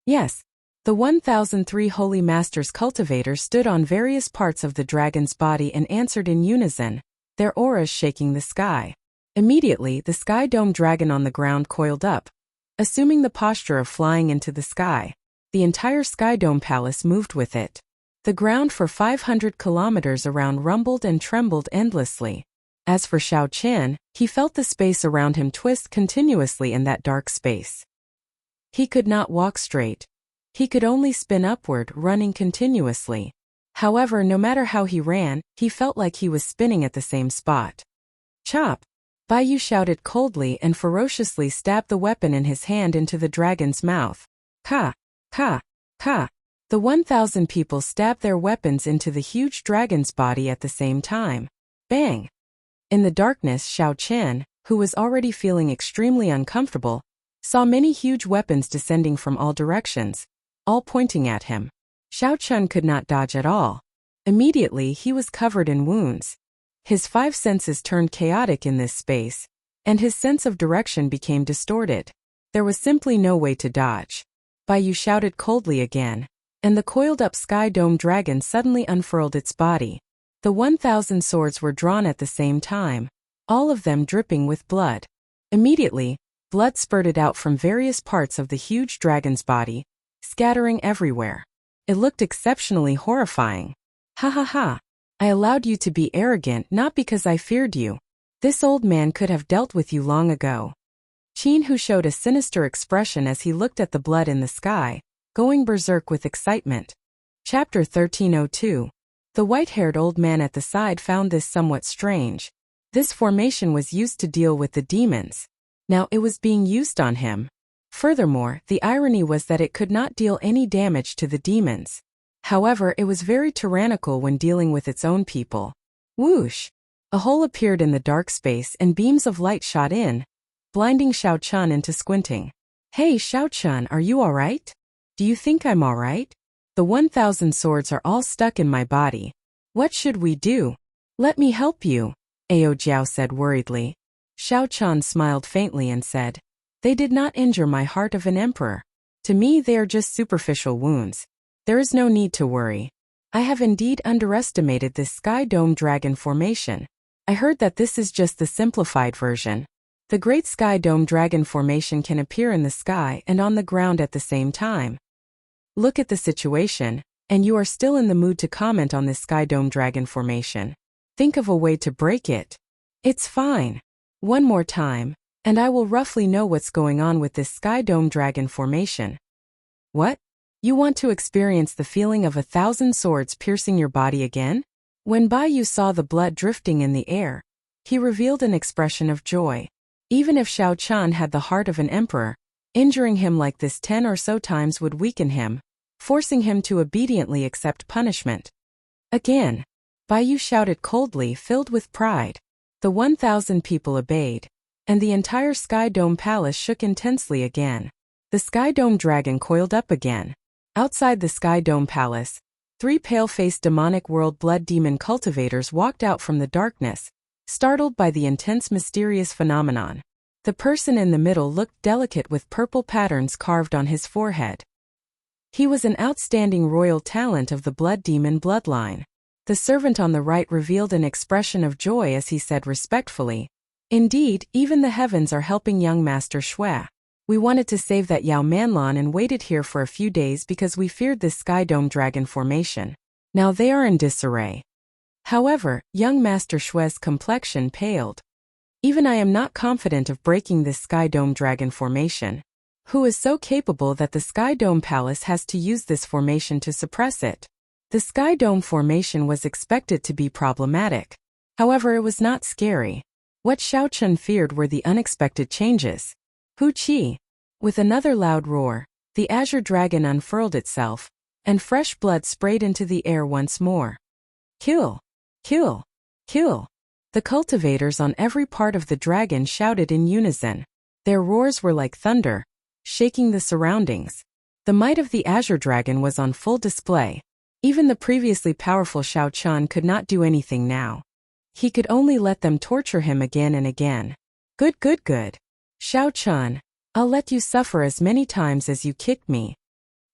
Speaker 1: Yes. The 1003 Holy Masters Cultivator stood on various parts of the dragon's body and answered in unison, their auras shaking the sky. Immediately, the Sky Dome Dragon on the ground coiled up, assuming the posture of flying into the sky. The entire Sky Dome Palace moved with it. The ground for 500 kilometers around rumbled and trembled endlessly. As for Xiao Qian, he felt the space around him twist continuously in that dark space. He could not walk straight. He could only spin upward, running continuously. However, no matter how he ran, he felt like he was spinning at the same spot. Chop! Bai Yu shouted coldly and ferociously stabbed the weapon in his hand into the dragon's mouth. Ka! Ka! Ka! The 1,000 people stabbed their weapons into the huge dragon's body at the same time. Bang! In the darkness, Xiao Qian, who was already feeling extremely uncomfortable, saw many huge weapons descending from all directions, all pointing at him. Xiao Qian could not dodge at all. Immediately, he was covered in wounds. His 5 senses turned chaotic in this space, and his sense of direction became distorted. There was simply no way to dodge. Bai Yu shouted coldly again, and the coiled-up Sky Dome Dragon suddenly unfurled its body. The 1,000 swords were drawn at the same time, all of them dripping with blood. Immediately, blood spurted out from various parts of the huge dragon's body, scattering everywhere. It looked exceptionally horrifying. Ha ha ha! I allowed you to be arrogant not because I feared you. This old man could have dealt with you long ago. Qin Hu showed a sinister expression as he looked at the blood in the sky, going berserk with excitement. Chapter 1302. The white-haired old man at the side found this somewhat strange. This formation was used to deal with the demons. Now it was being used on him. Furthermore, the irony was that it could not deal any damage to the demons. However, it was very tyrannical when dealing with its own people. Whoosh! A hole appeared in the dark space and beams of light shot in, blinding Xiao Qian into squinting. Hey Xiao Qian, are you alright? Do you think I'm alright? The 1,000 swords are all stuck in my body. What should we do? Let me help you, Ao Jiao said worriedly. Xiao Qian smiled faintly and said, They did not injure my heart of an emperor. To me they are just superficial wounds. There is no need to worry. I have indeed underestimated this Sky Dome Dragon formation. I heard that this is just the simplified version. The Great Sky Dome Dragon formation can appear in the sky and on the ground at the same time. Look at the situation. and you are still in the mood to comment on this sky dome dragon formation. Think of a way to break it. It's fine. One more time, and I will roughly know what's going on with this sky dome dragon formation. What? You want to experience the feeling of 1,000 swords piercing your body again? When Bai Yu saw the blood drifting in the air, he revealed an expression of joy. Even if Xiao Chan had the heart of an emperor, injuring him like this 10 or so times would weaken him, forcing him to obediently accept punishment. Again, Bai Yu shouted coldly, filled with pride. The 1,000 people obeyed, and the entire Sky Dome Palace shook intensely again. The Sky Dome Dragon coiled up again. Outside the Sky Dome Palace, 3 pale-faced demonic world blood demon cultivators walked out from the darkness, startled by the intense mysterious phenomenon. The person in the middle looked delicate with purple patterns carved on his forehead. He was an outstanding royal talent of the blood demon bloodline. The servant on the right revealed an expression of joy as he said respectfully, "Indeed, even the heavens are helping young Master Shui. We wanted to save that Yao Manlan and waited here for a few days because we feared this Sky Dome Dragon formation. Now they are in disarray." However, young Master Shui's complexion paled. "Even I am not confident of breaking this Sky Dome Dragon formation. Who is so capable that the Sky Dome Palace has to use this formation to suppress it?" The Sky Dome formation was expected to be problematic. However, it was not scary. What Xiao Chun feared were the unexpected changes. Hu Qi. With another loud roar, the azure dragon unfurled itself, and fresh blood sprayed into the air once more. "Kill! Kill! Kill!" The cultivators on every part of the dragon shouted in unison. Their roars were like thunder, shaking the surroundings. The might of the azure dragon was on full display. Even the previously powerful Xiao Chun could not do anything now. He could only let them torture him again and again. "Good, good, good. Xiao Chun, I'll let you suffer as many times as you kicked me."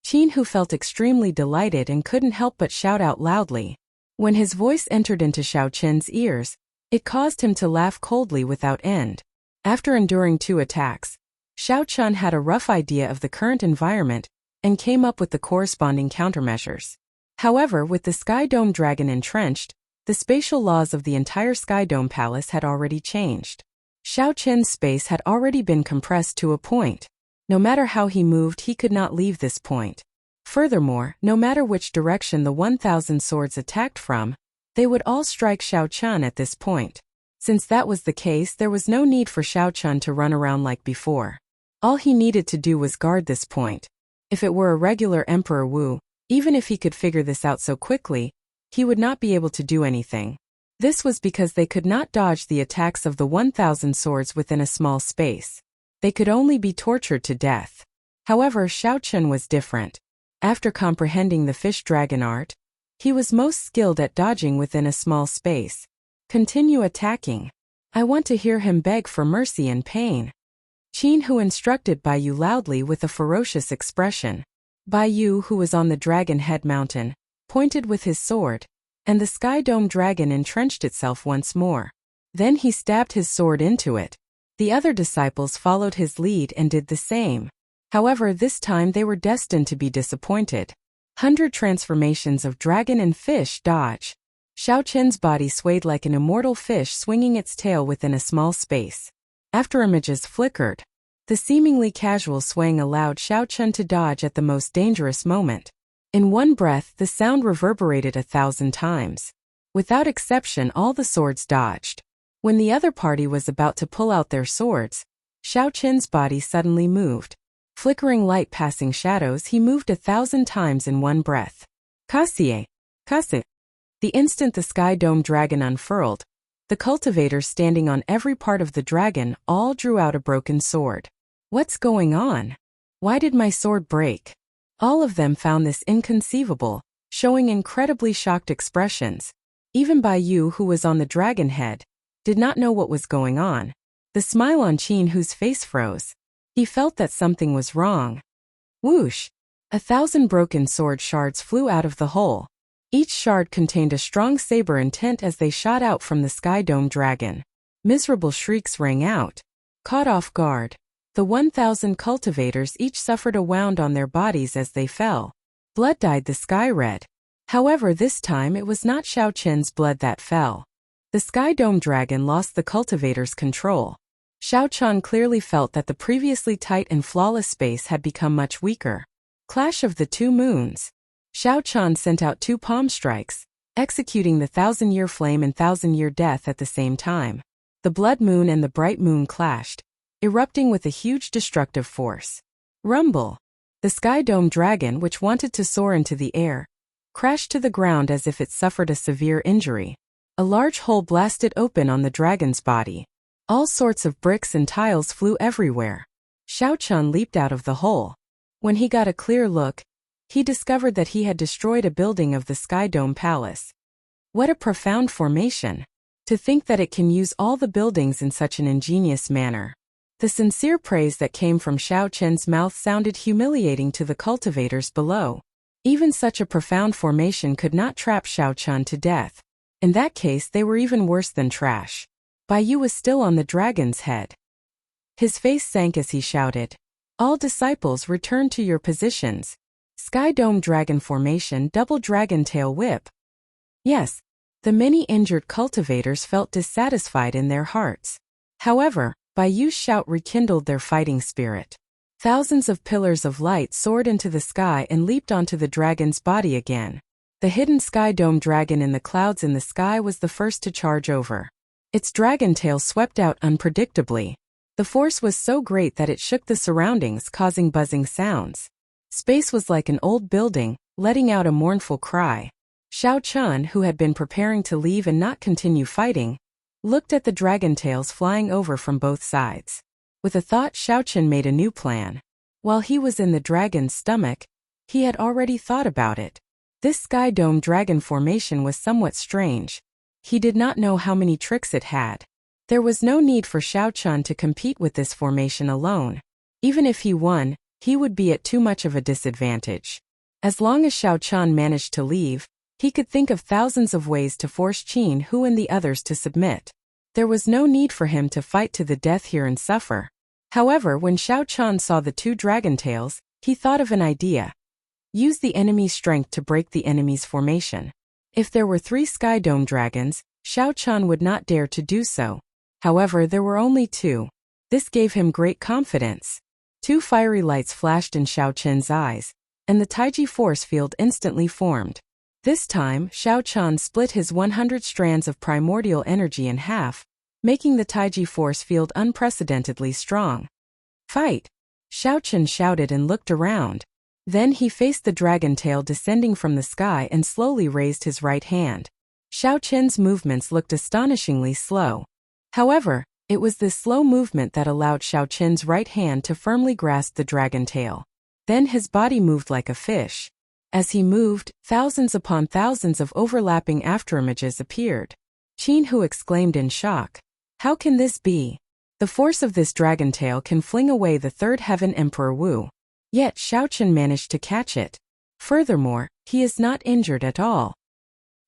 Speaker 1: Qin, who felt extremely delighted and couldn't help but shout out loudly. When his voice entered into Xiao Chen's ears, it caused him to laugh coldly without end. After enduring 2 attacks, Xiao Chun had a rough idea of the current environment and came up with the corresponding countermeasures. However, with the Sky Dome Dragon entrenched, the spatial laws of the entire Sky Dome Palace had already changed. Xiao Chen's space had already been compressed to a point. No matter how he moved, he could not leave this point. Furthermore, no matter which direction the 1,000 swords attacked from, they would all strike Xiao Chun at this point. Since that was the case, there was no need for Xiao Chun to run around like before. All he needed to do was guard this point. If it were a regular Emperor Wu, even if he could figure this out so quickly, he would not be able to do anything. This was because they could not dodge the attacks of the 1,000 swords within a small space. They could only be tortured to death. However, Xiao Chun was different. After comprehending the fish dragon art, he was most skilled at dodging within a small space. "Continue attacking. I want to hear him beg for mercy and pain." Qin, who instructed Bai Yu loudly with a ferocious expression. Bai Yu, who was on the dragon head mountain, pointed with his sword, and the Sky Dome Dragon entrenched itself once more. Then he stabbed his sword into it. The other disciples followed his lead and did the same. However, this time they were destined to be disappointed. 100 transformations of dragon and fish dodge. Xiao Chen's body swayed like an immortal fish swinging its tail within a small space. After images flickered, the seemingly casual swaying allowed Xiao Chen to dodge at the most dangerous moment. In one breath, the sound reverberated 1,000 times. Without exception, all the swords dodged. When the other party was about to pull out their swords, Xiao Chen's body suddenly moved. Flickering light passing shadows, he moved 1,000 times in one breath. "Kasie! Kasie!" The instant the Sky Dome Dragon unfurled, the cultivators standing on every part of the dragon all drew out a broken sword. "What's going on? Why did my sword break?" All of them found this inconceivable, showing incredibly shocked expressions. Even Bai Yu, who was on the dragon head, did not know what was going on. The smile on Qin, whose face froze. He felt that something was wrong. Whoosh! 1,000 broken sword shards flew out of the hole. Each shard contained a strong saber intent as they shot out from the Sky Dome Dragon. Miserable shrieks rang out. Caught off guard, the 1,000 cultivators each suffered a wound on their bodies as they fell. Blood dyed the sky red. However, this time it was not Xiao Qin's blood that fell. The Sky Dome Dragon lost the Cultivator's control. Xiao Qian clearly felt that the previously tight and flawless space had become much weaker. Clash of the Two Moons. Xiao Qian sent out 2 palm strikes, executing the 1,000-year flame and 1,000-year death at the same time. The blood moon and the bright moon clashed, erupting with a huge destructive force. Rumble. The Sky Dome Dragon, which wanted to soar into the air, crashed to the ground as if it suffered a severe injury. A large hole blasted open on the dragon's body. All sorts of bricks and tiles flew everywhere. Xiao Qian leaped out of the hole. When he got a clear look, he discovered that he had destroyed a building of the Sky Dome Palace. What a profound formation! To think that it can use all the buildings in such an ingenious manner. The sincere praise that came from Xiao Qian's mouth sounded humiliating to the cultivators below. Even such a profound formation could not trap Xiao Qian to death. In that case, they were even worse than trash. Bai Yu was still on the dragon's head. His face sank as he shouted, "All disciples, return to your positions. Sky Dome Dragon Formation, Double Dragon Tail Whip." Yes, the many injured cultivators felt dissatisfied in their hearts. However, Bai Yu's shout rekindled their fighting spirit. Thousands of pillars of light soared into the sky and leaped onto the dragon's body again. The hidden Sky Dome Dragon in the clouds in the sky was the first to charge over. Its dragon tail swept out unpredictably. The force was so great that it shook the surroundings, causing buzzing sounds. Space was like an old building, letting out a mournful cry. Xiao Qian, who had been preparing to leave and not continue fighting, looked at the dragon tails flying over from both sides. With a thought, Xiao Qian made a new plan. While he was in the dragon's stomach, he had already thought about it. This Sky Dome Dragon formation was somewhat strange. He did not know how many tricks it had. There was no need for Xiao Qian to compete with this formation alone. Even if he won, he would be at too much of a disadvantage. As long as Xiao Qian managed to leave, he could think of thousands of ways to force Qin Hu and the others to submit. There was no need for him to fight to the death here and suffer. However, when Xiao Qian saw the 2 dragon tails, he thought of an idea. Use the enemy's strength to break the enemy's formation. If there were 3 Sky Dome Dragons, Xiao Qian would not dare to do so. However, there were only 2. This gave him great confidence. 2 fiery lights flashed in Xiao Qian's eyes, and the Taiji force field instantly formed. This time, Xiao Qian split his 100 strands of primordial energy in half, making the Taiji force field unprecedentedly strong. "Fight!" Xiao Qian shouted and looked around. Then he faced the dragon tail descending from the sky and slowly raised his right hand. Xiao Qian's movements looked astonishingly slow. However, it was this slow movement that allowed Xiao Qian's right hand to firmly grasp the dragon tail. Then his body moved like a fish. As he moved, thousands upon thousands of overlapping afterimages appeared. Qin Hu exclaimed in shock. How can this be? The force of this dragon tail can fling away the third heaven Emperor Wu. Yet Xiao Qian managed to catch it. Furthermore, he is not injured at all.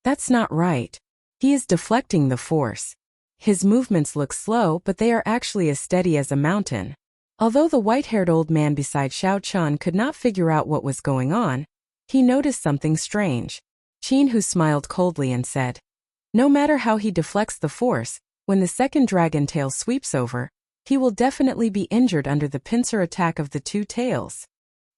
Speaker 1: That's not right. He is deflecting the force. His movements look slow, but they are actually as steady as a mountain. Although the white-haired old man beside Xiao Qian could not figure out what was going on, he noticed something strange. Qin Hu smiled coldly and said, "No matter how he deflects the force, when the second dragon tail sweeps over, he will definitely be injured under the pincer attack of the 2 tails."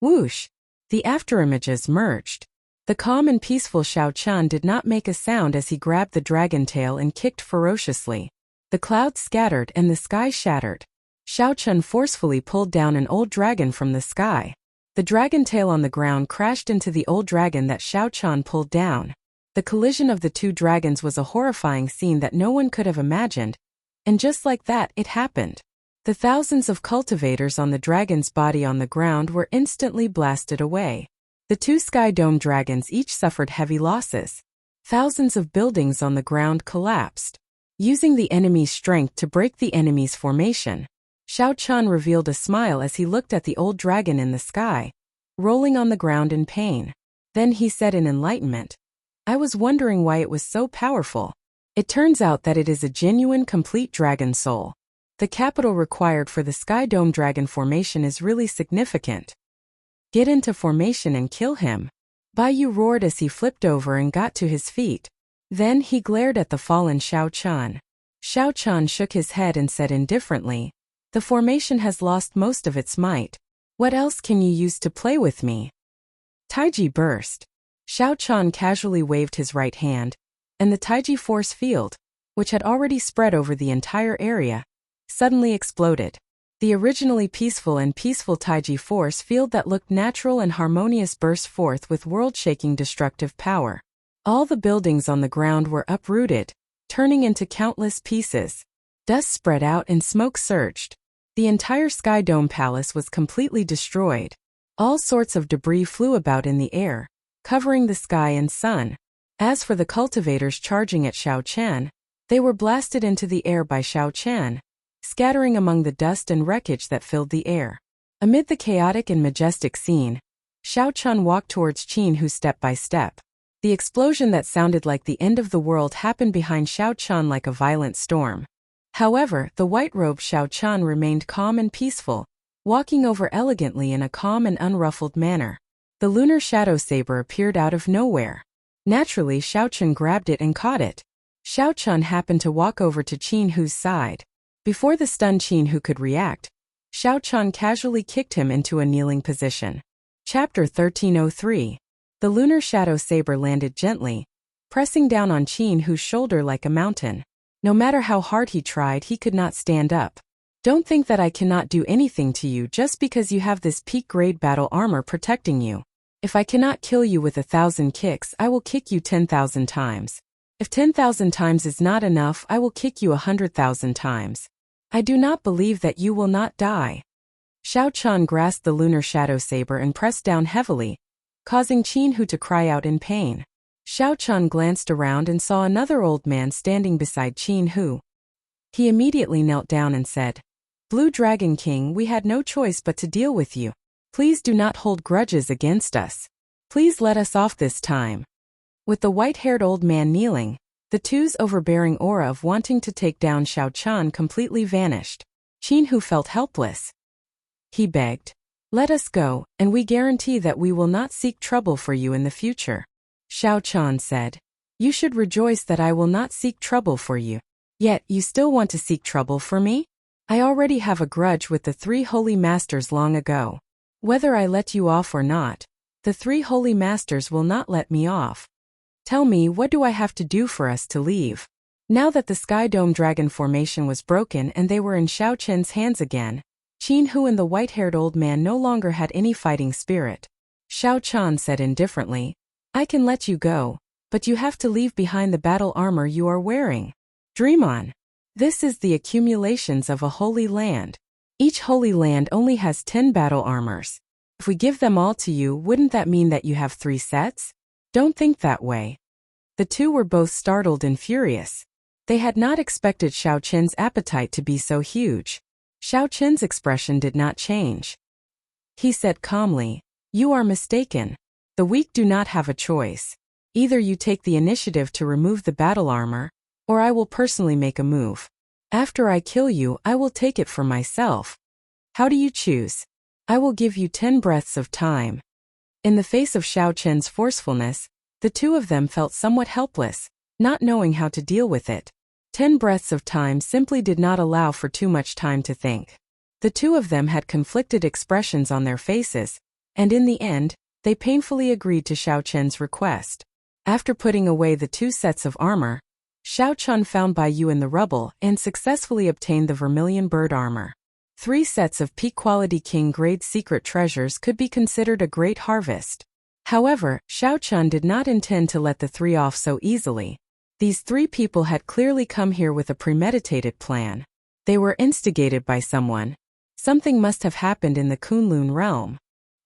Speaker 1: Whoosh! The afterimages merged. The calm and peaceful Xiao Qian did not make a sound as he grabbed the dragon tail and kicked ferociously. The clouds scattered and the sky shattered. Xiao Qian forcefully pulled down an old dragon from the sky. The dragon tail on the ground crashed into the old dragon that Xiao Qian pulled down. The collision of the 2 dragons was a horrifying scene that no one could have imagined, and just like that, it happened. The thousands of cultivators on the dragon's body on the ground were instantly blasted away. The 2 Sky Dome Dragons each suffered heavy losses. Thousands of buildings on the ground collapsed. Using the enemy's strength to break the enemy's formation, Xiao Qian revealed a smile as he looked at the old dragon in the sky, rolling on the ground in pain. Then he said in enlightenment, "I was wondering why it was so powerful. It turns out that it is a genuine complete dragon soul. The capital required for the Sky Dome Dragon formation is really significant. Get into formation and kill him." Bai Yu roared as he flipped over and got to his feet. Then he glared at the fallen Xiao Chan. Xiao Chan shook his head and said indifferently, "The formation has lost most of its might. What else can you use to play with me?" Taiji burst. Xiao Chan casually waved his right hand, and the Taiji force field, which had already spread over the entire area, suddenly exploded. The originally peaceful Taiji force field that looked natural and harmonious burst forth with world-shaking destructive power. All the buildings on the ground were uprooted, turning into countless pieces. Dust spread out and smoke surged. The entire Sky Dome Palace was completely destroyed. All sorts of debris flew about in the air, covering the sky and sun. As for the cultivators charging at Xiao Chan, they were blasted into the air by Xiao Chan, scattering among the dust and wreckage that filled the air. Amid the chaotic and majestic scene, Xiao Chan walked towards Qin Hu step by step. The explosion that sounded like the end of the world happened behind Xiao Chan like a violent storm. However, the white-robed Xiao Chan remained calm and peaceful, walking over elegantly in a calm and unruffled manner. The lunar shadow saber appeared out of nowhere. Naturally, Xiao Chan grabbed it and caught it. Xiao Chan happened to walk over to Qin Hu's side. Before the stunned Qin Hu could react, Xiao Chan casually kicked him into a kneeling position. Chapter 1303. The lunar shadow saber landed gently, pressing down on Qin Hu's shoulder like a mountain. No matter how hard he tried, he could not stand up. Don't think that I cannot do anything to you just because you have this peak-grade battle armor protecting you. If I cannot kill you with 1,000 kicks, I will kick you 10,000 times. If 10,000 times is not enough, I will kick you 100,000 times. I do not believe that you will not die. Xiao Chan grasped the lunar shadow saber and pressed down heavily, causing Qin Hu to cry out in pain. Xiao Chan glanced around and saw another old man standing beside Qin Hu. He immediately knelt down and said, "Blue Dragon King, we had no choice but to deal with you. Please do not hold grudges against us. Please let us off this time." With the white-haired old man kneeling, the two's overbearing aura of wanting to take down Xiao Chan completely vanished. Qin Hu felt helpless. He begged, "Let us go, and we guarantee that we will not seek trouble for you in the future." Xiao Chan said, "You should rejoice that I will not seek trouble for you. Yet you still want to seek trouble for me? I already have a grudge with the three holy masters long ago. Whether I let you off or not, the three holy masters will not let me off. Tell me, what do I have to do for us to leave?" Now that the Sky Dome Dragon formation was broken and they were in Xiao Chen's hands again, Qin Hu and the white-haired old man no longer had any fighting spirit. Xiao Chan said indifferently, "I can let you go, but you have to leave behind the battle armor you are wearing. Dream on. This is the accumulations of a holy land. Each holy land only has 10 battle armors. If we give them all to you, wouldn't that mean that you have 3 sets? Don't think that way." The two were both startled and furious. They had not expected Xiao Chen's appetite to be so huge. Xiao Chen's expression did not change. He said calmly, "You are mistaken. The weak do not have a choice. Either you take the initiative to remove the battle armor, or I will personally make a move. After I kill you, I will take it for myself. How do you choose? I will give you 10 breaths of time." In the face of Xiao Chen's forcefulness, the two of them felt somewhat helpless, not knowing how to deal with it. 10 breaths of time simply did not allow for too much time to think. The two of them had conflicted expressions on their faces, and in the end, they painfully agreed to Xiao Chen's request. After putting away the 2 sets of armor, Xiao Chan found Bai Yu in the rubble and successfully obtained the vermilion bird armor. 3 sets of peak-quality king-grade secret treasures could be considered a great harvest. However, Xiao Chan did not intend to let the 3 off so easily. These 3 people had clearly come here with a premeditated plan. They were instigated by someone. Something must have happened in the Kunlun realm.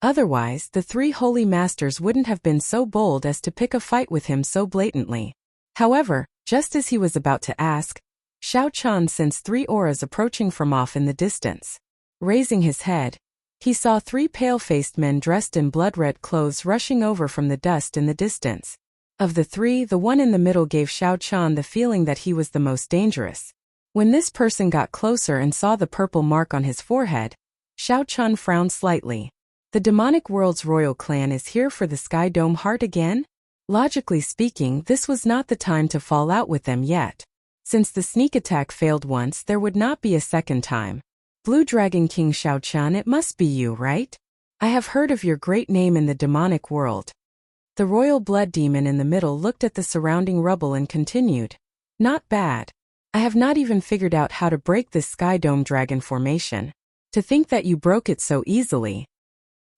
Speaker 1: Otherwise, the 3 holy masters wouldn't have been so bold as to pick a fight with him so blatantly. However, just as he was about to ask, Xiao Chan sensed 3 auras approaching from off in the distance. Raising his head, he saw 3 pale-faced men dressed in blood-red clothes rushing over from the dust in the distance. Of the 3, the one in the middle gave Xiao Chan the feeling that he was the most dangerous. When this person got closer and saw the purple mark on his forehead, Xiao Chan frowned slightly. The demonic world's royal clan is here for the Sky Dome Heart again? Logically speaking, this was not the time to fall out with them yet. Since the sneak attack failed once, there would not be a second time. Blue Dragon King Xiaochan, it must be you, right? I have heard of your great name in the demonic world. The royal blood demon in the middle looked at the surrounding rubble and continued. Not bad. I have not even figured out how to break this Sky Dome dragon formation. To think that you broke it so easily.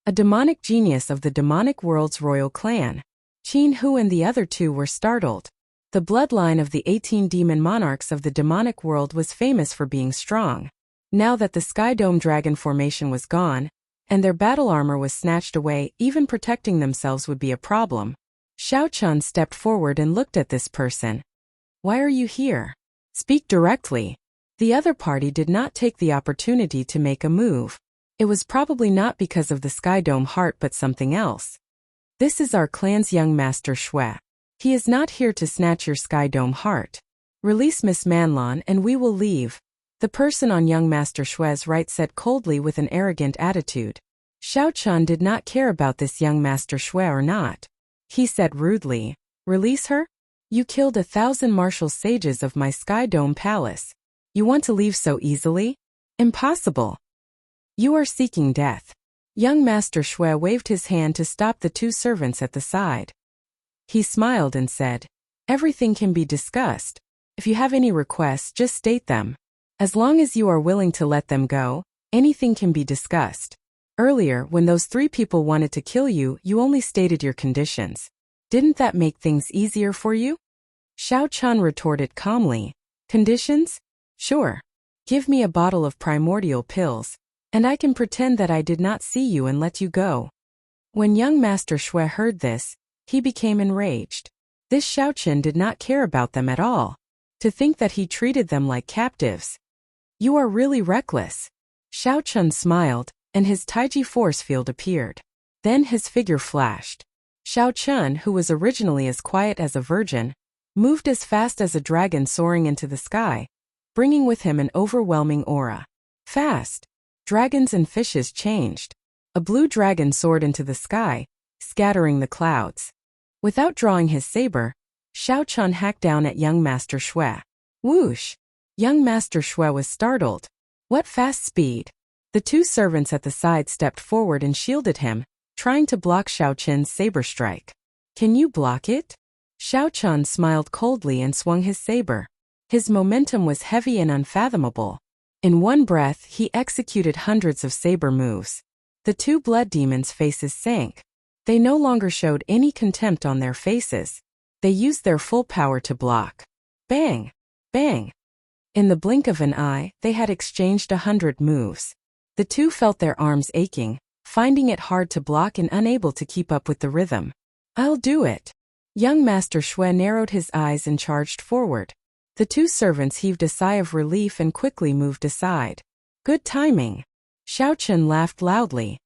Speaker 1: A demonic genius of the demonic world's royal clan. Qin Hu and the other two were startled. The bloodline of the 18 demon monarchs of the demonic world was famous for being strong. Now that the Sky Dome dragon formation was gone, and their battle armor was snatched away, even protecting themselves would be a problem. Xiaochan stepped forward and looked at this person. Why are you here? Speak directly. The other party did not take the opportunity to make a move. It was probably not because of the Sky Dome Heart but something else. This is our clan's young master Xue. He is not here to snatch your Sky Dome Heart. Release Miss Manlon and we will leave. The person on young master Xue's right said coldly with an arrogant attitude. Xiaochan did not care about this young master Xue or not. He said rudely, release her? You killed 1,000 martial sages of my Sky Dome Palace. You want to leave so easily? Impossible. You are seeking death. Young master Xue waved his hand to stop the two servants at the side. He smiled and said, everything can be discussed. If you have any requests, just state them. As long as you are willing to let them go, anything can be discussed. Earlier, when those 3 people wanted to kill you, you only stated your conditions. Didn't that make things easier for you? Xiaochan retorted calmly. Conditions? Sure. Give me a bottle of primordial pills, and I can pretend that I did not see you and let you go. When young master Xue heard this, he became enraged. This Xiaochan did not care about them at all. To think that he treated them like captives. You are really reckless. Xiaochan smiled, and his Taiji force field appeared. Then his figure flashed. Xiaochan, who was originally as quiet as a virgin, moved as fast as a dragon soaring into the sky, bringing with him an overwhelming aura. Fast. Dragons and fishes changed. A blue dragon soared into the sky, scattering the clouds. Without drawing his saber, Xiaochan hacked down at young master Xue. Whoosh! Young master Xue was startled. What fast speed! The two servants at the side stepped forward and shielded him, trying to block Xiaochan's saber strike. Can you block it? Xiaochan smiled coldly and swung his saber. His momentum was heavy and unfathomable. In one breath, he executed hundreds of saber moves. The two blood demons' faces sank. They no longer showed any contempt on their faces. They used their full power to block. Bang! Bang! In the blink of an eye, they had exchanged 100 moves. The two felt their arms aching, finding it hard to block and unable to keep up with the rhythm. I'll do it. Young master Xue narrowed his eyes and charged forward. The two servants heaved a sigh of relief and quickly moved aside. Good timing. Xiaochan laughed loudly.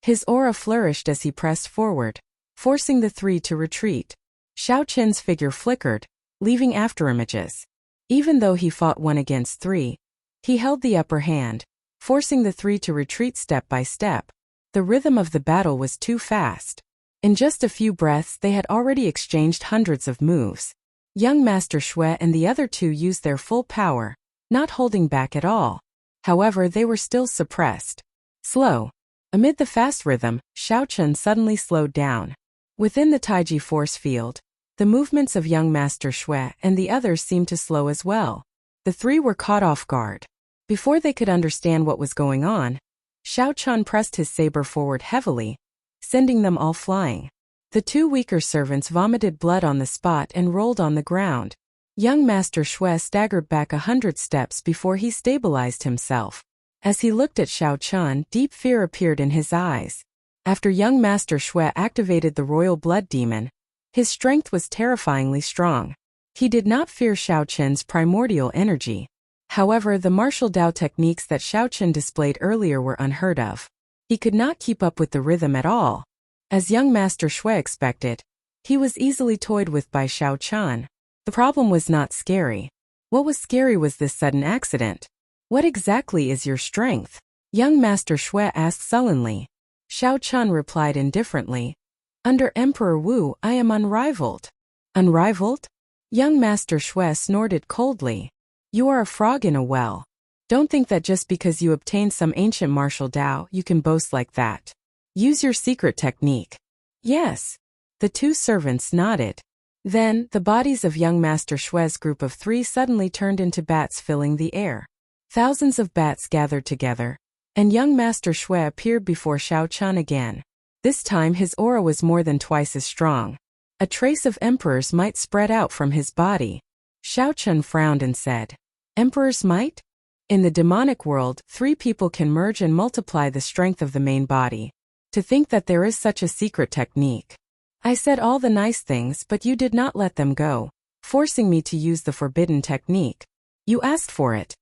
Speaker 1: His aura flourished as he pressed forward, forcing the 3 to retreat. Xiaochan's figure flickered, leaving afterimages. Even though he fought 1 against 3, he held the upper hand, forcing the 3 to retreat step by step. The rhythm of the battle was too fast. In just a few breaths they had already exchanged hundreds of moves. Young master Xue and the other 2 used their full power, not holding back at all. However, they were still suppressed. Slow. Amid the fast rhythm, Xiaochan suddenly slowed down. Within the Taiji force field, the movements of young master Xue and the others seemed to slow as well. The 3 were caught off guard. Before they could understand what was going on, Xiaochan pressed his saber forward heavily, sending them all flying. The 2 weaker servants vomited blood on the spot and rolled on the ground. Young master Xue staggered back 100 steps before he stabilized himself. As he looked at Xiaochan, deep fear appeared in his eyes. After young master Xue activated the royal blood demon, his strength was terrifyingly strong. He did not fear Xiaochan's primordial energy. However, the martial Dao techniques that Xiaochan displayed earlier were unheard of. He could not keep up with the rhythm at all. As young master Xue expected, he was easily toyed with by Xiaochan. The problem was not scary. What was scary was this sudden accident. What exactly is your strength? Young master Xue asked sullenly. Xiao Chun replied indifferently. Under Emperor Wu, I am unrivaled. Unrivaled? Young Master Xue snorted coldly. You are a frog in a well. Don't think that just because you obtained some ancient martial Tao, you can boast like that. Use your secret technique. Yes. The two servants nodded. Then, the bodies of young Master Xue's group of 3 suddenly turned into bats filling the air. Thousands of bats gathered together, and young Master Xue appeared before Xiao Chun again. This time his aura was more than twice as strong. A trace of Emperor's might spread out from his body. Xiao Chun frowned and said, Emperor's might? In the demonic world, 3 people can merge and multiply the strength of the main body. To think that there is such a secret technique. I said all the nice things, but you did not let them go, forcing me to use the forbidden technique. You asked for it.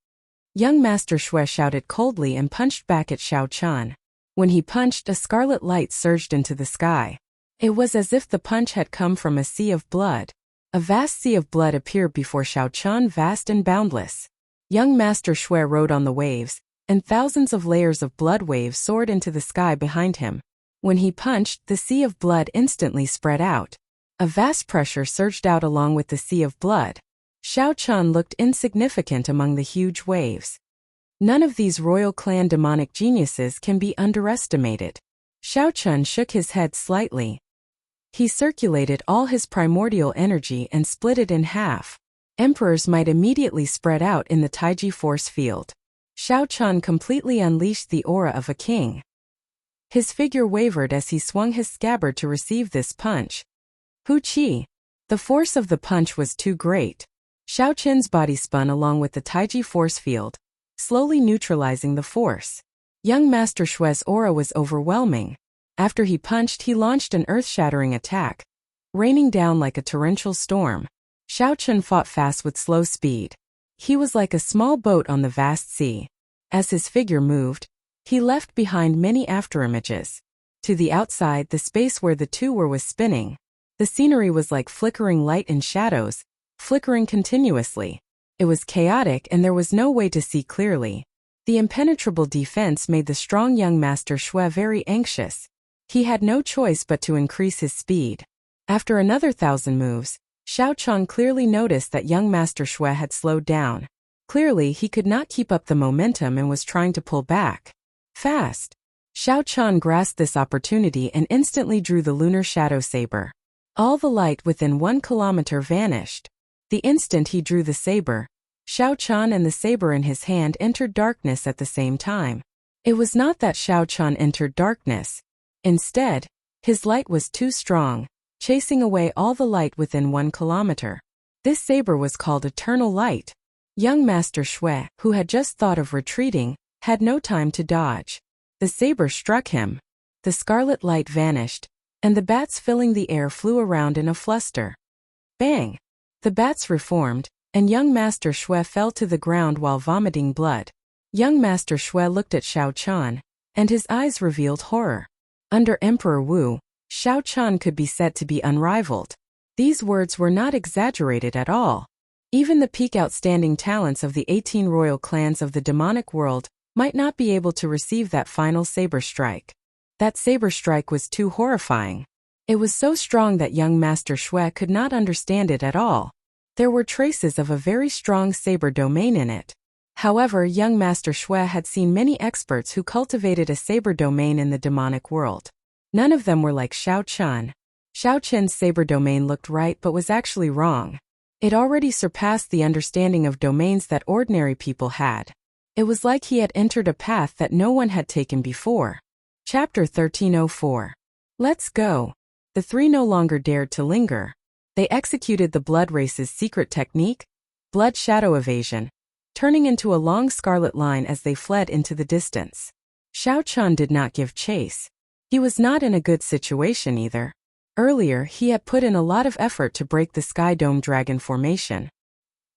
Speaker 1: Young Master Xue shouted coldly and punched back at Xiao Chun. When he punched, a scarlet light surged into the sky. It was as if the punch had come from a sea of blood. A vast sea of blood appeared before Xiao Chun, vast and boundless. Young Master Xue rode on the waves, and thousands of layers of blood waves soared into the sky behind him. When he punched, the sea of blood instantly spread out. A vast pressure surged out along with the sea of blood. Xiao Chun looked insignificant among the huge waves. None of these royal clan demonic geniuses can be underestimated. Xiao Chun shook his head slightly. He circulated all his primordial energy and split it in half. Emperor's might immediately spread out in the Taiji force field. Xiao Chun completely unleashed the aura of a king. His figure wavered as he swung his scabbard to receive this punch. Hu Qi. The force of the punch was too great. Xiao Chun's body spun along with the Taiji force field, slowly neutralizing the force. Young Master Xue's aura was overwhelming. After he punched, he launched an earth-shattering attack, raining down like a torrential storm. Xiao Chun fought fast with slow speed. He was like a small boat on the vast sea. As his figure moved, he left behind many afterimages. To the outside, the space where the two were was spinning. The scenery was like flickering light and shadows, flickering continuously. It was chaotic and there was no way to see clearly. The impenetrable defense made the strong young Master Xue very anxious. He had no choice but to increase his speed. After another 1,000 moves, Xiao Chun clearly noticed that young Master Xue had slowed down. Clearly he could not keep up the momentum and was trying to pull back. Fast. Xiao Chun grasped this opportunity and instantly drew the lunar shadow saber. All the light within 1 kilometer vanished. The instant he drew the saber, Xiao Chun and the saber in his hand entered darkness at the same time. It was not that Xiao Chun entered darkness. Instead, his light was too strong, chasing away all the light within 1 kilometer. This saber was called Eternal Light. Young Master Xue, who had just thought of retreating, had no time to dodge. The saber struck him. The scarlet light vanished, and the bats filling the air flew around in a fluster. Bang! The bats reformed, and young Master Xue fell to the ground while vomiting blood. Young Master Xue looked at Xiao Chun, and his eyes revealed horror. Under Emperor Wu, Xiao Chun could be said to be unrivaled. These words were not exaggerated at all. Even the peak outstanding talents of the 18 royal clans of the demonic world might not be able to receive that final saber strike. That saber strike was too horrifying. It was so strong that young Master Xue could not understand it at all. There were traces of a very strong saber domain in it. However, young Master Xue had seen many experts who cultivated a saber domain in the demonic world. None of them were like Xiao Chun. Xiao Chun's saber domain looked right but was actually wrong. It already surpassed the understanding of domains that ordinary people had. It was like he had entered a path that no one had taken before. Chapter 1304. Let's go. The 3 no longer dared to linger. They executed the blood race's secret technique, blood shadow evasion, turning into a long scarlet line as they fled into the distance. Xiao Chun did not give chase. He was not in a good situation either. Earlier, he had put in a lot of effort to break the Sky Dome Dragon formation.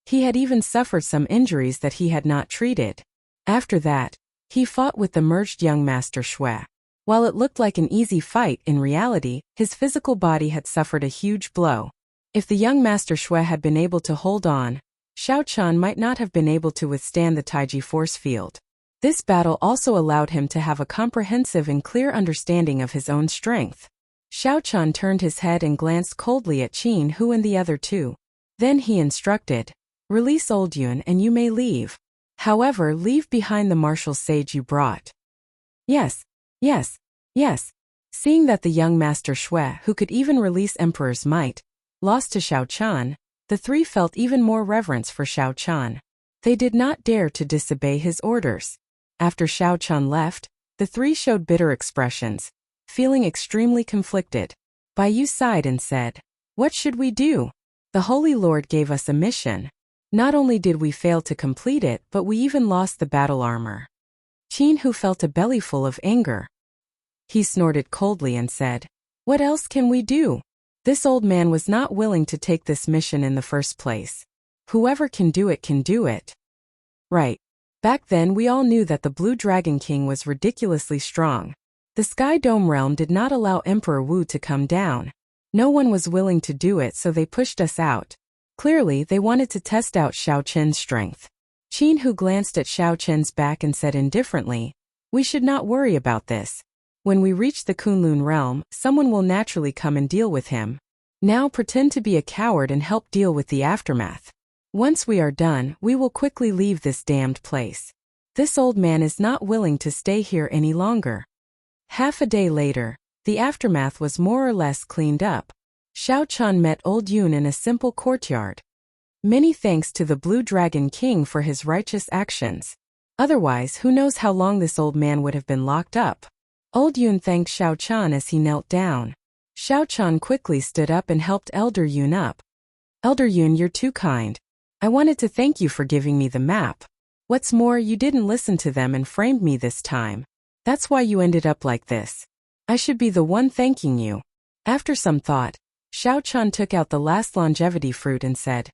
Speaker 1: He had even suffered some injuries that he had not treated. After that, he fought with the merged young Master Xue. While it looked like an easy fight, in reality, his physical body had suffered a huge blow. If the young Master Xue had been able to hold on, Xiao Chun might not have been able to withstand the Taiji force field. This battle also allowed him to have a comprehensive and clear understanding of his own strength. Xiao Chun turned his head and glanced coldly at Qin Hu and the other two. Then he instructed, "Release Old Yun and you may leave. However, leave behind the martial sage you brought." "Yes, yes, yes." Seeing that the young Master Shui, who could even release Emperor's might, lost to Xiao Chun, the three felt even more reverence for Xiao Chun. They did not dare to disobey his orders. After Xiao Chun left, the three showed bitter expressions, feeling extremely conflicted. Bai Yu sighed and said, "What should we do? The Holy Lord gave us a mission. Not only did we fail to complete it, but we even lost the battle armor." Qin Hu felt a bellyful of anger. He snorted coldly and said, "What else can we do? This old man was not willing to take this mission in the first place. Whoever can do it can do it." Right. Back then we all knew that the Blue Dragon King was ridiculously strong. The Sky Dome realm did not allow Emperor Wu to come down. No one was willing to do it, so they pushed us out. Clearly, they wanted to test out Xiao Chen's strength. Qin Hu glanced at Xiao Chen's back and said indifferently, "We should not worry about this. When we reach the Kunlun realm, someone will naturally come and deal with him. Now pretend to be a coward and help deal with the aftermath. Once we are done, we will quickly leave this damned place. This old man is not willing to stay here any longer." Half a day later, the aftermath was more or less cleaned up. Xiao Chun met Old Yun in a simple courtyard. Many thanks to the Blue Dragon King for his righteous actions. Otherwise, who knows how long this old man would have been locked up. Old Yun thanked Xiao Chun as he knelt down. Xiao Chun quickly stood up and helped Elder Yun up. "Elder Yun, you're too kind. I wanted to thank you for giving me the map. What's more, you didn't listen to them and framed me this time. That's why you ended up like this. I should be the one thanking you." After some thought, Xiao Chun took out the last longevity fruit and said,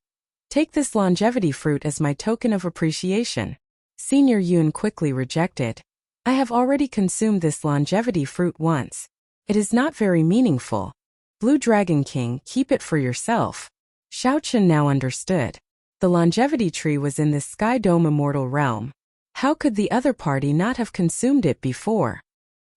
Speaker 1: "Take this longevity fruit as my token of appreciation." Senior Yun quickly rejected. "I have already consumed this longevity fruit once. It is not very meaningful. Blue Dragon King, keep it for yourself." Xiao Chun now understood. The longevity tree was in this Sky Dome immortal realm. How could the other party not have consumed it before?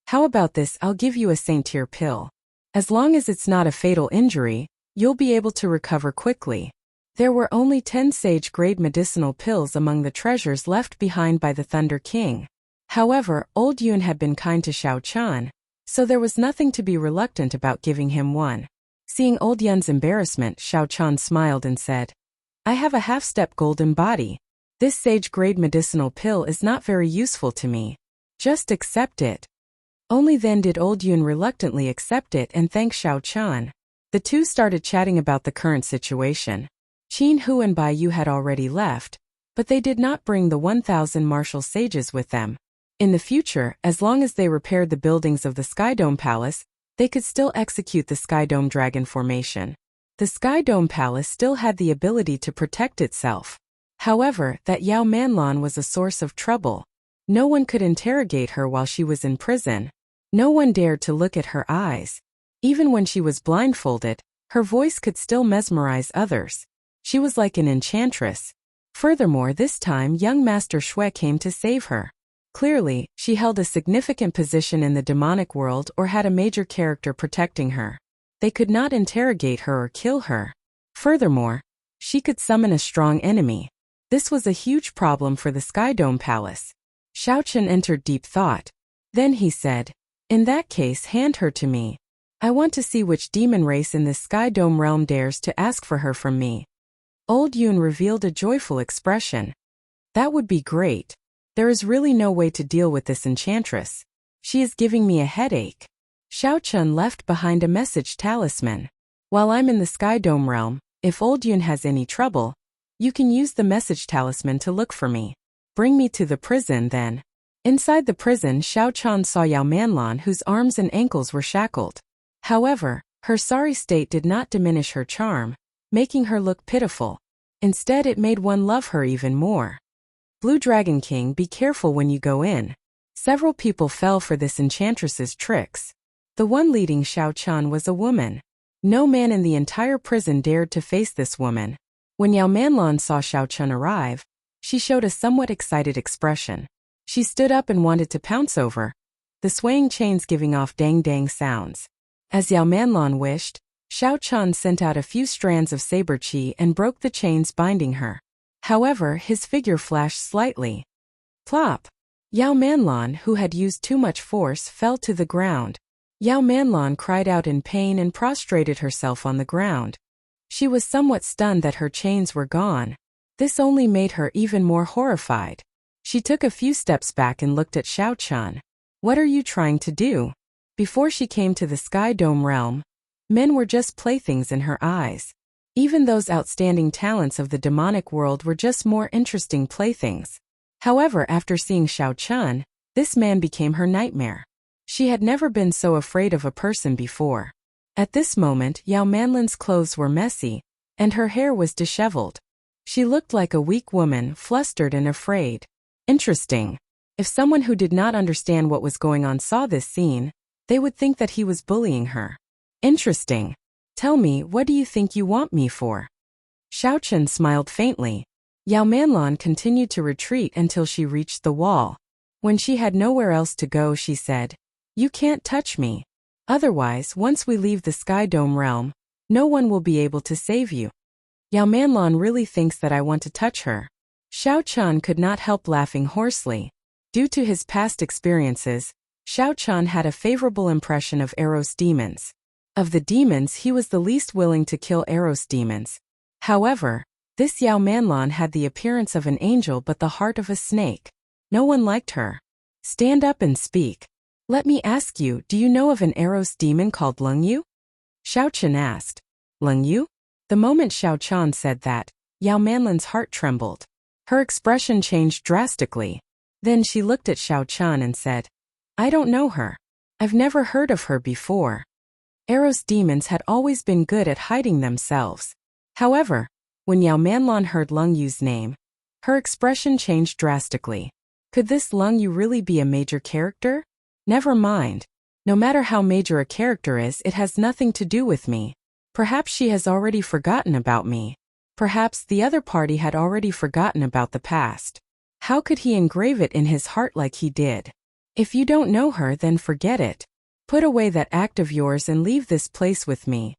Speaker 1: "How about this? I'll give you a Saint Tier pill. As long as it's not a fatal injury, you'll be able to recover quickly." There were only 10 sage-grade medicinal pills among the treasures left behind by the Thunder King. However, Old Yun had been kind to Xiao Chun, so there was nothing to be reluctant about giving him one. Seeing Old Yun's embarrassment, Xiao Chun smiled and said, "I have a half-step golden body. This sage-grade medicinal pill is not very useful to me. Just accept it." Only then did Old Yun reluctantly accept it and thank Xiao Chun. The two started chatting about the current situation. Qin Hu and Bai Yu had already left, but they did not bring the 1,000 martial sages with them. In the future, as long as they repaired the buildings of the Sky Dome Palace, they could still execute the Sky Dome Dragon formation. The Sky Dome Palace still had the ability to protect itself. However, that Yao Manlan was a source of trouble. No one could interrogate her while she was in prison. No one dared to look at her eyes. Even when she was blindfolded, her voice could still mesmerize others. She was like an enchantress. Furthermore, this time young Master Shui came to save her. Clearly, she held a significant position in the demonic world or had a major character protecting her. They could not interrogate her or kill her. Furthermore, she could summon a strong enemy. This was a huge problem for the Sky Dome Palace. Xiao Chun entered deep thought. Then he said, "In that case, hand her to me. I want to see which demon race in this Sky Dome realm dares to ask for her from me." Old Yun revealed a joyful expression. "That would be great. There is really no way to deal with this enchantress. She is giving me a headache." Xiao Chun left behind a message talisman. "While I'm in the Sky Dome realm, if Old Yun has any trouble, you can use the message talisman to look for me. Bring me to the prison then." Inside the prison, Xiao Chun saw Yao Manlan, whose arms and ankles were shackled. However, her sorry state did not diminish her charm, making her look pitiful. Instead, it made one love her even more. "Blue Dragon King, be careful when you go in." Several people fell for this enchantress's tricks. The one leading Xiao Chun was a woman. No man in the entire prison dared to face this woman. When Yao Manlan saw Xiao Chun arrive, she showed a somewhat excited expression. She stood up and wanted to pounce over, the swaying chains giving off dang-dang sounds. As Yao Manlan wished, Xiao Chan sent out a few strands of saber chi and broke the chains binding her. However, his figure flashed slightly. Plop! Yao Manlan, who had used too much force, fell to the ground. Yao Manlan cried out in pain and prostrated herself on the ground. She was somewhat stunned that her chains were gone. This only made her even more horrified. She took a few steps back and looked at Xiao Chan. What are you trying to do? Before she came to the Sky Dome realm, men were just playthings in her eyes. Even those outstanding talents of the demonic world were just more interesting playthings. However, after seeing Xiao Chan, this man became her nightmare. She had never been so afraid of a person before. At this moment, Yao Manlan's clothes were messy, and her hair was disheveled. She looked like a weak woman, flustered and afraid. Interesting. If someone who did not understand what was going on saw this scene, they would think that he was bullying her. Interesting. Tell me, what do you think you want me for? Xiao Chen smiled faintly. Yao Manlan continued to retreat until she reached the wall. When she had nowhere else to go, she said, "You can't touch me. Otherwise, once we leave the Sky Dome realm, no one will be able to save you." Yao Manlan really thinks that I want to touch her. Xiao Chan could not help laughing hoarsely. Due to his past experiences, Xiao Chan had a favorable impression of Eros demons. Of the demons, he was the least willing to kill Eros demons. However, this Yao Manlan had the appearance of an angel but the heart of a snake. No one liked her. Stand up and speak. Let me ask you, do you know of an Eros demon called Leng Yu? Xiao Chen asked. Leng Yu? The moment Xiao Chan said that, Yao Manlan's heart trembled. Her expression changed drastically. Then she looked at Xiao Chan and said, "I don't know her. I've never heard of her before." Eros demons had always been good at hiding themselves. However, when Yao Manlan heard Leng Yu's name, her expression changed drastically. Could this Leng Yu really be a major character? Never mind. No matter how major a character is, it has nothing to do with me. Perhaps she has already forgotten about me. Perhaps the other party had already forgotten about the past. How could he engrave it in his heart like he did? If you don't know her, then forget it. Put away that act of yours and leave this place with me.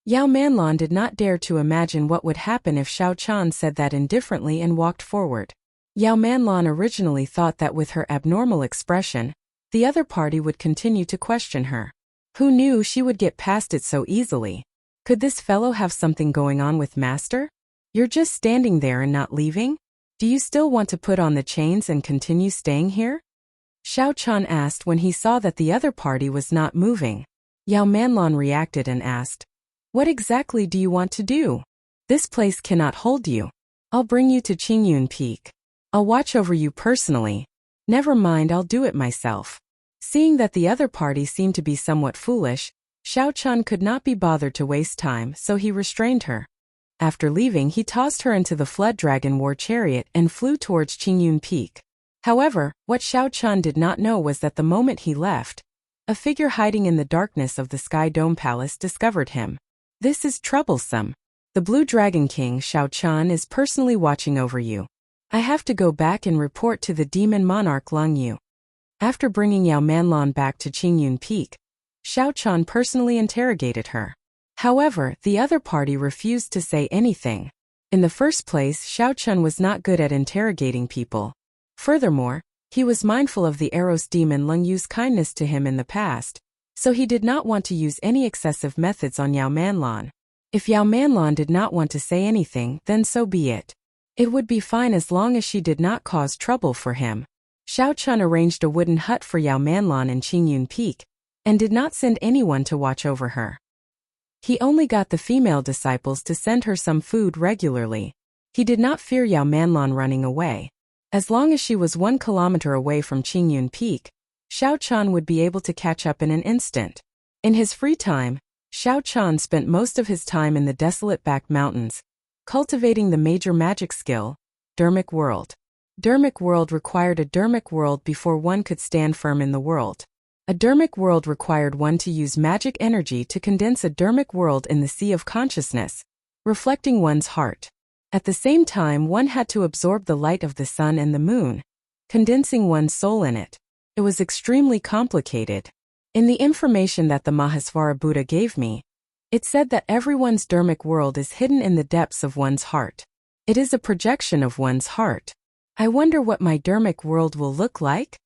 Speaker 1: Yao Manlan did not dare to imagine what would happen if Xiao Chan said that indifferently and walked forward. Yao Manlan originally thought that with her abnormal expression, the other party would continue to question her. Who knew she would get past it so easily? Could this fellow have something going on with Master? You're just standing there and not leaving? Do you still want to put on the chains and continue staying here? Xiao Chan asked when he saw that the other party was not moving. Yao Manlan reacted and asked, "What exactly do you want to do? This place cannot hold you. I'll bring you to Qingyun Peak. I'll watch over you personally. Never mind, I'll do it myself." Seeing that the other party seemed to be somewhat foolish, Xiao Chan could not be bothered to waste time, so he restrained her. After leaving, he tossed her into the Flood Dragon War Chariot and flew towards Qingyun Peak. However, what Xiao Chan did not know was that the moment he left, a figure hiding in the darkness of the Sky Dome Palace discovered him. This is troublesome. The Blue Dragon King, Xiao Chan, is personally watching over you. I have to go back and report to the demon monarch Leng Yu. After bringing Yao Manlan back to Qingyun Peak, Xiao Chan personally interrogated her. However, the other party refused to say anything. In the first place, Xiao Chan was not good at interrogating people. Furthermore, he was mindful of the Eros demon Leng Yu's kindness to him in the past, so he did not want to use any excessive methods on Yao Manlan. If Yao Manlan did not want to say anything, then so be it. It would be fine as long as she did not cause trouble for him. Xiao Chan arranged a wooden hut for Yao Manlan in Qingyun Peak, and did not send anyone to watch over her. He only got the female disciples to send her some food regularly. He did not fear Yao Manlan running away. As long as she was 1 kilometer away from Qingyun Peak, Xiao Chan would be able to catch up in an instant. In his free time, Xiao Chan spent most of his time in the desolate back mountains, cultivating the major magic skill, Dermic World. Dermic World required a Dermic World before one could stand firm in the world. A Dermic World required one to use magic energy to condense a Dermic World in the sea of consciousness, reflecting one's heart. At the same time, one had to absorb the light of the sun and the moon. condensing one's soul in it. It was extremely complicated. In the information that the Mahasvara Buddha gave me, it said that everyone's dharmic world is hidden in the depths of one's heart. It is a projection of one's heart. I wonder what my dharmic world will look like?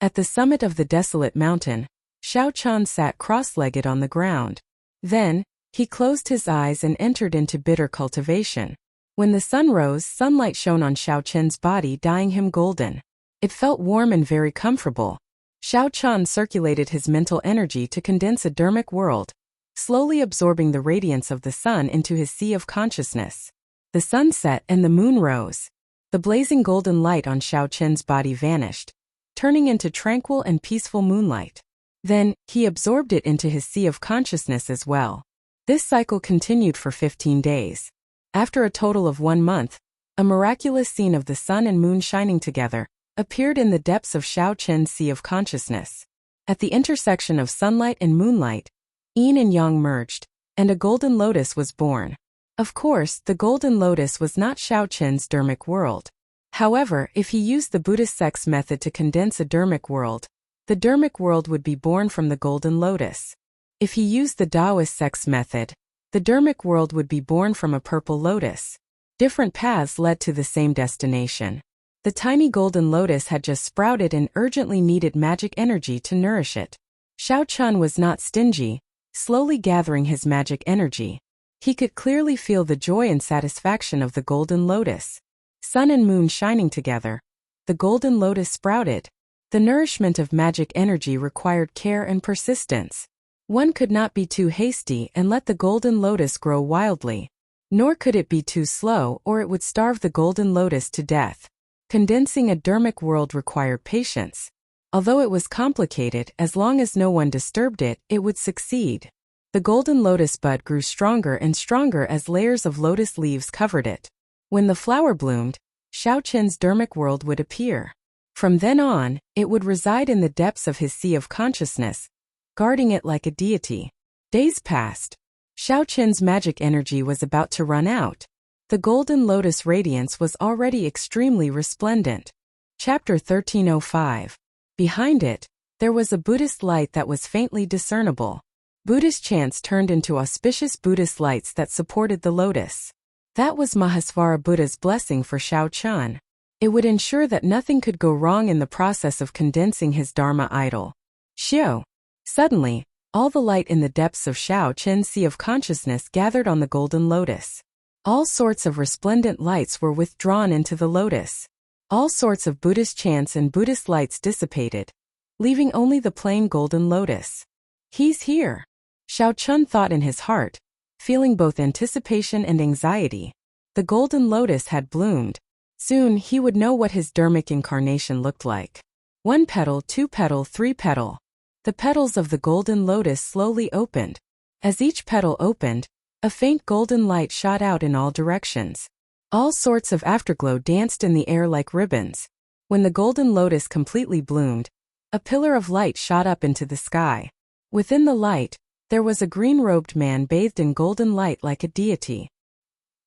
Speaker 1: At the summit of the desolate mountain, Xiao Chan sat cross-legged on the ground. Then, he closed his eyes and entered into bitter cultivation. When the sun rose, sunlight shone on Xiao Chen's body, dyeing him golden. It felt warm and very comfortable. Xiao Chan circulated his mental energy to condense a dharmic world, slowly absorbing the radiance of the sun into his sea of consciousness. The sun set and the moon rose. The blazing golden light on Xiao Chen's body vanished, turning into tranquil and peaceful moonlight. Then, he absorbed it into his sea of consciousness as well. This cycle continued for 15 days. After a total of 1 month, a miraculous scene of the sun and moon shining together appeared in the depths of Xiao Chen's sea of consciousness. At the intersection of sunlight and moonlight, yin and yang merged, and a golden lotus was born. Of course, the golden lotus was not Xiao Chen's dharmic world. However, if he used the Buddhist sex method to condense a dharmic world, the dharmic world would be born from the golden lotus. If he used the Taoist sex method, the dharmic world would be born from a purple lotus. Different paths led to the same destination. The tiny golden lotus had just sprouted and urgently needed magic energy to nourish it. Xiao Chan was not stingy, slowly gathering his magic energy. He could clearly feel the joy and satisfaction of the golden lotus. Sun and moon shining together, the golden lotus sprouted. The nourishment of magic energy required care and persistence. One could not be too hasty and let the golden lotus grow wildly. Nor could it be too slow, or it would starve the golden lotus to death. Condensing a dharmic world required patience. Although it was complicated, as long as no one disturbed it, it would succeed. The golden lotus bud grew stronger and stronger as layers of lotus leaves covered it. When the flower bloomed, Xiao Chen's dharmic world would appear. From then on, it would reside in the depths of his sea of consciousness, guarding it like a deity. Days passed. Xiao Chen's magic energy was about to run out. The golden lotus radiance was already extremely resplendent. Chapter 1305. Behind it, there was a Buddhist light that was faintly discernible. Buddhist chants turned into auspicious Buddhist lights that supported the lotus. That was Mahasvara Buddha's blessing for Xiao Chan. It would ensure that nothing could go wrong in the process of condensing his Dharma idol. Xiao. Suddenly, all the light in the depths of Xiao Chen's sea of consciousness gathered on the golden lotus. All sorts of resplendent lights were withdrawn into the lotus. All sorts of Buddhist chants and Buddhist lights dissipated, leaving only the plain golden lotus. He's here. Xiao Chen thought in his heart, feeling both anticipation and anxiety. The golden lotus had bloomed. Soon he would know what his dharmic incarnation looked like. 1 petal, 2 petal, 3 petal. The petals of the golden lotus slowly opened. As each petal opened, a faint golden light shot out in all directions. All sorts of afterglow danced in the air like ribbons. When the golden lotus completely bloomed, a pillar of light shot up into the sky. Within the light, there was a green-robed man bathed in golden light like a deity.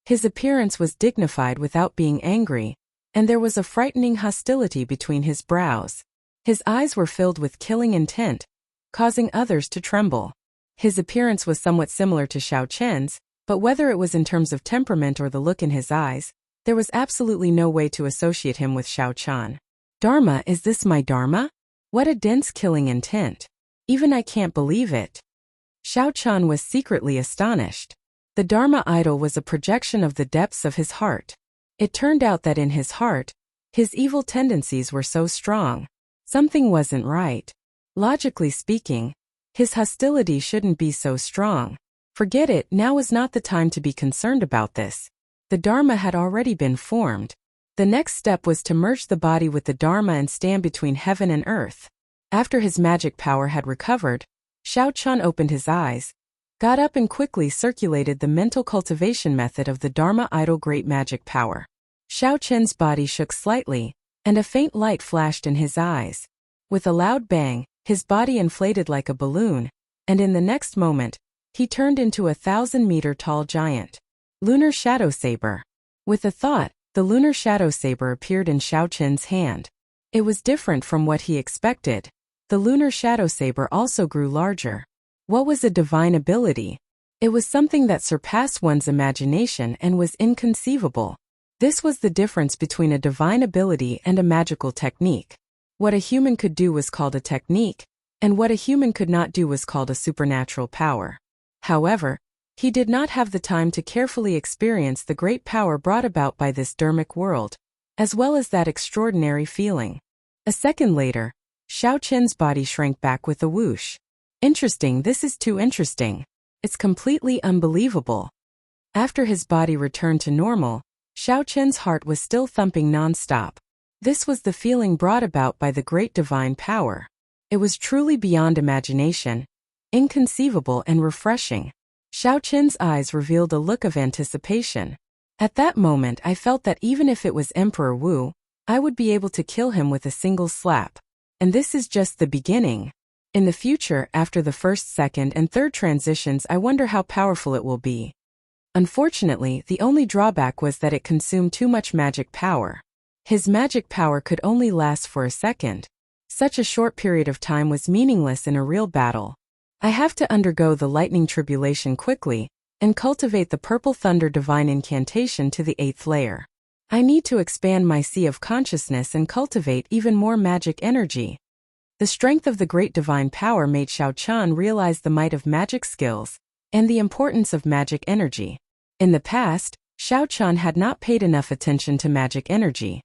Speaker 1: His appearance was dignified without being angry, and there was a frightening hostility between his brows. His eyes were filled with killing intent, causing others to tremble. His appearance was somewhat similar to Xiao Chen's, but whether it was in terms of temperament or the look in his eyes, there was absolutely no way to associate him with Xiao Chan. Dharma, is this my Dharma? What a dense killing intent. Even I can't believe it. Xiao Chan was secretly astonished. The Dharma idol was a projection of the depths of his heart. It turned out that in his heart, his evil tendencies were so strong. Something wasn't right. Logically speaking, his hostility shouldn't be so strong. Forget it, now is not the time to be concerned about this. The Dharma had already been formed. The next step was to merge the body with the Dharma and stand between heaven and earth. After his magic power had recovered, Xiao Chan opened his eyes, got up and quickly circulated the mental cultivation method of the Dharma idol great magic power. Xiao Chen's body shook slightly, and a faint light flashed in his eyes. With a loud bang, his body inflated like a balloon, and in the next moment, he turned into a 1,000-meter-tall giant. Lunar Shadow Saber. With a thought, the lunar shadow saber appeared in Xiao Chen's hand. It was different from what he expected. The lunar shadow saber also grew larger. What was a divine ability? It was something that surpassed one's imagination and was inconceivable. This was the difference between a divine ability and a magical technique. What a human could do was called a technique, and what a human could not do was called a supernatural power. However, he did not have the time to carefully experience the great power brought about by this dharmic world, as well as that extraordinary feeling. A second later, Xiao Qin's body shrank back with a whoosh. Interesting, this is too interesting. It's completely unbelievable. After his body returned to normal, Xiao Qin's heart was still thumping non-stop. This was the feeling brought about by the great divine power. It was truly beyond imagination, inconceivable and refreshing. Xiao Qin's eyes revealed a look of anticipation. At that moment I felt that even if it was Emperor Wu, I would be able to kill him with a single slap. And this is just the beginning. In the future, after the first, second, and third transitions, I wonder how powerful it will be. Unfortunately, the only drawback was that it consumed too much magic power. His magic power could only last for a second. Such a short period of time was meaningless in a real battle. I have to undergo the lightning tribulation quickly, and cultivate the purple thunder divine incantation to the 8th layer. I need to expand my sea of consciousness and cultivate even more magic energy. The strength of the great divine power made Xiao Qian realize the might of magic skills, and the importance of magic energy. In the past, Xiao Qian had not paid enough attention to magic energy.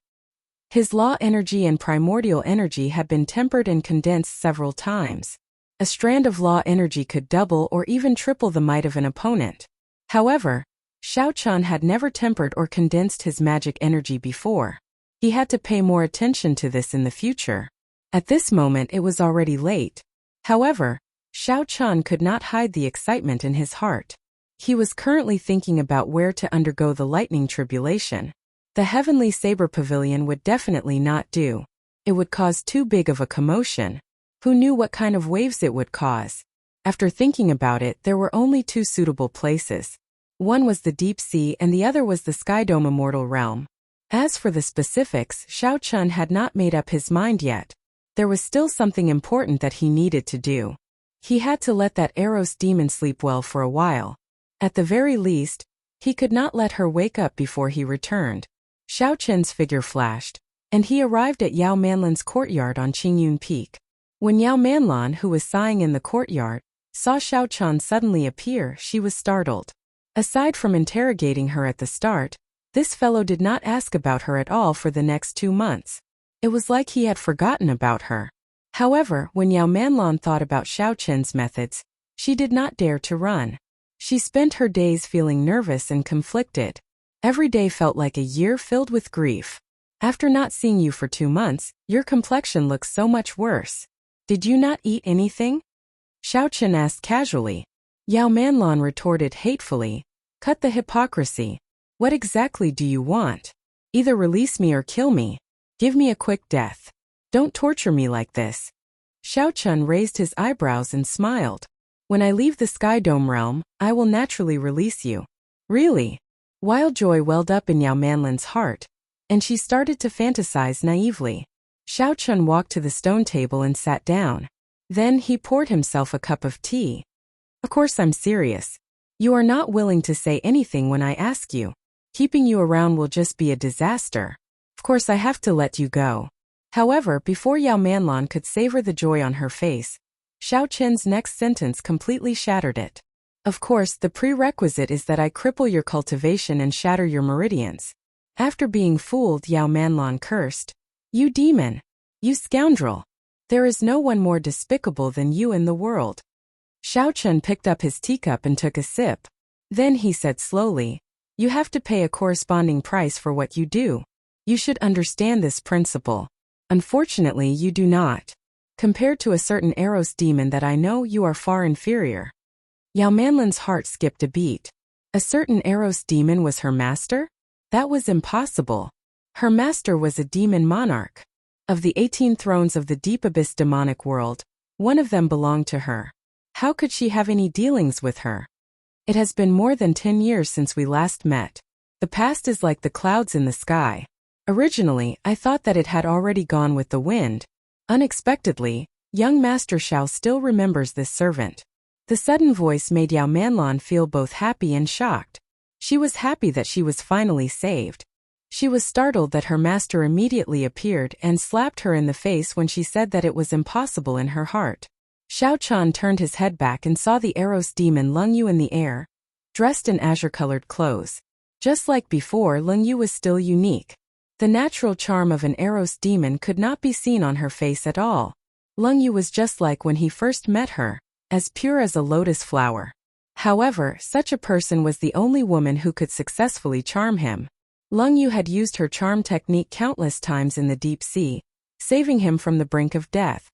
Speaker 1: His law energy and primordial energy had been tempered and condensed several times. A strand of law energy could double or even triple the might of an opponent. However, Xiao Qian had never tempered or condensed his magic energy before. He had to pay more attention to this in the future. At this moment it was already late. However, Xiao Qian could not hide the excitement in his heart. He was currently thinking about where to undergo the lightning tribulation. The Heavenly Saber Pavilion would definitely not do. It would cause too big of a commotion. Who knew what kind of waves it would cause? After thinking about it, there were only two suitable places. One was the deep sea and the other was the Sky Dome Immortal Realm. As for the specifics, Xiao Qian had not made up his mind yet. There was still something important that he needed to do. He had to let that Eros demon sleep well for a while. At the very least, he could not let her wake up before he returned. Xiao Qian's figure flashed, and he arrived at Yao Manlan's courtyard on Qingyun Peak. When Yao Manlan, who was sighing in the courtyard, saw Xiao Qian suddenly appear, she was startled. Aside from interrogating her at the start, this fellow did not ask about her at all for the next 2 months. It was like he had forgotten about her. However, when Yao Manlan thought about Xiao Qian's methods, she did not dare to run. She spent her days feeling nervous and conflicted. Every day felt like a year filled with grief. After not seeing you for 2 months, your complexion looks so much worse. Did you not eat anything? Xiao Qian asked casually. Yao Manlan retorted hatefully, "Cut the hypocrisy. What exactly do you want? Either release me or kill me. Give me a quick death. Don't torture me like this." Xiao Qian raised his eyebrows and smiled. "When I leave the Sky Dome realm, I will naturally release you." Really? Wild joy welled up in Yao Manlan's heart, and she started to fantasize naively. Xiao Qian walked to the stone table and sat down. Then he poured himself a cup of tea. "Of course I'm serious. You are not willing to say anything when I ask you. Keeping you around will just be a disaster. Of course I have to let you go." However, before Yao Manlan could savor the joy on her face, Xiao Qian's next sentence completely shattered it. "Of course, the prerequisite is that I cripple your cultivation and shatter your meridians." After being fooled, Yao Manlan cursed. "You demon! You scoundrel! There is no one more despicable than you in the world." Xiao Qian picked up his teacup and took a sip. Then he said slowly, "You have to pay a corresponding price for what you do. You should understand this principle. Unfortunately, you do not. Compared to a certain Eros demon that I know, you are far inferior." Yao Manlan's heart skipped a beat. A certain Eros demon was her master? That was impossible. Her master was a demon monarch. Of the 18 thrones of the deep abyss demonic world, one of them belonged to her. How could she have any dealings with her? It has been more than 10 years since we last met. The past is like the clouds in the sky. Originally, I thought that it had already gone with the wind. Unexpectedly, young Master Xiao still remembers this servant. The sudden voice made Yao Manlan feel both happy and shocked. She was happy that she was finally saved. She was startled that her master immediately appeared and slapped her in the face when she said that it was impossible in her heart. Xiao Chan turned his head back and saw the Eros demon Leng Yu in the air, dressed in azure-colored clothes. Just like before, Leng Yu was still unique. The natural charm of an Eros demon could not be seen on her face at all. Leng Yu was just like when he first met her, as pure as a lotus flower. However, such a person was the only woman who could successfully charm him. Leng Yu had used her charm technique countless times in the deep sea, saving him from the brink of death.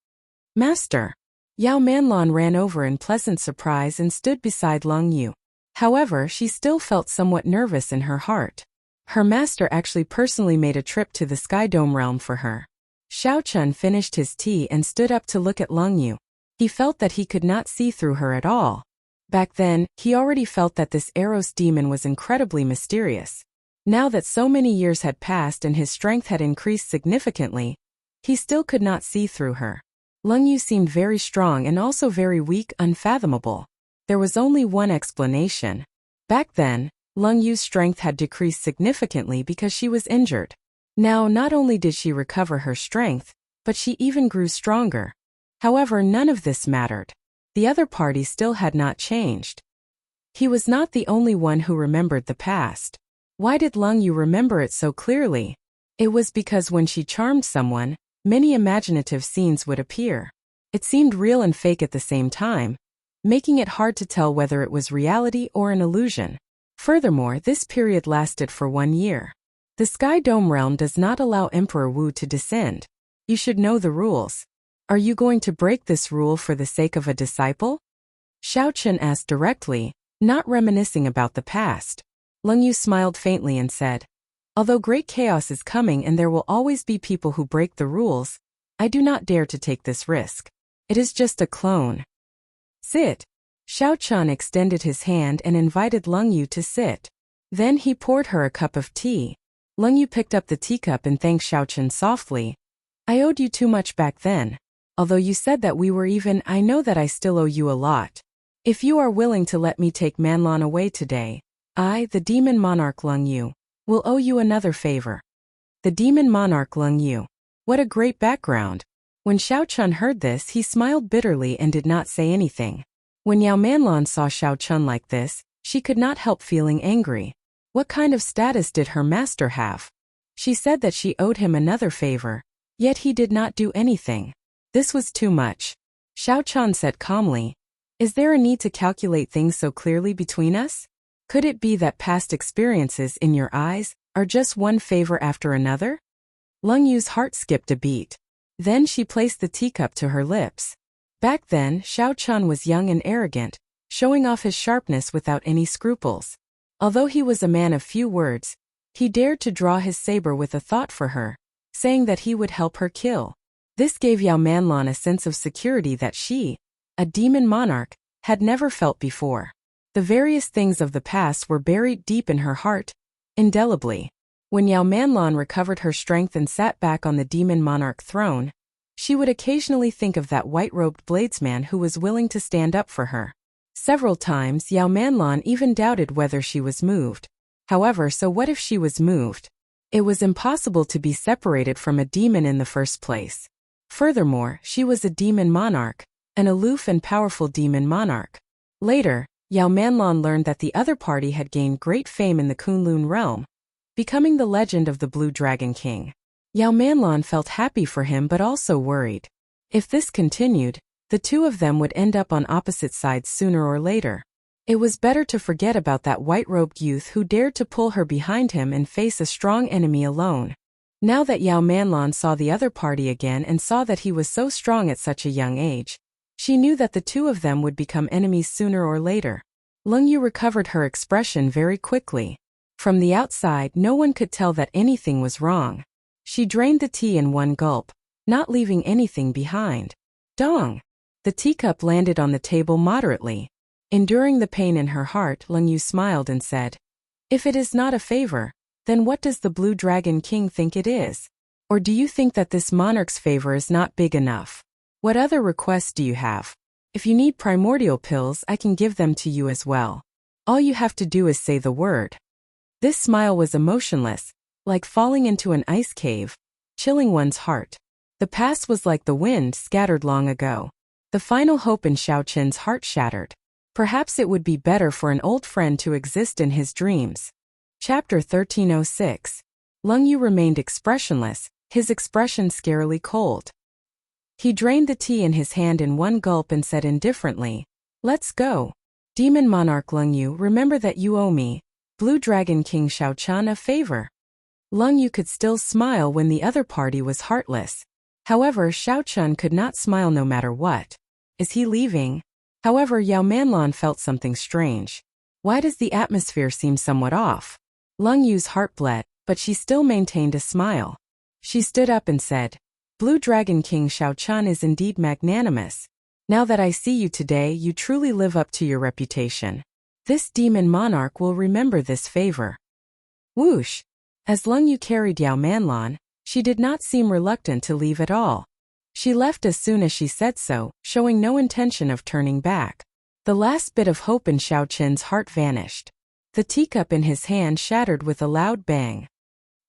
Speaker 1: Master! Yao Manlan ran over in pleasant surprise and stood beside Leng Yu. However, she still felt somewhat nervous in her heart. Her master actually personally made a trip to the Sky Dome realm for her. Xiao Chun finished his tea and stood up to look at Leng Yu. He felt that he could not see through her at all. Back then, he already felt that this Eros demon was incredibly mysterious. Now that so many years had passed and his strength had increased significantly, he still could not see through her. Leng Yu seemed very strong and also very weak, unfathomable. There was only one explanation. Back then, Leng Yu's strength had decreased significantly because she was injured. Now, not only did she recover her strength, but she even grew stronger. However, none of this mattered. The other party still had not changed. He was not the only one who remembered the past. Why did Leng Yu remember it so clearly? It was because when she charmed someone, many imaginative scenes would appear. It seemed real and fake at the same time, making it hard to tell whether it was reality or an illusion. Furthermore, this period lasted for 1 year. The Sky Dome realm does not allow Emperor Wu to descend. You should know the rules. Are you going to break this rule for the sake of a disciple? Xiao Chun asked directly, not reminiscing about the past. Leng Yu smiled faintly and said, although great chaos is coming and there will always be people who break the rules, I do not dare to take this risk. It is just a clone. Sit. Xiao Chun extended his hand and invited Leng Yu to sit. Then he poured her a cup of tea. Leng Yu picked up the teacup and thanked Xiao Chun softly. I owed you too much back then. Although you said that we were even, I know that I still owe you a lot. If you are willing to let me take Manlan away today, I, the demon monarch Leng Yu, will owe you another favor. The demon monarch Leng Yu. What a great background. When Xiao Chun heard this, he smiled bitterly and did not say anything. When Yao Manlan saw Xiao Chun like this, she could not help feeling angry. What kind of status did her master have? She said that she owed him another favor, yet he did not do anything. This was too much. Xiao Chun said calmly, is there a need to calculate things so clearly between us? Could it be that past experiences in your eyes are just one favor after another? Leng Yu's heart skipped a beat. Then she placed the teacup to her lips. Back then, Xiao Chun was young and arrogant, showing off his sharpness without any scruples. Although he was a man of few words, he dared to draw his saber with a thought for her, saying that he would help her kill. This gave Yao Manlan a sense of security that she, a demon monarch, had never felt before. The various things of the past were buried deep in her heart, indelibly. When Yao Manlan recovered her strength and sat back on the demon monarch throne, she would occasionally think of that white-robed bladesman who was willing to stand up for her. Several times Yao Manlan even doubted whether she was moved. However, so what if she was moved? It was impossible to be separated from a demon in the first place. Furthermore, she was a demon monarch, an aloof and powerful demon monarch. Later, Yao Manlan learned that the other party had gained great fame in the Kunlun realm, becoming the legend of the Blue Dragon King. Yao Manlan felt happy for him but also worried. If this continued, the two of them would end up on opposite sides sooner or later. It was better to forget about that white-robed youth who dared to pull her behind him and face a strong enemy alone. Now that Yao Manlan saw the other party again and saw that he was so strong at such a young age, she knew that the two of them would become enemies sooner or later. Leng Yu recovered her expression very quickly. From the outside, no one could tell that anything was wrong. She drained the tea in one gulp, not leaving anything behind. Dong! The teacup landed on the table moderately. Enduring the pain in her heart, Leng Yu smiled and said, if it is not a favor, Then what does the Blue Dragon King think it is? Or do you think that this monarch's favor is not big enough? What other requests do you have? If you need primordial pills, I can give them to you as well. All you have to do is say the word. This smile was emotionless, like falling into an ice cave, chilling one's heart. The past was like the wind scattered long ago. The final hope in Xiao Qin's heart shattered. Perhaps it would be better for an old friend to exist in his dreams. Chapter 1306. Leng Yu remained expressionless, his expression scarily cold. He drained the tea in his hand in one gulp and said indifferently, "Let's go. Demon Monarch Leng Yu, remember that you owe me, Blue Dragon King Xiao Qian, a favor." Leng Yu could still smile when the other party was heartless. However, Xiao Qian could not smile no matter what. Is he leaving? However, Yao Manlan felt something strange. Why does the atmosphere seem somewhat off? Leng Yu's heart bled, but she still maintained a smile. She stood up and said, "Blue Dragon King Xiao Qian is indeed magnanimous. Now that I see you today, you truly live up to your reputation. This demon monarch will remember this favor." Whoosh! As Leng Yu carried Yao Manlan, she did not seem reluctant to leave at all. She left as soon as she said so, showing no intention of turning back. The last bit of hope in Xiao Qin's heart vanished. The teacup in his hand shattered with a loud bang.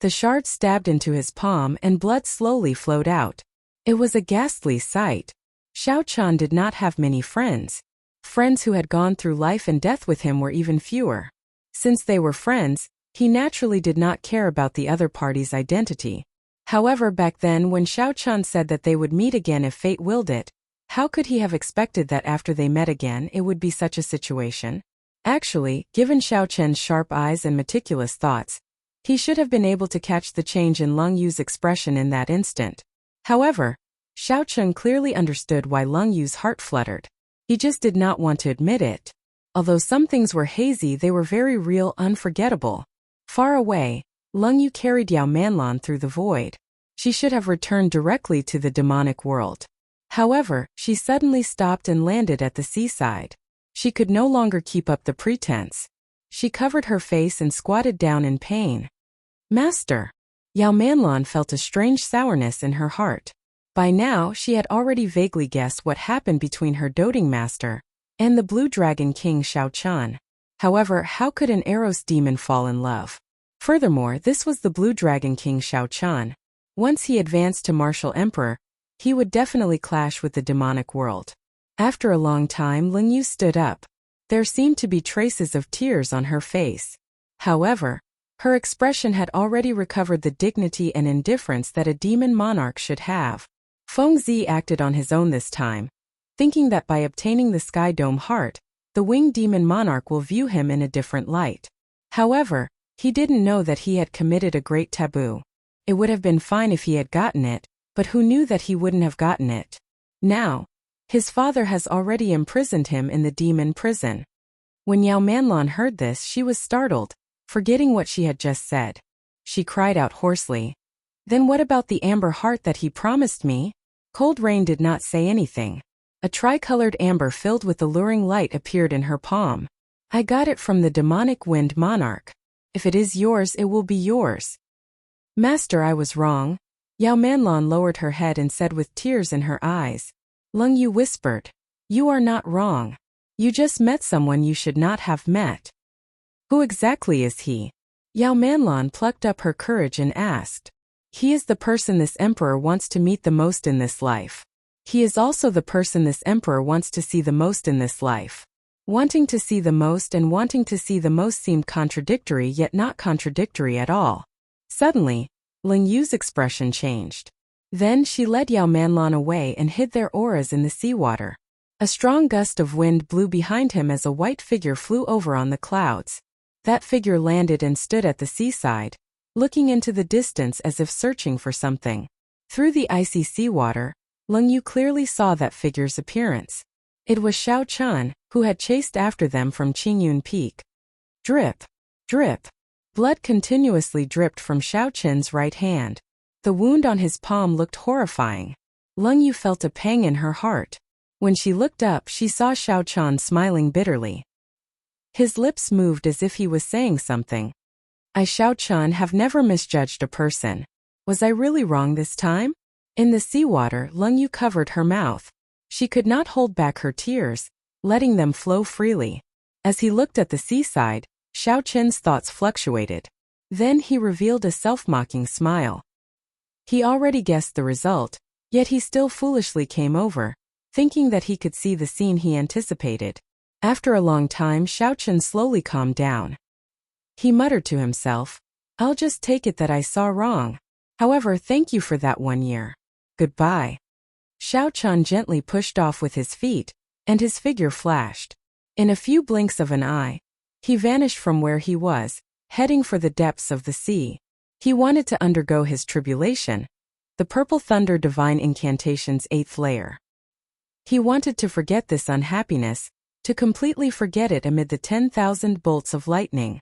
Speaker 1: The shard stabbed into his palm and blood slowly flowed out. It was a ghastly sight. Xiao Qian did not have many friends. Friends who had gone through life and death with him were even fewer. Since they were friends, he naturally did not care about the other party's identity. However, back then when Xiao Qian said that they would meet again if fate willed it, how could he have expected that after they met again it would be such a situation? Actually, given Xiao Qian's sharp eyes and meticulous thoughts, he should have been able to catch the change in Leng Yu's expression in that instant. However, Xiao Qian clearly understood why Leng Yu's heart fluttered. He just did not want to admit it. Although some things were hazy, they were very real, unforgettable. Far away, Leng Yu carried Yao Manlan through the void. She should have returned directly to the demonic world. However, she suddenly stopped and landed at the seaside. She could no longer keep up the pretense. She covered her face and squatted down in pain. "Master!" Yao Manlan felt a strange sourness in her heart. By now, she had already vaguely guessed what happened between her doting master and the Blue Dragon King Xiao Qian. However, how could an Eros demon fall in love? Furthermore, this was the Blue Dragon King Xiao Qian. Once he advanced to martial emperor, he would definitely clash with the demonic world. After a long time, Leng Yu stood up. There seemed to be traces of tears on her face. However, her expression had already recovered the dignity and indifference that a demon monarch should have. Feng Zi acted on his own this time, thinking that by obtaining the Sky Dome heart, the winged demon monarch will view him in a different light. However, he didn't know that he had committed a great taboo. It would have been fine if he had gotten it, but who knew that he wouldn't have gotten it? Now, his father has already imprisoned him in the demon prison. When Yao Manlan heard this, she was startled, forgetting what she had just said. She cried out hoarsely, "Then what about the amber heart that he promised me?" Cold Rain did not say anything. A tricolored amber filled with alluring light appeared in her palm. "I got it from the demonic wind monarch. If it is yours, it will be yours." "Master, I was wrong." Yao Manlan lowered her head and said with tears in her eyes. Leng Yu whispered, "You are not wrong. You just met someone you should not have met." "Who exactly is he?" Yao Manlan plucked up her courage and asked. "He is the person this emperor wants to meet the most in this life. He is also the person this emperor wants to see the most in this life." Wanting to see the most and wanting to see the most seemed contradictory, yet not contradictory at all. Suddenly, Leng Yu's expression changed. Then she led Yao Manlan away and hid their auras in the seawater. A strong gust of wind blew behind him as a white figure flew over on the clouds. That figure landed and stood at the seaside, looking into the distance as if searching for something. Through the icy seawater, Leng Yu clearly saw that figure's appearance. It was Xiao Qian, who had chased after them from Qingyun Peak. Drip, drip. Blood continuously dripped from Xiao Qian's right hand. The wound on his palm looked horrifying. Leng Yu felt a pang in her heart. When she looked up, she saw Xiao Qian smiling bitterly. His lips moved as if he was saying something. I, Xiao Chun, have never misjudged a person. Was I really wrong this time? In the seawater, Leng Yu covered her mouth. She could not hold back her tears, letting them flow freely. As he looked at the seaside, Xiao Chun's thoughts fluctuated. Then he revealed a self-mocking smile. He already guessed the result, yet he still foolishly came over, thinking that he could see the scene he anticipated. After a long time, Xiao Chun slowly calmed down. He muttered to himself, I'll just take it that I saw wrong. However, thank you for that 1 year. Goodbye. Xiao Chun gently pushed off with his feet, and his figure flashed. In a few blinks of an eye, he vanished from where he was, heading for the depths of the sea. He wanted to undergo his tribulation, the Purple Thunder Divine Incantation's 8th layer. He wanted to forget this unhappiness, to completely forget it amid the 10,000 bolts of lightning.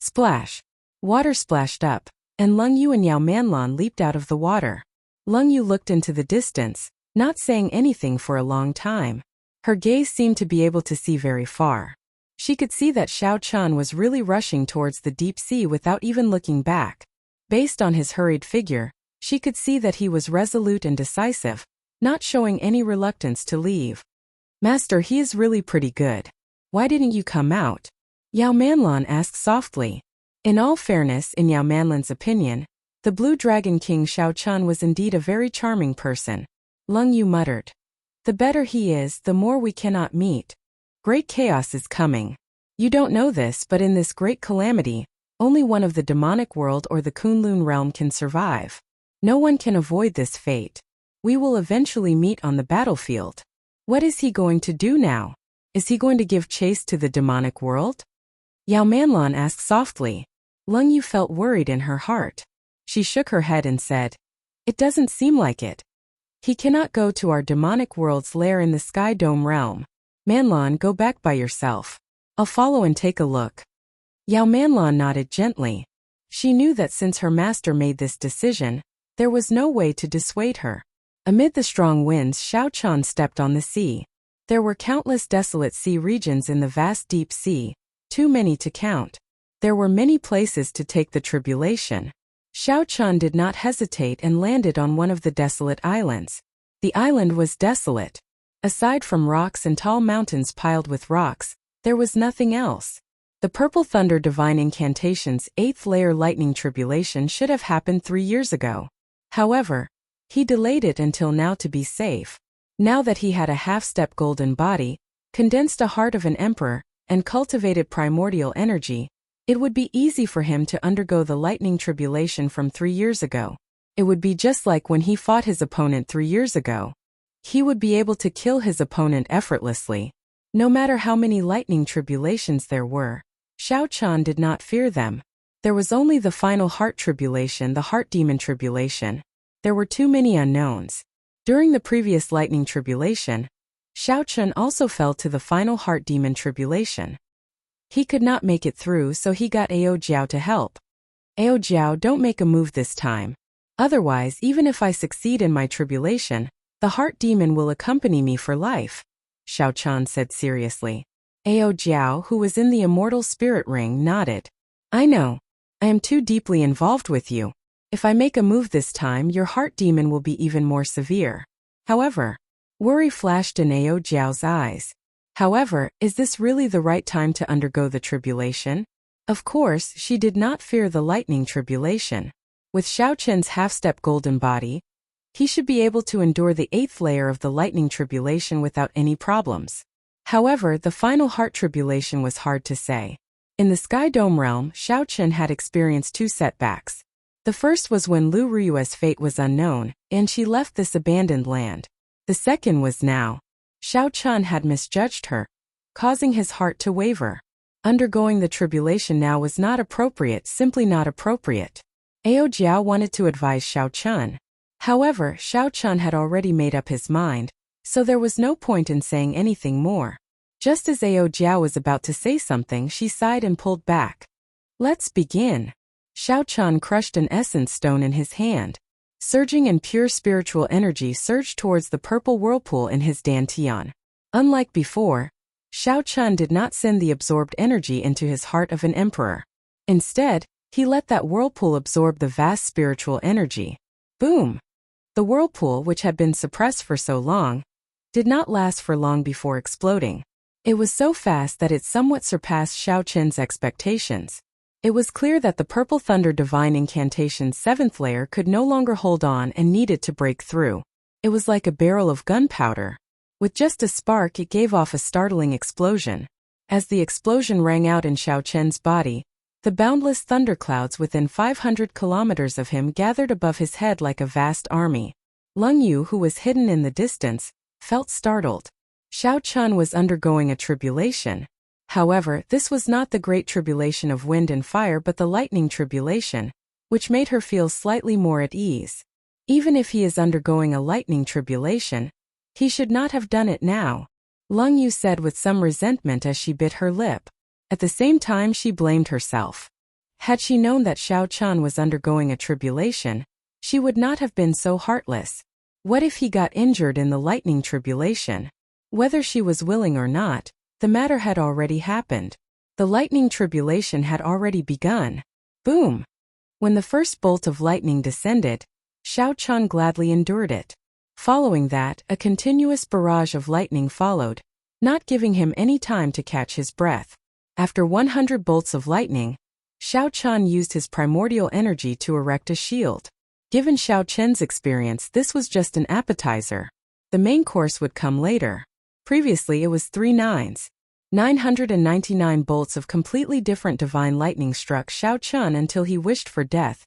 Speaker 1: Splash! Water splashed up, and Leng Yu and Yao Manlan leaped out of the water. Leng Yu looked into the distance, not saying anything for a long time. Her gaze seemed to be able to see very far. She could see that Xiao Chun was really rushing towards the deep sea without even looking back. Based on his hurried figure, she could see that he was resolute and decisive, not showing any reluctance to leave. Master, he is really pretty good. Why didn't you come out? Yao Manlan asked softly. In all fairness, in Yao Manlan's opinion, the Blue Dragon King Xiao Chun was indeed a very charming person. Leng Yu muttered. The better he is, the more we cannot meet. Great chaos is coming. You don't know this, but in this great calamity, only one of the demonic world or the Kunlun realm can survive. No one can avoid this fate. We will eventually meet on the battlefield. What is he going to do now? Is he going to give chase to the demonic world? Yao Manlan asked softly. Leng Yu felt worried in her heart. She shook her head and said, It doesn't seem like it. He cannot go to our demonic world's lair in the Sky Dome realm. Manlan, go back by yourself. I'll follow and take a look. Yao Manlan nodded gently. She knew that since her master made this decision, there was no way to dissuade her. Amid the strong winds, Xiao Chun stepped on the sea. There were countless desolate sea regions in the vast deep sea, too many to count. There were many places to take the tribulation. Xiao Chun did not hesitate and landed on one of the desolate islands. The island was desolate. Aside from rocks and tall mountains piled with rocks, there was nothing else. The Purple Thunder Divine Incantation's 8th layer lightning tribulation should have happened 3 years ago. However, he delayed it until now to be safe. Now that he had a half-step golden body, condensed a heart of an emperor, and cultivated primordial energy, it would be easy for him to undergo the lightning tribulation from 3 years ago. It would be just like when he fought his opponent 3 years ago. He would be able to kill his opponent effortlessly. No matter how many lightning tribulations there were, Xiao Chun did not fear them. There was only the final heart tribulation, the heart demon tribulation. There were too many unknowns. During the previous lightning tribulation, Xiao Chun also fell to the final heart demon tribulation. He could not make it through, so he got Ao Jiao to help. Ao Jiao, don't make a move this time. Otherwise, even if I succeed in my tribulation, the heart demon will accompany me for life, Xiao Chun said seriously. Ao Jiao, who was in the immortal spirit ring, nodded. I know. I am too deeply involved with you. If I make a move this time, your heart demon will be even more severe. However, worry flashed in Ao Jiao's eyes. However, is this really the right time to undergo the tribulation? Of course, she did not fear the lightning tribulation. With Xiao Chun's half-step golden body, he should be able to endure the 8th layer of the lightning tribulation without any problems. However, the final heart tribulation was hard to say. In the Sky Dome realm, Xiao Chun had experienced 2 setbacks. The first was when Lu Rui's fate was unknown, and she left this abandoned land. The second was now. Xiao Chun had misjudged her, causing his heart to waver. Undergoing the tribulation now was not appropriate, simply not appropriate. Ao Jiao wanted to advise Xiao Chun. However, Xiao Chun had already made up his mind, so there was no point in saying anything more. Just as Ao Jiao was about to say something, she sighed and pulled back. Let's begin. Xiao Chun crushed an essence stone in his hand. Surging and pure spiritual energy surged towards the purple whirlpool in his dantian. Unlike before, Xiao Chun did not send the absorbed energy into his heart of an emperor. Instead, He let that whirlpool absorb the vast spiritual energy. Boom! The whirlpool, which had been suppressed for so long, did not last for long before exploding. It was so fast that it somewhat surpassed Xiao Qin's expectations. It was clear that the Purple Thunder Divine Incantation's 7th layer could no longer hold on and needed to break through. It was like a barrel of gunpowder. With just a spark, it gave off a startling explosion. As the explosion rang out in Xiao Qin's body, the boundless thunderclouds within 500 kilometers of him gathered above his head like a vast army. Leng Yu, who was hidden in the distance, felt startled. Xiao Qin was undergoing a tribulation. However, this was not the great tribulation of wind and fire but the lightning tribulation, which made her feel slightly more at ease. Even if he is undergoing a lightning tribulation, he should not have done it now, Leng Yu said with some resentment as she bit her lip. At the same time she blamed herself. Had she known that Xiao Qin was undergoing a tribulation, she would not have been so heartless. What if he got injured in the lightning tribulation? Whether she was willing or not, the matter had already happened. The lightning tribulation had already begun. Boom! When the first bolt of lightning descended, Xiao Qin gladly endured it. Following that, a continuous barrage of lightning followed, not giving him any time to catch his breath. After 100 bolts of lightning, Xiao Qin used his primordial energy to erect a shield. Given Xiao Qin's experience, this was just an appetizer. The main course would come later. Previously it was 999 bolts of completely different divine lightning struck Xiao Qin until he wished for death,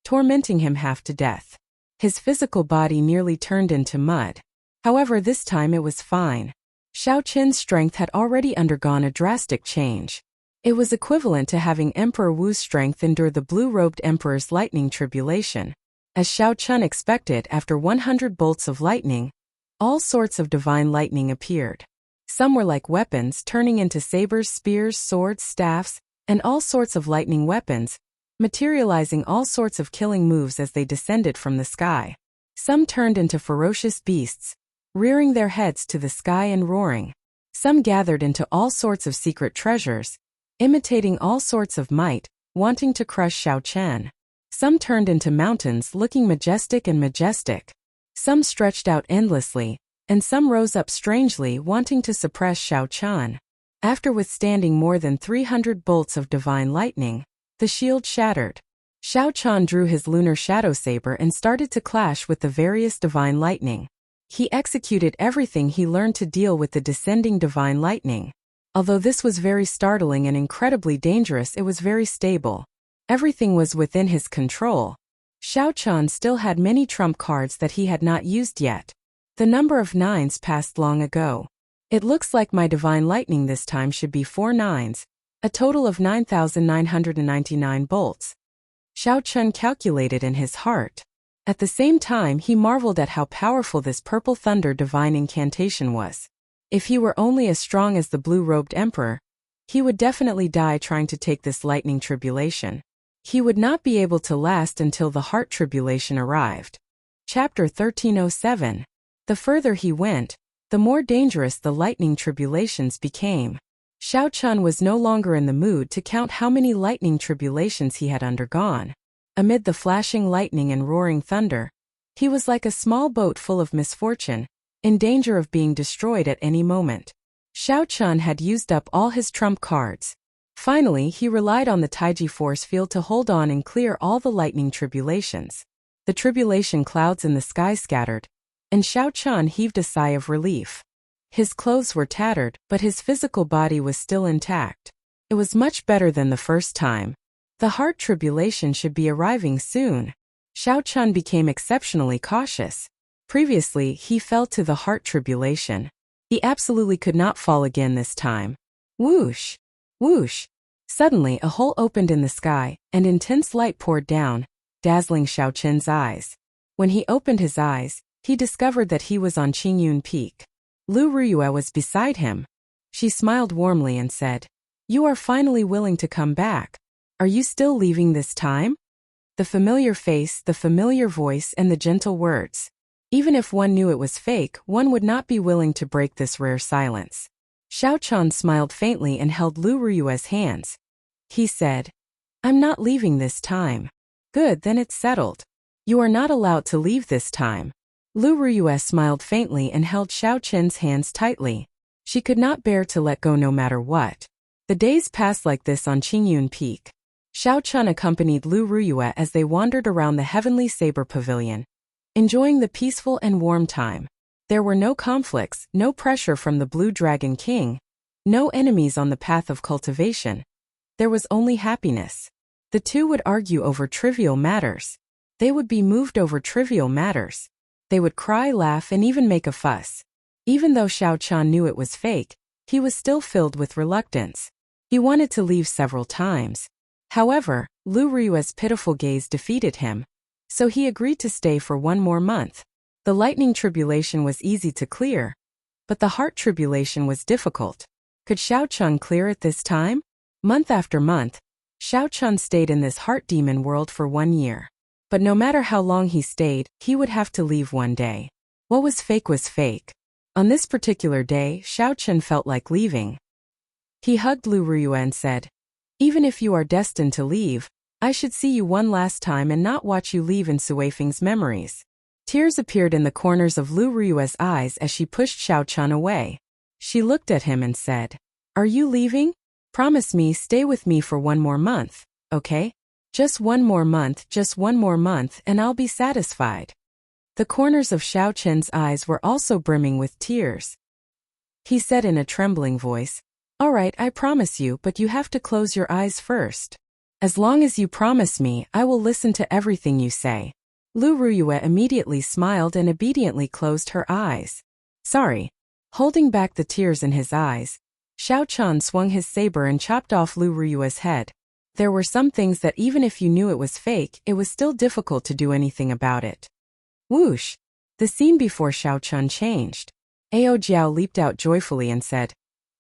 Speaker 1: tormenting him half to death. His physical body nearly turned into mud. However, this time it was fine. Xiao Qin's strength had already undergone a drastic change. It was equivalent to having Emperor Wu's strength endure the blue-robed emperor's lightning tribulation. As Xiao Qin expected, after 100 bolts of lightning, all sorts of divine lightning appeared. Some were like weapons, turning into sabers, spears, swords, staffs, and all sorts of lightning weapons, materializing all sorts of killing moves as they descended from the sky. Some turned into ferocious beasts, rearing their heads to the sky and roaring. Some gathered into all sorts of secret treasures, imitating all sorts of might, wanting to crush Xiao Qin. Some turned into mountains, looking majestic and majestic. Some stretched out endlessly, and some rose up strangely, wanting to suppress Xiao Qin. After withstanding more than 300 bolts of divine lightning, the shield shattered. Xiao Qin drew his lunar shadow saber and started to clash with the various divine lightning. He executed everything he learned to deal with the descending divine lightning. Although this was very startling and incredibly dangerous, it was very stable. Everything was within his control. Xiao Qin still had many trump cards that he had not used yet. The number of 9s passed long ago. It looks like my divine lightning this time should be 4 9s, a total of 9,999 bolts. Xiao Qin calculated in his heart. At the same time, he marveled at how powerful this Purple Thunder Divine Incantation was. If he were only as strong as the blue-robed emperor, he would definitely die trying to take this lightning tribulation. He would not be able to last until the heart tribulation arrived. Chapter 1307. The further he went, the more dangerous the lightning tribulations became. Xiao Qin was no longer in the mood to count how many lightning tribulations he had undergone. Amid the flashing lightning and roaring thunder, he was like a small boat full of misfortune, in danger of being destroyed at any moment. Xiao Qin had used up all his trump cards. Finally, he relied on the Taiji force field to hold on and clear all the lightning tribulations. The tribulation clouds in the sky scattered, and Xiao Qin heaved a sigh of relief. His clothes were tattered, but his physical body was still intact. It was much better than the first time. The heart tribulation should be arriving soon. Xiao Qin became exceptionally cautious. Previously, he fell to the heart tribulation. He absolutely could not fall again this time. Whoosh! Whoosh! Suddenly, a hole opened in the sky, and intense light poured down, dazzling Xiao Qin's eyes. When he opened his eyes, he discovered that he was on Qingyun Peak. Lu Ruyue was beside him. She smiled warmly and said, "You are finally willing to come back. Are you still leaving this time?" The familiar face, the familiar voice, and the gentle words. Even if one knew it was fake, one would not be willing to break this rare silence. Xiao Qin smiled faintly and held Lu Ruyue's hands. He said, I'm not leaving this time. Good, then it's settled. You are not allowed to leave this time. Lu Ruyue smiled faintly and held Xiao Qin's hands tightly. She could not bear to let go no matter what. The days passed like this on Qingyun Peak. Xiao Chun accompanied Lu Ruyue as they wandered around the Heavenly Saber Pavilion, enjoying the peaceful and warm time. There were no conflicts, no pressure from the Blue Dragon King, no enemies on the path of cultivation. There was only happiness. The two would argue over trivial matters. They would be moved over trivial matters. They would cry, laugh, and even make a fuss. Even though Xiao Chun knew it was fake, he was still filled with reluctance. He wanted to leave several times. However, Lu Ruyue's pitiful gaze defeated him, so he agreed to stay for one more month. The lightning tribulation was easy to clear, but the heart tribulation was difficult. Could Xiao Chun clear it this time? Month after month, Xiao Chun stayed in this heart demon world for 1 year. But no matter how long he stayed, he would have to leave one day. What was fake was fake. On this particular day, Xiao Chun felt like leaving. He hugged Lu Ruyue and said, "Even if you are destined to leave, I should see you one last time and not watch you leave in Suifeng's memories." Tears appeared in the corners of Lu Ruyue's eyes as she pushed Xiao Chun away. She looked at him and said, "Are you leaving? Promise me stay with me for one more month, okay? Just one more month, and I'll be satisfied." The corners of Xiao Chen's eyes were also brimming with tears. He said in a trembling voice, "All right, I promise you, but you have to close your eyes first. As long as you promise me, I will listen to everything you say." Lu Ruyue immediately smiled and obediently closed her eyes. "Sorry." Holding back the tears in his eyes, Xiao Chun swung his saber and chopped off Lu Ruyue's head. There were some things that even if you knew it was fake, it was still difficult to do anything about it. Whoosh! The scene before Xiao Chun changed. Ao Jiao leaped out joyfully and said,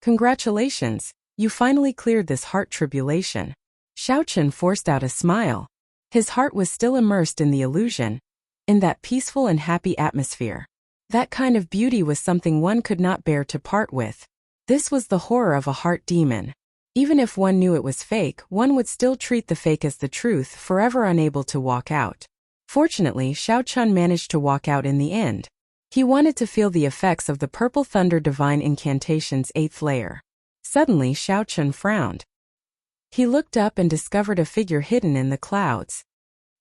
Speaker 1: "Congratulations, you finally cleared this heart tribulation." Xiao Chun forced out a smile. His heart was still immersed in the illusion, in that peaceful and happy atmosphere. That kind of beauty was something one could not bear to part with. This was the horror of a heart demon. Even if one knew it was fake, one would still treat the fake as the truth, forever unable to walk out. Fortunately, Xiao Chun managed to walk out in the end. He wanted to feel the effects of the Purple Thunder Divine Incantation's 8th layer. Suddenly, Xiao Chun frowned. He looked up and discovered a figure hidden in the clouds.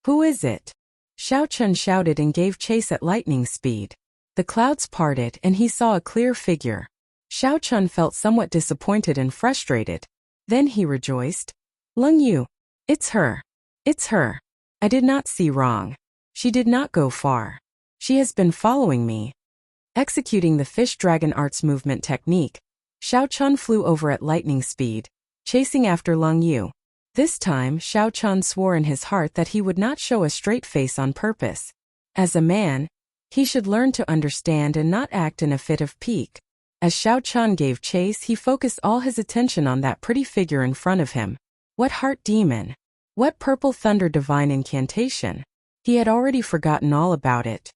Speaker 1: "Who is it?" Xiao Chun shouted and gave chase at lightning speed. The clouds parted and he saw a clear figure. Xiao Chun felt somewhat disappointed and frustrated. Then he rejoiced. "Leng Yu. It's her. It's her. I did not see wrong. She did not go far. She has been following me." Executing the fish dragon arts movement technique, Xiao Chun flew over at lightning speed, chasing after Leng Yu. This time, Xiao Chun swore in his heart that he would not show a straight face on purpose. As a man, he should learn to understand and not act in a fit of pique. As Xiao Chun gave chase, he focused all his attention on that pretty figure in front of him. What heart demon? What Purple Thunder Divine Incantation? He had already forgotten all about it.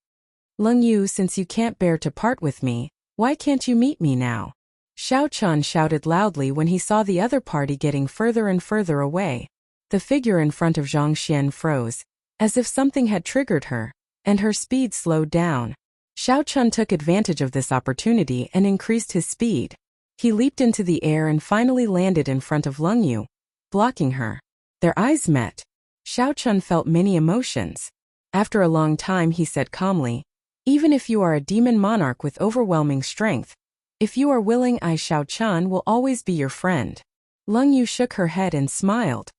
Speaker 1: "Leng Yu, since you can't bear to part with me, why can't you meet me now?" Xiao Chun shouted loudly when he saw the other party getting further and further away. The figure in front of Zhang Xian froze, as if something had triggered her, and her speed slowed down. Xiao Chun took advantage of this opportunity and increased his speed. He leaped into the air and finally landed in front of Leng Yu, blocking her. Their eyes met. Xiao Chun felt many emotions. After a long time he said calmly, "Even if you are a demon monarch with overwhelming strength, if you are willing, I, Xiao Chun, will always be your friend." Leng Yu shook her head and smiled.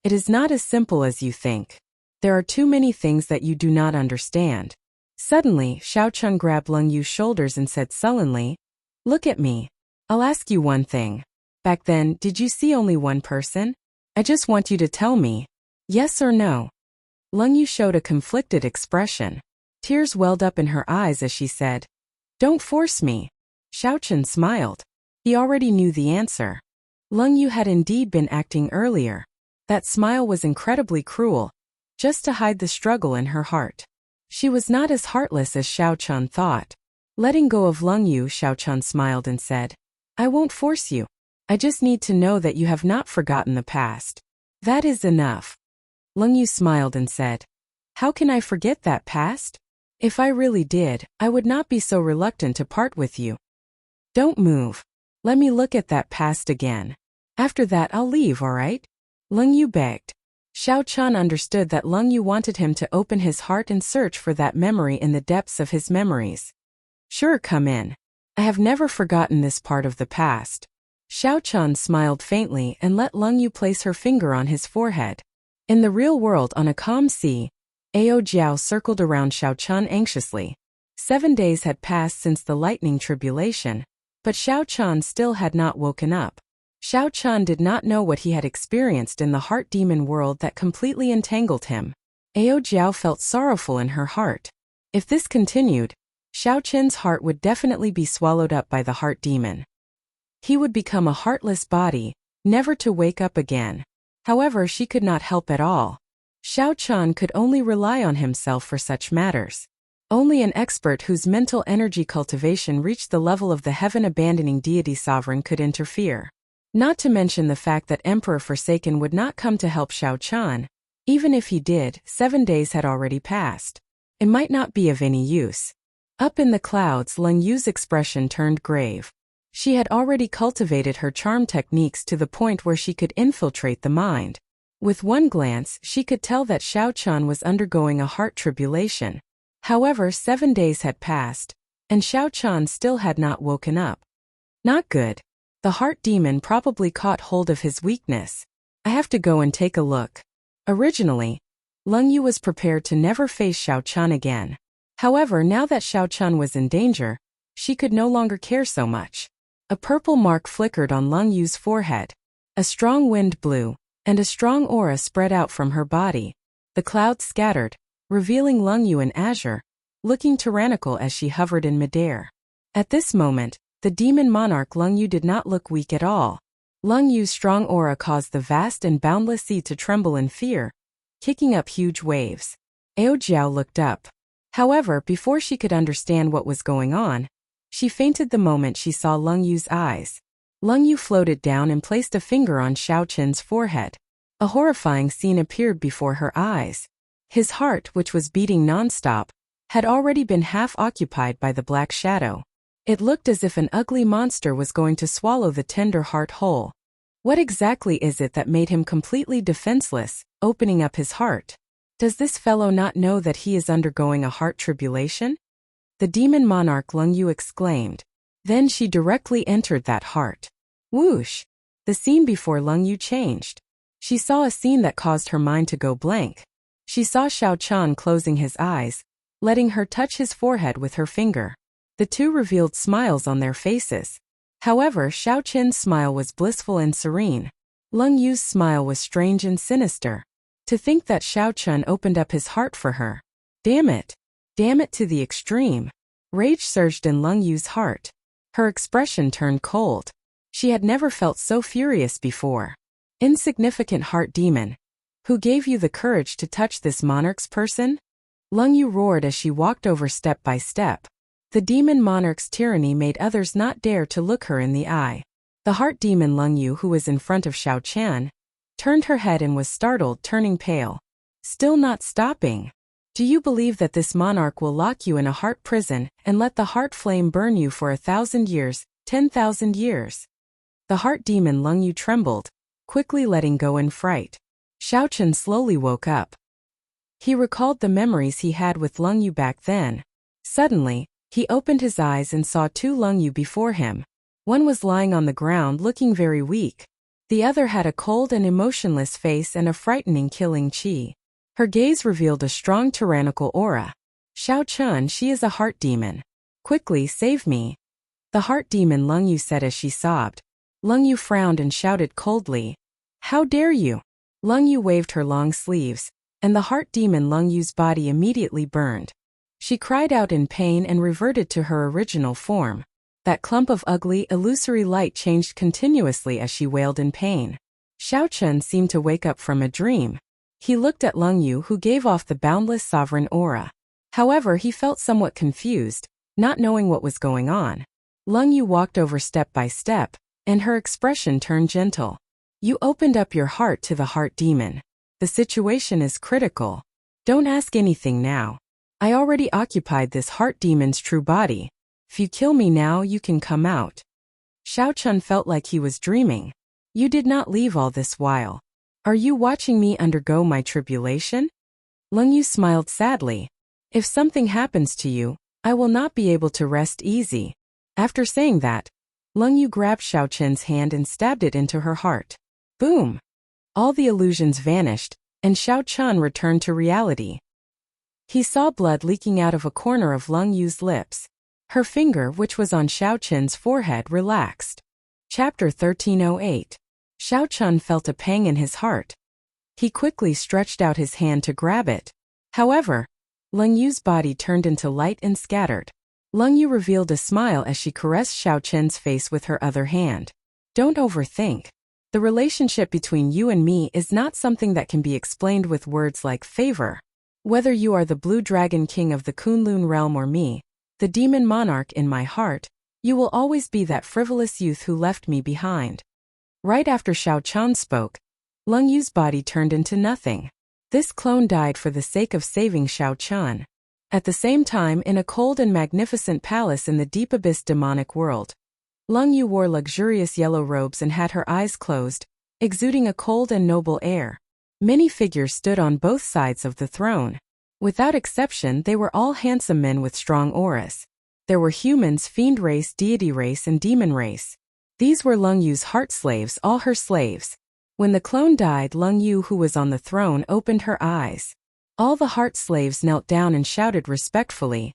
Speaker 1: "It is not as simple as you think. There are too many things that you do not understand." Suddenly, Xiao Chun grabbed Leng Yu's shoulders and said sullenly, "Look at me. I'll ask you one thing. Back then, did you see only one person? I just want you to tell me, yes or no." Leng Yu showed a conflicted expression. Tears welled up in her eyes as she said, "Don't force me." Xiao Chun smiled. He already knew the answer. Leng Yu had indeed been acting earlier. That smile was incredibly cruel, just to hide the struggle in her heart. She was not as heartless as Xiao Chun thought. Letting go of Leng Yu, Xiao Chun smiled and said, "I won't force you. I just need to know that you have not forgotten the past." That is enough. Leng Yu smiled and said, how can I forget that past? If I really did, I would not be so reluctant to part with you. Don't move. Let me look at that past again. After that I'll leave, all right? Leng Yu begged. Xiao Chan understood that Leng Yu wanted him to open his heart and search for that memory in the depths of his memories. Sure, come in. I have never forgotten this part of the past. Xiao Chan smiled faintly and let Leng Yu place her finger on his forehead. In the real world on a calm sea, Ao Jiao circled around Xiao Chan anxiously. 7 days had passed since the lightning tribulation, but Xiao Chan still had not woken up. Xiao Chan did not know what he had experienced in the heart demon world that completely entangled him. Ao Jiao felt sorrowful in her heart. If this continued, Xiao Chen's heart would definitely be swallowed up by the heart demon. He would become a heartless body, never to wake up again. However, she could not help at all. Xiao Chan could only rely on himself for such matters. Only an expert whose mental energy cultivation reached the level of the heaven-abandoning deity sovereign could interfere. Not to mention the fact that Emperor Forsaken would not come to help Xiao Chan. Even if he did, 7 days had already passed. It might not be of any use. Up in the clouds, Leng Yu's expression turned grave. She had already cultivated her charm techniques to the point where she could infiltrate the mind. With one glance, she could tell that Xiao Chan was undergoing a heart tribulation. However, 7 days had passed, and Xiao Chan still had not woken up. Not good. The heart demon probably caught hold of his weakness. I have to go and take a look. Originally, Leng Yu was prepared to never face Xiao Chan again. However, now that Xiao Chan was in danger, she could no longer care so much. A purple mark flickered on Leng Yu's forehead. A strong wind blew, and a strong aura spread out from her body. The clouds scattered, revealing Leng Yu in azure, looking tyrannical as she hovered in midair. At this moment, the demon monarch Leng Yu did not look weak at all. Leng Yu's strong aura caused the vast and boundless sea to tremble in fear, kicking up huge waves. Ao Jiao looked up. However, before she could understand what was going on, she fainted the moment she saw Leng Yu's eyes. Leng Yu floated down and placed a finger on Xiao Chen's forehead. A horrifying scene appeared before her eyes. His heart, which was beating non-stop, had already been half occupied by the black shadow. It looked as if an ugly monster was going to swallow the tender heart whole. What exactly is it that made him completely defenseless, opening up his heart? Does this fellow not know that he is undergoing a heart tribulation? The demon monarch Leng Yu exclaimed. Then she directly entered that heart. Whoosh! The scene before Leng Yu changed. She saw a scene that caused her mind to go blank. She saw Xiao Chan closing his eyes, letting her touch his forehead with her finger. The two revealed smiles on their faces. However, Xiao Chen's smile was blissful and serene. Leng Yu's smile was strange and sinister. To think that Xiao Chen opened up his heart for her. Damn it! Damn it to the extreme. Rage surged in Leng Yu's heart. Her expression turned cold. She had never felt so furious before. Insignificant heart demon. Who gave you the courage to touch this monarch's person? Leng Yu roared as she walked over step by step. The demon monarch's tyranny made others not dare to look her in the eye. The heart demon Leng Yu, who was in front of Xiao Chan, turned her head and was startled, turning pale. Still not stopping. Do you believe that this monarch will lock you in a heart prison and let the heart flame burn you for 1,000 years, 10,000 years? The heart demon Leng Yu trembled, quickly letting go in fright. Xiao Chen slowly woke up. He recalled the memories he had with Leng Yu back then. Suddenly, he opened his eyes and saw two Leng Yu before him. One was lying on the ground looking very weak. The other had a cold and emotionless face and a frightening killing chi. Her gaze revealed a strong tyrannical aura. Xiao Chen, she is a heart demon. Quickly, save me. The heart demon Leng Yu said as she sobbed. Leng Yu frowned and shouted coldly. How dare you? Leng Yu waved her long sleeves, and the heart demon Leng Yu's body immediately burned. She cried out in pain and reverted to her original form. That clump of ugly, illusory light changed continuously as she wailed in pain. Xiao Chen seemed to wake up from a dream. He looked at Leng Yu, who gave off the boundless sovereign aura. However, he felt somewhat confused, not knowing what was going on. Leng Yu walked over step by step, and her expression turned gentle. You opened up your heart to the heart demon. The situation is critical. Don't ask anything now. I already occupied this heart demon's true body. If you kill me now, you can come out. Xiao Chun felt like he was dreaming. You did not leave all this while. Are you watching me undergo my tribulation? Leng Yu smiled sadly. If something happens to you, I will not be able to rest easy. After saying that, Leng Yu grabbed Xiao Chen's hand and stabbed it into her heart. Boom! All the illusions vanished, and Xiao Chun returned to reality. He saw blood leaking out of a corner of Leng Yu's lips. Her finger, which was on Xiao Chen's forehead, relaxed. Chapter 1308. Xiao Chun felt a pang in his heart. He quickly stretched out his hand to grab it. However, Leng Yu's body turned into light and scattered. Leng Yu revealed a smile as she caressed Xiao Chen's face with her other hand. Don't overthink. The relationship between you and me is not something that can be explained with words like favor. Whether you are the Blue Dragon King of the Kunlun realm or me, the demon monarch in my heart, you will always be that frivolous youth who left me behind. Right after Xiao Chun spoke, Leng Yu's body turned into nothing. This clone died for the sake of saving Xiao Chun. At the same time, in a cold and magnificent palace in the deep abyss demonic world, Leng Yu wore luxurious yellow robes and had her eyes closed, exuding a cold and noble air. Many figures stood on both sides of the throne. Without exception, they were all handsome men with strong auras. There were humans, fiend race, deity race, and demon race. These were Leng Yu's heart slaves, all her slaves. When the clone died, Leng Yu, who was on the throne, opened her eyes. All the heart slaves knelt down and shouted respectfully,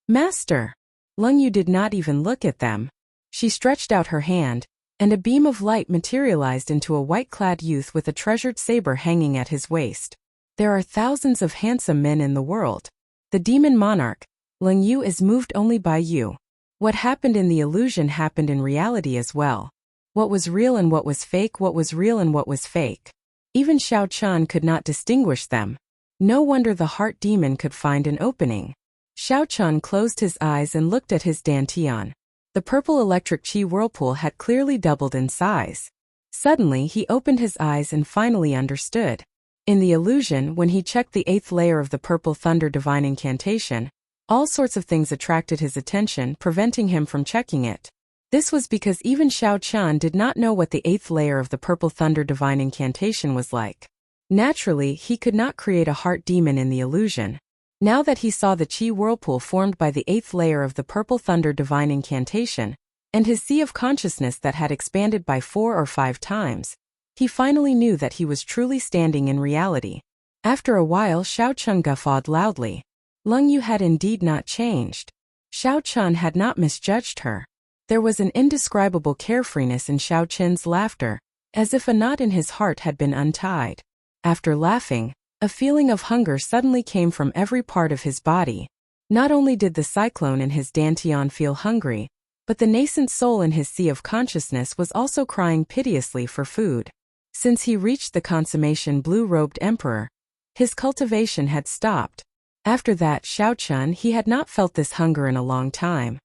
Speaker 1: "Master!" Leng Yu did not even look at them. She stretched out her hand, and a beam of light materialized into a white-clad youth with a treasured saber hanging at his waist. There are thousands of handsome men in the world. The demon monarch, Leng Yu, is moved only by you. What happened in the illusion happened in reality as well. What was real and what was fake, what was real and what was fake. Even Xiao Chun could not distinguish them. No wonder the heart demon could find an opening. Xiao Chun closed his eyes and looked at his dantian. The purple electric chi whirlpool had clearly doubled in size. Suddenly he opened his eyes and finally understood. In the illusion, when he checked the 8th layer of the purple thunder divine incantation, all sorts of things attracted his attention, preventing him from checking it. This was because even Xiao Chun did not know what the 8th layer of the purple thunder divine incantation was like. Naturally, he could not create a heart demon in the illusion. Now that he saw the chi whirlpool formed by the 8th layer of the purple thunder divine incantation, and his sea of consciousness that had expanded by 4 or 5 times, he finally knew that he was truly standing in reality. After a while, Xiao Chun guffawed loudly. Leng Yu had indeed not changed. Xiao Chun had not misjudged her. There was an indescribable carefreeness in Xiao Chun's laughter, as if a knot in his heart had been untied. After laughing, a feeling of hunger suddenly came from every part of his body. Not only did the cyclone in his dantian feel hungry, but the nascent soul in his sea of consciousness was also crying piteously for food. Since he reached the consummation blue-robed emperor, his cultivation had stopped. After that, Xiao Chun, he had not felt this hunger in a long time.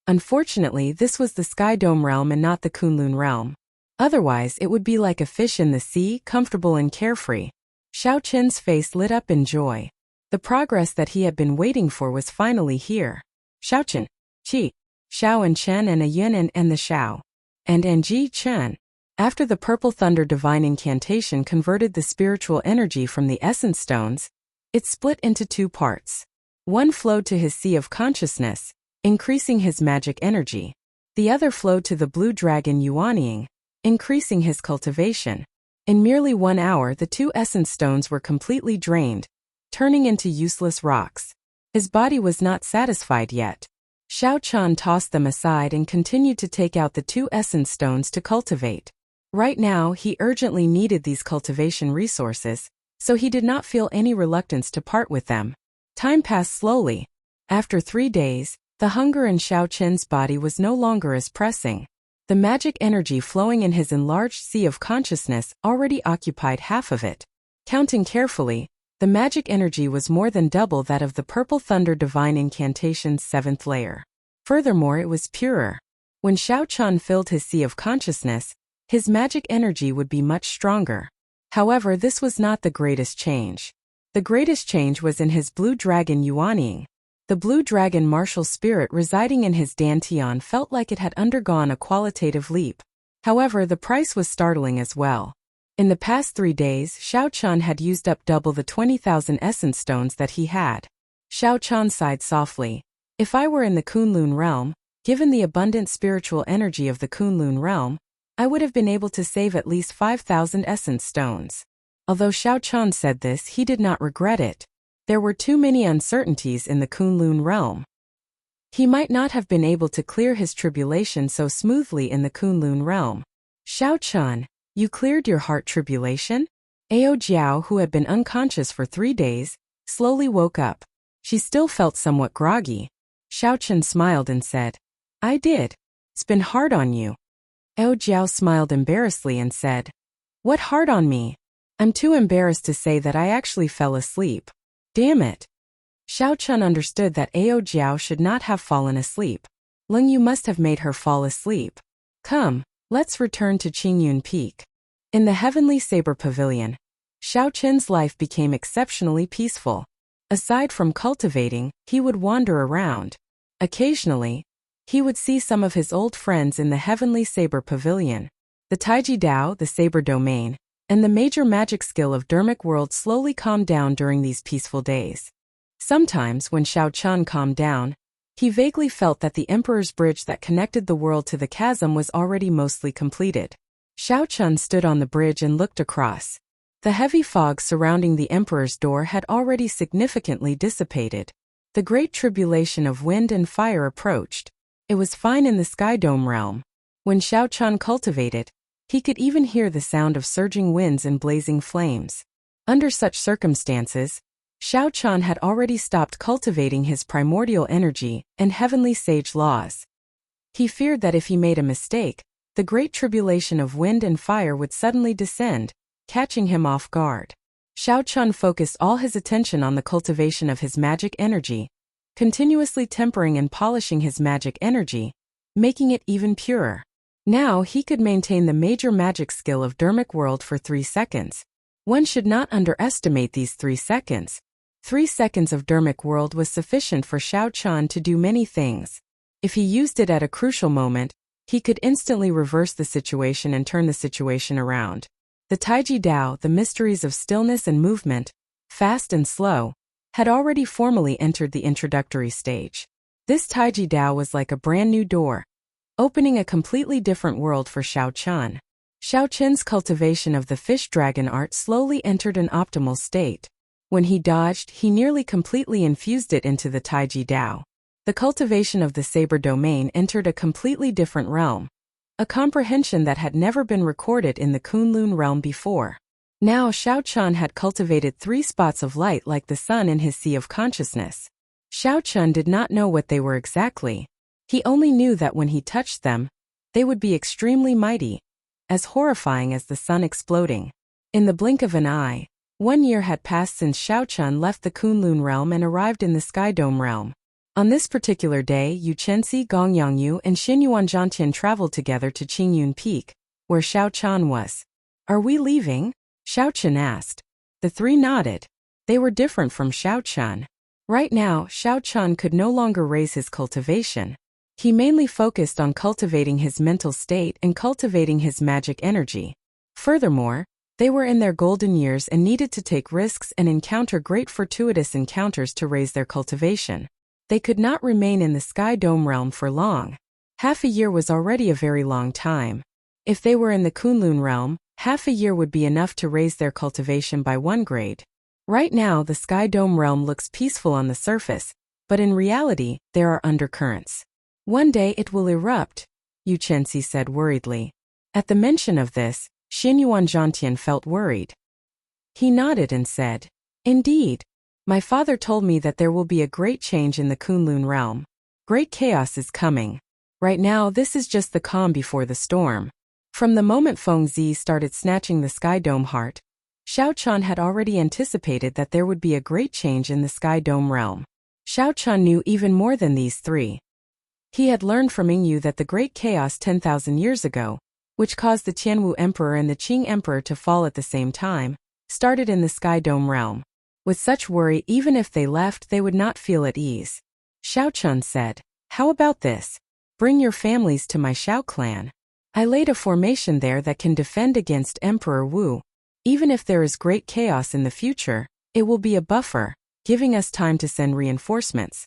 Speaker 1: Unfortunately, this was the Sky Dome realm and not the Kunlun realm. Otherwise, it would be like a fish in the sea, comfortable and carefree. Xiao Chun's face lit up in joy. The progress that he had been waiting for was finally here. Xiao Chun, Qi, Xiao and Chen and a Yun and the Xiao. And Ji Chen. After the purple thunder divine incantation converted the spiritual energy from the essence stones, it split into 2 parts. One flowed to his sea of consciousness, increasing his magic energy. The other flowed to the blue dragon Yuanying, increasing his cultivation. In merely 1 hour, the 2 essence stones were completely drained, turning into useless rocks. His body was not satisfied yet. Xiao Chun tossed them aside and continued to take out the 2 essence stones to cultivate. Right now, he urgently needed these cultivation resources, so he did not feel any reluctance to part with them. Time passed slowly. After 3 days, the hunger in Xiao Chun's body was no longer as pressing. The magic energy flowing in his enlarged sea of consciousness already occupied half of it. Counting carefully, the magic energy was more than double that of the purple thunder divine incantation's 7th layer. Furthermore, it was purer. When Xiao Chun filled his sea of consciousness, His magic energy would be much stronger. However, this was not the greatest change. The greatest change was in his blue dragon Yuanying. The blue dragon martial spirit residing in his dantian felt like it had undergone a qualitative leap. However, the price was startling as well. In the past 3 days, Xiao Qian had used up double the 20,000 essence stones that he had. Xiao Qian sighed softly. If I were in the Kunlun realm, given the abundant spiritual energy of the Kunlun realm, I would have been able to save at least 5,000 essence stones. Although Xiao Qian said this, he did not regret it. There were too many uncertainties in the Kunlun realm. He might not have been able to clear his tribulation so smoothly in the Kunlun realm. Xiao Qian, you cleared your heart tribulation? Ao Jiao, who had been unconscious for 3 days, slowly woke up. She still felt somewhat groggy. Xiao Qian smiled and said, I did. It's been hard on you. Ao Jiao smiled embarrassedly and said, What hard on me? I'm too embarrassed to say that I actually fell asleep. Damn it. Xiao Qian understood that Ao Jiao should not have fallen asleep. Leng Yu must have made her fall asleep. Come, let's return to Qingyun Peak. In the Heavenly Saber Pavilion, Xiao Qian's life became exceptionally peaceful. Aside from cultivating, he would wander around. Occasionally, he would see some of his old friends in the Heavenly Saber Pavilion. The Taiji Dao, the Saber Domain, and the major magic skill of Dermic World slowly calmed down during these peaceful days. Sometimes, when Xiao Qian calmed down, he vaguely felt that the Emperor's bridge that connected the world to the chasm was already mostly completed. Xiao Qian stood on the bridge and looked across. The heavy fog surrounding the Emperor's door had already significantly dissipated. The great tribulation of wind and fire approached. It was fine in the Sky Dome realm. When Xiao Qian cultivated, he could even hear the sound of surging winds and blazing flames. Under such circumstances, Xiao Qian had already stopped cultivating his primordial energy and heavenly sage laws. He feared that if he made a mistake, the great tribulation of wind and fire would suddenly descend, catching him off guard. Xiao Qian focused all his attention on the cultivation of his magic energy, continuously tempering and polishing his magic energy, making it even purer. Now he could maintain the major magic skill of Dermic World for 3 seconds. One should not underestimate these 3 seconds. 3 seconds of Dermic World was sufficient for Xiao Qian to do many things. If he used it at a crucial moment, he could instantly reverse the situation and turn the situation around. The Taiji Dao, the mysteries of stillness and movement, fast and slow, had already formally entered the introductory stage. This Taiji Dao was like a brand new door, opening a completely different world for Xiao Qian. Xiao Qian's cultivation of the fish dragon art slowly entered an optimal state. When he dodged, he nearly completely infused it into the Taiji Dao. The cultivation of the Saber Domain entered a completely different realm, a comprehension that had never been recorded in the Kunlun realm before. Now Xiao Qian had cultivated 3 spots of light like the sun in his sea of consciousness. Xiao Qian did not know what they were exactly. He only knew that when he touched them, they would be extremely mighty, as horrifying as the sun exploding. In the blink of an eye, 1 year had passed since Xiao Qian left the Kunlun realm and arrived in the Sky Dome realm. On this particular day, Yu Chenxi, Gong Yangyu, and Xin Yuanzhantian traveled together to Qingyun Peak, where Xiao Qian was. Are we leaving? Xiao Qian asked. The 3 nodded. They were different from Xiao Qian. Right now, Xiao Qian could no longer raise his cultivation. He mainly focused on cultivating his mental state and cultivating his magic energy. Furthermore, they were in their golden years and needed to take risks and encounter great fortuitous encounters to raise their cultivation. They could not remain in the Sky Dome realm for long. Half a year was already a very long time. If they were in the Kunlun realm, half a year would be enough to raise their cultivation by 1 grade. Right now, the Sky Dome realm looks peaceful on the surface, but in reality, there are undercurrents. One day it will erupt, Yu Chenxi said worriedly. At the mention of this, Xin Yuanzhantian felt worried. He nodded and said, Indeed. My father told me that there will be a great change in the Kunlun realm. Great chaos is coming. Right now, this is just the calm before the storm. From the moment Feng Zi started snatching the Sky Dome heart, Xiao Qian had already anticipated that there would be a great change in the Sky Dome realm. Xiao Qian knew even more than these 3. He had learned from Yingyu that the great chaos 10,000 years ago which caused the Tianwu Emperor and the Qing Emperor to fall at the same time, started in the Sky Dome realm. With such worry, even if they left, they would not feel at ease. Xiao Chun said, "How about this? Bring your families to my Xiao clan. I laid a formation there that can defend against Emperor Wu. Even if there is great chaos in the future, it will be a buffer, giving us time to send reinforcements."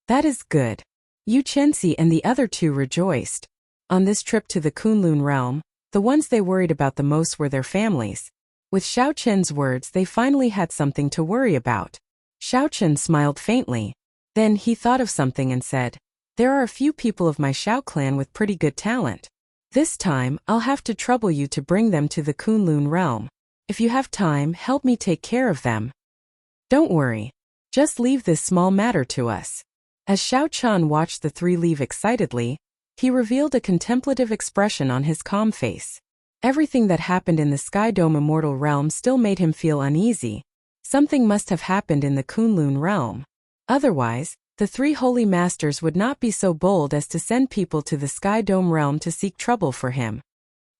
Speaker 1: "That is good." Yu Chenxi and the other two rejoiced. On this trip to the Kunlun realm, the ones they worried about the most were their families. With Xiao Chen's words, they finally had something to worry about. Xiao Chen smiled faintly. Then he thought of something and said, "There are a few people of my Xiao clan with pretty good talent. This time, I'll have to trouble you to bring them to the Kunlun realm. If you have time, help me take care of them." "Don't worry. Just leave this small matter to us." As Xiao Chun watched the three leave excitedly, he revealed a contemplative expression on his calm face. Everything that happened in the Sky Dome immortal realm still made him feel uneasy. Something must have happened in the Kunlun realm. Otherwise, the three holy masters would not be so bold as to send people to the Sky Dome realm to seek trouble for him.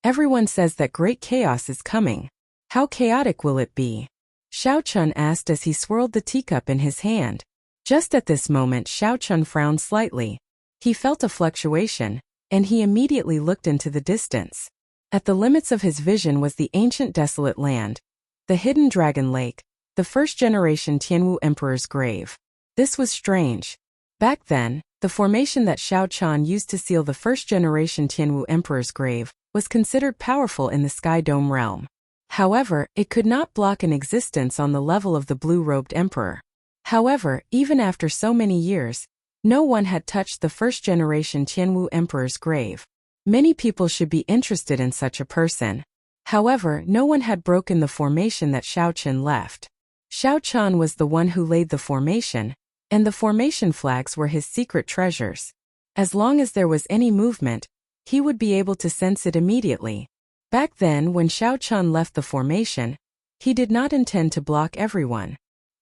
Speaker 1: Everyone says that great chaos is coming. How chaotic will it be? Xiao Chun asked as he swirled the teacup in his hand. Just at this moment, Xiao Chun frowned slightly. He felt a fluctuation, and he immediately looked into the distance. At the limits of his vision was the ancient desolate land, the hidden dragon lake, the first-generation Tianwu Emperor's grave. This was strange. Back then, the formation that Xiao Chun used to seal the first-generation Tianwu Emperor's grave was considered powerful in the Sky Dome realm. However, it could not block an existence on the level of the blue-robed emperor. However, even after so many years, no one had touched the first-generation Tianwu Emperor's grave. Many people should be interested in such a person. However, no one had broken the formation that Xiao Chun left. Xiao Chun was the one who laid the formation, and the formation flags were his secret treasures. As long as there was any movement, he would be able to sense it immediately. Back then, when Xiao Chun left the formation, he did not intend to block everyone.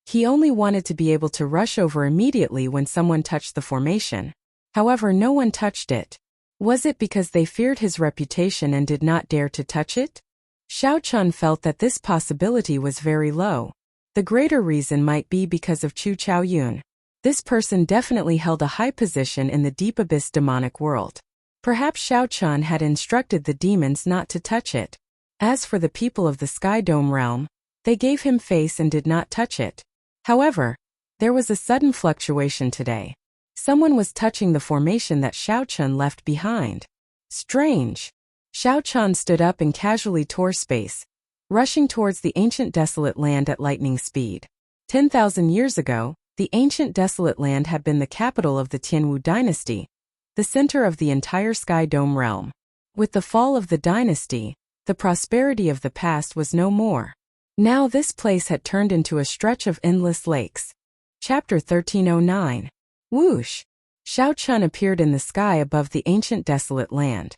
Speaker 1: He only wanted to be able to rush over immediately when someone touched the formation. However, no one touched it. Was it because they feared his reputation and did not dare to touch it? Xiao Chun felt that this possibility was very low. The greater reason might be because of Chu Chaoyun. This person definitely held a high position in the deep abyss demonic world. Perhaps Xiao Chun had instructed the demons not to touch it. As for the people of the Sky Dome realm, they gave him face and did not touch it. However, there was a sudden fluctuation today. Someone was touching the formation that Xiao Chun left behind. Strange. Xiao Chun stood up and casually tore space, rushing towards the ancient desolate land at lightning speed. 10,000 years ago, the ancient desolate land had been the capital of the Tianwu dynasty, the center of the entire Sky Dome realm. With the fall of the dynasty, the prosperity of the past was no more. Now this place had turned into a stretch of endless lakes. Chapter 1309. Whoosh! Xiao Chun appeared in the sky above the ancient desolate land.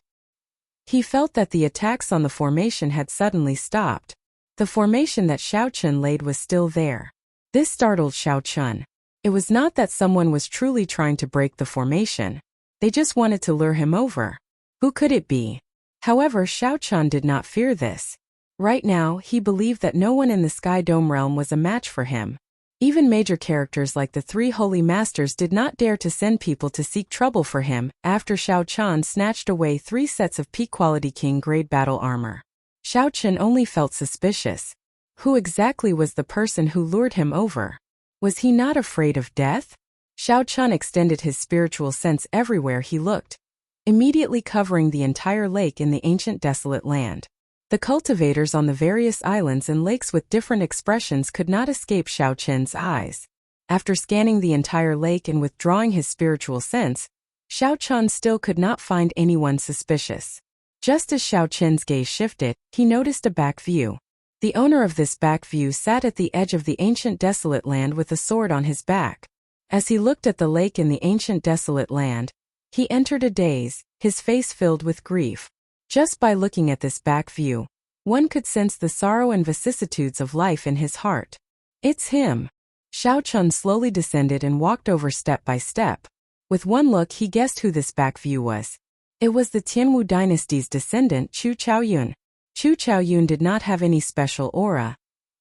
Speaker 1: He felt that the attacks on the formation had suddenly stopped. The formation that Xiao Chun laid was still there. This startled Xiao Chun. It was not that someone was truly trying to break the formation. They just wanted to lure him over. Who could it be? However, Xiao Chun did not fear this. Right now, he believed that no one in the Sky Dome realm was a match for him. Even major characters like the three holy masters did not dare to send people to seek trouble for him after Xiao Chun snatched away 3 sets of peak-quality king-grade battle armor. Xiao Chun only felt suspicious. Who exactly was the person who lured him over? Was he not afraid of death? Xiao Chun extended his spiritual sense everywhere he looked, immediately covering the entire lake in the ancient desolate land. The cultivators on the various islands and lakes with different expressions could not escape Xiao Chun's eyes. After scanning the entire lake and withdrawing his spiritual sense, Xiao Chun still could not find anyone suspicious. Just as Xiao Chun's gaze shifted, he noticed a back view. The owner of this back view sat at the edge of the ancient desolate land with a sword on his back. As he looked at the lake in the ancient desolate land, he entered a daze, his face filled with grief. Just by looking at this back view, one could sense the sorrow and vicissitudes of life in his heart. It's him. Xiao Chun slowly descended and walked over step by step. With one look he guessed who this back view was. It was the Tianwu dynasty's descendant Chu Chaoyun. Chu Chaoyun did not have any special aura.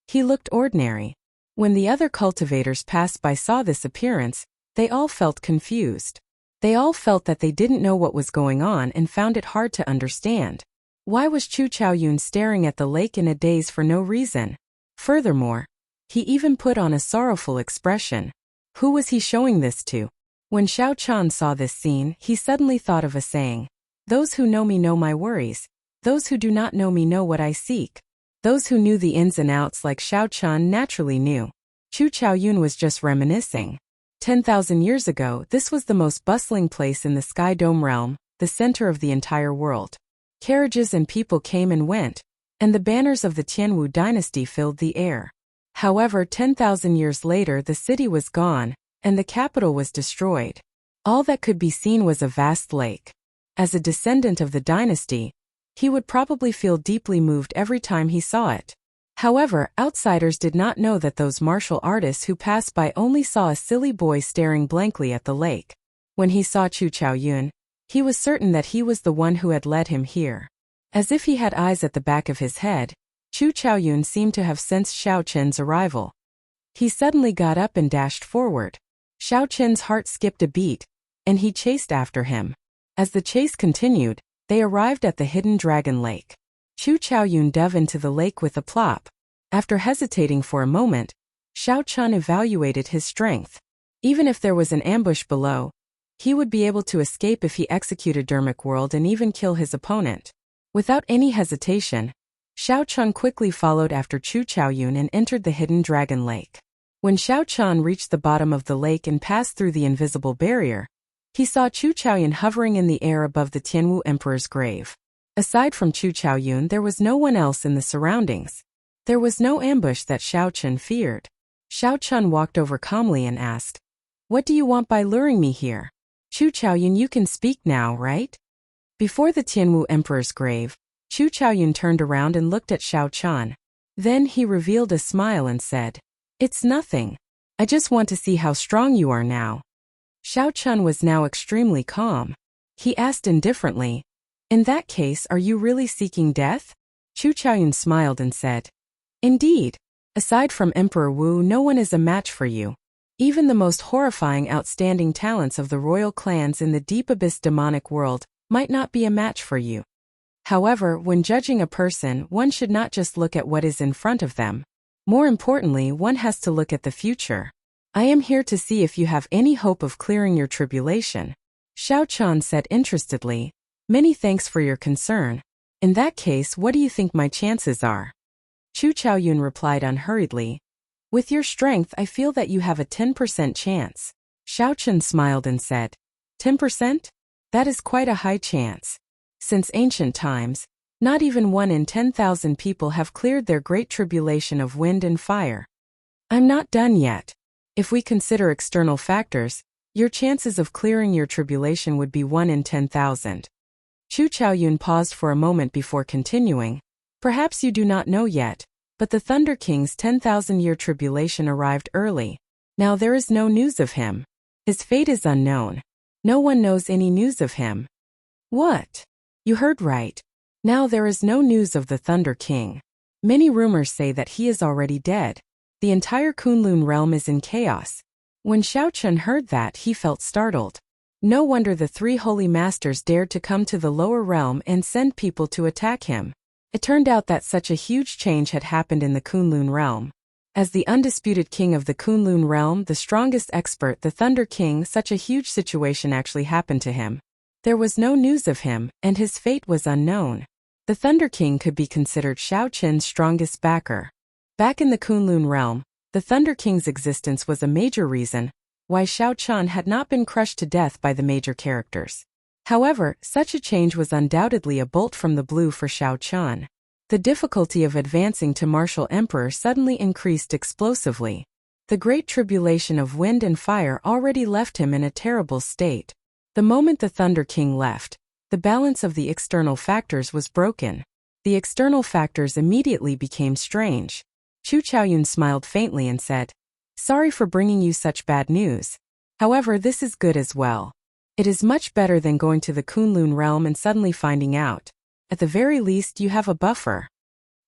Speaker 1: He looked ordinary. When the other cultivators passed by saw this appearance, they all felt confused. They all felt that they didn't know what was going on and found it hard to understand. Why was Chu Chaoyun staring at the lake in a daze for no reason? Furthermore, he even put on a sorrowful expression. Who was he showing this to? When Xiao Chan saw this scene, he suddenly thought of a saying. Those who know me know my worries. Those who do not know me know what I seek. Those who knew the ins and outs like Xiao Chan naturally knew. Chu Chaoyun was just reminiscing. 10,000 years ago, this was the most bustling place in the Sky Dome realm, the center of the entire world. Carriages and people came and went, and the banners of the Tianwu dynasty filled the air. However, 10,000 years later the city was gone, and the capital was destroyed. All that could be seen was a vast lake. As a descendant of the dynasty, he would probably feel deeply moved every time he saw it. However, outsiders did not know that those martial artists who passed by only saw a silly boy staring blankly at the lake. When he saw Chu Chaoyun, he was certain that he was the one who had led him here. As if he had eyes at the back of his head, Chu Chaoyun seemed to have sensed Xiao Chen's arrival. He suddenly got up and dashed forward. Xiao Chen's heart skipped a beat, and he chased after him. As the chase continued, they arrived at the hidden dragon lake. Chu Chaoyun dove into the lake with a plop. After hesitating for a moment, Xiao Chen evaluated his strength. Even if there was an ambush below, he would be able to escape if he executed Dermic World and even kill his opponent. Without any hesitation, Xiao Chen quickly followed after Chu Chaoyun and entered the hidden dragon lake. When Xiao Chen reached the bottom of the lake and passed through the invisible barrier, he saw Chu Chaoyun hovering in the air above the Tianwu Emperor's grave. Aside from Chu Chaoyun, there was no one else in the surroundings. There was no ambush that Xiao Chen feared. Xiao Chen walked over calmly and asked, "What do you want by luring me here?" "Chu Chaoyun, you can speak now, right?" Before the Tianwu Emperor's grave, Chu Chaoyun turned around and looked at Xiao Chen. Then he revealed a smile and said, "It's nothing. I just want to see how strong you are now." Xiao Chen was now extremely calm. He asked indifferently, "In that case, are you really seeking death?" Chu Chaoyun smiled and said, "Indeed. Aside from Emperor Wu, no one is a match for you. Even the most horrifying outstanding talents of the royal clans in the deep abyss demonic world might not be a match for you. However, when judging a person, one should not just look at what is in front of them. More importantly, one has to look at the future. I am here to see if you have any hope of clearing your tribulation." Xiao Chen said interestedly, "Many thanks for your concern. In that case, what do you think my chances are?" Chu Chaoyun replied unhurriedly, "With your strength, I feel that you have a 10% chance." Xiao Chen smiled and said, "10%? That is quite a high chance. Since ancient times, not even 1 in 10,000 people have cleared their great tribulation of wind and fire. I'm not done yet. If we consider external factors, your chances of clearing your tribulation would be 1 in 10,000. Chu Chaoyun paused for a moment before continuing. "Perhaps you do not know yet, but the Thunder King's 10,000-year tribulation arrived early. Now there is no news of him. His fate is unknown. No one knows any news of him." "What?" "You heard right. Now there is no news of the Thunder King. Many rumors say that he is already dead. The entire Kunlun realm is in chaos." When Xiao Chen heard that, he felt startled. No wonder the 3 holy masters dared to come to the lower realm and send people to attack him. It turned out that such a huge change had happened in the Kunlun realm. As the undisputed king of the Kunlun realm, the strongest expert, the Thunder King, such a huge situation actually happened to him. There was no news of him, and his fate was unknown. The Thunder King could be considered Xiao Chen's strongest backer. Back in the Kunlun realm, the Thunder King's existence was a major reason why Xiao Chen had not been crushed to death by the major characters. However, such a change was undoubtedly a bolt from the blue for Xiao Chen. The difficulty of advancing to martial emperor suddenly increased explosively. The great tribulation of wind and fire already left him in a terrible state. The moment the Thunder King left, the balance of the external factors was broken. The external factors immediately became strange. Chu Chaoyun smiled faintly and said, "Sorry for bringing you such bad news. However, this is good as well. It is much better than going to the Kunlun realm and suddenly finding out. At the very least you have a buffer.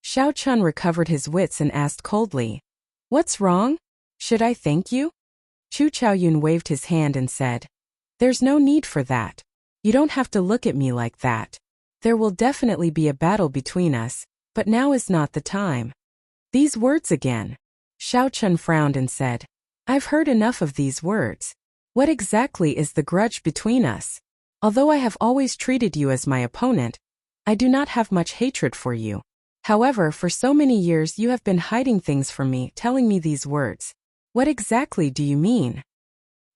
Speaker 1: Xiao Chun recovered his wits and asked coldly, "What's wrong? Should I thank you?" Chu Chaoyun waved his hand and said, "There's no need for that. You don't have to look at me like that. There will definitely be a battle between us, but now is not the time." These words again. Xiao Chun frowned and said, "I've heard enough of these words. What exactly is the grudge between us? Although I have always treated you as my opponent, I do not have much hatred for you. However, for so many years you have been hiding things from me, telling me these words. What exactly do you mean?"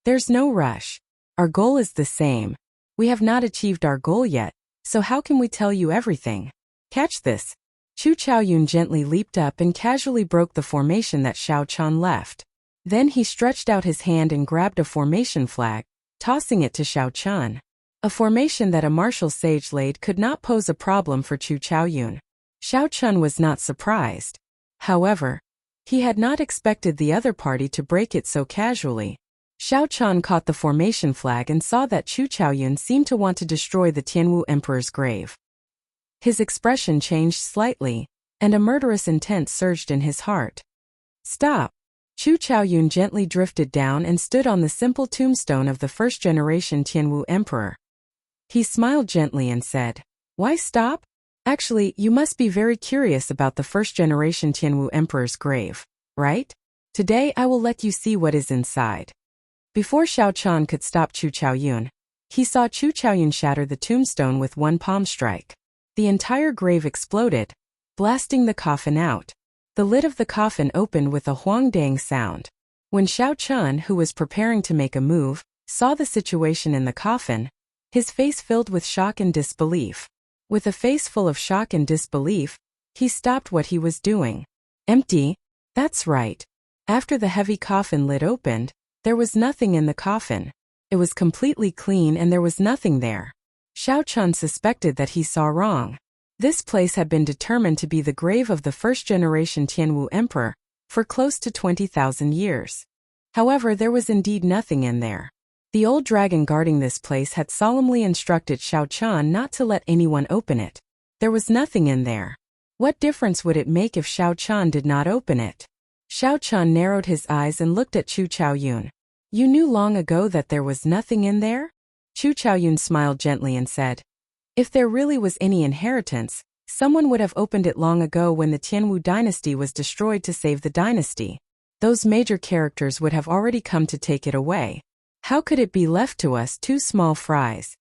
Speaker 1: "There's no rush. Our goal is the same. We have not achieved our goal yet, so how can we tell you everything? Catch this." Chu Chaoyun gently leaped up and casually broke the formation that Xiao Chun left. Then he stretched out his hand and grabbed a formation flag, tossing it to Xiao Chun. A formation that a martial sage laid could not pose a problem for Chu Chaoyun. Xiao Chun was not surprised. However, he had not expected the other party to break it so casually. Xiao Chun caught the formation flag and saw that Chu Chaoyun seemed to want to destroy the Tianwu Emperor's grave. His expression changed slightly, and a murderous intent surged in his heart. "Stop!" Chu Chaoyun gently drifted down and stood on the simple tombstone of the first-generation Tianwu Emperor. He smiled gently and said, "Why stop? Actually, you must be very curious about the first-generation Tianwu Emperor's grave, right? Today I will let you see what is inside." Before Xiao Chun could stop Chu Chaoyun, he saw Chu Chaoyun shatter the tombstone with one palm strike. The entire grave exploded, blasting the coffin out. The lid of the coffin opened with a huang-dang sound. When Xiao Chun, who was preparing to make a move, saw the situation in the coffin, his face filled with shock and disbelief. With a face full of shock and disbelief, he stopped what he was doing. "Empty? That's right." After the heavy coffin lid opened, there was nothing in the coffin. It was completely clean and there was nothing there. Xiao Chun suspected that he saw wrong. This place had been determined to be the grave of the first-generation Tianwu Emperor for close to 20,000 years. However, there was indeed nothing in there. The old dragon guarding this place had solemnly instructed Xiao Chun not to let anyone open it. There was nothing in there. What difference would it make if Xiao Chun did not open it? Xiao Chun narrowed his eyes and looked at Chu Chaoyun. "You knew long ago that there was nothing in there?" Chu Chaoyun smiled gently and said, "If there really was any inheritance, someone would have opened it long ago when the Tianwu dynasty was destroyed to save the dynasty. Those major characters would have already come to take it away. How could it be left to us two small fries?"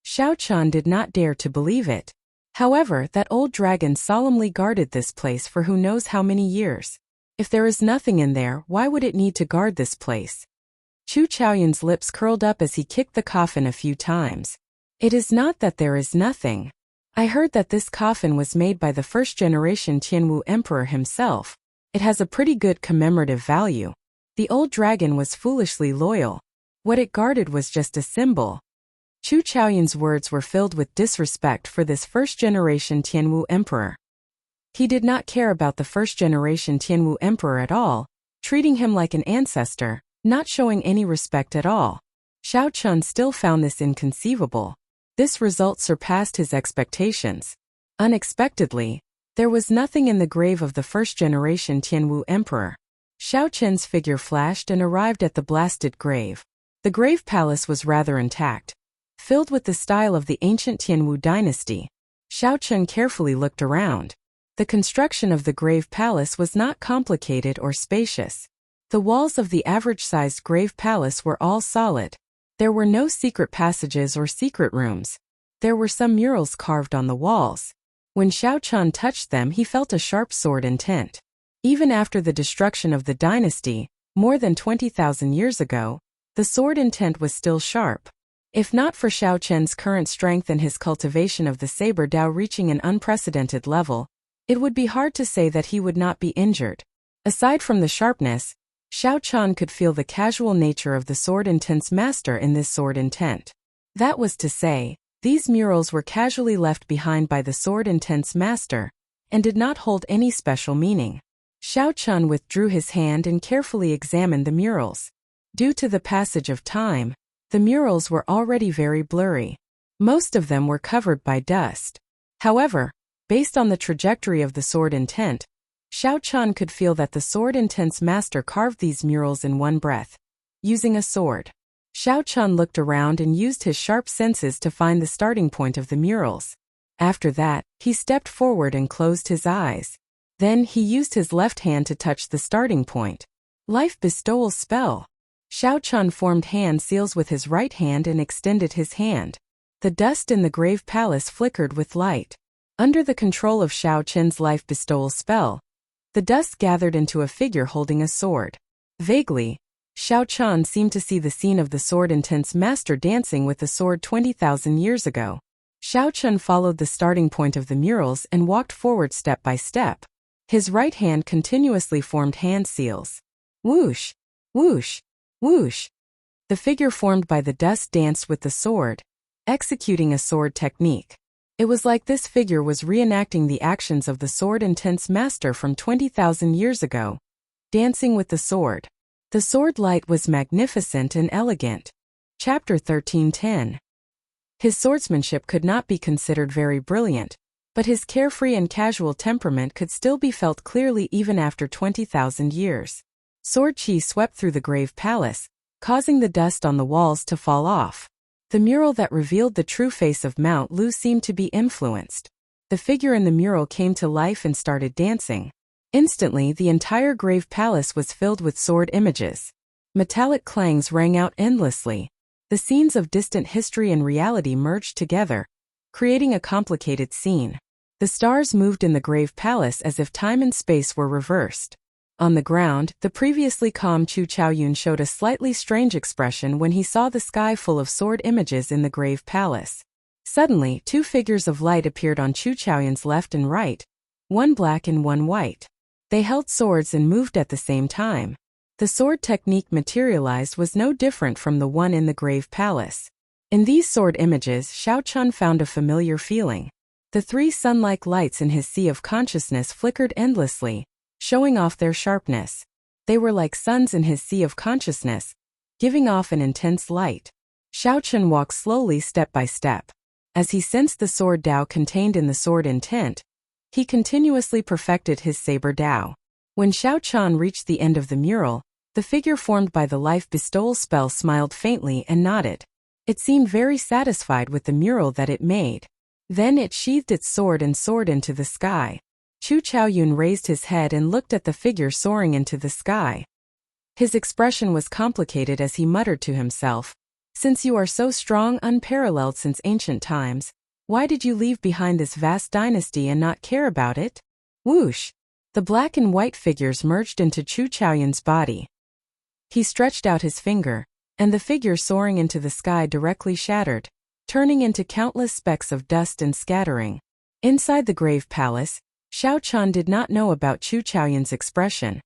Speaker 1: Xiao Chun did not dare to believe it. However, that old dragon solemnly guarded this place for who knows how many years. If there is nothing in there, why would it need to guard this place? Chu Chaoyun's lips curled up as he kicked the coffin a few times. "It is not that there is nothing. I heard that this coffin was made by the first-generation Tianwu Emperor himself. It has a pretty good commemorative value. The old dragon was foolishly loyal. What it guarded was just a symbol." Chu Chaoyun's words were filled with disrespect for this first-generation Tianwu Emperor. He did not care about the first-generation Tianwu Emperor at all, treating him like an ancestor, not showing any respect at all. Xiao Chun still found this inconceivable. This result surpassed his expectations. Unexpectedly, there was nothing in the grave of the first-generation Tianwu Emperor. Xiao Chun's figure flashed and arrived at the blasted grave. The grave palace was rather intact, filled with the style of the ancient Tianwu dynasty. Xiao Chun carefully looked around. The construction of the grave palace was not complicated or spacious. The walls of the average-sized grave palace were all solid. There were no secret passages or secret rooms. There were some murals carved on the walls. When Xiao Chun touched them, he felt a sharp sword intent. Even after the destruction of the dynasty, more than 20,000 years ago, the sword intent was still sharp. If not for Xiao Chun's current strength and his cultivation of the saber Dao reaching an unprecedented level, it would be hard to say that he would not be injured. Aside from the sharpness, Xiao Chun could feel the casual nature of the sword intent's master in this sword intent. That was to say, these murals were casually left behind by the sword intent's master, and did not hold any special meaning. Xiao Chun withdrew his hand and carefully examined the murals. Due to the passage of time, The murals were already very blurry. Most of them were covered by dust. However, based on the trajectory of the sword intent, Xiao Qian could feel that the sword intent's master carved these murals in one breath, using a sword. Xiao Qian looked around and used his sharp senses to find the starting point of the murals. After that, he stepped forward and closed his eyes. Then he used his left hand to touch the starting point. Life bestowal spell. Xiao Qian formed hand seals with his right hand and extended his hand. The dust in the grave palace flickered with light. Under the control of Xiao Qian's life bestowal spell, the dust gathered into a figure holding a sword. Vaguely, Xiao Qian seemed to see the scene of the sword intent's master dancing with the sword 20,000 years ago. Xiao Qian followed the starting point of the murals and walked forward step by step. His right hand continuously formed hand seals. Whoosh! Whoosh! Whoosh! The figure formed by the dust danced with the sword, executing a sword technique. It was like this figure was reenacting the actions of the sword intent's master from 20,000 years ago, dancing with the sword. The sword light was magnificent and elegant. Chapter 13:10. His swordsmanship could not be considered very brilliant, but his carefree and casual temperament could still be felt clearly even after 20,000 years. Sword chi swept through the grave palace, causing the dust on the walls to fall off. The mural that revealed the true face of Mount Lu seemed to be influenced. The figure in the mural came to life and started dancing. Instantly, the entire grave palace was filled with sword images. Metallic clangs rang out endlessly. The scenes of distant history and reality merged together, creating a complicated scene. The stars moved in the grave palace as if time and space were reversed. On the ground, the previously calm Chu Chaoyun showed a slightly strange expression when he saw the sky full of sword images in the grave palace. Suddenly, two figures of light appeared on Chu Chaoyun's left and right, one black and one white. They held swords and moved at the same time. The sword technique materialized was no different from the one in the grave palace. In these sword images, Xiao Qian found a familiar feeling. The three sun-like lights in his sea of consciousness flickered endlessly, showing off their sharpness. They were like suns in his sea of consciousness, giving off an intense light. Xiao Qian walked slowly step by step. As he sensed the sword Dao contained in the sword intent, he continuously perfected his saber Dao. When Xiao Qian reached the end of the mural, the figure formed by the life bestowal spell smiled faintly and nodded. It seemed very satisfied with the mural that it made. Then it sheathed its sword and soared into the sky. Chu Chaoyun raised his head and looked at the figure soaring into the sky. His expression was complicated as he muttered to himself, "Since you are so strong, unparalleled since ancient times, why did you leave behind this vast dynasty and not care about it?" Whoosh! The black and white figures merged into Chu Chaoyun's body. He stretched out his finger, and the figure soaring into the sky directly shattered, turning into countless specks of dust and scattering. Inside the grave palace, Xiao Qian did not know about Chu Chaoyun's expression.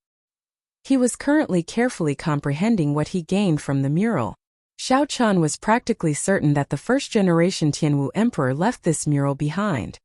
Speaker 1: He was currently carefully comprehending what he gained from the mural. Xiao Qian was practically certain that the first-generation Tianwu emperor left this mural behind.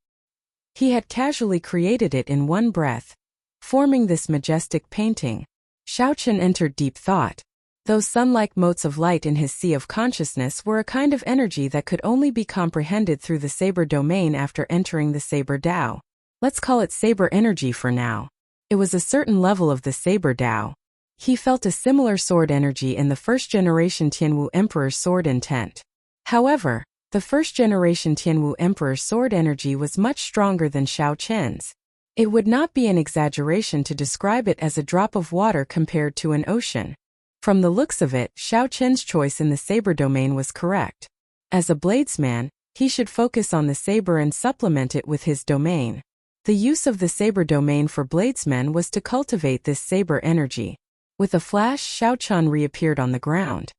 Speaker 1: He had casually created it in one breath, forming this majestic painting. Xiao Qian entered deep thought. Those sun-like motes of light in his sea of consciousness were a kind of energy that could only be comprehended through the saber domain after entering the saber Dao. Let's call it saber energy for now. It was a certain level of the saber Dao. He felt a similar sword energy in the first-generation Tianwu Emperor's sword intent. However, the first-generation Tianwu Emperor's sword energy was much stronger than Xiao Qian's. It would not be an exaggeration to describe it as a drop of water compared to an ocean. From the looks of it, Xiao Qian's choice in the saber domain was correct. As a bladesman, he should focus on the saber and supplement it with his domain. The use of the saber domain for bladesmen was to cultivate this saber energy. With a flash, Xiao Qian reappeared on the ground.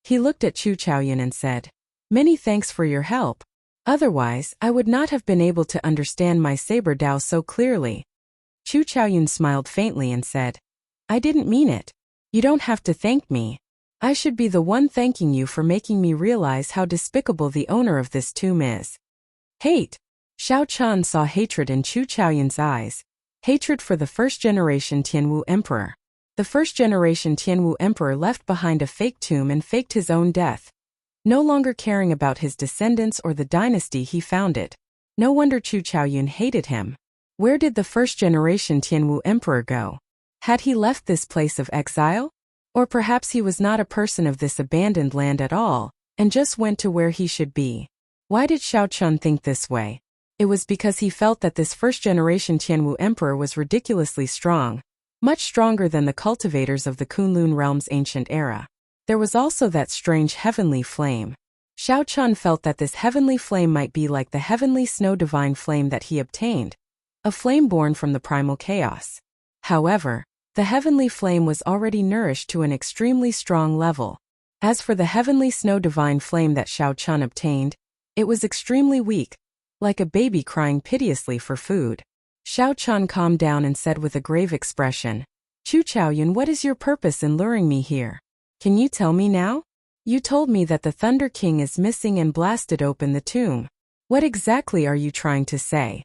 Speaker 1: He looked at Chu Chaoyun and said, "Many thanks for your help. Otherwise, I would not have been able to understand my saber Dao so clearly." Chu Chaoyun smiled faintly and said, "I didn't mean it. You don't have to thank me. I should be the one thanking you for making me realize how despicable the owner of this tomb is." Hate. Xiao Qian saw hatred in Chu Chaoyun's eyes. Hatred for the first-generation Tianwu Emperor. The first-generation Tianwu Emperor left behind a fake tomb and faked his own death, no longer caring about his descendants or the dynasty he founded. No wonder Chu Chaoyun hated him. Where did the first-generation Tianwu emperor go? Had he left this place of exile? Or perhaps he was not a person of this abandoned land at all, and just went to where he should be. Why did Xiao Chun think this way? It was because he felt that this first-generation Tianwu emperor was ridiculously strong, much stronger than the cultivators of the Kunlun realm's ancient era. There was also that strange heavenly flame. Xiao Chun felt that this heavenly flame might be like the heavenly snow divine flame that he obtained, a flame born from the primal chaos. However, the heavenly flame was already nourished to an extremely strong level. As for the heavenly snow divine flame that Xiao Chun obtained, it was extremely weak, like a baby crying piteously for food. Xiao Chun calmed down and said with a grave expression, Chu Chaoyun, what is your purpose in luring me here? Can you tell me now? You told me that the Thunder King is missing and blasted open the tomb. What exactly are you trying to say?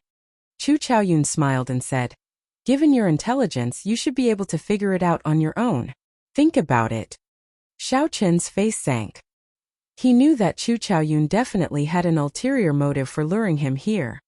Speaker 1: Chu Chaoyun smiled and said, given your intelligence, you should be able to figure it out on your own. Think about it. Xiao Chen's face sank. He knew that Chu Chaoyun definitely had an ulterior motive for luring him here.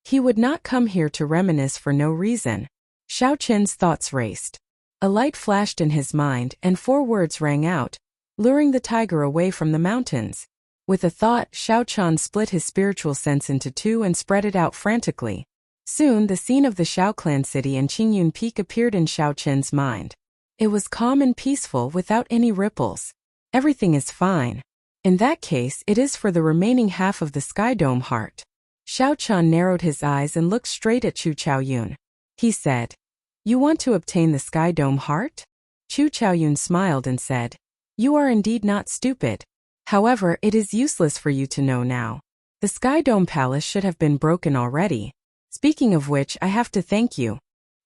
Speaker 1: He would not come here to reminisce for no reason. Xiao Chen's thoughts raced. A light flashed in his mind and 4 words rang out, luring the tiger away from the mountains. With a thought, Xiao Chun split his spiritual sense into 2 and spread it out frantically. Soon the scene of the Xiao clan city and Qingyun Peak appeared in Xiao Chen's mind. It was calm and peaceful without any ripples. Everything is fine. In that case, it is for the remaining half of the Sky Dome heart. Xiao Chun narrowed his eyes and looked straight at Chu Chaoyun. He said, you want to obtain the Sky Dome heart? Chu Chaoyun smiled and said, you are indeed not stupid. However, it is useless for you to know now. The Sky Dome Palace should have been broken already. Speaking of which, I have to thank you.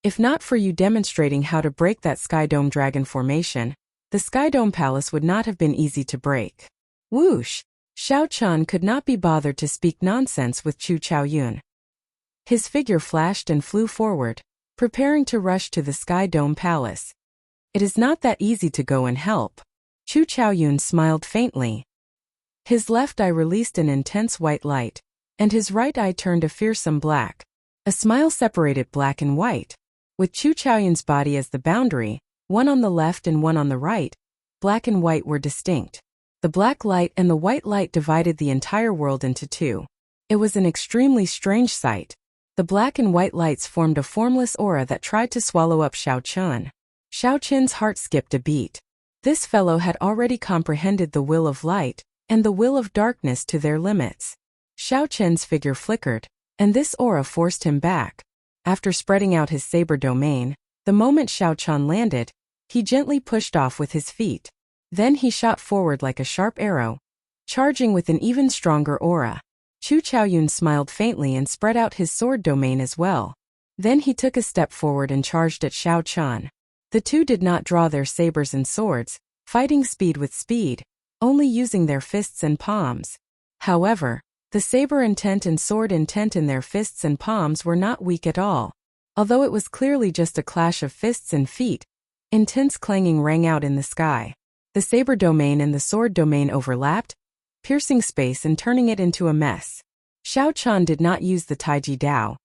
Speaker 1: If not for you demonstrating how to break that Sky Dome Dragon formation, the Sky Dome Palace would not have been easy to break. Whoosh! Xiao Chun could not be bothered to speak nonsense with Chu Chaoyun. His figure flashed and flew forward, preparing to rush to the Sky Dome Palace. It is not that easy to go and help. Chu Chaoyun smiled faintly. His left eye released an intense white light, and his right eye turned a fearsome black. A smile separated black and white. With Chu Chaoyun's body as the boundary, one on the left and one on the right, black and white were distinct. The black light and the white light divided the entire world into 2. It was an extremely strange sight. The black and white lights formed a formless aura that tried to swallow up Xiao Chun. Xiao Chun's heart skipped a beat. This fellow had already comprehended the will of light and the will of darkness to their limits. Xiao Chun's figure flickered, and this aura forced him back. After spreading out his saber domain, the moment Xiao Chun landed, he gently pushed off with his feet. Then he shot forward like a sharp arrow, charging with an even stronger aura. Chu Chaoyun smiled faintly and spread out his sword domain as well. Then he took a step forward and charged at Xiao Chun. The 2 did not draw their sabers and swords, fighting speed with speed, only using their fists and palms. However, the saber intent and sword intent in their fists and palms were not weak at all. Although it was clearly just a clash of fists and feet, intense clanging rang out in the sky. The saber domain and the sword domain overlapped, piercing space and turning it into a mess. Xiao Chun did not use the Taiji Dao,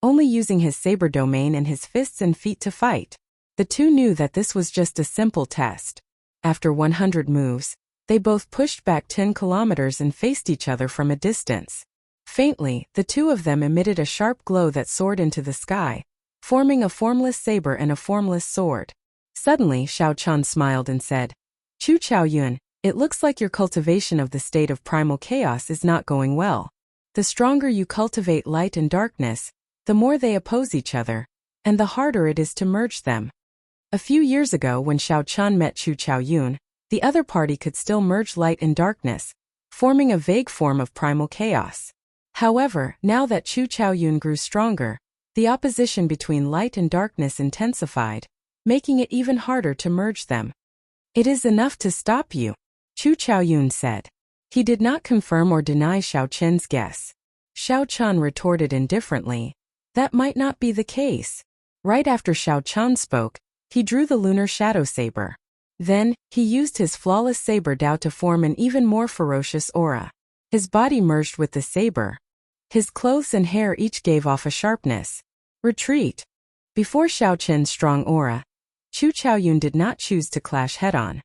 Speaker 1: only using his saber domain and his fists and feet to fight. The 2 knew that this was just a simple test. After 100 moves, they both pushed back 10 kilometers and faced each other from a distance. Faintly, the 2 of them emitted a sharp glow that soared into the sky, forming a formless saber and a formless sword. Suddenly, Xiao Chun smiled and said, Chu Chaoyun, it looks like your cultivation of the state of primal chaos is not going well. The stronger you cultivate light and darkness, the more they oppose each other, and the harder it is to merge them. A few years ago when Xiao Chun met Chu Chaoyun, the other party could still merge light and darkness, forming a vague form of primal chaos. However, now that Chu Chaoyun grew stronger, the opposition between light and darkness intensified, making it even harder to merge them. It is enough to stop you, Chu Chaoyun said. He did not confirm or deny Xiao Chen's guess. Xiao Chun retorted indifferently, that might not be the case. Right after Xiao Chun spoke, he drew the lunar shadow saber. Then, he used his flawless saber Dao to form an even more ferocious aura. His body merged with the saber. His clothes and hair each gave off a sharpness. Retreat. Before Xiao Chen's strong aura, Chu Chaoyun did not choose to clash head-on.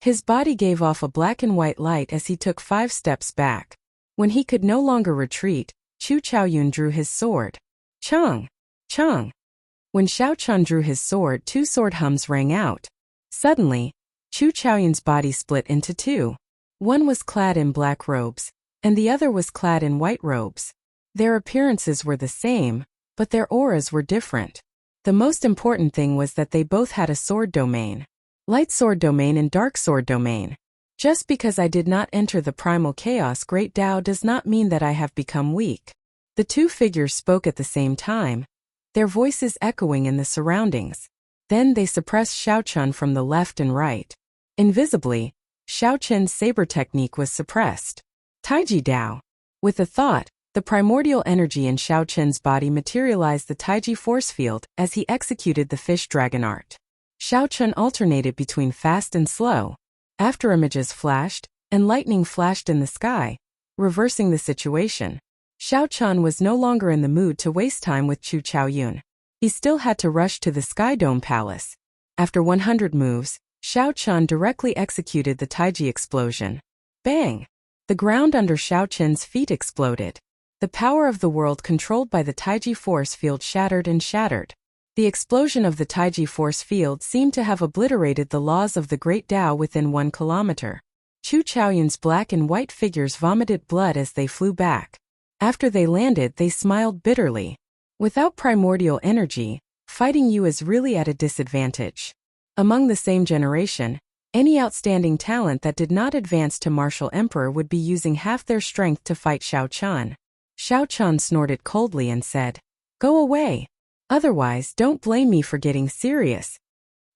Speaker 1: His body gave off a black and white light as he took 5 steps back. When he could no longer retreat, Chu Chaoyun drew his sword. Chang! Chang! When Xiao Chun drew his sword, 2 sword hums rang out. Suddenly, Chu Chaoyun's body split into 2. One was clad in black robes, and the other was clad in white robes. Their appearances were the same, but their auras were different. The most important thing was that they both had a sword domain. Light sword domain and dark sword domain. Just because I did not enter the primal chaos Great Tao does not mean that I have become weak. The 2 figures spoke at the same time, their voices echoing in the surroundings. Then they suppressed Xiao Chun from the left and right. Invisibly, Xiao Chen's saber technique was suppressed. Taiji Dao. With a thought, the primordial energy in Xiao Chen's body materialized the Taiji force field as he executed the fish dragon art. Xiao Chun alternated between fast and slow. After images flashed, and lightning flashed in the sky, reversing the situation. Xiao Chun was no longer in the mood to waste time with Chu Chaoyun. He still had to rush to the Sky Dome Palace. After 100 moves, Xiao Chun directly executed the Taiji explosion. Bang! The ground under Xiao Chen's feet exploded. The power of the world controlled by the Taiji force field shattered and shattered. The explosion of the Taiji force field seemed to have obliterated the laws of the Great Tao within 1 kilometer. Chu Chaoyun's black and white figures vomited blood as they flew back. After they landed, they smiled bitterly. Without primordial energy, fighting you is really at a disadvantage. Among the same generation, any outstanding talent that did not advance to Martial Emperor would be using half their strength to fight Xiao Chun. Xiao Chun snorted coldly and said, "Go away. Otherwise, don't blame me for getting serious."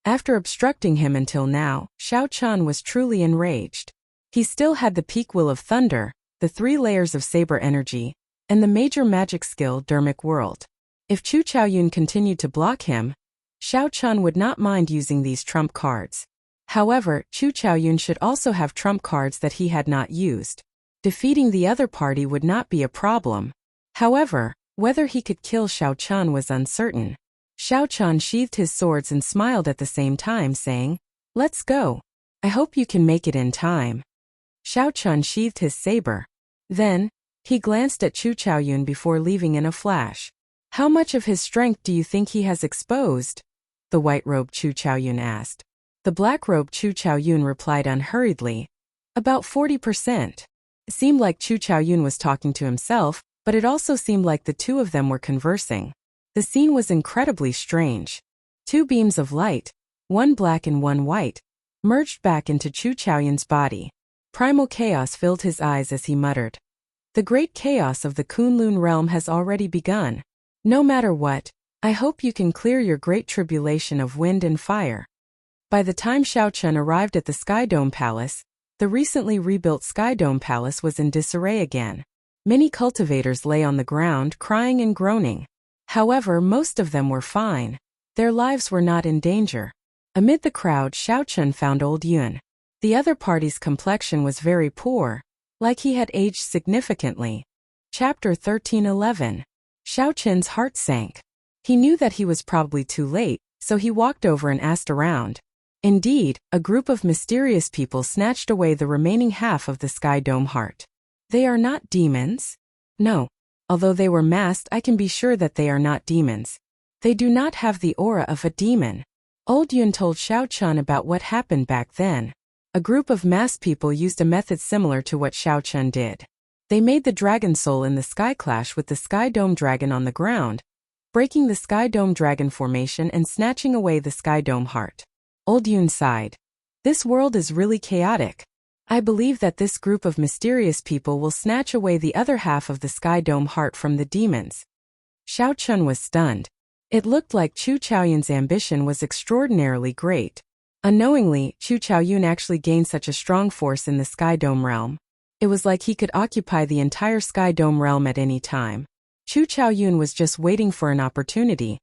Speaker 1: After obstructing him until now, Xiao Chun was truly enraged. He still had the peak will of thunder, the 3 layers of saber energy, and the major magic skill Dermic World. If Chu Chaoyun continued to block him, Xiao Chun would not mind using these trump cards. However, Chu Chaoyun should also have trump cards that he had not used. Defeating the other party would not be a problem. However, whether he could kill Xiao Chun was uncertain. Xiao Chun sheathed his swords and smiled at the same time, saying, "Let's go. I hope you can make it in time." Xiao Chun sheathed his saber. Then, he glanced at Chu Chaoyun before leaving in a flash. "How much of his strength do you think he has exposed?" the white-robed Chu Chaoyun asked. The black-robed Chu Chaoyun replied unhurriedly, "About 40%. It seemed like Chu Chaoyun was talking to himself, but it also seemed like the 2 of them were conversing. The scene was incredibly strange. 2 beams of light, one black and one white, merged back into Chu Chaoyun's body. Primal chaos filled his eyes as he muttered, "The great chaos of the Kunlun realm has already begun. No matter what, I hope you can clear your great tribulation of wind and fire." By the time Xiao Chun arrived at the Sky Dome Palace, the recently rebuilt Sky Dome Palace was in disarray again. Many cultivators lay on the ground crying and groaning. However, most of them were fine. Their lives were not in danger. Amid the crowd, Xiao Chun found Old Yun. The other party's complexion was very poor, like he had aged significantly. Chapter 13:11. Xiao Chun's heart sank. He knew that he was probably too late, so he walked over and asked around. Indeed, a group of mysterious people snatched away the remaining half of the Sky Dome heart. "They are not demons?" "No. Although they were masked, I can be sure that they are not demons. They do not have the aura of a demon." Old Yun told Xiao Chun about what happened back then. A group of masked people used a method similar to what Xiao Chun did. They made the dragon soul in the sky clash with the Sky Dome dragon on the ground, breaking the Sky Dome dragon formation and snatching away the Sky Dome heart. Old Yun sighed. "This world is really chaotic. I believe that this group of mysterious people will snatch away the other half of the Sky Dome heart from the demons." Xiao Chun was stunned. It looked like Chu Chaoyun's ambition was extraordinarily great. Unknowingly, Chu Chaoyun actually gained such a strong force in the Sky Dome realm. It was like he could occupy the entire Sky Dome realm at any time. Chu Chaoyun was just waiting for an opportunity,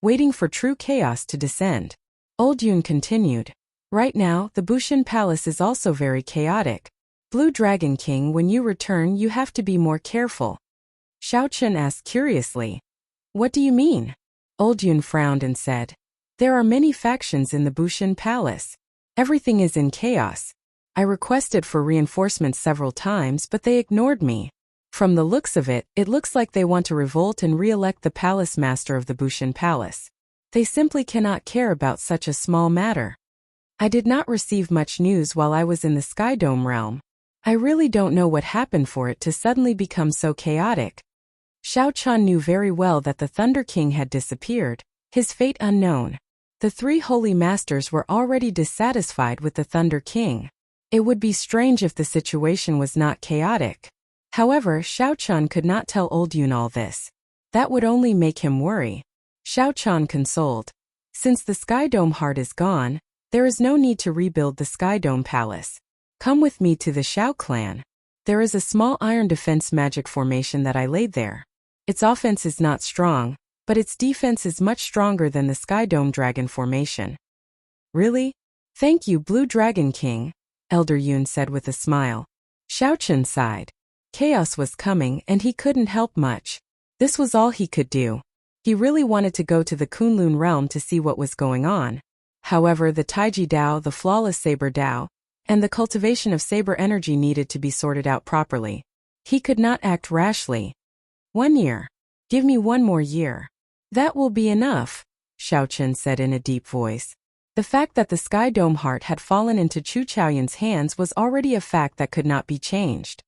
Speaker 1: waiting for true chaos to descend. Old Yun continued, Right now, the Bushin Palace is also very chaotic. Blue Dragon King, when you return, you have to be more careful. Xiao Chen asked curiously. What do you mean? Old Yun frowned and said, there are many factions in the Bushin Palace. Everything is in chaos. I requested for reinforcements several times, but they ignored me. From the looks of it, it looks like they want to revolt and re-elect the palace master of the Bushin Palace. They simply cannot care about such a small matter. I did not receive much news while I was in the Sky Dome realm. I really don't know what happened for it to suddenly become so chaotic. Xiao Chen knew very well that the Thunder King had disappeared, his fate unknown. The three holy masters were already dissatisfied with the Thunder King. It would be strange if the situation was not chaotic. However, Xiao Chen could not tell Old Yun all this. That would only make him worry. Xiao Chen consoled. Since the Sky Dome heart is gone, there is no need to rebuild the Sky Dome Palace. Come with me to the Xiao clan. There is a small iron defense magic formation that I laid there. Its offense is not strong, but its defense is much stronger than the Sky Dome Dragon formation. Really? Thank you, Blue Dragon King, Elder Yun said with a smile. Xiao Chen sighed. Chaos was coming and he couldn't help much. This was all he could do. He really wanted to go to the Kunlun realm to see what was going on. However, the Taiji Dao, the Flawless Saber Dao, and the cultivation of saber energy needed to be sorted out properly. He could not act rashly. 1 year. Give me 1 more year. That will be enough, Xiao Chen said in a deep voice. The fact that the Sky Dome heart had fallen into Chu Chaoyun's hands was already a fact that could not be changed.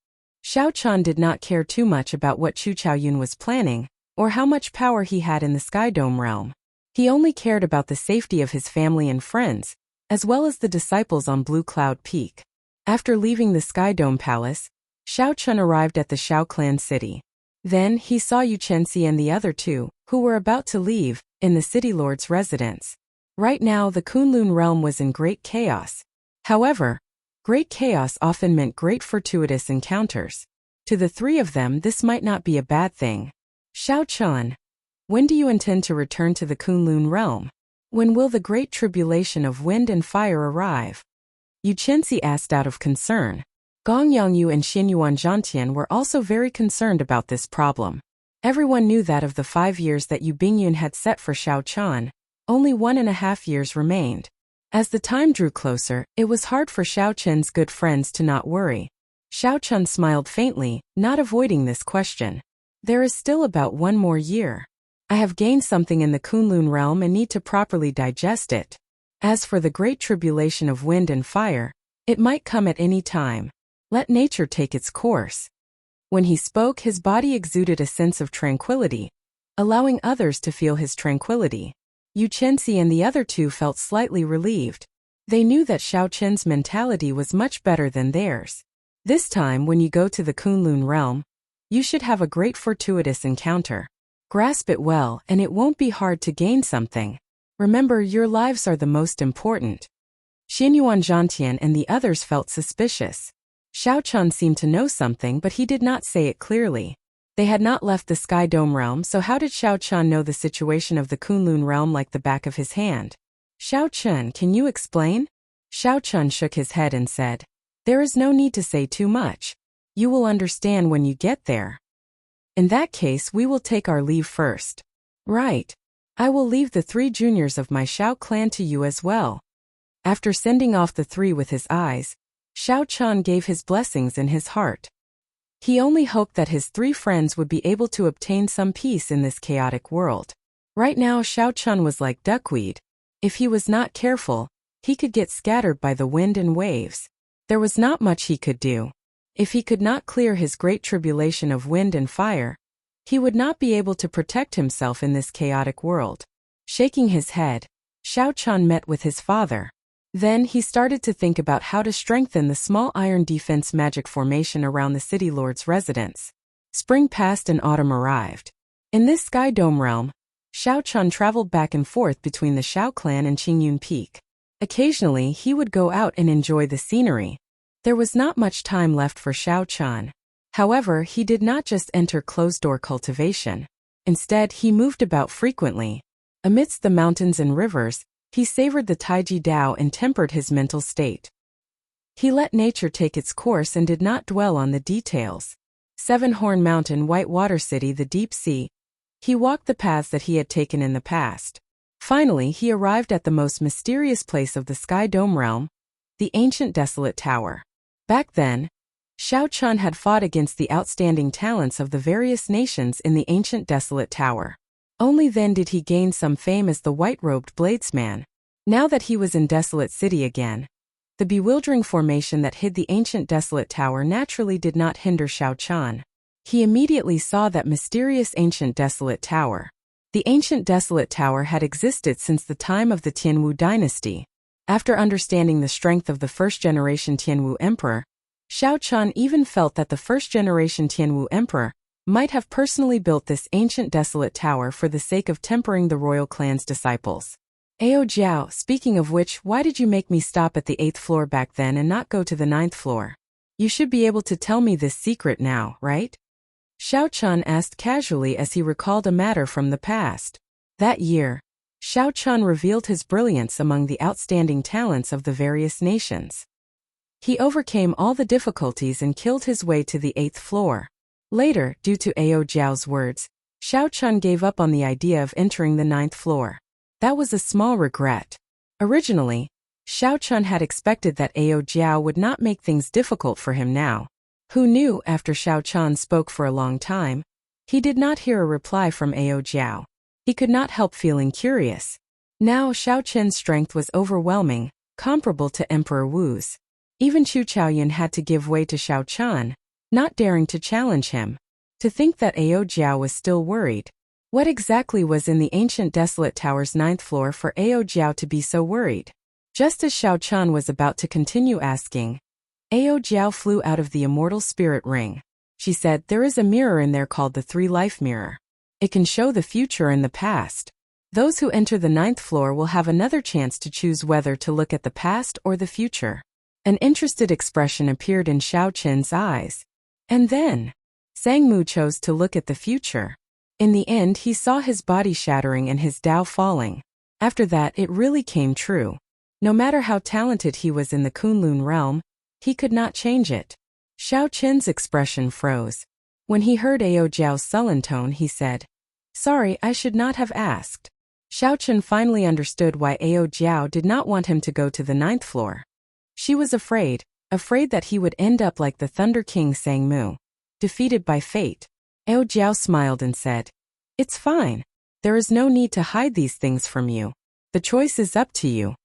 Speaker 1: Xiao Chen did not care too much about what Chu Chaoyun was planning, or how much power he had in the Sky Dome realm. He only cared about the safety of his family and friends, as well as the disciples on Blue Cloud Peak. After leaving the Sky Dome Palace, Xiao Chen arrived at the Xiao Clan city. Then he saw Yu Chenxi and the other two, who were about to leave, in the city lord's residence. Right now the Kunlun realm was in great chaos. However, great chaos often meant great fortuitous encounters. To the three of them this might not be a bad thing. Xiao Chen, when do you intend to return to the Kunlun realm? When will the great tribulation of wind and fire arrive? Yu Chenxi asked out of concern. Gong Yongyu and Xinyuan Zhantian were also very concerned about this problem. Everyone knew that of the 5 years that Yu Bingyun had set for Xiao Chen, only 1.5 years remained. As the time drew closer, it was hard for Xiao Chen's good friends to not worry. Xiao Chen smiled faintly, not avoiding this question. There is still about 1 more year. I have gained something in the Kunlun realm and need to properly digest it. As for the great tribulation of wind and fire, it might come at any time. Let nature take its course. When he spoke, his body exuded a sense of tranquility, allowing others to feel his tranquility. Yu Chenxi and the other two felt slightly relieved. They knew that Xiao Chen's mentality was much better than theirs. This time when you go to the Kunlun realm, you should have a great fortuitous encounter. Grasp it well and it won't be hard to gain something. Remember, your lives are the most important. Xinyuan Zhantian and the others felt suspicious. Xiao Chen seemed to know something, but he did not say it clearly. They had not left the Sky Dome realm, so how did Xiao Chen know the situation of the Kunlun realm like the back of his hand? Xiao Chen, can you explain? Xiao Chen shook his head and said, there is no need to say too much. You will understand when you get there. In that case, we will take our leave first. Right. I will leave the 3 juniors of my Xiao clan to you as well. After sending off the 3 with his eyes, Xiao Chen gave his blessings in his heart. He only hoped that his 3 friends would be able to obtain some peace in this chaotic world. Right now Xiao Chen was like duckweed. If he was not careful, he could get scattered by the wind and waves. There was not much he could do. If he could not clear his great tribulation of wind and fire, he would not be able to protect himself in this chaotic world. Shaking his head, Xiao Chen met with his father. Then he started to think about how to strengthen the small iron defense magic formation around the city lord's residence. Spring passed and autumn arrived. In this Sky Dome realm, Xiao Chen traveled back and forth between the Xiao clan and Qingyun Peak. Occasionally he would go out and enjoy the scenery. There was not much time left for Xiao Chen. However, he did not just enter closed-door cultivation. Instead, he moved about frequently. Amidst the mountains and rivers, He savored the Taiji Dao and tempered his mental state. He let nature take its course and did not dwell on the details. Seven-Horn Mountain, White Water City, the deep sea. He walked the paths that he had taken in the past. Finally, he arrived at the most mysterious place of the Sky Dome realm, the ancient desolate tower. Back then, Xiao Chun had fought against the outstanding talents of the various nations in the ancient desolate tower. Only then did he gain some fame as the white-robed bladesman. Now that he was in Desolate City again, the bewildering formation that hid the ancient desolate tower naturally did not hinder Xiao Chun. He immediately saw that mysterious ancient desolate tower. The ancient desolate tower had existed since the time of the Tianwu dynasty. After understanding the strength of the first-generation Tianwu emperor, Xiao Chun even felt that the first-generation Tianwu emperor might have personally built this ancient desolate tower for the sake of tempering the royal clan's disciples. Ao Jiao, speaking of which, why did you make me stop at the 8th floor back then and not go to the 9th floor? You should be able to tell me this secret now, right? Xiao Chun asked casually as he recalled a matter from the past. That year, Xiao Chun revealed his brilliance among the outstanding talents of the various nations. He overcame all the difficulties and killed his way to the 8th floor. Later, due to Ao Jiao's words, Xiao Chun gave up on the idea of entering the 9th floor. That was a small regret. Originally, Xiao Chun had expected that Ao Jiao would not make things difficult for him now. Who knew, after Xiao Chun spoke for a long time, he did not hear a reply from Ao Jiao. He could not help feeling curious. Now Xiao Chun's strength was overwhelming, comparable to Emperor Wu's. Even Chu Chaoyun had to give way to Xiao Chun, not daring to challenge him. To think that Ao Jiao was still worried. What exactly was in the ancient desolate tower's 9th floor for Ao Jiao to be so worried? Just as Xiao Chun was about to continue asking, Ao Jiao flew out of the immortal spirit ring. She said, there is a mirror in there called the 3-Life Mirror. It can show the future and the past. Those who enter the 9th floor will have another chance to choose whether to look at the past or the future. An interested expression appeared in Xiao Chun's eyes. And then, Sang Mu chose to look at the future. In the end, he saw his body shattering and his Tao falling. After that, it really came true. No matter how talented he was in the Kunlun realm, he could not change it. Xiao Chun's expression froze. When he heard Ao Jiao's sullen tone, he said, sorry, I should not have asked. Xiao Chun finally understood why Ao Jiao did not want him to go to the 9th floor. She was afraid that he would end up like the Thunder King Sang Mu, defeated by fate. Ao Jiao smiled and said, it's fine. There is no need to hide these things from you. The choice is up to you.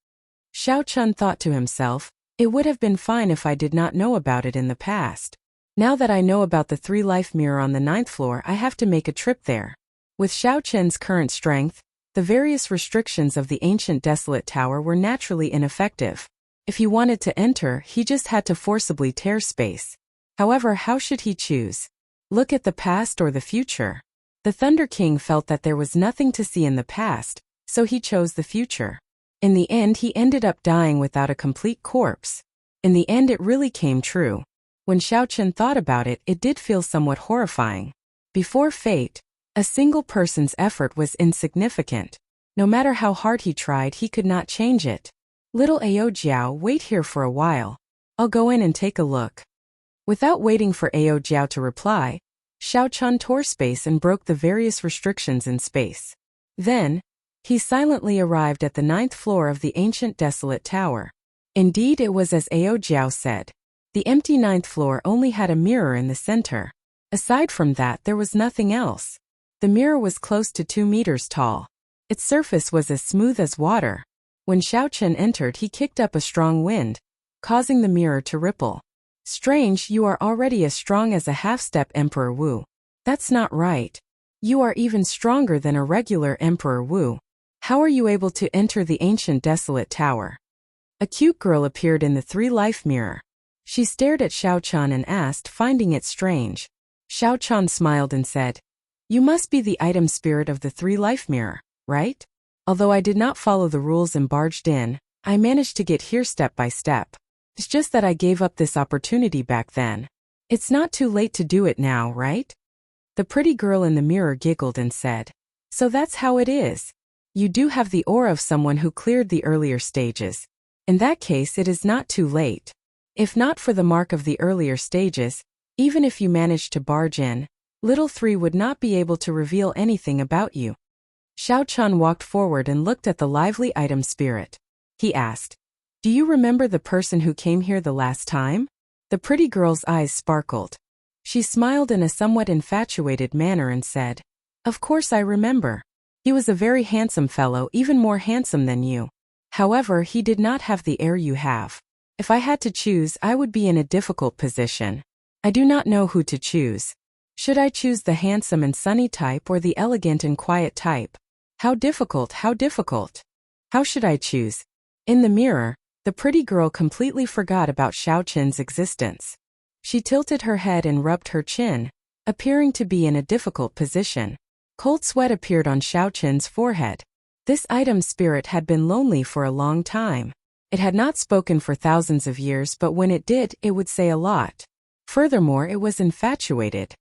Speaker 1: Xiao Chun thought to himself, it would have been fine if I did not know about it in the past. Now that I know about the 3-Life Mirror on the 9th floor, I have to make a trip there. With Xiao Chun's current strength, the various restrictions of the ancient desolate tower were naturally ineffective. If he wanted to enter, he just had to forcibly tear space. However, how should he choose? Look at the past or the future? The Thunder King felt that there was nothing to see in the past, so he chose the future. In the end, he ended up dying without a complete corpse. In the end, it really came true. When Xiao Chun thought about it, it did feel somewhat horrifying. Before fate, a single person's effort was insignificant. No matter how hard he tried, he could not change it. Little Ao Jiao, wait here for a while. I'll go in and take a look. Without waiting for Ao Jiao to reply, Xiao Chun tore space and broke the various restrictions in space. Then, he silently arrived at the 9th floor of the ancient desolate tower. Indeed, it was as Ao Jiao said. The empty 9th floor only had a mirror in the center. Aside from that, there was nothing else. The mirror was close to 2 meters tall. Its surface was as smooth as water. When Xiao Chun entered, he kicked up a strong wind, causing the mirror to ripple. Strange, you are already as strong as a half-step Emperor Wu. That's not right. You are even stronger than a regular Emperor Wu. How are you able to enter the ancient desolate tower? A cute girl appeared in the 3-Life Mirror. She stared at Xiao Chun and asked, finding it strange. Xiao Chun smiled and said, you must be the item spirit of the 3-Life Mirror, right? Although I did not follow the rules and barged in, I managed to get here step by step. It's just that I gave up this opportunity back then. It's not too late to do it now, right? The pretty girl in the mirror giggled and said, so that's how it is. You do have the aura of someone who cleared the earlier stages. In that case, it is not too late. If not for the mark of the earlier stages, even if you managed to barge in, little 3 would not be able to reveal anything about you. Xiao Chun walked forward and looked at the lively item spirit. He asked, "Do you remember the person who came here the last time?" The pretty girl's eyes sparkled. She smiled in a somewhat infatuated manner and said, "Of course I remember. He was a very handsome fellow, even more handsome than you. However, he did not have the air you have. If I had to choose, I would be in a difficult position. I do not know who to choose. Should I choose the handsome and sunny type or the elegant and quiet type? How difficult, how difficult. How should I choose?" In the mirror, the pretty girl completely forgot about Xiao Chen's existence. She tilted her head and rubbed her chin, appearing to be in a difficult position. Cold sweat appeared on Xiao Chen's forehead. This item spirit had been lonely for a long time. It had not spoken for thousands of years, but when it did, it would say a lot. Furthermore, it was infatuated.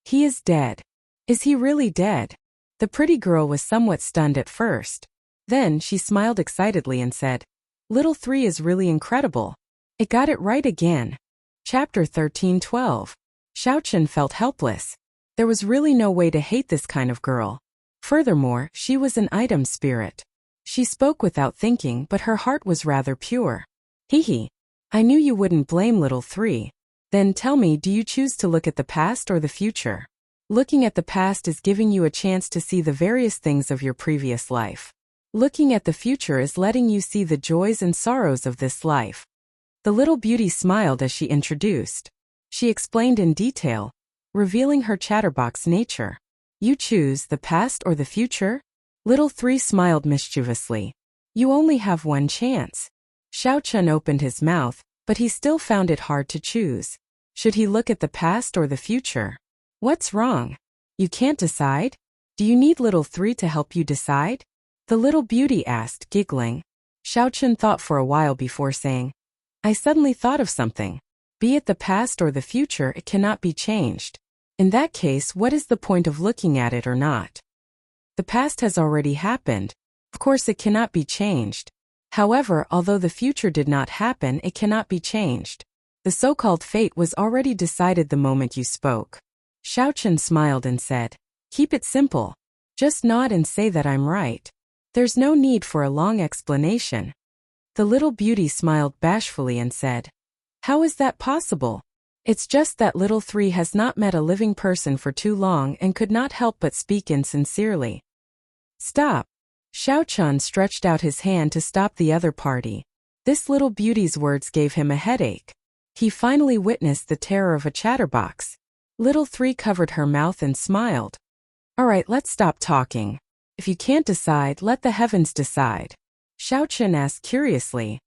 Speaker 1: He is dead. Is he really dead? The pretty girl was somewhat stunned at first. Then she smiled excitedly and said, "Little 3 is really incredible. It got it right again." Chapter 13:12. Xiao Chen felt helpless. There was really no way to hate this kind of girl. Furthermore, she was an item spirit. She spoke without thinking, but her heart was rather pure. "Hee. I knew you wouldn't blame little 3. Then tell me, do you choose to look at the past or the future?" Looking at the past is giving you a chance to see the various things of your previous life. Looking at the future is letting you see the joys and sorrows of this life. The little beauty smiled as she introduced. She explained in detail, revealing her chatterbox nature. "You choose the past or the future?" Little 3 smiled mischievously. "You only have one chance." Xiao Chun opened his mouth, but he still found it hard to choose. Should he look at the past or the future? What's wrong? You can't decide? Do you need little 3 to help you decide? The little beauty asked, giggling. Xiao Chun thought for a while before saying, "I suddenly thought of something. Be it the past or the future, it cannot be changed. In that case, what is the point of looking at it or not? The past has already happened. Of course it cannot be changed. However, although the future did not happen, it cannot be changed. The so-called fate was already decided the moment you spoke." Xiao Chun smiled and said, "Keep it simple. Just nod and say that I'm right. There's no need for a long explanation." The little beauty smiled bashfully and said, "How is that possible? It's just that little 3 has not met a living person for too long and could not help but speak insincerely." "Stop." Xiao Chun stretched out his hand to stop the other party. This little beauty's words gave him a headache. He finally witnessed the terror of a chatterbox. Little 3 covered her mouth and smiled. "All right, let's stop talking. If you can't decide, let the heavens decide." Xiao Chun asked curiously,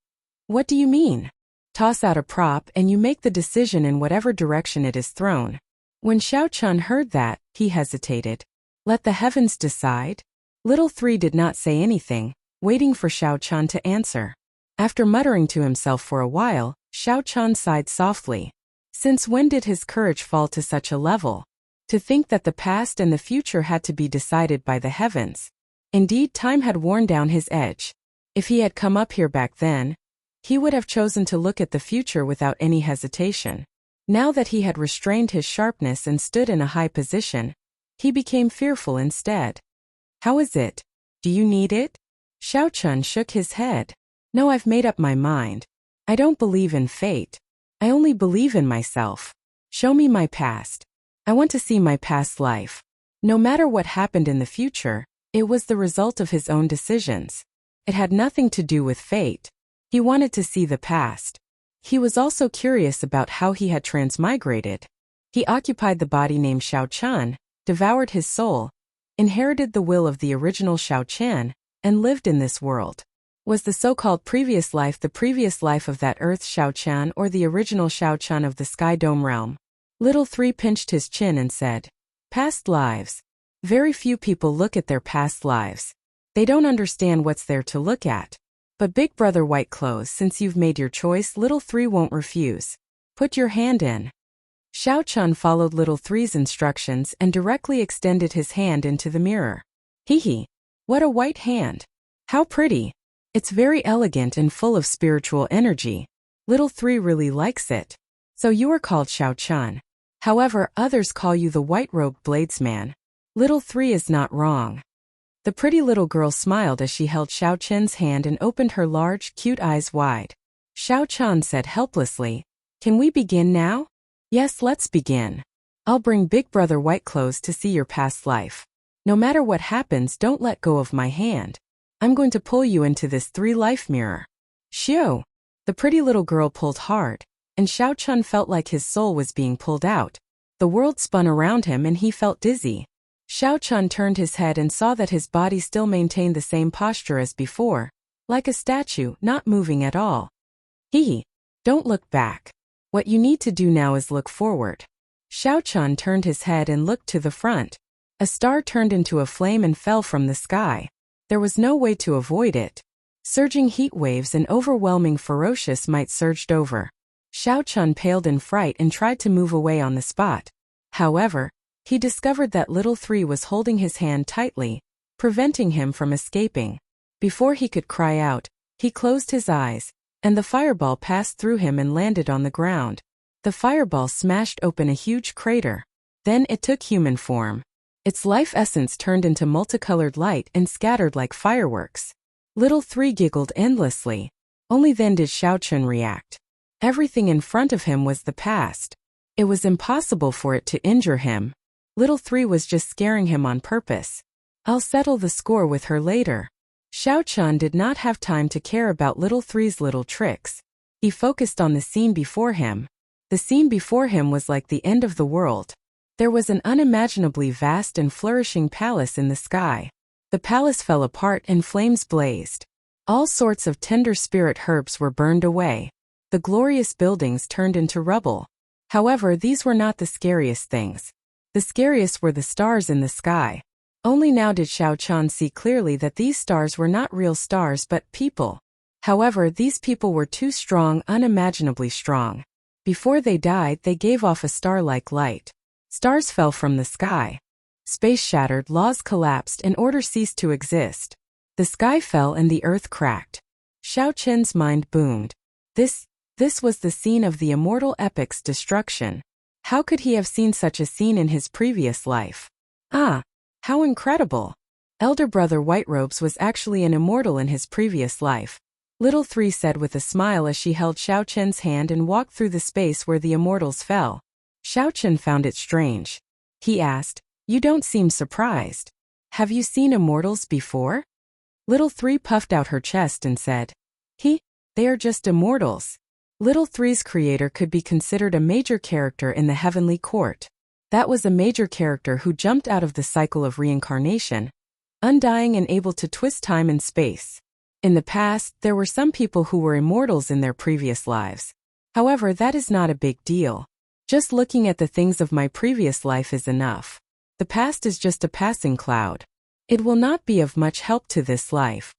Speaker 1: "What do you mean?" "Toss out a prop and you make the decision in whatever direction it is thrown." When Xiao Chun heard that, he hesitated. "Let the heavens decide?" Little 3 did not say anything, waiting for Xiao Chun to answer. After muttering to himself for a while, Xiao Chun sighed softly. Since when did his courage fall to such a level? To think that the past and the future had to be decided by the heavens. Indeed, time had worn down his edge. If he had come up here back then, he would have chosen to look at the future without any hesitation. Now that he had restrained his sharpness and stood in a high position, he became fearful instead. "How is it? Do you need it?" Xiao Chun shook his head. "No, I've made up my mind. I don't believe in fate. I only believe in myself. Show me my past. I want to see my past life. No matter what happened in the future, it was the result of his own decisions. It had nothing to do with fate. He wanted to see the past. He was also curious about how he had transmigrated. He occupied the body named Xiao Chun, devoured his soul, inherited the will of the original Xiao Chen, and lived in this world. Was the so-called previous life the previous life of that Earth Xiao Chen or the original Xiao Chun of the Sky Dome realm? Little 3 pinched his chin and said, "Past lives. Very few people look at their past lives. They don't understand what's there to look at. But Big Brother White Clothes, since you've made your choice, Little 3 won't refuse. Put your hand in." Xiao Chun followed Little 3's instructions and directly extended his hand into the mirror. "Hee. What a white hand! How pretty! It's very elegant and full of spiritual energy. Little 3 really likes it. So you are called Xiao Chun. However, others call you the white-robed bladesman. Little 3 is not wrong. The pretty little girl smiled as she held Xiao Chun's hand and opened her large, cute eyes wide. Xiao Chun said helplessly, "Can we begin now?" "Yes, let's begin. I'll bring Big Brother White Clothes to see your past life. No matter what happens, don't let go of my hand. I'm going to pull you into this 3-life mirror." Shio! The pretty little girl pulled hard, and Xiao Chun felt like his soul was being pulled out. The world spun around him and he felt dizzy. Xiao Chun turned his head and saw that his body still maintained the same posture as before, like a statue, not moving at all. Don't look back. What you need to do now is look forward. Xiao Chun turned his head and looked to the front. A star turned into a flame and fell from the sky. There was no way to avoid it. Surging heat waves and overwhelming ferocious might surged over. Xiao Chun paled in fright and tried to move away on the spot. However, he discovered that little 3 was holding his hand tightly, preventing him from escaping. Before he could cry out, he closed his eyes, and the fireball passed through him and landed on the ground. The fireball smashed open a huge crater. Then it took human form. Its life essence turned into multicolored light and scattered like fireworks. Little 3 giggled endlessly. Only then did Xiao Chun react. Everything in front of him was the past. It was impossible for it to injure him. Little 3 was just scaring him on purpose. "I'll settle the score with her later." Xiao Chun did not have time to care about little 3's little tricks. He focused on the scene before him. The scene before him was like the end of the world. There was an unimaginably vast and flourishing palace in the sky. The palace fell apart and flames blazed. All sorts of tender spirit herbs were burned away. The glorious buildings turned into rubble. However, these were not the scariest things. The scariest were the stars in the sky. Only now did Xiao Chun see clearly that these stars were not real stars but people. However, these people were too strong, unimaginably strong. Before they died, they gave off a star-like light. Stars fell from the sky. Space shattered, laws collapsed, and order ceased to exist. The sky fell and the earth cracked. Xiao Chun's mind boomed. This was the scene of the immortal epic's destruction. How could he have seen such a scene in his previous life? Ah! How incredible! Elder Brother Whiterobes was actually an immortal in his previous life. Little 3 said with a smile as she held Xiao Chun's hand and walked through the space where the immortals fell. Xiao Chun found it strange. He asked, "You don't seem surprised. Have you seen immortals before?" Little 3 puffed out her chest and said, They are just immortals." Little 3's creator could be considered a major character in the heavenly court. That was a major character who jumped out of the cycle of reincarnation, undying and able to twist time and space. In the past, there were some people who were immortals in their previous lives. However, that is not a big deal. Just looking at the things of my previous life is enough. The past is just a passing cloud. It will not be of much help to this life.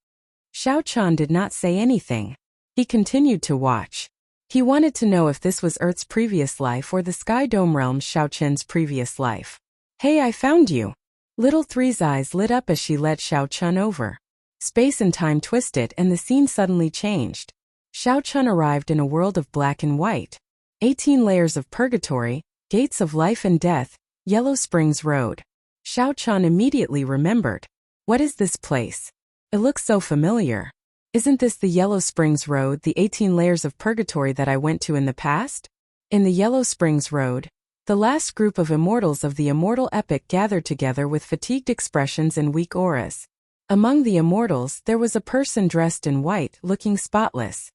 Speaker 1: Xiao Chun did not say anything. He continued to watch. He wanted to know if this was Earth's previous life or the Sky Dome Realm's Xiao Chun's previous life. "Hey, I found you!" Little 3's eyes lit up as she led Xiao Chun over. Space and time twisted and the scene suddenly changed. Xiao Chun arrived in a world of black and white. 18 layers of purgatory, gates of life and death, Yellow Springs Road. Xiao Chun immediately remembered. What is this place? It looks so familiar. Isn't this the Yellow Springs Road, the 18 layers of purgatory that I went to in the past? In the Yellow Springs Road, the last group of immortals of the immortal epic gathered together with fatigued expressions and weak auras. Among the immortals, there was a person dressed in white, looking spotless.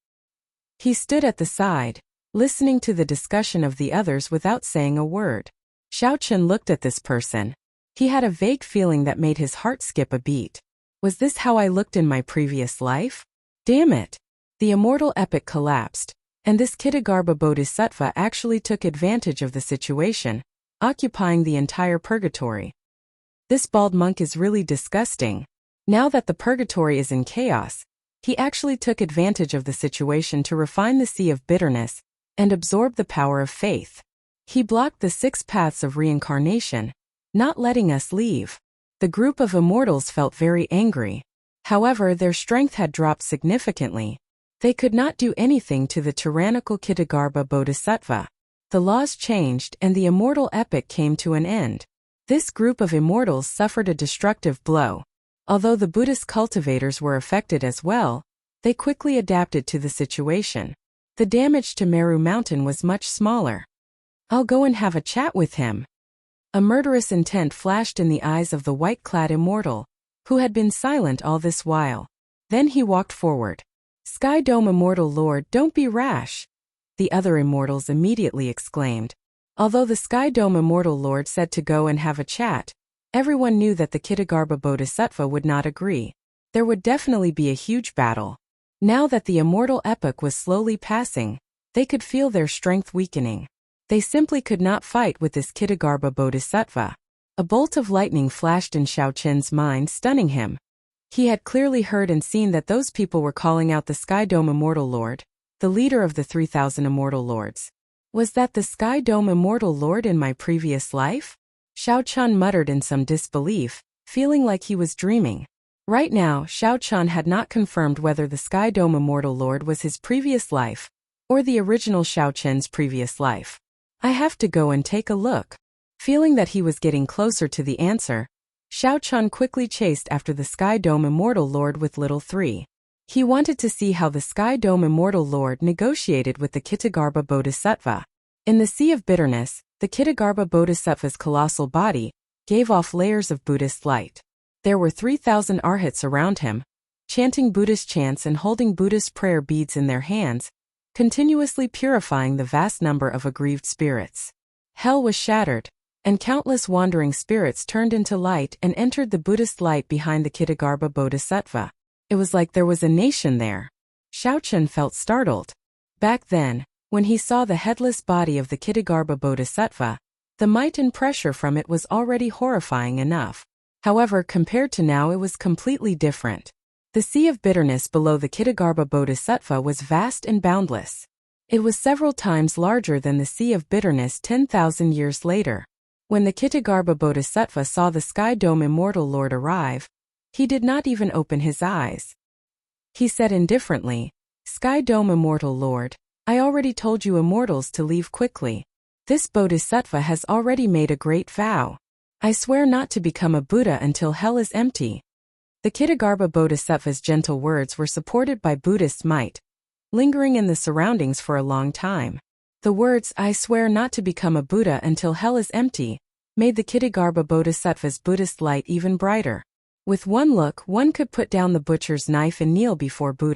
Speaker 1: He stood at the side, listening to the discussion of the others without saying a word. Xiao Chun looked at this person. He had a vague feeling that made his heart skip a beat. Was this how I looked in my previous life? Damn it! The immortal epic collapsed, and this Kitagarbha Bodhisattva actually took advantage of the situation, occupying the entire purgatory. This bald monk is really disgusting. Now that the purgatory is in chaos, he actually took advantage of the situation to refine the sea of bitterness and absorb the power of faith. He blocked the 6 paths of reincarnation, not letting us leave. The group of immortals felt very angry. However, their strength had dropped significantly. They could not do anything to the tyrannical Ksitigarbha Bodhisattva. The laws changed and the immortal epic came to an end. This group of immortals suffered a destructive blow. Although the Buddhist cultivators were affected as well, they quickly adapted to the situation. The damage to Meru Mountain was much smaller. I'll go and have a chat with him. A murderous intent flashed in the eyes of the white-clad immortal, who had been silent all this while. Then he walked forward. Sky Dome Immortal Lord, don't be rash, the other immortals immediately exclaimed. Although the Sky Dome Immortal Lord said to go and have a chat, everyone knew that the Ksitigarbha Bodhisattva would not agree. There would definitely be a huge battle. Now that the immortal epoch was slowly passing, they could feel their strength weakening. They simply could not fight with this Ksitigarbha Bodhisattva. A bolt of lightning flashed in Xiaochen's mind, stunning him. He had clearly heard and seen that those people were calling out the Sky Dome Immortal Lord, the leader of the 3,000 Immortal Lords. Was that the Sky Dome Immortal Lord in my previous life? Xiaochen muttered in some disbelief, feeling like he was dreaming. Right now, Xiaochen had not confirmed whether the Sky Dome Immortal Lord was his previous life, or the original Xiaochen's previous life. I have to go and take a look. Feeling that he was getting closer to the answer, Xiaochen quickly chased after the Sky Dome Immortal Lord with Little 3. He wanted to see how the Sky Dome Immortal Lord negotiated with the Ksitigarbha Bodhisattva. In the Sea of Bitterness, the Ksitigarbha Bodhisattva's colossal body gave off layers of Buddhist light. There were 3,000 arhats around him, chanting Buddhist chants and holding Buddhist prayer beads in their hands, continuously purifying the vast number of aggrieved spirits. Hell was shattered, and countless wandering spirits turned into light and entered the Buddhist light behind the Ksitigarbha Bodhisattva. It was like there was a nation there. Xiaochen felt startled. Back then, when he saw the headless body of the Ksitigarbha Bodhisattva, the might and pressure from it was already horrifying enough. However, compared to now, it was completely different. The Sea of Bitterness below the Ksitigarbha Bodhisattva was vast and boundless. It was several times larger than the Sea of Bitterness 10,000 years later. When the Ksitigarbha Bodhisattva saw the Sky Dome Immortal Lord arrive, he did not even open his eyes. He said indifferently, Sky Dome Immortal Lord, I already told you immortals to leave quickly. This Bodhisattva has already made a great vow. I swear not to become a Buddha until hell is empty. The Ksitigarbha Bodhisattva's gentle words were supported by Buddhist might, lingering in the surroundings for a long time. The words, I swear not to become a Buddha until hell is empty, made the Ksitigarbha Bodhisattva's Buddhist light even brighter. With one look, one could put down the butcher's knife and kneel before Buddha.